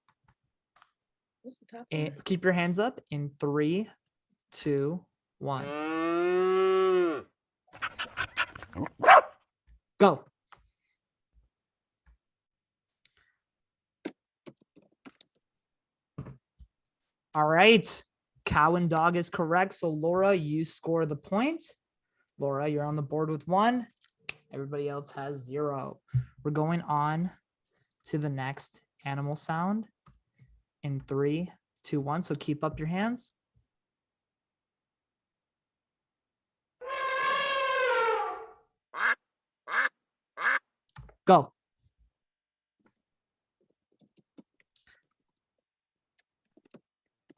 What's the top And keep your hands up in 3, 2, 1. Go. All right. Cow and dog is correct. So Laura, you score the points. Laura, you're on the board with 1. Everybody else has 0. We're going on to the next animal sound in 3, 2, 1. So keep up your hands. Go.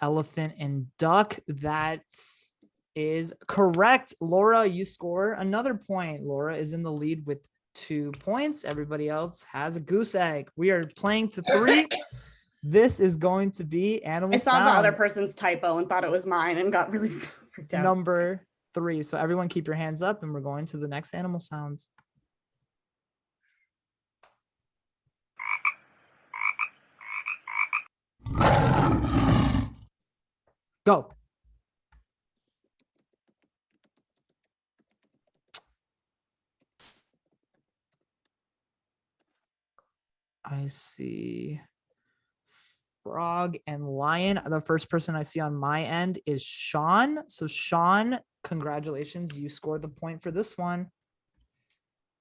Elephant and duck. That is correct. Laura, you score another point. Laura is in the lead with 2 points. Everybody else has a goose egg. We are playing to 3. This is going to be animal I saw the other sound person's typo and thought it was mine and got really freaked out. number 3. So everyone keep your hands up and we're going to the next animal sounds. Go. I see Frog and Lion. The first person I see on my end is Sean. So Sean, congratulations. You scored the point for this one.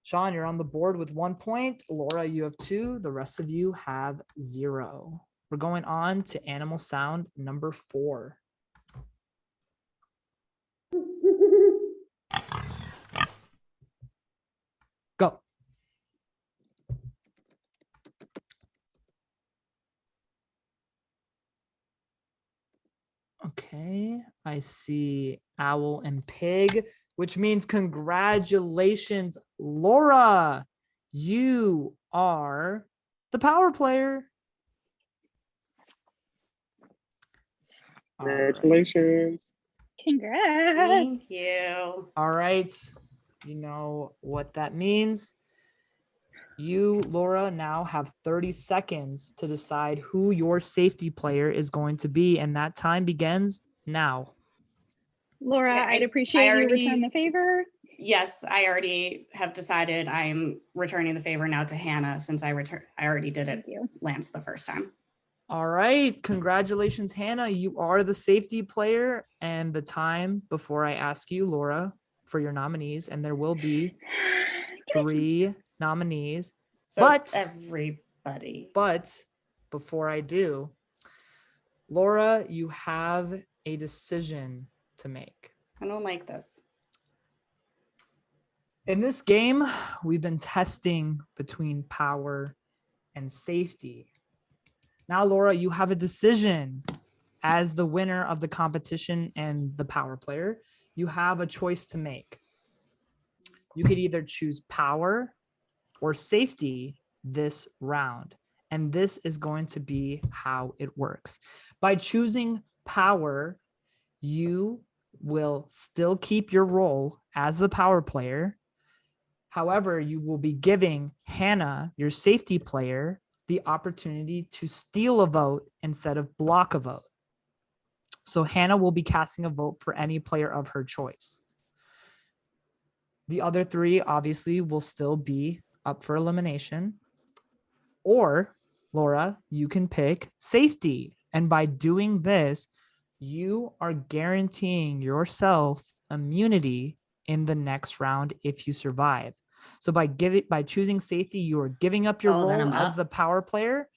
Sean, you're on the board with 1 point. Laura, you have 2. The rest of you have 0. We're going on to animal sound number 4. Go. Okay, I see owl and pig, which means congratulations, Laura. You are the power player. Congratulations. Congrats. Thank you. All right. You know what that means. You, Laura, now have 30 seconds to decide who your safety player is going to be, and that time begins now. Laura, Yeah, I'd appreciate you return the favor. Yes, I already have decided I'm returning the favor now to Hannah since I already did it, Lance, the first time. All right. Congratulations, Hannah. You are the safety player, and the time before I ask you, Laura, for your nominees, and there will be 3 nominees. So but it's everybody. But before I do, Laura, you have a decision to make. I don't like this. In this game, we've been testing between power and safety. Now, Laura, you have a decision as the winner of the competition and the power player. You have a choice to make. You could either choose power or safety this round. And this is going to be how it works. By choosing power, you will still keep your role as the power player. However, you will be giving Hannah, your safety player, the opportunity to steal a vote instead of block a vote. So Hannah will be casting a vote for any player of her choice. The other 3 obviously will still be up for elimination. Or, Laura, you can pick safety. And by doing this, you are guaranteeing yourself immunity in the next round if you survive. So by choosing safety, you are giving up your then role I'm as up. the power player.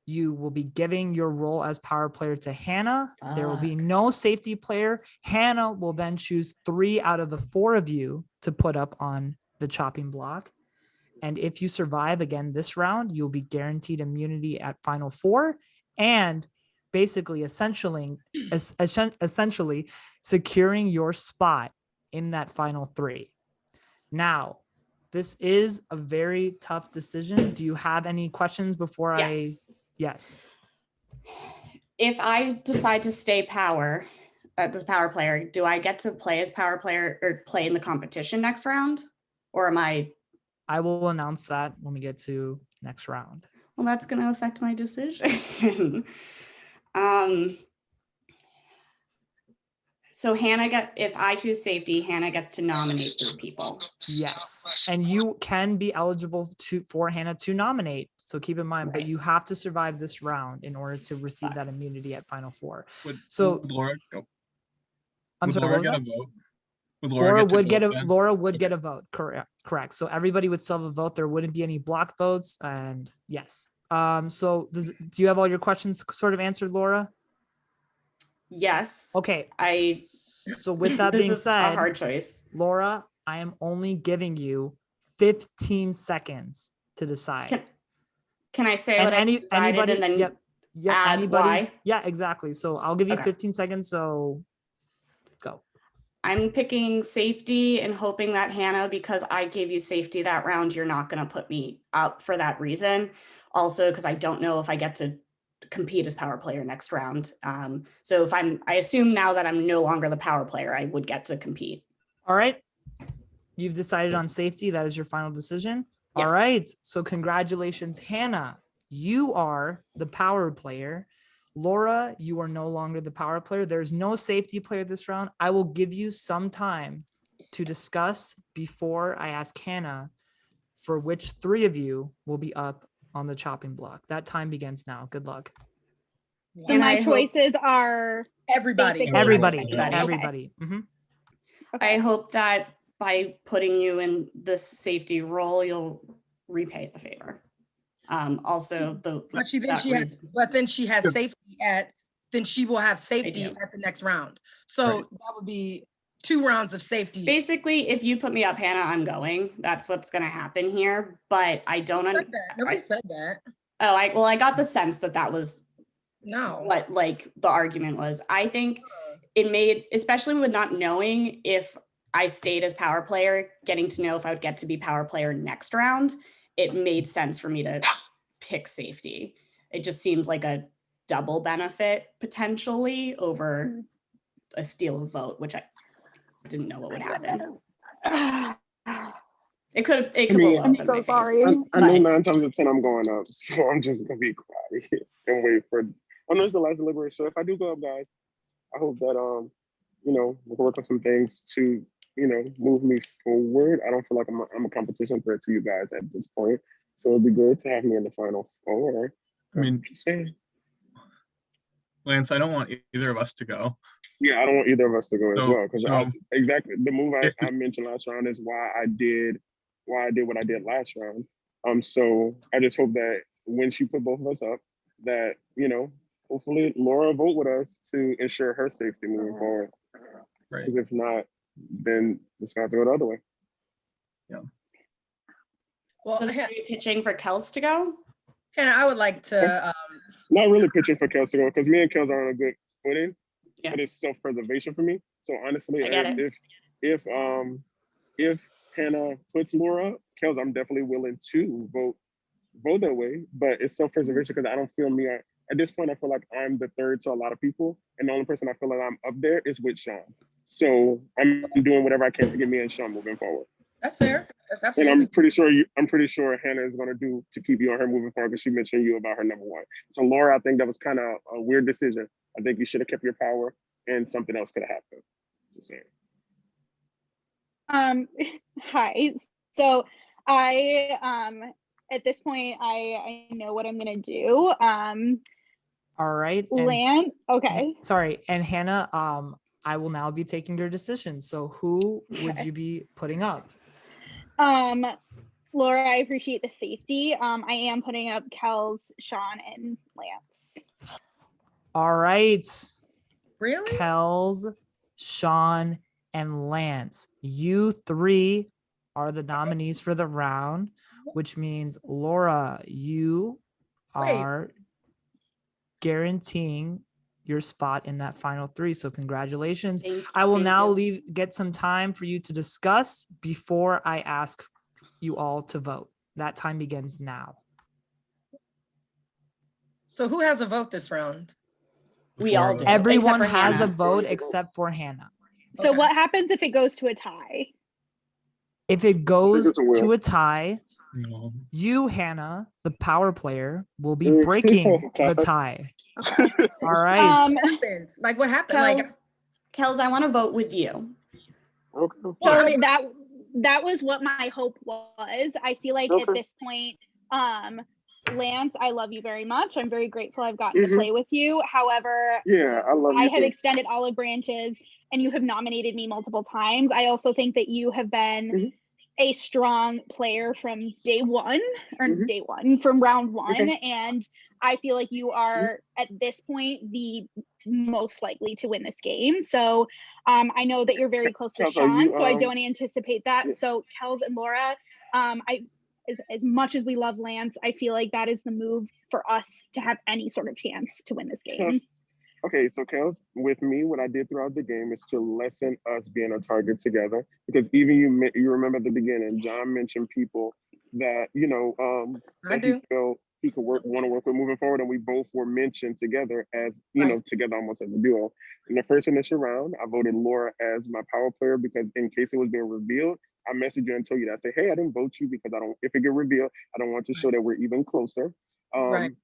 You will be giving your role as power player to Hannah. There will be no safety player. Hannah will then choose 3 out of the 4 of you to put up on the chopping block. And if you survive again this round, you'll be guaranteed immunity at final 4 and basically essentially securing your spot in that final 3. Now, this is a very tough decision. Do you have any questions before Yes. If I decide to stay power, this power player, do I get to play as power player or play in the competition next round? Or am I? I will announce that when we get to next round. Well, that's going to affect my decision. So if I choose safety, Hannah gets to nominate 3 people. Yes. And you can be eligible for Hannah to nominate. So keep in mind, but you have to survive this round in order to receive that immunity at final 4. Would Laura go? I'm Would sorry, Laura what was get that? a vote? Would Laura would get a vote. Correct. So everybody would still have a vote. There wouldn't be any block votes. And yes. So do you have all your questions sort of answered, Laura? Yes. Okay. So with that This being is said, a hard choice. Laura, I am only giving you 15 seconds to decide. Can I say what I decided and then add why? Yeah, exactly. So I'll give you Okay. 15 seconds. So go. I'm picking safety and hoping that Hannah, because I gave you safety that round, you're not going to put me up for that reason. Also, because I don't know if I get to compete as power player next round. So I assume now that I'm no longer the power player, I would get to compete. All right. You've decided on safety. That is your final decision. Yes. All right. So congratulations, Hannah. You are the power player. Laura, you are no longer the power player. There's no safety player this round. I will give you some time to discuss before I ask Hannah for which 3 of you will be up on the chopping block. That time begins now. Good luck. So And my I hope- choices are Everybody. basically Everybody. Everybody. Everybody. Mhm. I hope that by putting you in this safety role, you'll repay the favor. Also, But she then that she has, reason- but then she has safety then she will have safety do. at the next round. So that would be 2 rounds of safety. Basically, if you put me up, Hannah, I'm going. That's what's going to happen here. But I don't. Nobody said that. Oh, I got the sense that was No. what like the argument was. I think it made, especially with not knowing if I stayed as power player, getting to know if I would get to be power player next round, it made sense for me to pick safety. It just seems like a double benefit potentially over a steal of vote, which I didn't know what would happen. It could blow up I'm in my face. I know 9 times out of 10 I'm going up, so I'm just gonna be quiet and wait for. I know it's the last deliberation. So if I do go up, guys, I hope that we can work on some things to move me forward. I don't feel like I'm a competition threat to you guys at this point, so it'd be good to have me in the final 4. I mean, Just saying. Lance, I don't want either of us to go. Yeah, I don't want either of us to go as So- well because so- exactly the move I mentioned last round is why I did what I did last round. So I just hope that when she put both of us up, that hopefully Laura vote with us to ensure her safety moving forward. Right. Because if not, then it's gonna have to go the other way. Yeah. Well, are you pitching for Kels to go? Hannah, I would like to. Not really pitching for Kels to go because me and Kels are on a good footing, Yeah. but it's self-preservation for me. So honestly, I get it. if Hannah puts Laura up, Kels, I'm definitely willing to vote that way. But it's self-preservation because I don't feel me. At this point, I feel like I'm the third to a lot of people, and the only person I feel like I'm up there is with Sean. So I'm doing whatever I can to get me and Sean moving forward. That's fair. That's And absolutely. I'm pretty sure Hannah is going to do to keep you on her moving forward because she mentioned you about her number 1. So Laura, I think that was kind of a weird decision. I think you should have kept your power, and something else could have happened. Just saying. Hi. So I at this point I know what I'm gonna do. All right. and Land. Okay. Sorry. And Hannah, I will now be taking your decision. So who would you be putting up? Laura, I appreciate the safety. I am putting up Kels, Sean, and Lance. All right. Really? Kels, Sean, and Lance. You 3 are the nominees for the round, which means Laura, you are guaranteeing your spot in that final 3. So congratulations. I will now get some time for you to discuss before I ask you all to vote. That time begins now. So who has a vote this round? We all do. Everyone except for has a Hannah. vote except for Hannah. So what happens if it goes to a tie? If it goes it's a win. to a tie, No. you, Hannah, the power player, will be breaking the tie. All right. Like what happened? Like Kels, I want to vote with you. Okay. So I mean- that was what my hope was. I feel like at this point, Lance, I love you very much. I'm very grateful I've gotten to play with you. However, Yeah, I love you I have too. extended olive branches and you have nominated me multiple times. I also think that you have been a strong player from day one from round 1. Okay. And I feel like you are at this point the most likely to win this game. So I know that you're very close to Kels, are Sean, you, so I don't anticipate that. yeah. So Kels and Laura, as much as we love Lance, I feel like that is the move for us to have any sort of chance to win this game. Kels, okay, so Kels, with me, what I did throughout the game is to lessen us being a target together. Because even you remember at the beginning, John mentioned people that that he felt he could want to work with moving forward, and we both were mentioned together as together almost as a duo. In the first initial round, I voted Laura as my power player because in case it was being revealed, I messaged you and told you that. I said, hey, I didn't vote you because if it get revealed, I don't want to show that we're even closer. And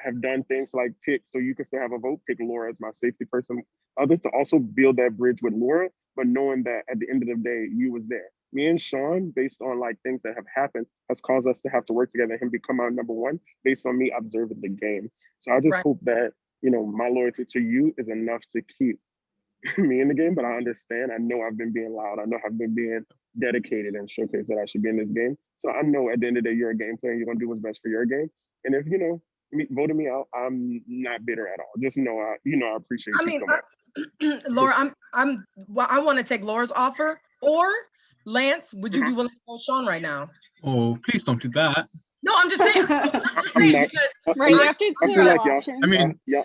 have done things like pick, so you can still have a vote, pick Laura as my safety person. Others to also build that bridge with Laura, but knowing that at the end of the day, you was there. Me and Sean, based on like things that have happened, has caused us to have to work together. Him become our number one based on me observing the game. So I just Right. hope that my loyalty to you is enough to keep me in the game. But I understand. I know I've been being loud. I know I've been being dedicated and showcased that I should be in this game. So I know at the end of the day, you're a game player. You're gonna do what's best for your game. And if voting me out, I'm not bitter at all. Just know I appreciate I you mean, so much. Laura, I want to take Laura's offer. Or Lance, would you be willing to vote Sean right now? Oh, please don't do that. No, I'm just saying. I'm not. Right, you have to I clear feel our like y'all. options. I mean, y'all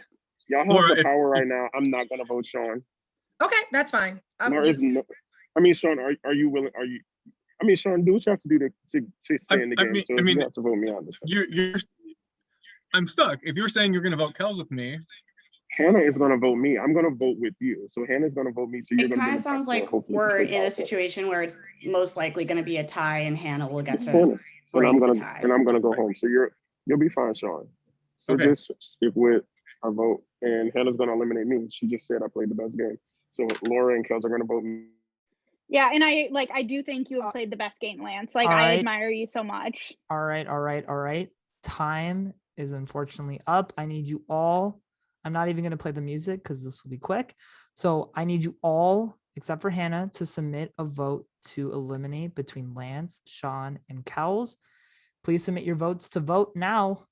have Laura, the power right now. I'm not gonna vote Sean. Okay, that's fine. There is no. I mean, Sean, are you willing? Are you? I mean, Sean, do what you have to do to stay in the game. So you have to vote me out. You're. I'm stuck. If you're saying you're going to vote Kels with me, Hannah is going to vote me. I'm going to vote with you. So Hannah's going to vote me. So you're It going to kind be of sounds like we're in a situation where it's most likely going to be a tie, and Hannah will get to Hannah, and break I'm the gonna tie. go home. So you'll be fine, Sean. So Okay. just stick with our vote. And Hannah's going to eliminate me. She just said I played the best game. So Laura and Kels are going to vote me. Yeah, and I do think you have played the best game, Lance. Like All I right. admire you so much. All right. Time is unfortunately up. I need you all. I'm not even going to play the music because this will be quick. So I need you all, except for Hannah, to submit a vote to eliminate between Lance, Sean, and Kels. Please submit your votes to vote now.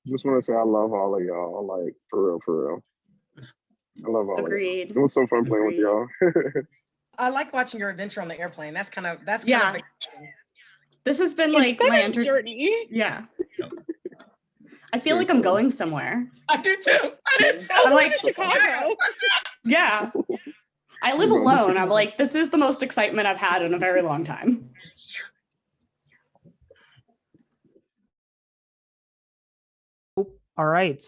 Just want to say I love all of y'all. Like for real. I love all Agreed. of y'all. It was so fun playing with y'all. I like watching your adventure on the airplane. That's kind of Yeah. This has been like been my a journey. Yeah. I feel like I'm going somewhere. I do too. I'm like, Chicago. yeah. I live alone. I'm like, this is the most excitement I've had in a very long time. All right.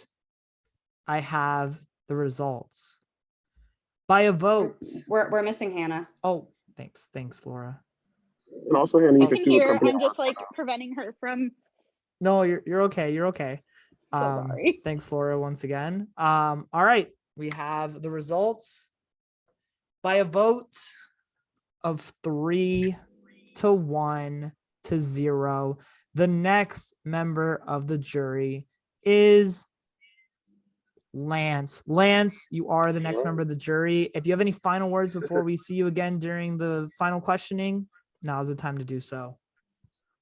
I have the results. By a vote. We're missing Hannah. Oh, thanks, Laura. And also, Hannah, you can see what Here, company. I'm just like preventing her from. No, you're okay. You're okay. sorry. Thanks, Laura, once again. All right. We have the results by a vote of 3-1 to 0. The next member of the jury is Lance. Lance, you are the next member of the jury. If you have any final words before we see you again during the final questioning, now's the time to do so.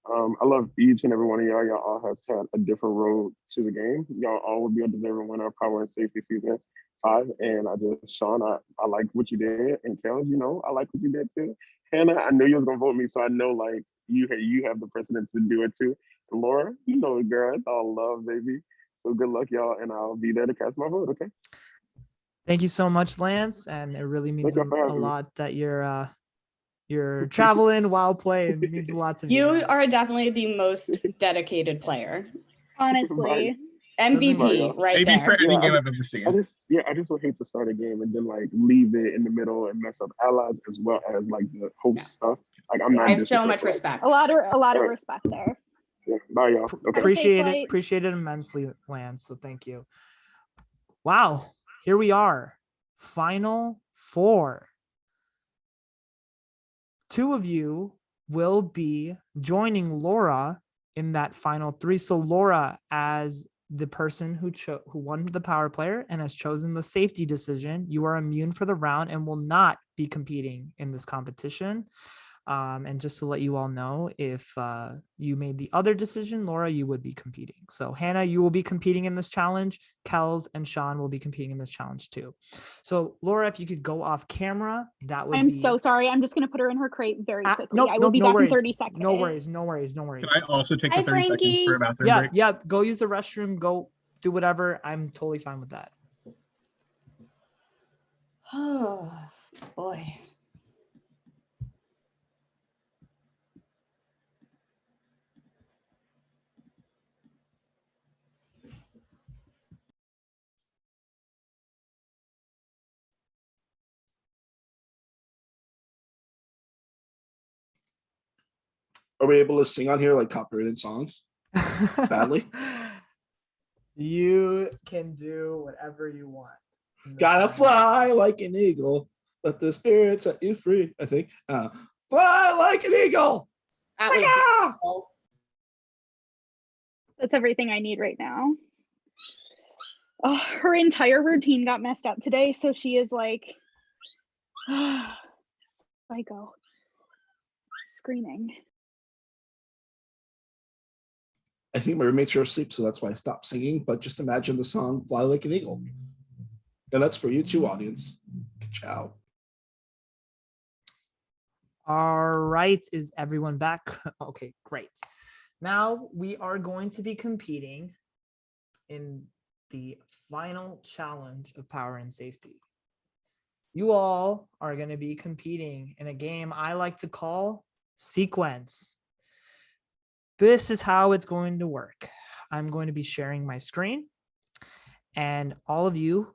I love each and every one of y'all. Y'all all has had a different road to the game. Y'all all would be a deserving winner of Power and Safety Season 5. And Sean, I like what you did. And Kels, I like what you did too. Hannah, I knew you was gonna vote me, so I know like you have the precedence to do it too. And Laura, girl, it's all love, baby. So good luck, y'all, and I'll be there to cast my vote. Okay. Thank you so much, Lance, and it really means Thank you for a having me. lot that you're traveling while playing. It means a lot to me. You are definitely the most dedicated player. Honestly. MVP right maybe there. for any Yeah, game I've ever seen. I just would hate to start a game and then like leave it in the middle and mess up allies as well as like the host stuff. Like I'm not. I have so much disrespectful. respect. A lot of Alright. respect there. Yeah, bye, y'all. Okay. Appreciate it immensely, Lance. So thank you. Wow, here we are. Final 4. 2 of you will be joining Laura in that final 3. So Laura, as the person who won the power player and has chosen the safety decision, you are immune for the round and will not be competing in this competition. And just to let you all know, if you made the other decision, Laura, you would be competing. So Hannah, you will be competing in this challenge. Kels and Sean will be competing in this challenge too. So Laura, if you could go off camera, that would I'm be... so sorry. I'm just going to put her in her crate very quickly. No, I will be no back worries. in 30 seconds. No worries. Can I also take Hi, the 30 seconds for a bathroom Yeah, break? yeah. Go use the restroom. Go do whatever. I'm totally fine with that. Oh, boy. Are we able to sing on here like copyrighted songs? Badly. You can do whatever you want. Gotta fly like an eagle. Let the spirit set you free. I think. Fly like an eagle. That was Ah! beautiful. That's everything I need right now. Oh, her entire routine got messed up today, so she is like psycho, screaming. I think my roommates are asleep, so that's why I stopped singing. But just imagine the song "Fly Like an Eagle," and that's for you too, audience. Ciao. All right, is everyone back? Okay, great. Now we are going to be competing in the final challenge of Power and Safety. You all are going to be competing in a game I like to call Sequence. This is how it's going to work. I'm going to be sharing my screen, and all of you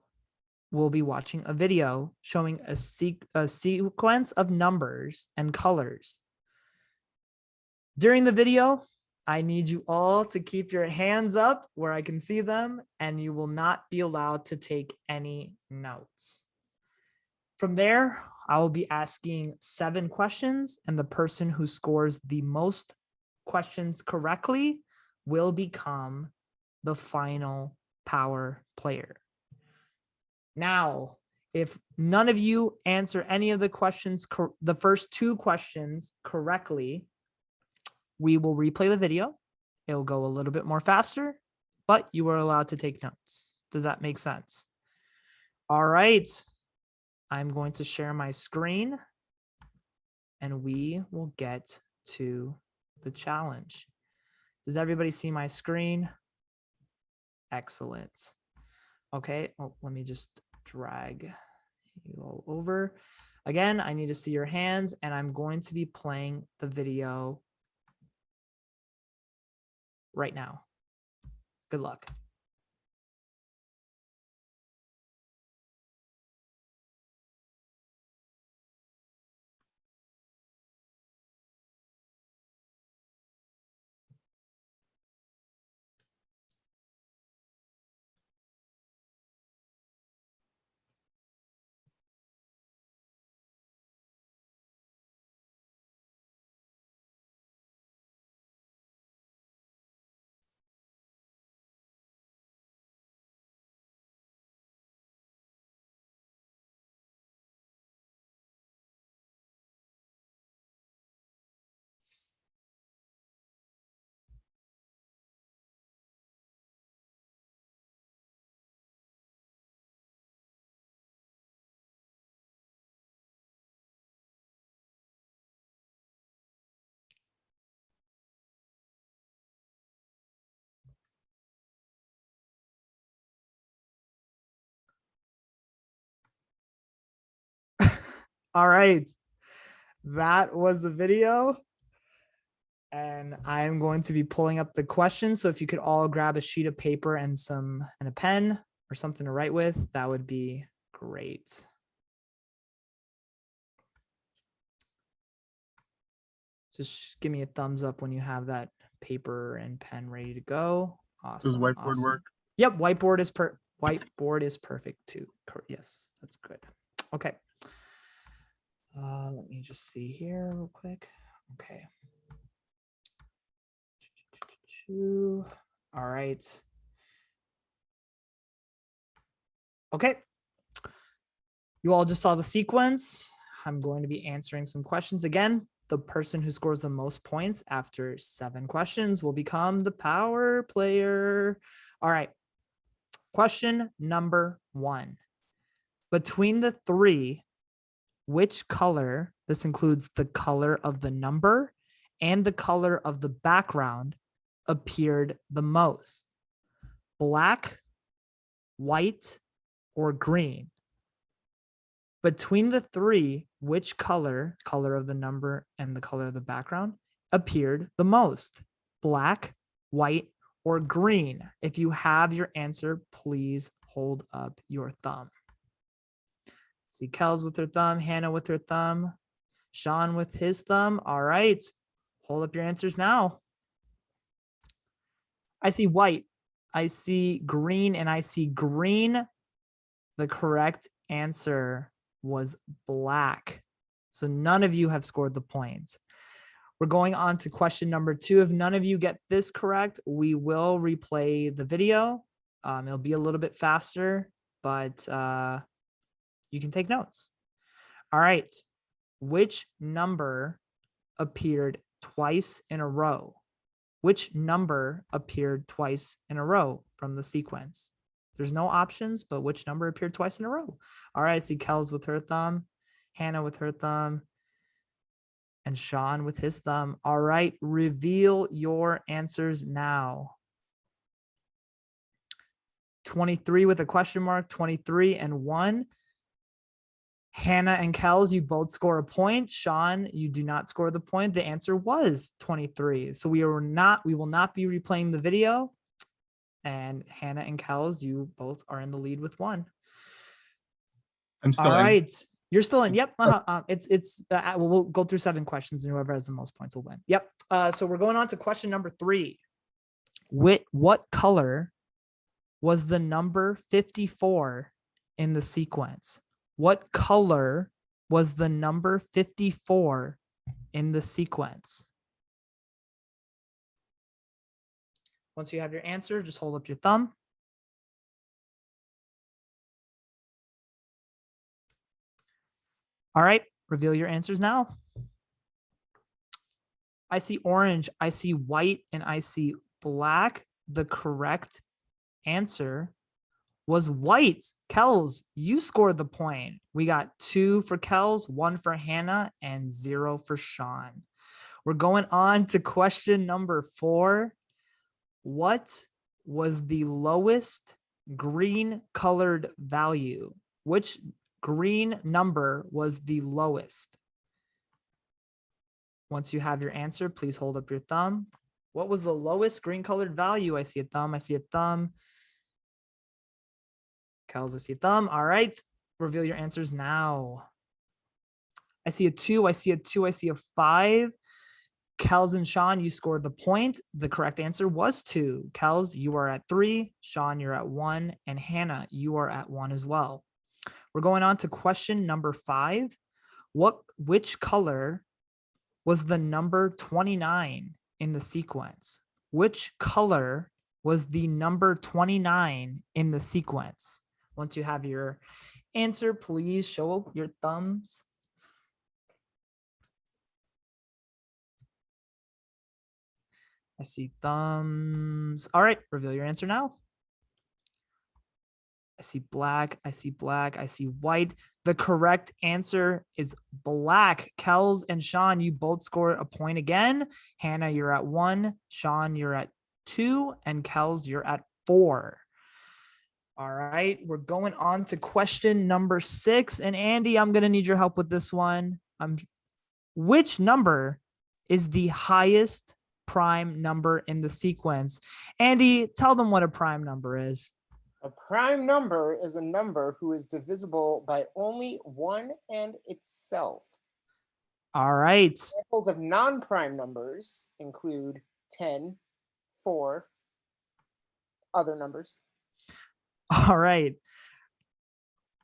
will be watching a video showing a sequence of numbers and colors. During the video, I need you all to keep your hands up where I can see them, and you will not be allowed to take any notes. From there, I will be asking 7 questions, and the person who scores the most questions correctly will become the final power player. Now, if none of you answer any of the questions, the first 2 questions correctly, we will replay the video. It'll go a little bit more faster, but you are allowed to take notes. Does that make sense? All right. I'm going to share my screen, and we will get to the challenge. Does everybody see my screen? Excellent. Okay, let me just drag you all over. Again, I need to see your hands, and I'm going to be playing the video right now. Good luck. All right, that was the video, and I am going to be pulling up the questions. So if you could all grab a sheet of paper and a pen or something to write with, that would be great. Just give me a thumbs up when you have that paper and pen ready to go. Awesome. Does whiteboard work? Yep, whiteboard is perfect too. Yes, that's good. Okay. Let me just see here real quick. Okay. All right. Okay. You all just saw the sequence. I'm going to be answering some questions again. The person who scores the most points after 7 questions will become the power player. All right. Question number 1. Between the 3, which color, this includes the color of the number and the color of the background, appeared the most? Black, white, or green? Between the 3, which color of the number and the color of the background, appeared the most? Black, white, or green? If you have your answer, please hold up your thumb. See Kels with her thumb, Hannah with her thumb, Sean with his thumb. All right, Hold up your answers now. I see white, I see green, and I see green. The correct answer was black. So none of you have scored the points. We're going on to question number 2. If none of you get this correct, we will replay the video. It'll be a little bit faster, but you can take notes. All right. Which number appeared twice in a row? Which number appeared twice in a row from the sequence? There's no options, but which number appeared twice in a row? All right, I see Kels with her thumb, Hannah with her thumb, and Sean with his thumb. All right, reveal your answers now. 23 with a question mark, 23 and 1. Hannah and Kels, you both score a point. Sean, you do not score the point. The answer was 23. So we will not be replaying the video. And Hannah and Kels, you both are in the lead with 1. I'm still all in. right. You're still in. Yep. We'll go through 7 questions, and whoever has the most points will win. Yep. So we're going on to question number 3. What color was the number 54 in the sequence? What color was the number 54 in the sequence? Once you have your answer, just hold up your thumb. All right, reveal your answers now. I see orange, I see white, and I see black. The correct answer was white. Kels, you scored the point. We got 2 for Kels, 1 for Hannah, and 0 for Sean. We're going on to question number 4. What was the lowest green colored value? Which green number was the lowest? Once you have your answer, please hold up your thumb. What was the lowest green colored value? I see a thumb. I see a thumb. Kels, I see a thumb. All right. Reveal your answers now. I see a 2. I see a 2. I see a 5. Kels and Sean, you scored the point. The correct answer was 2. Kels, you are at 3. Sean, you're at 1. And Hannah, you are at 1 as well. We're going on to question number 5. Which color was the number 29 in the sequence? Which color was the number 29 in the sequence? Once you have your answer, please show your thumbs. I see thumbs. All right, reveal your answer now. I see black. I see black. I see white. The correct answer is black. Kels and Sean, you both score a point again. Hannah, you're at 1. Sean, you're at 2. And Kels, you're at 4. All right, we're going on to question number 6. And Andy, I'm going to need your help with this one. Which number is the highest prime number in the sequence? Andy, tell them what a prime number is. A prime number is a number who is divisible by only 1 and itself. All right. Examples of non-prime numbers include 10, 4, other numbers. All right.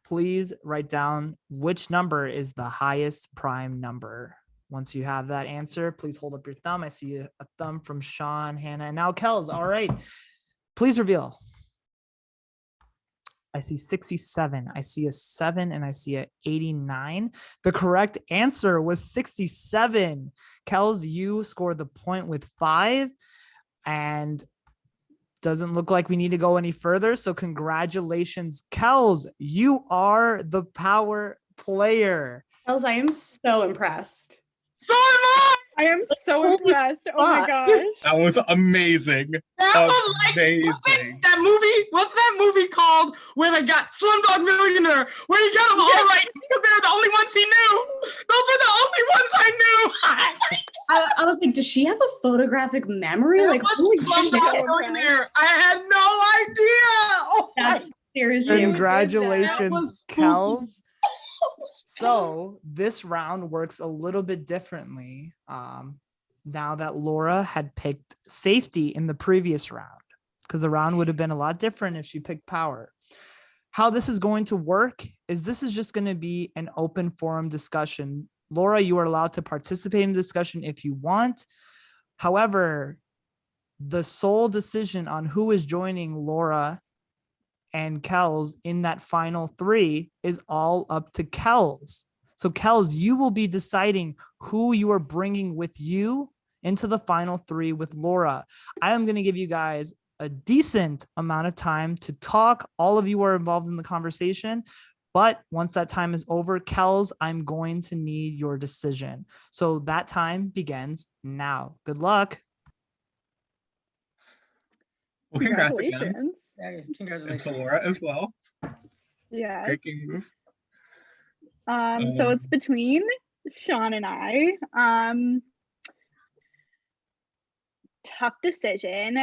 Please write down which number is the highest prime number. Once you have that answer, please hold up your thumb. I see a thumb from Sean, Hannah, and now Kels. All right. Please reveal. I see 67. I see a 7, and I see a 89. The correct answer was 67. Kels, you scored the point with 5, and doesn't look like we need to go any further. So congratulations, Kels. You are the power player. Kels, I am so impressed. So am I. I am so impressed. Oh my gosh. That was amazing. That was like, that movie, what's that movie called where they got Slumdog Millionaire, where he got them all right because they're the only ones he knew. Those were the only ones I knew. I was like, does she have a photographic memory? Like, holy Slumdog shit. Millionaire. I had no idea. Oh, That's seriously. Congratulations, Kels. So this round works a little bit differently. now that Laura had picked safety in the previous round, because the round would have been a lot different if she picked power. How this is going to work is this is just going to be an open forum discussion. Laura, you are allowed to participate in the discussion if you want. However, the sole decision on who is joining Laura and Kels in that final 3 is all up to Kels. So Kels, you will be deciding who you are bringing with you into the final 3 with Laura. I am going to give you guys a decent amount of time to talk. All of you are involved in the conversation, but once that time is over, Kels, I'm going to need your decision. So that time begins now. Good luck. Well, congrats again. Congratulations. And to Laura as well. Yeah. Great game move. So it's between Sean and I. Tough decision.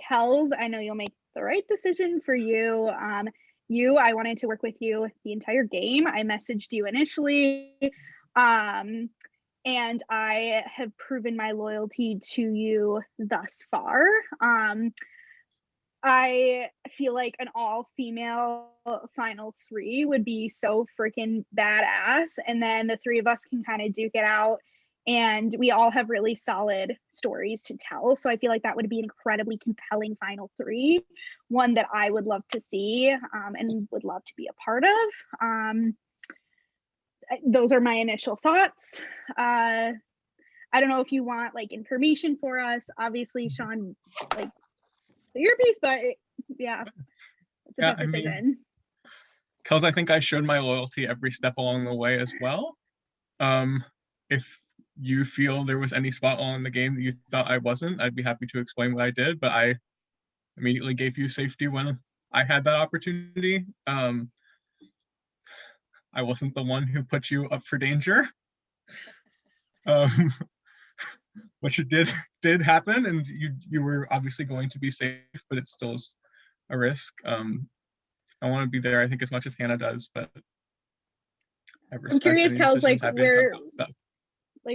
Kels, I know you'll make the right decision for you. I wanted to work with you the entire game. I messaged you initially. And I have proven my loyalty to you thus far. I feel like an all-female final 3 would be so freaking badass. And then the 3 of us can kind of duke it out. And we all have really solid stories to tell. So I feel like that would be an incredibly compelling final 3, one that I would love to see and would love to be a part of. Those are my initial thoughts. I don't know if you want like information for us. Obviously, Sean, like, so your piece, but yeah, it's a tough decision. Kels, I think I showed my loyalty every step along the way as well. If you feel there was any spot along the game that you thought I wasn't, I'd be happy to explain what I did, but I immediately gave you safety when I had that opportunity. I wasn't the one who put you up for danger. Which it did happen, and you were obviously going to be safe, but it still is a risk. I want to be there, I think, as much as Hannah does, but I'm curious, Kels,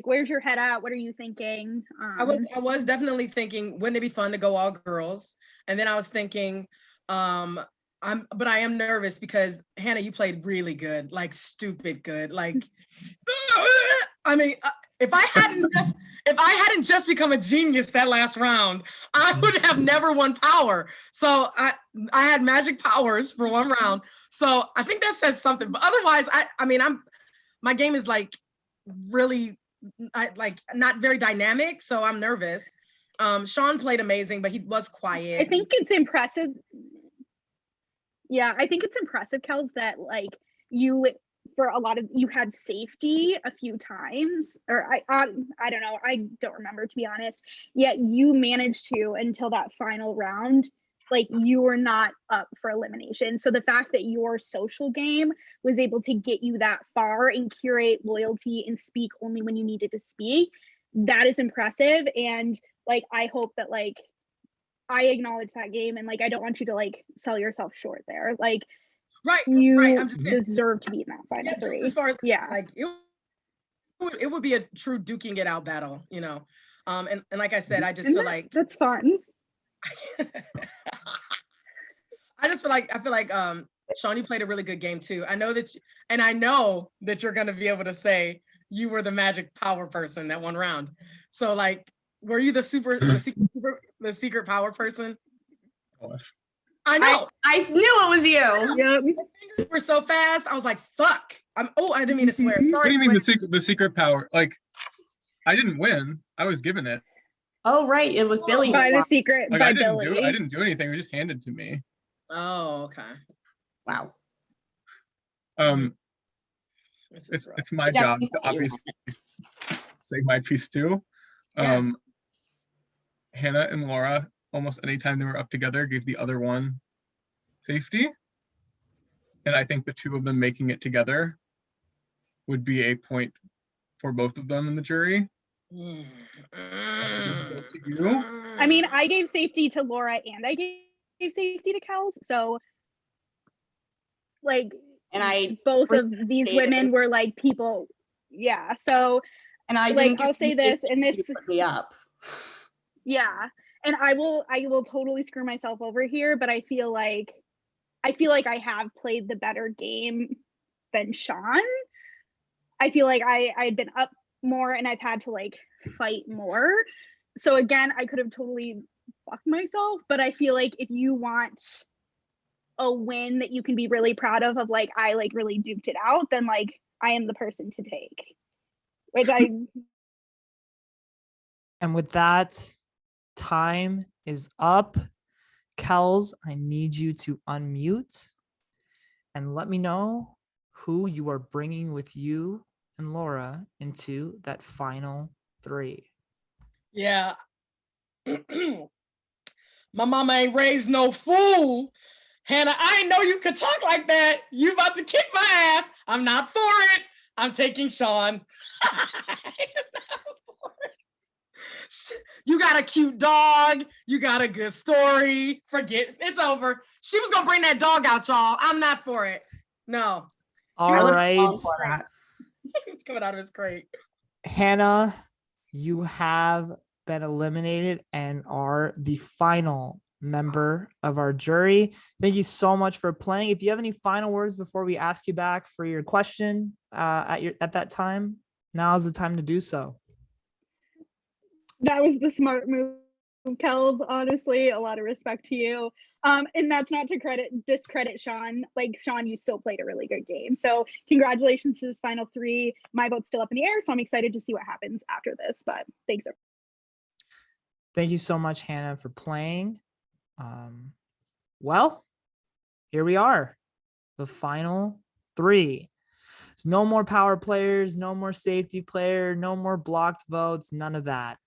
where's your head at? What are you thinking? I was definitely thinking, wouldn't it be fun to go all girls? And then I was thinking, but I am nervous because Hannah, you played really good, like stupid good. Like, I mean, if I hadn't just become a genius that last round, I would have never won power. So I had magic powers for one round. So I think that says something. But otherwise, my game is like really not very dynamic. So I'm nervous. Sean played amazing, but he was quiet. I think it's impressive. Yeah, I think it's impressive, Kels, that like you had safety a few times, or I don't know, I don't remember, to be honest. Yet you managed to, until that final round, like you were not up for elimination. So the fact that your social game was able to get you that far and curate loyalty and speak only when you needed to speak, that is impressive. And like I hope that like I acknowledge that game, and like I don't want you to like sell yourself short there. Like you I'm just deserve to be in that final 3. As far as like it would be a true duking it out battle, you know. And like I said, I just feel like that's fun. I feel like Sean, you played a really good game too. I know that you're gonna be able to say you were the magic power person that one round. So like, were you the secret power person? I know. I knew it was you. Yep. You were so fast. I was like, fuck. I didn't mean to swear. Sorry. What do you mean the secret power? Like, I didn't win. I was given it. Oh, right. It was Billy. By the secret, Like, by I didn't Billy. I didn't do anything. It was just handed to me. Oh, okay. Wow. It's my job to obviously say my piece too. Yes. Hannah and Laura, almost anytime they were up together, gave the other one safety. And I think the two of them making it together would be a point for both of them in the jury. To you. I mean, I gave safety to Laura and I gave safety to Kels. So like, and both of these women were like people. Yeah. So And I like, didn't I'll say this, and you this put me up. Yeah, and I will totally screw myself over here, but I feel like I have played the better game than Sean. I feel like I'd been up more and I've had to like fight more. So again, I could have totally fucked myself, but I feel like if you want a win that you can be really proud of like I like really duked it out, then like I am the person to take. Which I And with that, time is up. Kels, I need you to unmute and let me know who you are bringing with you and Laura into that final 3. Yeah. My mama ain't raised no fool. Hannah, I ain't know you could talk like that. You about to kick my ass. I'm not for it. I'm taking Sean. You got a cute dog. You got a good story. Forget it. It's over. She was gonna bring that dog out, y'all. I'm not for it. No. All right. It's coming out of his crate. Hannah, you have been eliminated and are the final member of our jury. Thank you so much for playing. If you have any final words before we ask you back for your question at that time, now is the time to do so. that was the smart move, Kels. Honestly, a lot of respect to you. And that's not to discredit Sean. Like Sean, you still played a really good game. So congratulations to this final 3. My vote's still up in the air, so I'm excited to see what happens after this. But thanks. Thank you so much, Hannah, for playing. Well, here we are, the final 3. There's no more power players, no more safety player, no more blocked votes, none of that.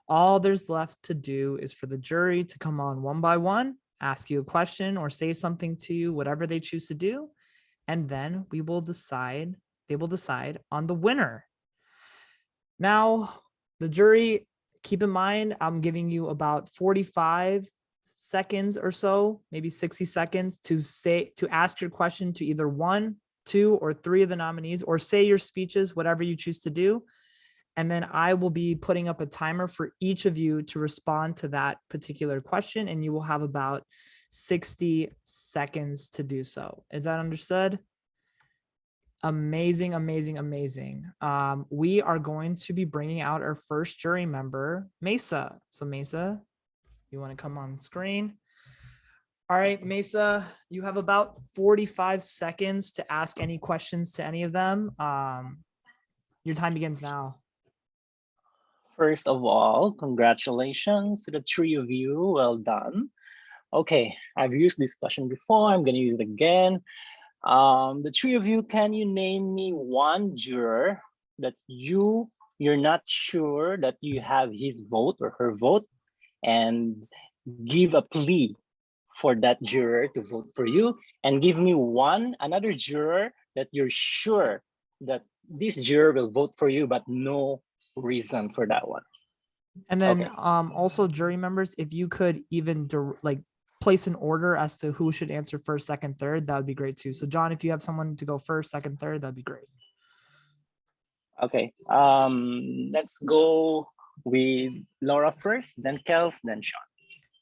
All there's left to do is for the jury to come on one by one, ask you a question or say something to you, whatever they choose to do, and then they will decide on the winner. Now, the jury, keep in mind, I'm giving you about 45 seconds or so, maybe 60 seconds to ask your question to either 1, 2, or 3 of the nominees, or say your speeches, whatever you choose to do. And then I will be putting up a timer for each of you to respond to that particular question, and you will have about 60 seconds to do so. Is that understood? Amazing, amazing, amazing. We are going to be bringing out our first jury member, Mesa. So Mesa, you want to come on screen? All right, Mesa, you have about 45 seconds to ask any questions to any of them. Your time begins now. First of all, congratulations to the 3 of you. Well done. Okay, I've used this question before. I'm going to use it again. The 3 of you, can you name me one juror that you're not sure that you have his vote or her vote, and give a plea for that juror to vote for you, and give me another juror that you're sure that this juror will vote for you, but no reason for that one. And then also jury members, if you could even place an order as to who should answer first, second, third, that would be great too. So John, if you have someone to go first, second, third, that'd be great. Okay, let's go with Laura first, then Kels, then Sean.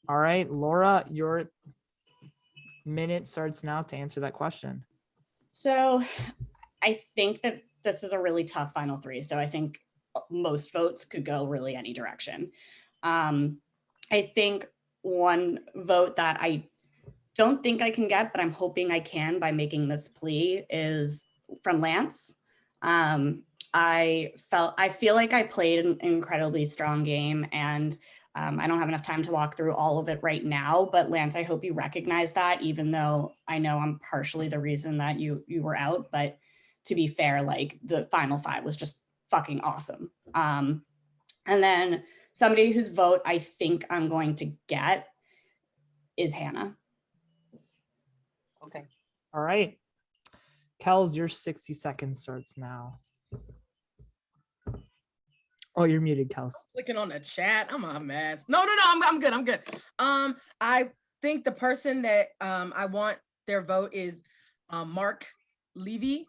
All right, Laura, your minute starts now to answer that question. So I think that this is a really tough final 3. So I think most votes could go really any direction. I think one vote that I don't think I can get, but I'm hoping I can by making this plea, is from Lance. I feel like I played an incredibly strong game, and I don't have enough time to walk through all of it right now, but Lance, I hope you recognize that, even though I know I'm partially the reason that you were out, but to be fair, like the final 5 was just fucking awesome. And then somebody whose vote I think I'm going to get is Hannah. Okay. All right. Kels, your 60 seconds starts now. Oh, you're muted, Kels. Clicking on the chat. I'm a mess. No, I'm good. I think the person that I want their vote is Mark Levy.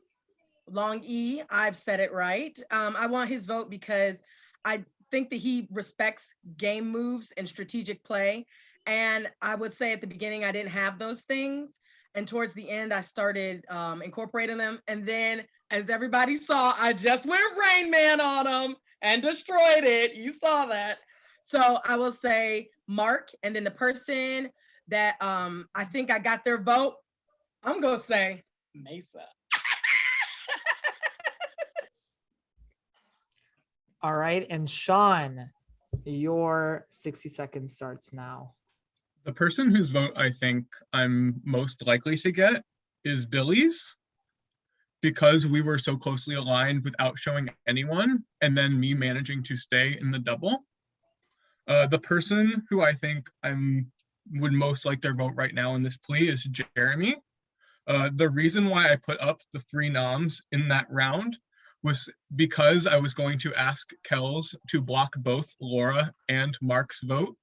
Long E, I've said it right. I want his vote because I think that he respects game moves and strategic play. And I would say at the beginning, I didn't have those things. And towards the end, I started incorporating them. And then, as everybody saw, I just went Rain Man on him and destroyed it. You saw that. So I will say Mark, and then the person that I think I got their vote, I'm going to say Mesa. All right. And Sean, your 60 seconds starts now. The person whose vote I think I'm most likely to get is Billy's, because we were so closely aligned without showing anyone, and then me managing to stay in the double. The person who I think would most like their vote right now in this plea is Jeremy. The reason why I put up the 3 noms in that round was because I was going to ask Kels to block both Laura and Mark's vote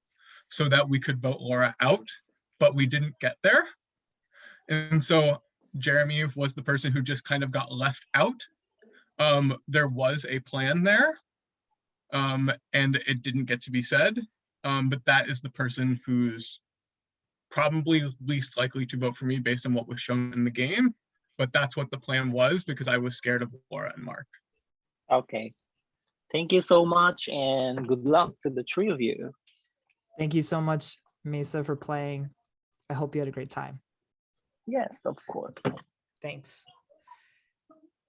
so that we could vote Laura out, but we didn't get there. And so Jeremy was the person who just kind of got left out. There was a plan there, and it didn't get to be said, but that is the person who's probably least likely to vote for me based on what was shown in the game. But that's what the plan was, because I was scared of Laura and Mark. Okay. Thank you so much, and good luck to the 3 of you. Thank you so much, Mesa, for playing. I hope you had a great time. Yes, of course. Thanks.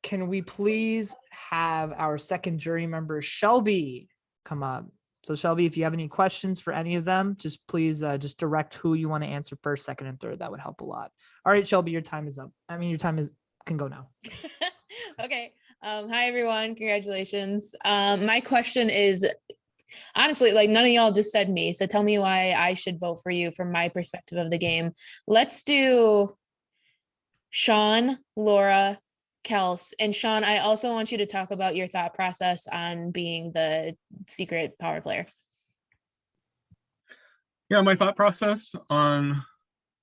Can we please have our second jury member, Shelby, come up? So Shelby, if you have any questions for any of them, just please just direct who you want to answer first, second, and third. That would help a lot. All right, Shelby, your time is up. I mean, your time can go now. Okay. Hi, everyone. Congratulations. My question is, honestly, like none of y'all just said me, so tell me why I should vote for you from my perspective of the game. Let's do Sean, Laura, Kels. And Sean, I also want you to talk about your thought process on being the secret power player. Yeah, my thought process on,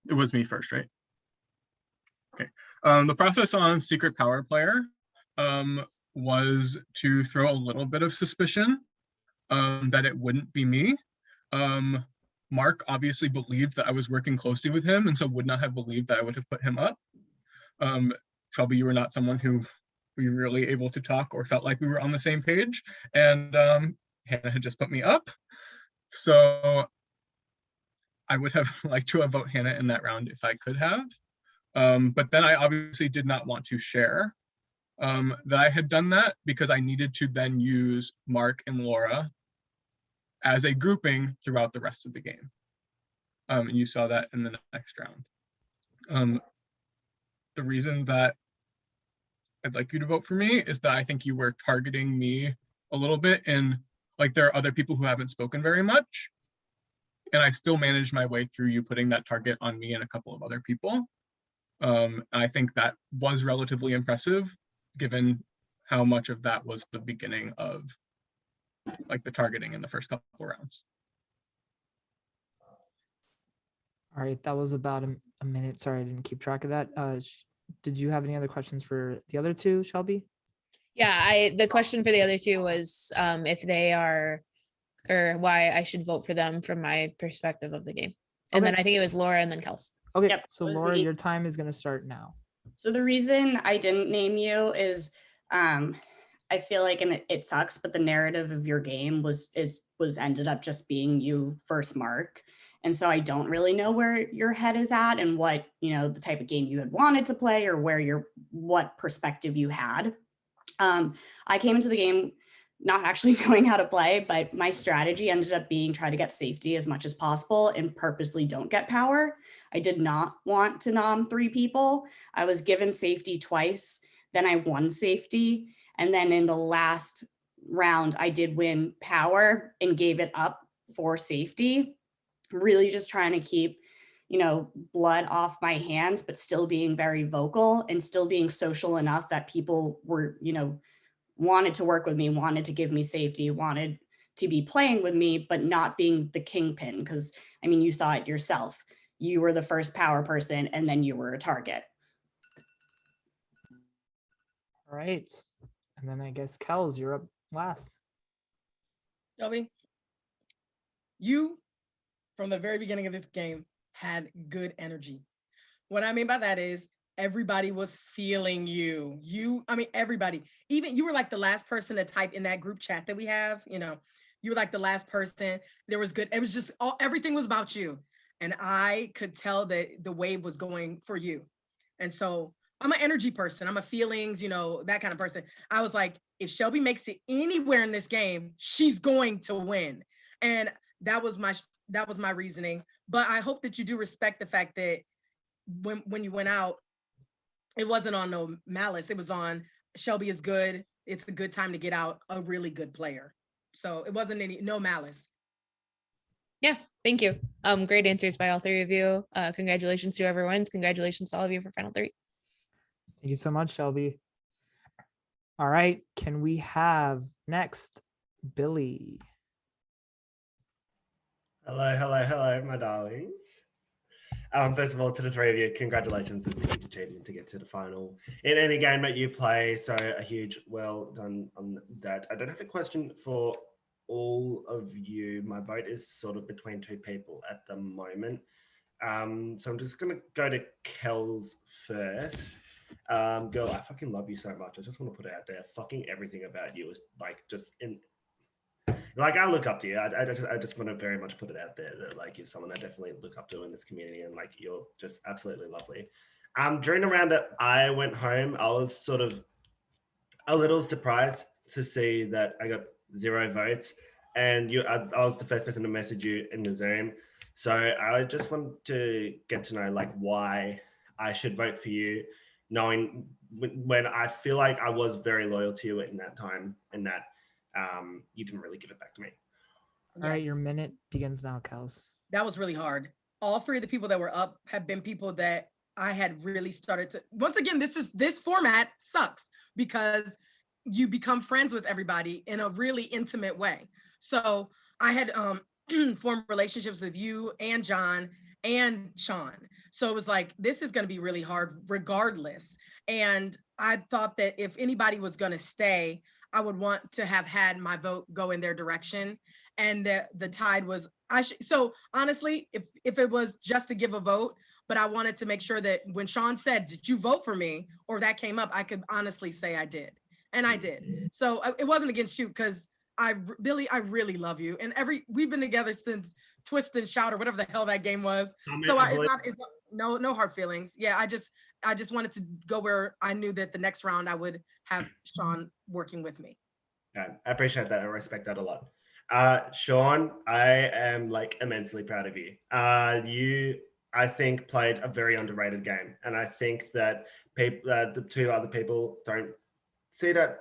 it was me first, right? Okay. The process on secret power player was to throw a little bit of suspicion that it wouldn't be me. Mark obviously believed that I was working closely with him, and so would not have believed that I would have put him up. Shelby, you were not someone who we were really able to talk or felt like we were on the same page, and Hannah had just put me up. So I would have liked to have voted Hannah in that round if I could have. But then I obviously did not want to share that I had done that, because I needed to then use Mark and Laura as a grouping throughout the rest of the game. And you saw that in the next round. The reason that I'd like you to vote for me is that I think you were targeting me a little bit, and like there are other people who haven't spoken very much, and I still managed my way through you putting that target on me and a couple of other people. I think that was relatively impressive, given how much of that was the beginning of like the targeting in the first couple of rounds. All right, that was about a minute. Sorry, I didn't keep track of that. Did you have any other questions for the other two, Shelby? Yeah, the question for the other two was if they are, or why I should vote for them from my perspective of the game. And then I think it was Laura and then Kels. Okay, Yep, so was Laura, me. your time is going to start now. So the reason I didn't name you is I feel like, and it sucks, but the narrative of your game was ended up just being you versus Mark. And so I don't really know where your head is at and what, the type of game you had wanted to play or what perspective you had. I came into the game not actually knowing how to play, but my strategy ended up being try to get safety as much as possible and purposely don't get power. I did not want to nom 3 people. I was given safety twice, then I won safety. And then in the last round, I did win power and gave it up for safety. Really just trying to keep, blood off my hands, but still being very vocal and still being social enough that people were, wanted to work with me, wanted to give me safety, wanted to be playing with me, but not being the kingpin. Because, you saw it yourself. You were the first power person and then you were a target. All right. And then I guess Kels, you're up last. Shelby, you, from the very beginning of this game, had good energy. What I mean by that is everybody was feeling you. Everybody. Even you were like the last person to type in that group chat that we have. You were like the last person. There was good. It was just everything was about you. And I could tell that the wave was going for you. And so I'm an energy person. I'm a feelings, that kind of person. I was like, if Shelby makes it anywhere in this game, she's going to win. And that was my reasoning. But I hope that you do respect the fact that when you went out, it wasn't on no malice. It was on Shelby is good. It's a good time to get out a really good player. So it wasn't no malice. Yeah, thank you. Great answers by all three of you. Congratulations to whoever wins. Congratulations to all of you for final three. Thank you so much, Shelby. All right, can we have next Billy? Hello, my darlings. First of all, to the three of you, congratulations. It's a huge achievement to get to the final in any game that you play. So a huge well done on that. I don't have a question for all of you. My vote is sort of between two people at the moment. So I'm just going to go to Kels first. Girl, I fucking love you so much. I just want to put it out there. Fucking everything about you is like just in... Like, I look up to you. I just want to very much put it out there that like you're someone I definitely look up to in this community, and like you're just absolutely lovely. During the round that I went home, I was sort of a little surprised to see that I got 0 votes, and I was the first person to message you in the Zoom. So I just want to get to know like why I should vote for you, knowing when I feel like I was very loyal to you in that time, and that you didn't really give it back to me. All right, your minute begins now, Kels. That was really hard. All three of the people that were up have been people that I had really started to, once again, this format sucks because you become friends with everybody in a really intimate way. So I had formed relationships with you and John and Sean. So it was like, this is going to be really hard regardless. And I thought that if anybody was going to stay, I would want to have had my vote go in their direction. And the tide was, so honestly, if it was just to give a vote, but I wanted to make sure that when Sean said, did you vote for me? Or that came up, I could honestly say I did. And I did. So it wasn't against you because Billy, I really love you. And we've been together since Twist and Shout or whatever the hell that game was. So it's not, no hard feelings. Yeah, I just wanted to go where I knew that the next round I would have Sean working with me. Yeah, I appreciate that. I respect that a lot. Sean, I am like immensely proud of you. You, I think, played a very underrated game. And I think that the two other people don't see that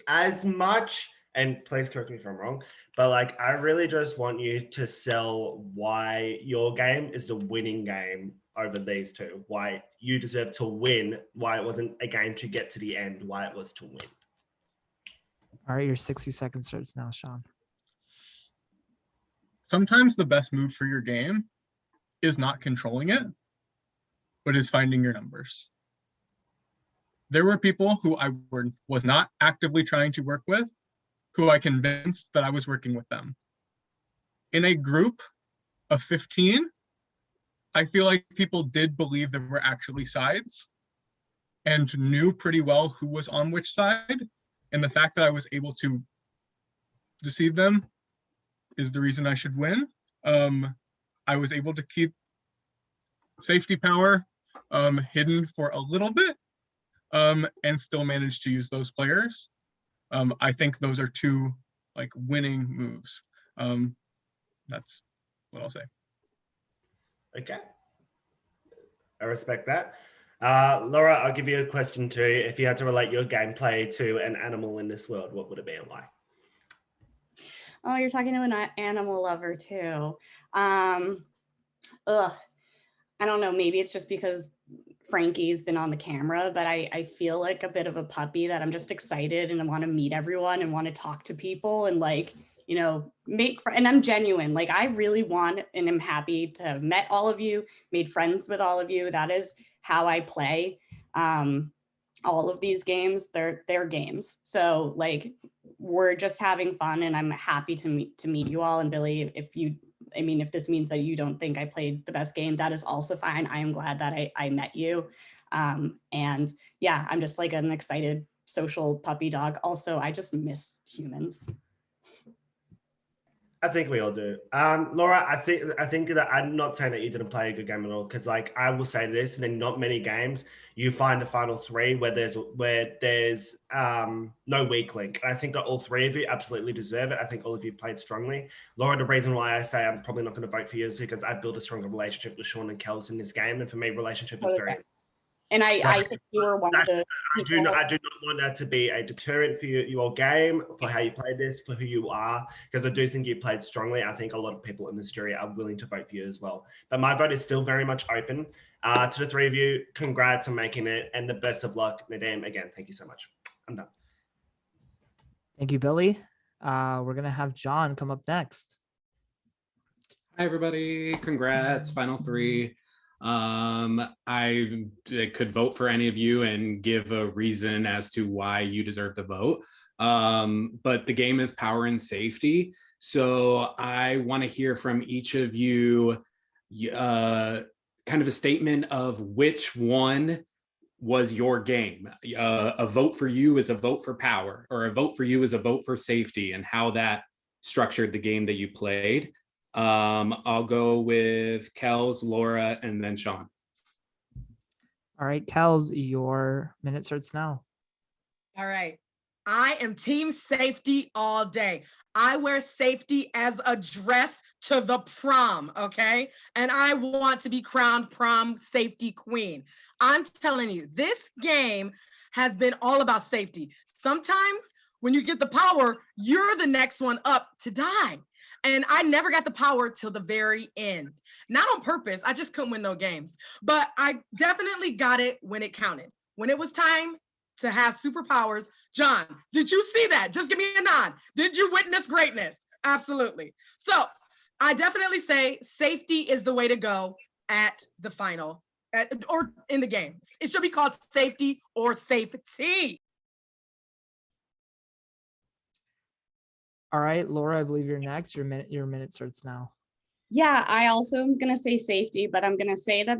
as much. And please correct me if I'm wrong, but like, I really just want you to sell why your game is the winning game over these two, why you deserve to win, why it wasn't a game to get to the end, why it was to win. All right, your 60 seconds starts now, Sean. Sometimes the best move for your game is not controlling it, but is finding your numbers. There were people who I was not actively trying to work with, who I convinced that I was working with them. In a group of 15, I feel like people did believe there were actually sides and knew pretty well who was on which side. And the fact that I was able to deceive them is the reason I should win. I was able to keep safety power hidden for a little bit and still manage to use those players. I think those are two like winning moves. That's what I'll say. Okay. I respect that. Laura, I'll give you a question too. If you had to relate your gameplay to an animal in this world, what would it be and why? Oh, you're talking to an animal lover too. I don't know, maybe it's just because Frankie's been on the camera, but I feel like a bit of a puppy that I'm just excited and I want to meet everyone and want to talk to people and like, you know, and I'm genuine. Like I really want and am happy to have met all of you, made friends with all of you. That is how I play. all of these games, they're games. So like we're just having fun, and I'm happy to meet you all. And Billy, if this means that you don't think I played the best game, that is also fine. I am glad that I met you. And yeah, I'm just like an excited social puppy dog. Also, I just miss humans. I think we all do. Laura, I think that I'm not saying that you didn't play a good game at all, because like I will say this, and in not many games you find a final three where there's no weak link. And I think that all three of you absolutely deserve it. I think all of you played strongly. Laura, the reason why I say I'm probably not going to vote for you is because I've built a stronger relationship with Sean and Kels in this game, and for me, relationship is very. And I think you were one of the people. I do not want that to be a deterrent for your game, for how you played this, for who you are, because I do think you played strongly. I think a lot of people in this jury are willing to vote for you as well. But my vote is still very much open. To the three of you, congrats on making it, and the best of luck. Nadim, again, thank you so much. I'm done. Thank you, Billy. We're going to have John come up next. Hi, everybody. Congrats, final three. I could vote for any of you and give a reason as to why you deserve the vote. But the game is power and safety. So I want to hear from each of you kind of a statement of which one was your game. A vote for you is a vote for power, or a vote for you is a vote for safety, and how that structured the game that you played. I'll go with Kels, Laura, and then Sean. All right, Kels, your minute starts now. All right. I am team safety all day. I wear safety as a dress to the prom, okay? And I want to be crowned prom safety queen. I'm telling you, this game has been all about safety. Sometimes when you get the power, you're the next one up to die. And I never got the power till the very end. Not on purpose, I just couldn't win no games. But I definitely got it when it counted. When it was time to have superpowers. John, did you see that? Just give me a nod. Did you witness greatness? Absolutely. So I definitely say safety is the way to go at the final, or in the game. It should be called safety or safety. All right, Laura, I believe you're next. Your minute starts now. Yeah, I also am going to say safety, but I'm going to say that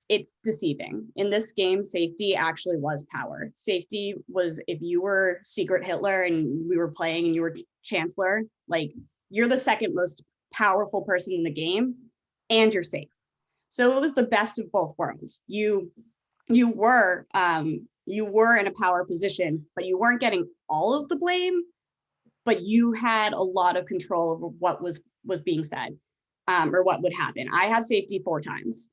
it's deceiving. In this game, safety actually was power. Safety was, if you were Secret Hitler and we were playing and you were Chancellor, like you're the second most powerful person in the game and you're safe. So it was the best of both worlds. You were in a power position, but you weren't getting all of the blame, but you had a lot of control over what was being said, or what would happen. I had safety 4 times.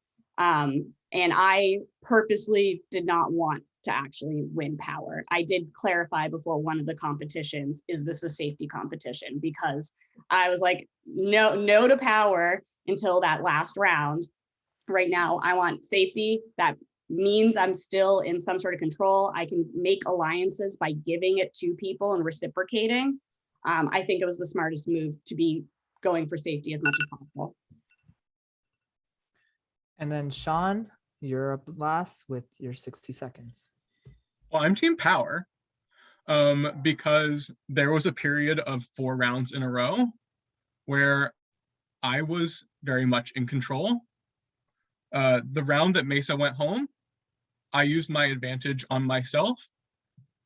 And I purposely did not want to actually win power. I did clarify before one of the competitions, is this a safety competition? Because I was like, no to power until that last round. Right now, I want safety. That means I'm still in some sort of control. I can make alliances by giving it to people and reciprocating. I think it was the smartest move to be going for safety as much as possible. And then Sean, you're up last with your 60 seconds. Well, I'm team power because there was a period of 4 rounds in a row where I was very much in control. The round that Mesa went home, I used my advantage on myself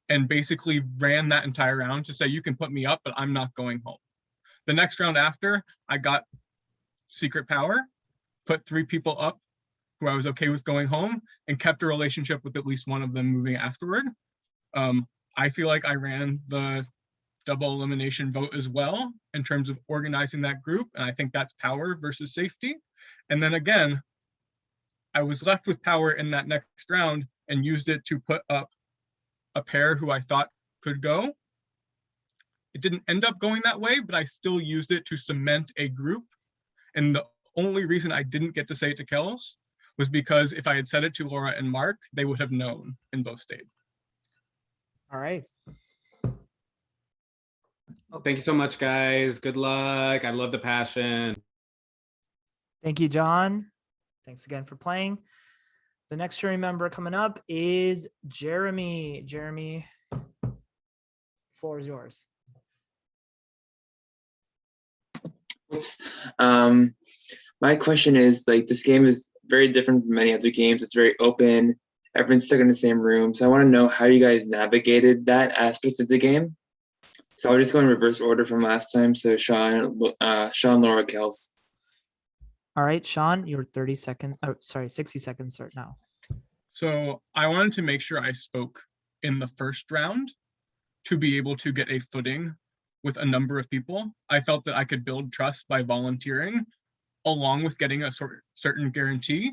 and basically ran that entire round to say, you can put me up, but I'm not going home. The next round after, I got secret power, put 3 people up who I was okay with going home, and kept a relationship with at least one of them moving afterward. I feel like I ran the double elimination vote as well in terms of organizing that group, and I think that's power versus safety. And then again, I was left with power in that next round and used it to put up a pair who I thought could go. It didn't end up going that way, but I still used it to cement a group. And the only reason I didn't get to say it to Kels was because if I had said it to Laura and Mark, they would have known and both stayed. All right. Thank you so much, guys. Good luck. I love the passion. Thank you, John. Thanks again for playing. The next jury member coming up is Jeremy. Jeremy, floor is yours. Oops. My question is, like, this game is very different from many other games. It's very open. Everyone's stuck in the same room. So I want to know how you guys navigated that aspect of the game. So I'll just go in reverse order from last time. So Sean, Laura, Kels. All right, Sean, your 60 seconds start now. So I wanted to make sure I spoke in the first round to be able to get a footing with a number of people. I felt that I could build trust by volunteering, along with getting a certain guarantee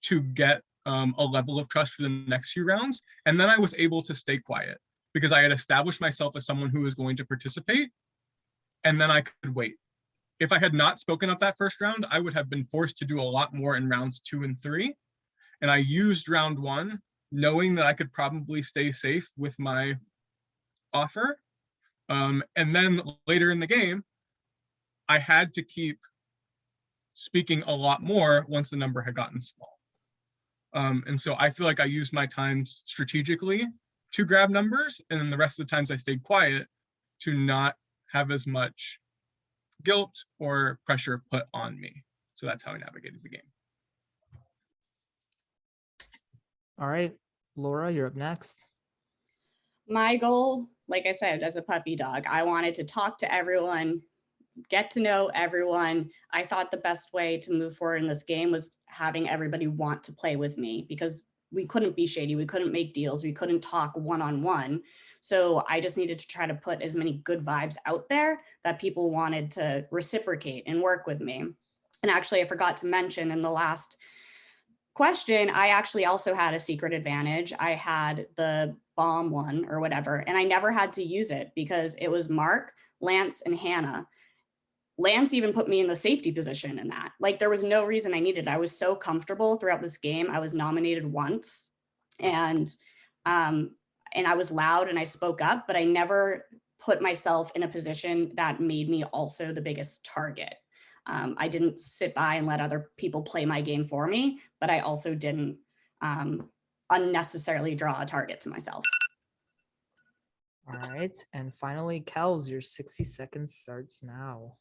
to get a level of trust for the next few rounds. And then I was able to stay quiet because I had established myself as someone who was going to participate, and then I could wait. If I had not spoken up that first round, I would have been forced to do a lot more in rounds 2 and 3. And I used round 1, knowing that I could probably stay safe with my offer. And then later in the game, I had to keep speaking a lot more once the number had gotten small. And so I feel like I used my time strategically to grab numbers, and then the rest of the times I stayed quiet to not have as much guilt or pressure put on me. So that's how I navigated the game. All right, Laura, you're up next. My goal, like I said, as a puppy dog, I wanted to talk to everyone, get to know everyone. I thought the best way to move forward in this game was having everybody want to play with me, because we couldn't be shady, we couldn't make deals, we couldn't talk one-on-one. So I just needed to try to put as many good vibes out there that people wanted to reciprocate and work with me. And actually, I forgot to mention in the last question, I actually also had a secret advantage. I had the bomb one or whatever, and I never had to use it because it was Mark, Lance, and Hannah. Lance even put me in the safety position in that. Like, there was no reason I needed it. I was so comfortable throughout this game. I was nominated once, and I was loud and I spoke up, but I never put myself in a position that made me also the biggest target. I didn't sit by and let other people play my game for me, but I also didn't unnecessarily draw a target to myself. All right, and finally, Kels, your 60 seconds starts now.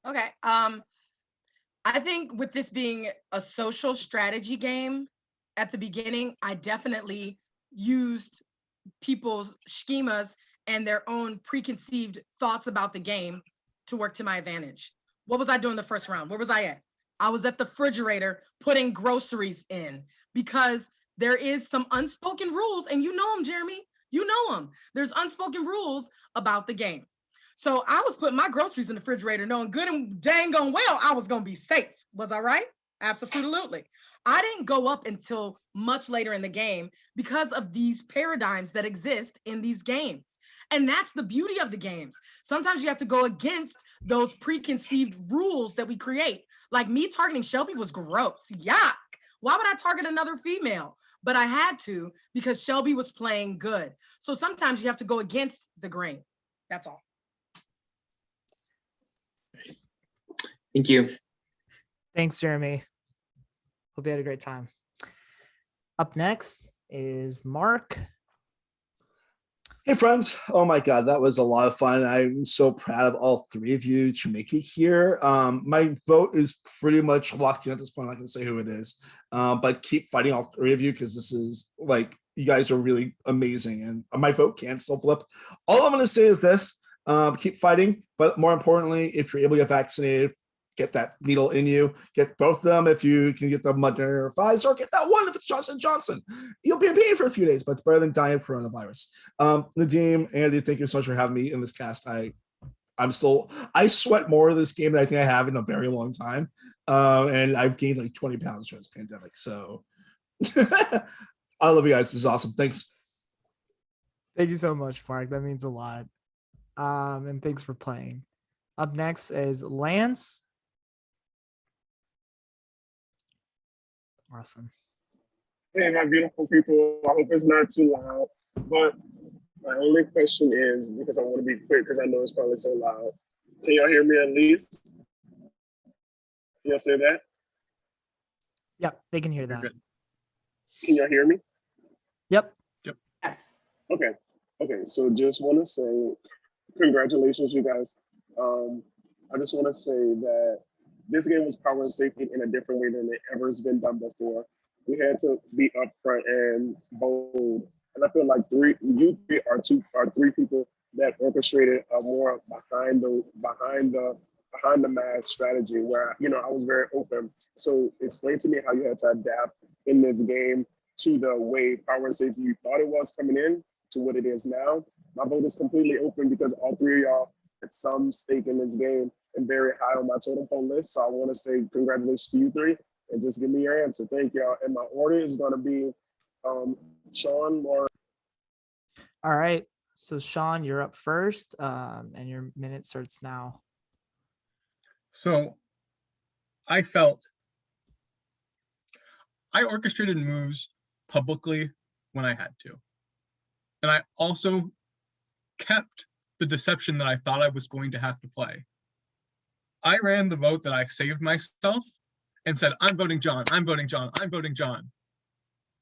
Okay. I think with this being a social strategy game, at the beginning, I definitely used people's schemas and their own preconceived thoughts about the game to work to my advantage. What was I doing the first round? Where was I at? I was at the refrigerator putting groceries in, because there is some unspoken rules, and you know them, Jeremy. You know them. There's unspoken rules about the game. So I was putting my groceries in the refrigerator knowing good and dang on well I was going to be safe. Was I right? Absolutely. I didn't go up until much later in the game because of these paradigms that exist in these games. And that's the beauty of the games. Sometimes you have to go against those preconceived rules that we create. Like me targeting Shelby was gross. Yuck. Why would I target another female? But I had to, because Shelby was playing good. So sometimes you have to go against the grain. That's all. Thank you. Thanks, Jeremy. Hope you had a great time. Up next is Mark. Hey friends, oh my God, that was a lot of fun. I'm so proud of all 3 of you to make it here. My vote is pretty much locked in at this point. I can say who it is, but keep fighting, all 3 of you, because this is like, you guys are really amazing, and my vote can still flip. All I'm going to say is this: keep fighting, but more importantly, if you're able to get vaccinated, get that needle in you, get both of them if you can get the Moderna or Pfizer, or get that one if it's Johnson & Johnson. You'll be in pain for a few days, but it's better than dying of coronavirus. Nadim, Andy, thank you so much for having me in this cast. I sweat more of this game than I think I have in a very long time. And I've gained like 20 pounds during this pandemic. So I love you guys. This is awesome. Thanks. Thank you so much, Mark. That means a lot. And thanks for playing. Up next is Lance. Awesome. Hey, my beautiful people. I hope it's not too loud. But my only question is, because I want to be quick, because I know it's probably so loud. Can y'all hear me at least? Can y'all say that? Yep, they can hear that. Can y'all hear me? Yep. Yes. Okay. Okay. So just want to say congratulations, you guys. I just want to say that this game was power and safety in a different way than it ever has been done before. We had to be upfront and bold, and I feel like you three are three people that orchestrated a more behind the mask strategy where I was very open. So explain to me how you had to adapt in this game to the way power and safety you thought it was coming in to what it is now. My vote is completely open because all three of y'all had some stake in this game and very high on my totem pole list. So I want to say congratulations to you three and just give me your answer. Thank y'all. And my order is going to be Sean, Laura. All right. So Sean, you're up first, and your minute starts now. So I felt I orchestrated moves publicly when I had to. And I also kept the deception that I thought I was going to have to play. I ran the vote that I saved myself and said, I'm voting John, I'm voting John, I'm voting John.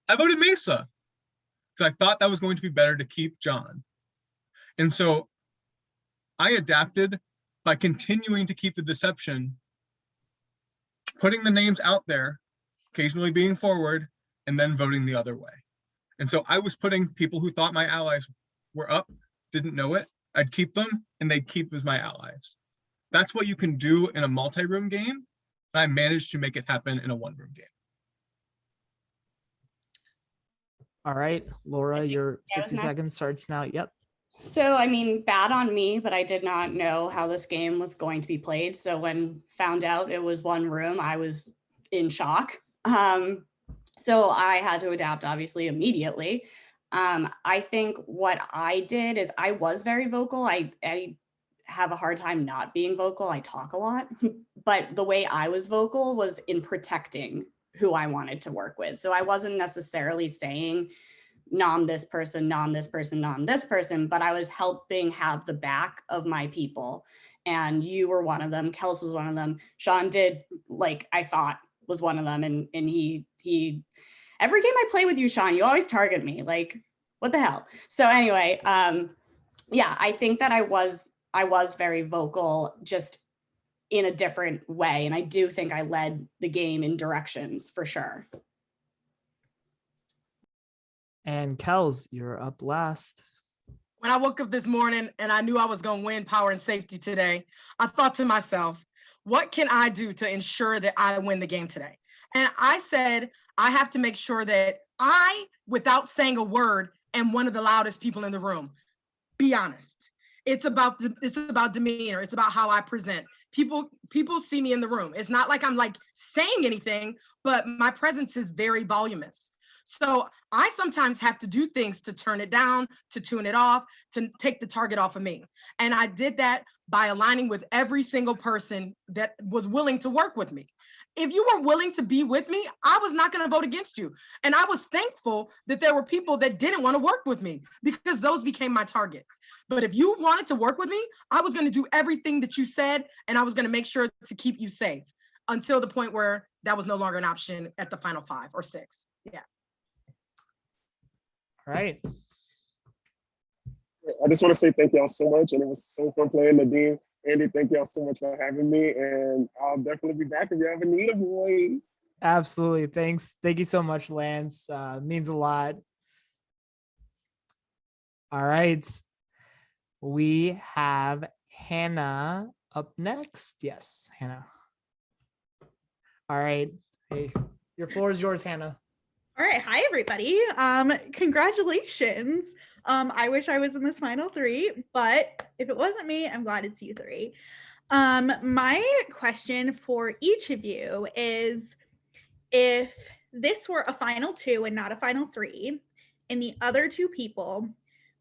I voted Mesa because I thought that was going to be better to keep John. And so I adapted by continuing to keep the deception, putting the names out there, occasionally being forward, and then voting the other way. And so I was putting people who thought my allies were up, didn't know it, I'd keep them, and they'd keep as my allies. That's what you can do in a multi-room game. And I managed to make it happen in a one-room game. All right, Laura, your Yeah, 60 seconds starts now. Yep. So, I mean, bad on me, but I did not know how this game was going to be played. So when found out it was one room, I was in shock. So I had to adapt, obviously, immediately. I think what I did is I was very vocal. I have a hard time not being vocal. I talk a lot, but the way I was vocal was in protecting who I wanted to work with. So I wasn't necessarily saying, nom this person, nom this person, nom this person, but I was helping have the back of my people. And you were one of them. Kels was one of them. Sean did, like, I thought was one of them. And he every game I play with you, Sean, you always target me. Like, what the hell? So anyway, yeah, I think that I was very vocal, just in a different way. And I do think I led the game in directions for sure. And Kels, you're up last. When I woke up this morning and I knew I was going to win power and safety today, I thought to myself, what can I do to ensure that I win the game today? And I said, I have to make sure that I, without saying a word, am one of the loudest people in the room. Be honest. It's about demeanor. It's about how I present. People see me in the room. It's not like I'm like saying anything, but my presence is very voluminous. So I sometimes have to do things to turn it down, to tune it off, to take the target off of me. And I did that by aligning with every single person that was willing to work with me. If you were willing to be with me, I was not going to vote against you. And I was thankful that there were people that didn't want to work with me because those became my targets. But if you wanted to work with me, I was going to do everything that you said, and I was going to make sure to keep you safe until the point where that was no longer an option at the final 5 or 6. Yeah. All right. I just want to say thank y'all so much, and it was so fun playing. Nadine, Andy, thank y'all so much for having me, and I'll definitely be back if you ever need a boy. Absolutely. Thanks. Thank you so much, Lance. Means a lot. All right. We have Hannah up next. Yes, Hannah. All right. Hey, your floor is yours, Hannah. All right. Hi, everybody. Congratulations. I wish I was in this final 3, but if it wasn't me, I'm glad it's you 3. My question for each of you is, if this were a final 2 and not a final 3, and the other 2 people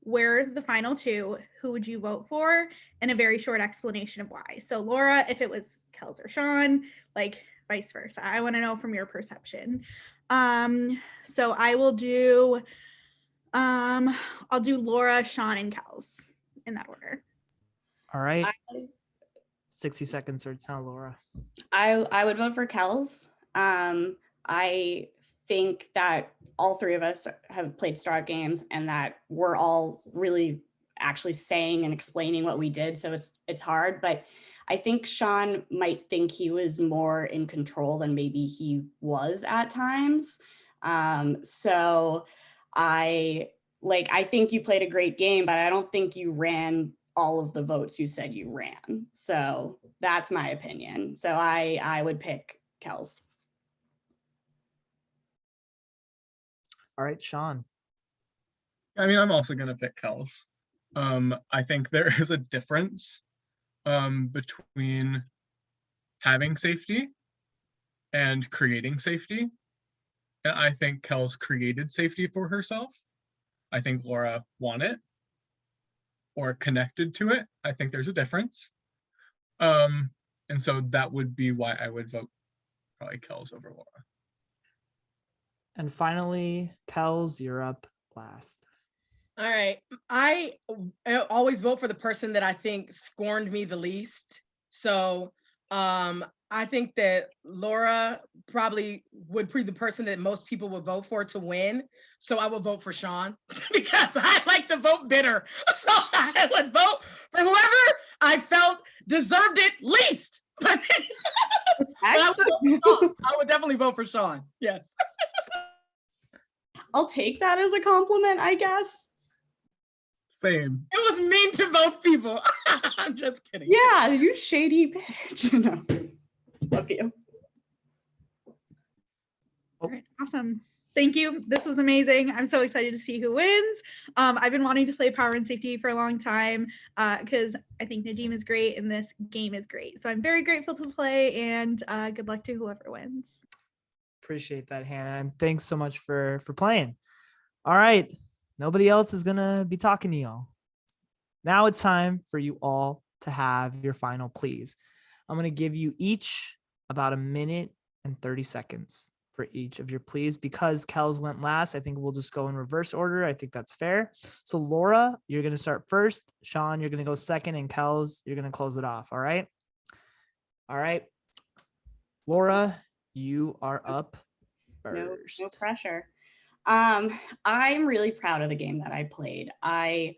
were the final 2, who would you vote for? And a very short explanation of why. So Laura, if it was Kels or Sean, like vice versa. I want to know from your perception. So I will do, I'll do Laura, Sean, and Kels in that order. All right. 60 seconds starts now, Laura. I would vote for Kels. I think that all three of us have played Start games and that we're all really actually saying and explaining what we did. So it's hard, but I think Sean might think he was more in control than maybe he was at times. So I think you played a great game, but I don't think you ran all of the votes you said you ran. So that's my opinion. So I would pick Kels. All right, Sean. I mean, I'm also going to pick Kels. I think there is a difference between having safety and creating safety. And I think Kels created safety for herself. I think Laura won it or connected to it. I think there's a difference. And so that would be why I would vote probably Kels over Laura. And finally, Kels, you're up last. All right. I always vote for the person that I think scorned me the least. So I think that Laura probably would be the person that most people would vote for to win. So I will vote for Sean because I like to vote bitter. So I would vote for whoever I felt deserved it least. But I would definitely vote for Sean. Yes. I'll take that as a compliment, I guess. Same. It was mean to both people. I'm just kidding. Yeah, you shady bitch. No. Love you. All right, awesome. Thank you. This was amazing. I'm so excited to see who wins. I've been wanting to play Power and Safety for a long time because I think Nadim is great and this game is great. So I'm very grateful to play, and good luck to whoever wins. Appreciate that, Hannah, and thanks so much for playing. All right, nobody else is gonna be talking to y'all. Now it's time for you all to have your final pleas. I'm gonna give you each about 1 minute and 30 seconds for each of your pleas. Because Kels went last, I think we'll just go in reverse order. I think that's fair. So Laura, you're gonna start first. Sean, you're gonna go second, and Kels, you're gonna close it off. All right. All right. Laura, you are up first. No pressure. I'm really proud of the game that I played. I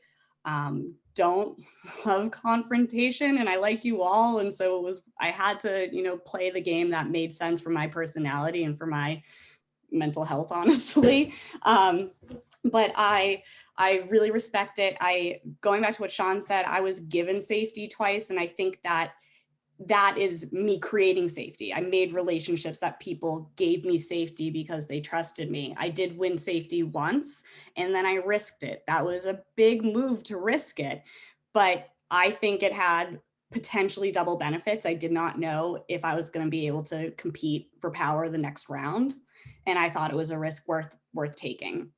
don't love confrontation, and I like you all, and so I had to, play the game that made sense for my personality and for my mental health, honestly. But I really respect it. Going back to what Sean said, I was given safety twice, and I think that is me creating safety. I made relationships that people gave me safety because they trusted me. I did win safety once, and then I risked it. That was a big move to risk it, but I think it had potentially double benefits. I did not know if I was going to be able to compete for power the next round, and I thought it was a risk worth taking.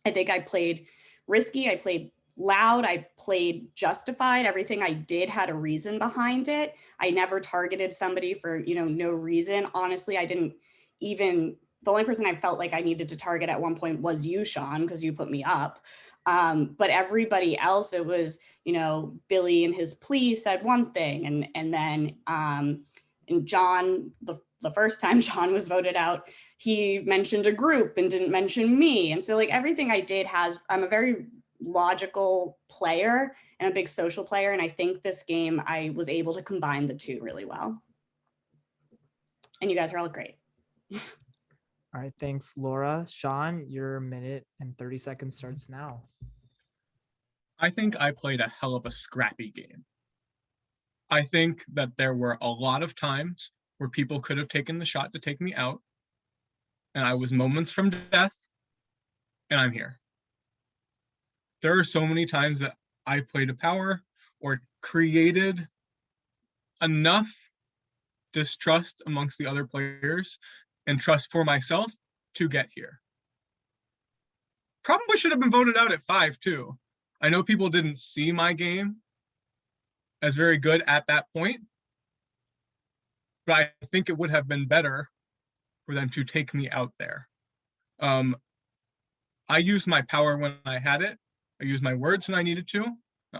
I think I played risky. I played loud. I played justified. Everything I did had a reason behind it. I never targeted somebody for, no reason. Honestly, the only person I felt like I needed to target at one point was you, Sean, because you put me up. But everybody else, it was, Billy and his plea said one thing. And then and John, the first time John was voted out, he mentioned a group and didn't mention me. And so everything I did I'm a very logical player and a big social player, and I think this game I was able to combine the two really well. And you guys are all great. All right, thanks, Laura. Sean, your 1 minute and 30 seconds starts now. I think I played a hell of a scrappy game. I think that there were a lot of times where people could have taken the shot to take me out, and I was moments from death, and I'm here. There are so many times that I played a power or created enough distrust amongst the other players and trust for myself to get here. Probably should have been voted out at 5 too. I know people didn't see my game as very good at that point, but I think it would have been better for them to take me out there. I used my power when I had it. I used my words when I needed to.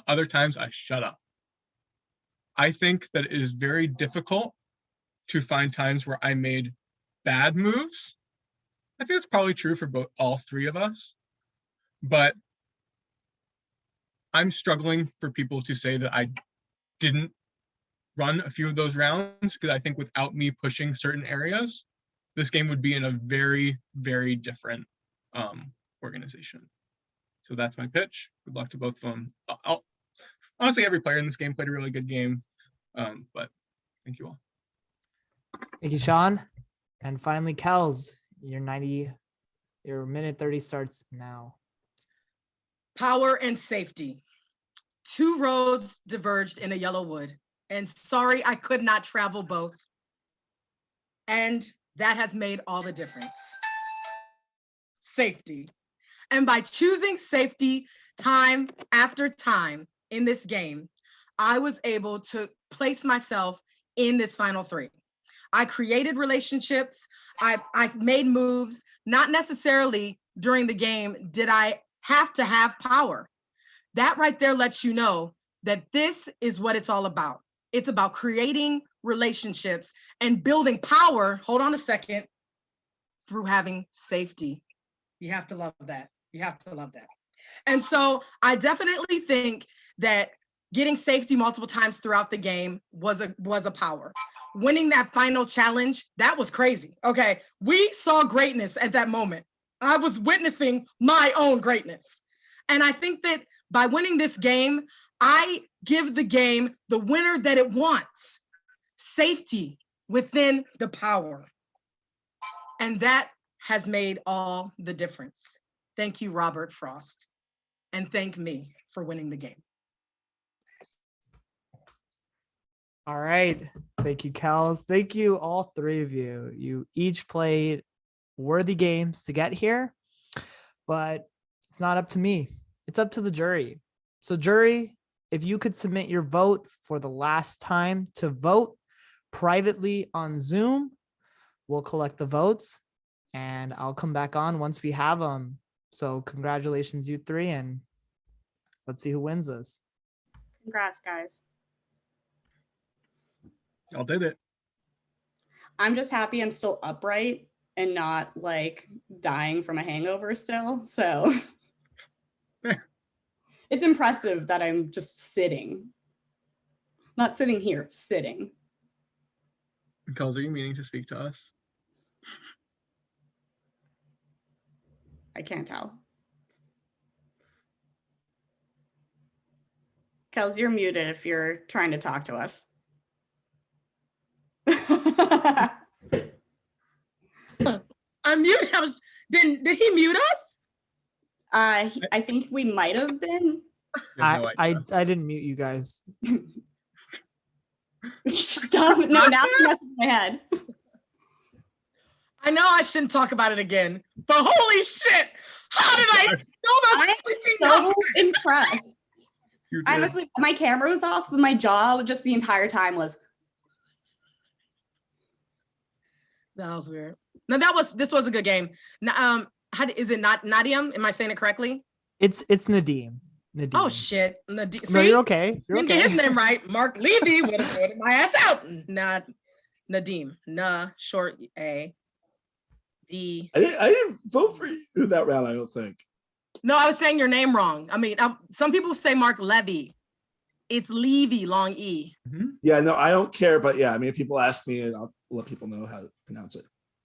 Other times I shut up. I think that it is very difficult to find times where I made bad moves I think it's probably true for all three of us, but I'm struggling for people to say that I didn't run a few of those rounds, because I think without me pushing certain areas, this game would be in a very, very different organization. So that's my pitch. Good luck to both of them. Honestly, every player in this game played a really good game, but thank you all. Thank you, Sean. And finally, Kels, your minute 30 starts now. Power and safety. Two roads diverged in a yellow wood, and sorry, I could not travel both. And that has made all the difference. Safety. And by choosing safety time after time in this game, I was able to place myself in this final three. I created relationships. I made moves. Not necessarily during the game did I have to have power. That right there lets you know that this is what it's all about. It's about creating relationships and building power, hold on a second, through having safety. You have to love that. You have to love that. And so I definitely think that getting safety multiple times throughout the game was a power. Winning that final challenge, that was crazy. Okay, we saw greatness at that moment. I was witnessing my own greatness. And I think that by winning this game, I give the game the winner that it wants. Safety within the power. And that has made all the difference. Thank you, Robert Frost. And thank me for winning the game. All right. Thank you, Kels. Thank you, all three of you. You each played worthy games to get here, but it's not up to me. It's up to the jury. So jury, if you could submit your vote for the last time to vote privately on Zoom, we'll collect the votes and I'll come back on once we have them. So congratulations, you three, and let's see who wins this. Congrats, guys. Y'all did it. I'm just happy I'm still upright and not like dying from a hangover still. So it's impressive that I'm just sitting. Not sitting here, sitting. Kels, are you meaning to speak to us? I can't tell. Kels, you're muted if you're trying to talk to us. I'm muted. Did he mute us? I think we might have been. I didn't mute you guys. Stop. No, now it's messing with my head. I know I shouldn't talk about it again, but holy shit! How did I I'm so impressed. Honestly, my camera was off, but my jaw just the entire time was. That was weird. No, this was a good game. Is it not Nadim? Am I saying it correctly? It's Nadim. Nadim. Oh shit. Nadim. No, you're okay. You're Didn't okay. get his name right. Mark Levy would have voted my ass out. Not Nadim. Short A. D. I didn't vote for you that round, I don't think. No, I was saying your name wrong. I mean, some people say Mark Levy. It's Levy, long E. Yeah, no, I don't care, but yeah, I mean, if people ask me, and I'll let people know how to pronounce it.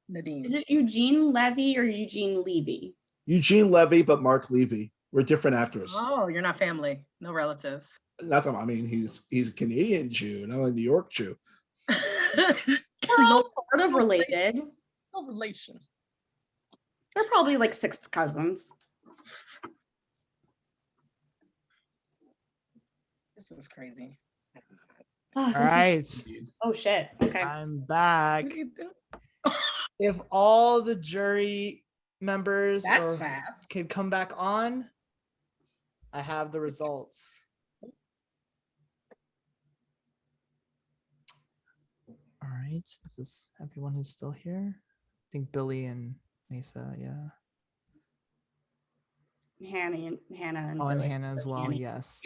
Nadim. Is it Eugene Levy or Eugene Levy? Eugene Levy, but Mark Levy. We're different actors. Oh, you're not family. No relatives. Not that I mean, he's a Canadian Jew, not a New York Jew. We're all sort of related. No relation. They're probably like sixth cousins. This was crazy. Oh, All right. Oh shit. Okay. I'm back. If all the jury members That's fast. could come back on, I have the results. All right. Is this everyone who's still here? I think Billy and Mesa, yeah. Hannah and Oh, and Hannah as well, yes.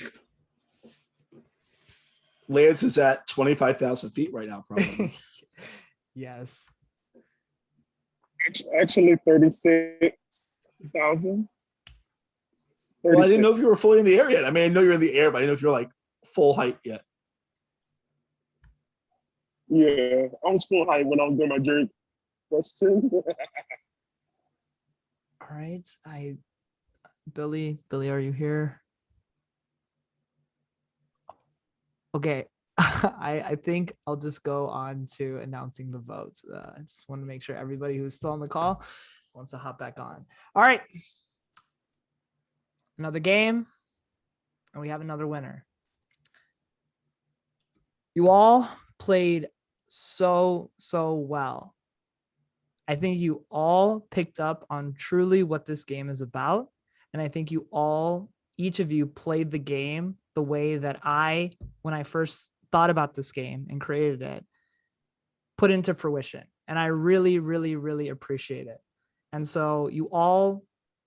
Lance is at 25,000 feet right now, probably. Yes. Actually, 36,000. Well, I didn't know if you were fully in the air yet. I mean, I know you're in the air, but I didn't know if you're like full height yet. Yeah, I was full height when I was doing my jury question. All right. Billy, are you here? Okay. I think I'll just go on to announcing the votes. I just want to make sure everybody who's still on the call wants to hop back on. All right. Another game, and we have another winner. You all played so well. I think you all picked up on truly what this game is about. And I think each of you played the game the way that when I first thought about this game and created it, put into fruition. And I really, really, really appreciate it. And so you all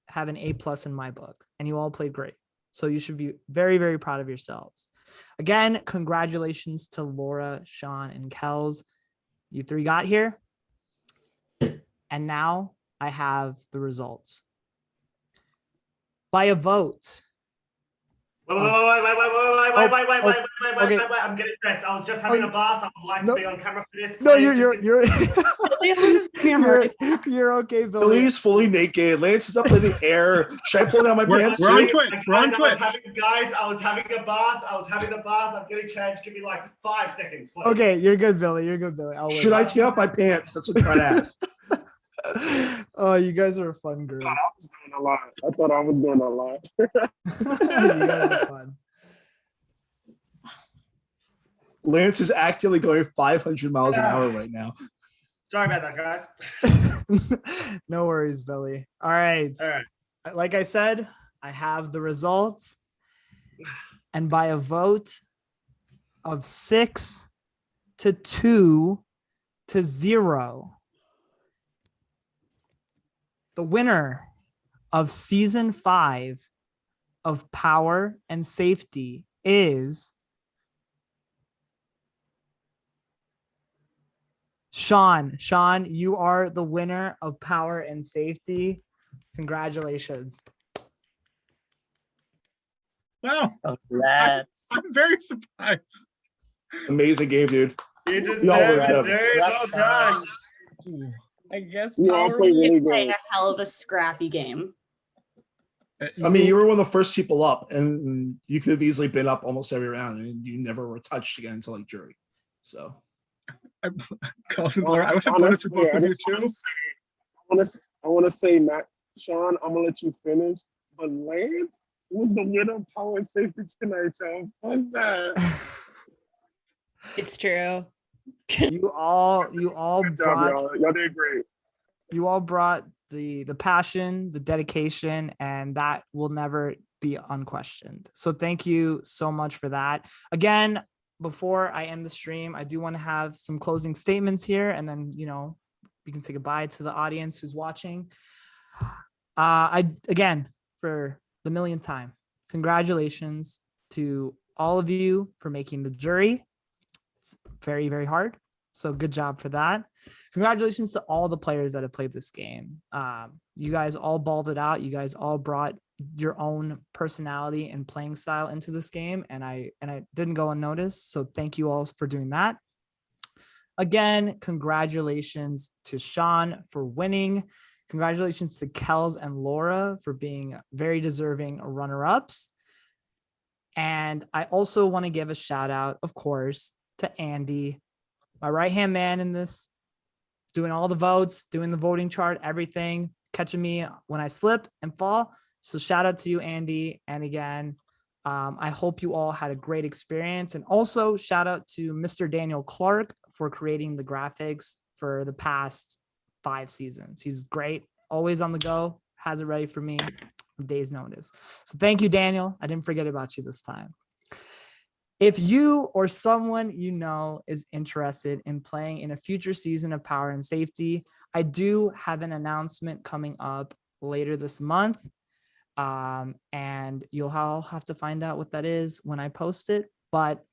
have an A+ in my book, and you all played great. So you should be very, very proud of yourselves. Again, congratulations to Laura, Sean, and Kels. You three got here. And now I have the results. By a vote. Wait, Okay. I'm getting dressed. I was just having a bath. I would like to be on camera for this. No, please. you're okay, Billy. Billy's fully naked. Lance is up in the air. Should I pull down my pants? We're on too? Twitch. We're on Twitch. I was having a bath. I'm getting changed. Give me like 5 seconds, please. Okay, you're good, Billy. I'll wait. Should I take off my pants? That's what I'm trying to ask. Oh, you guys are a fun group. I thought I was doing a lot. You guys are fun. Lance is actively going 500 miles an hour right now. Sorry about that, guys. No worries, Billy. All right. Like I said, I have the results. And by a vote of 6-2 to 0, the winner of season 5 of Power and Safety is Sean. Sean, you are the winner of Power and Safety. Congratulations. Wow. Congrats. I'm very surprised. Amazing game, dude. You We all deserve worked it, up. dude. Well done. I guess You all Power played really Play good. a hell of a scrappy game. I mean, you were one of the first people up, and you could have easily been up almost every round, and you never were touched again until like jury. So, Carlson, Laura, I wish I voted for both of you too. I want to say, Matt, Sean, I'm gonna let you finish, but Lance was the winner of Power and Safety tonight, y'all. Fuck that. It's true. You all Good job, brought y'all. Y'all did great. you all brought the passion, the dedication, and that will never be unquestioned. So thank you so much for that. Again, before I end the stream, I do want to have some closing statements here, and then we can say goodbye to the audience who's watching. Again, for the millionth time, congratulations to all of you for making the jury. It's very, very hard. So good job for that. Congratulations to all the players that have played this game. You guys all balled it out. You guys all brought your own personality and playing style into this game, and I didn't go unnoticed. So thank you all for doing that. Again, congratulations to Sean for winning. Congratulations to Kels and Laura for being very deserving runner-ups. And I also want to give a shout out, of course, to Andy, my right-hand man in this, doing all the votes, doing the voting chart, everything, catching me when I slip and fall. So shout out to you, Andy. And again, I hope you all had a great experience. And also shout out to Mr. Daniel Clark for creating the graphics for the past 5 seasons. He's great, always on the go, has it ready for me a day's notice. So thank you, Daniel. I didn't forget about you this time. If you or someone you know is interested in playing in a future season of Power and Safety, I do have an announcement coming up later this month. And you'll all have to find out what that is when I post it. But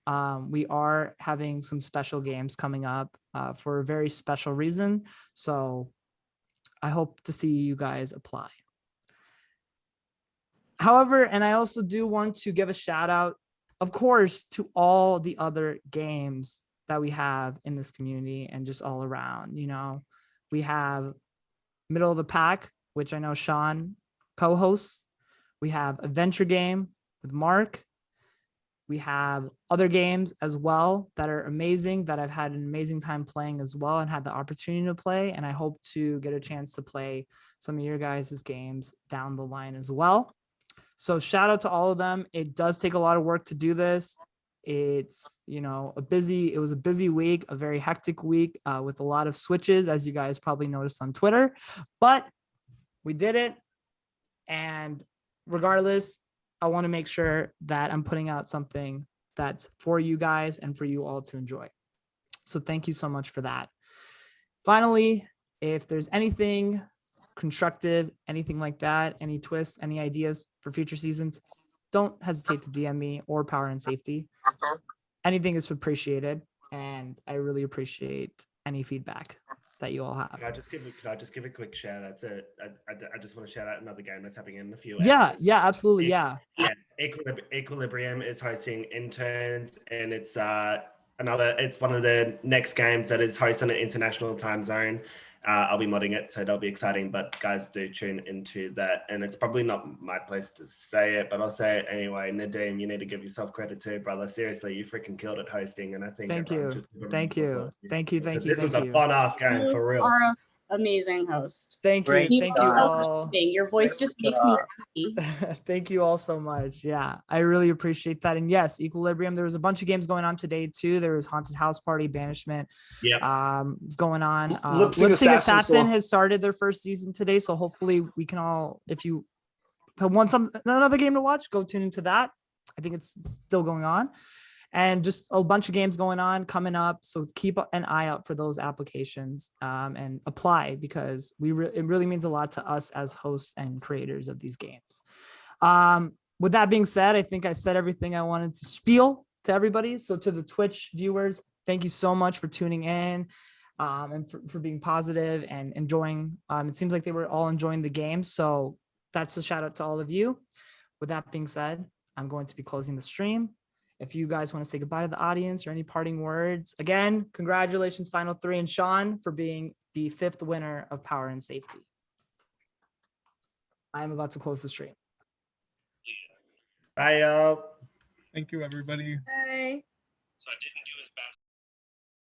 we are having some special games coming up for a very special reason. So I hope to see you guys apply. However, and I also do want to give a shout out, of course, to all the other games that we have in this community and just all around. You know, we have Middle of the Pack, which I know Sean co-hosts. We have Adventure Game with Mark. We have other games as well that are amazing, that I've had an amazing time playing as well and had the opportunity to play. And I hope to get a chance to play some of your guys' games down the line as well. So shout out to all of them. It does take a lot of work to do this. It's, you know, it was a busy week, a very hectic week with a lot of switches, as you guys probably noticed on Twitter, but we did it. And regardless, I want to make sure that I'm putting out something that's for you guys and for you all to enjoy. So thank you so much for that. Finally, if there's anything constructive, anything like that, any twists, any ideas for future seasons, don't hesitate to DM me or Power and Safety. Anything is appreciated, and I really appreciate any feedback that you all have. Can I just give a quick shout out to? I just want to shout out another game that's happening in a few. Yeah, hours. yeah, absolutely, yeah. Equilibrium is hosting Interns, and it's one of the next games that is hosted in an international time zone. I'll be modding it, so that'll be exciting. But guys, do tune into that. And it's probably not my place to say it, but I'll say it anyway. Nadeem, you need to give yourself credit too, brother. Seriously, you freaking killed it hosting. And I think Thank everyone you. should give a Thank round of you. applause. Thank you. Thank you. This was Thank a you. fun ass game for real. Are an amazing host. Thank you. Great Thank you all. self-serving. Your voice just makes me happy. Thank you all so much. Yeah, I really appreciate that. And yes, Equilibrium, there was a bunch of games going on today too. There was Haunted House Party, Banishment. Yeah. Was going on. Lip Sync Assassin has started their first season today. So hopefully we can all, if you want another game to watch, go tune into that. I think it's still going on. And just a bunch of games going on coming up. So keep an eye out for those applications and apply, because it really means a lot to us as hosts and creators of these games. With that being said, I think I said everything I wanted to spiel to everybody. So to the Twitch viewers, thank you so much for tuning in and for being positive and enjoying. It seems like they were all enjoying the game. So that's a shout out to all of you. With that being said, I'm going to be closing the stream. If you guys want to say goodbye to the audience or any parting words, again, congratulations, Final Three, and Sean for being the 5th winner of Power and Safety. I am about to close the stream. Bye, y'all. Thank you, everybody. Bye. So I didn't do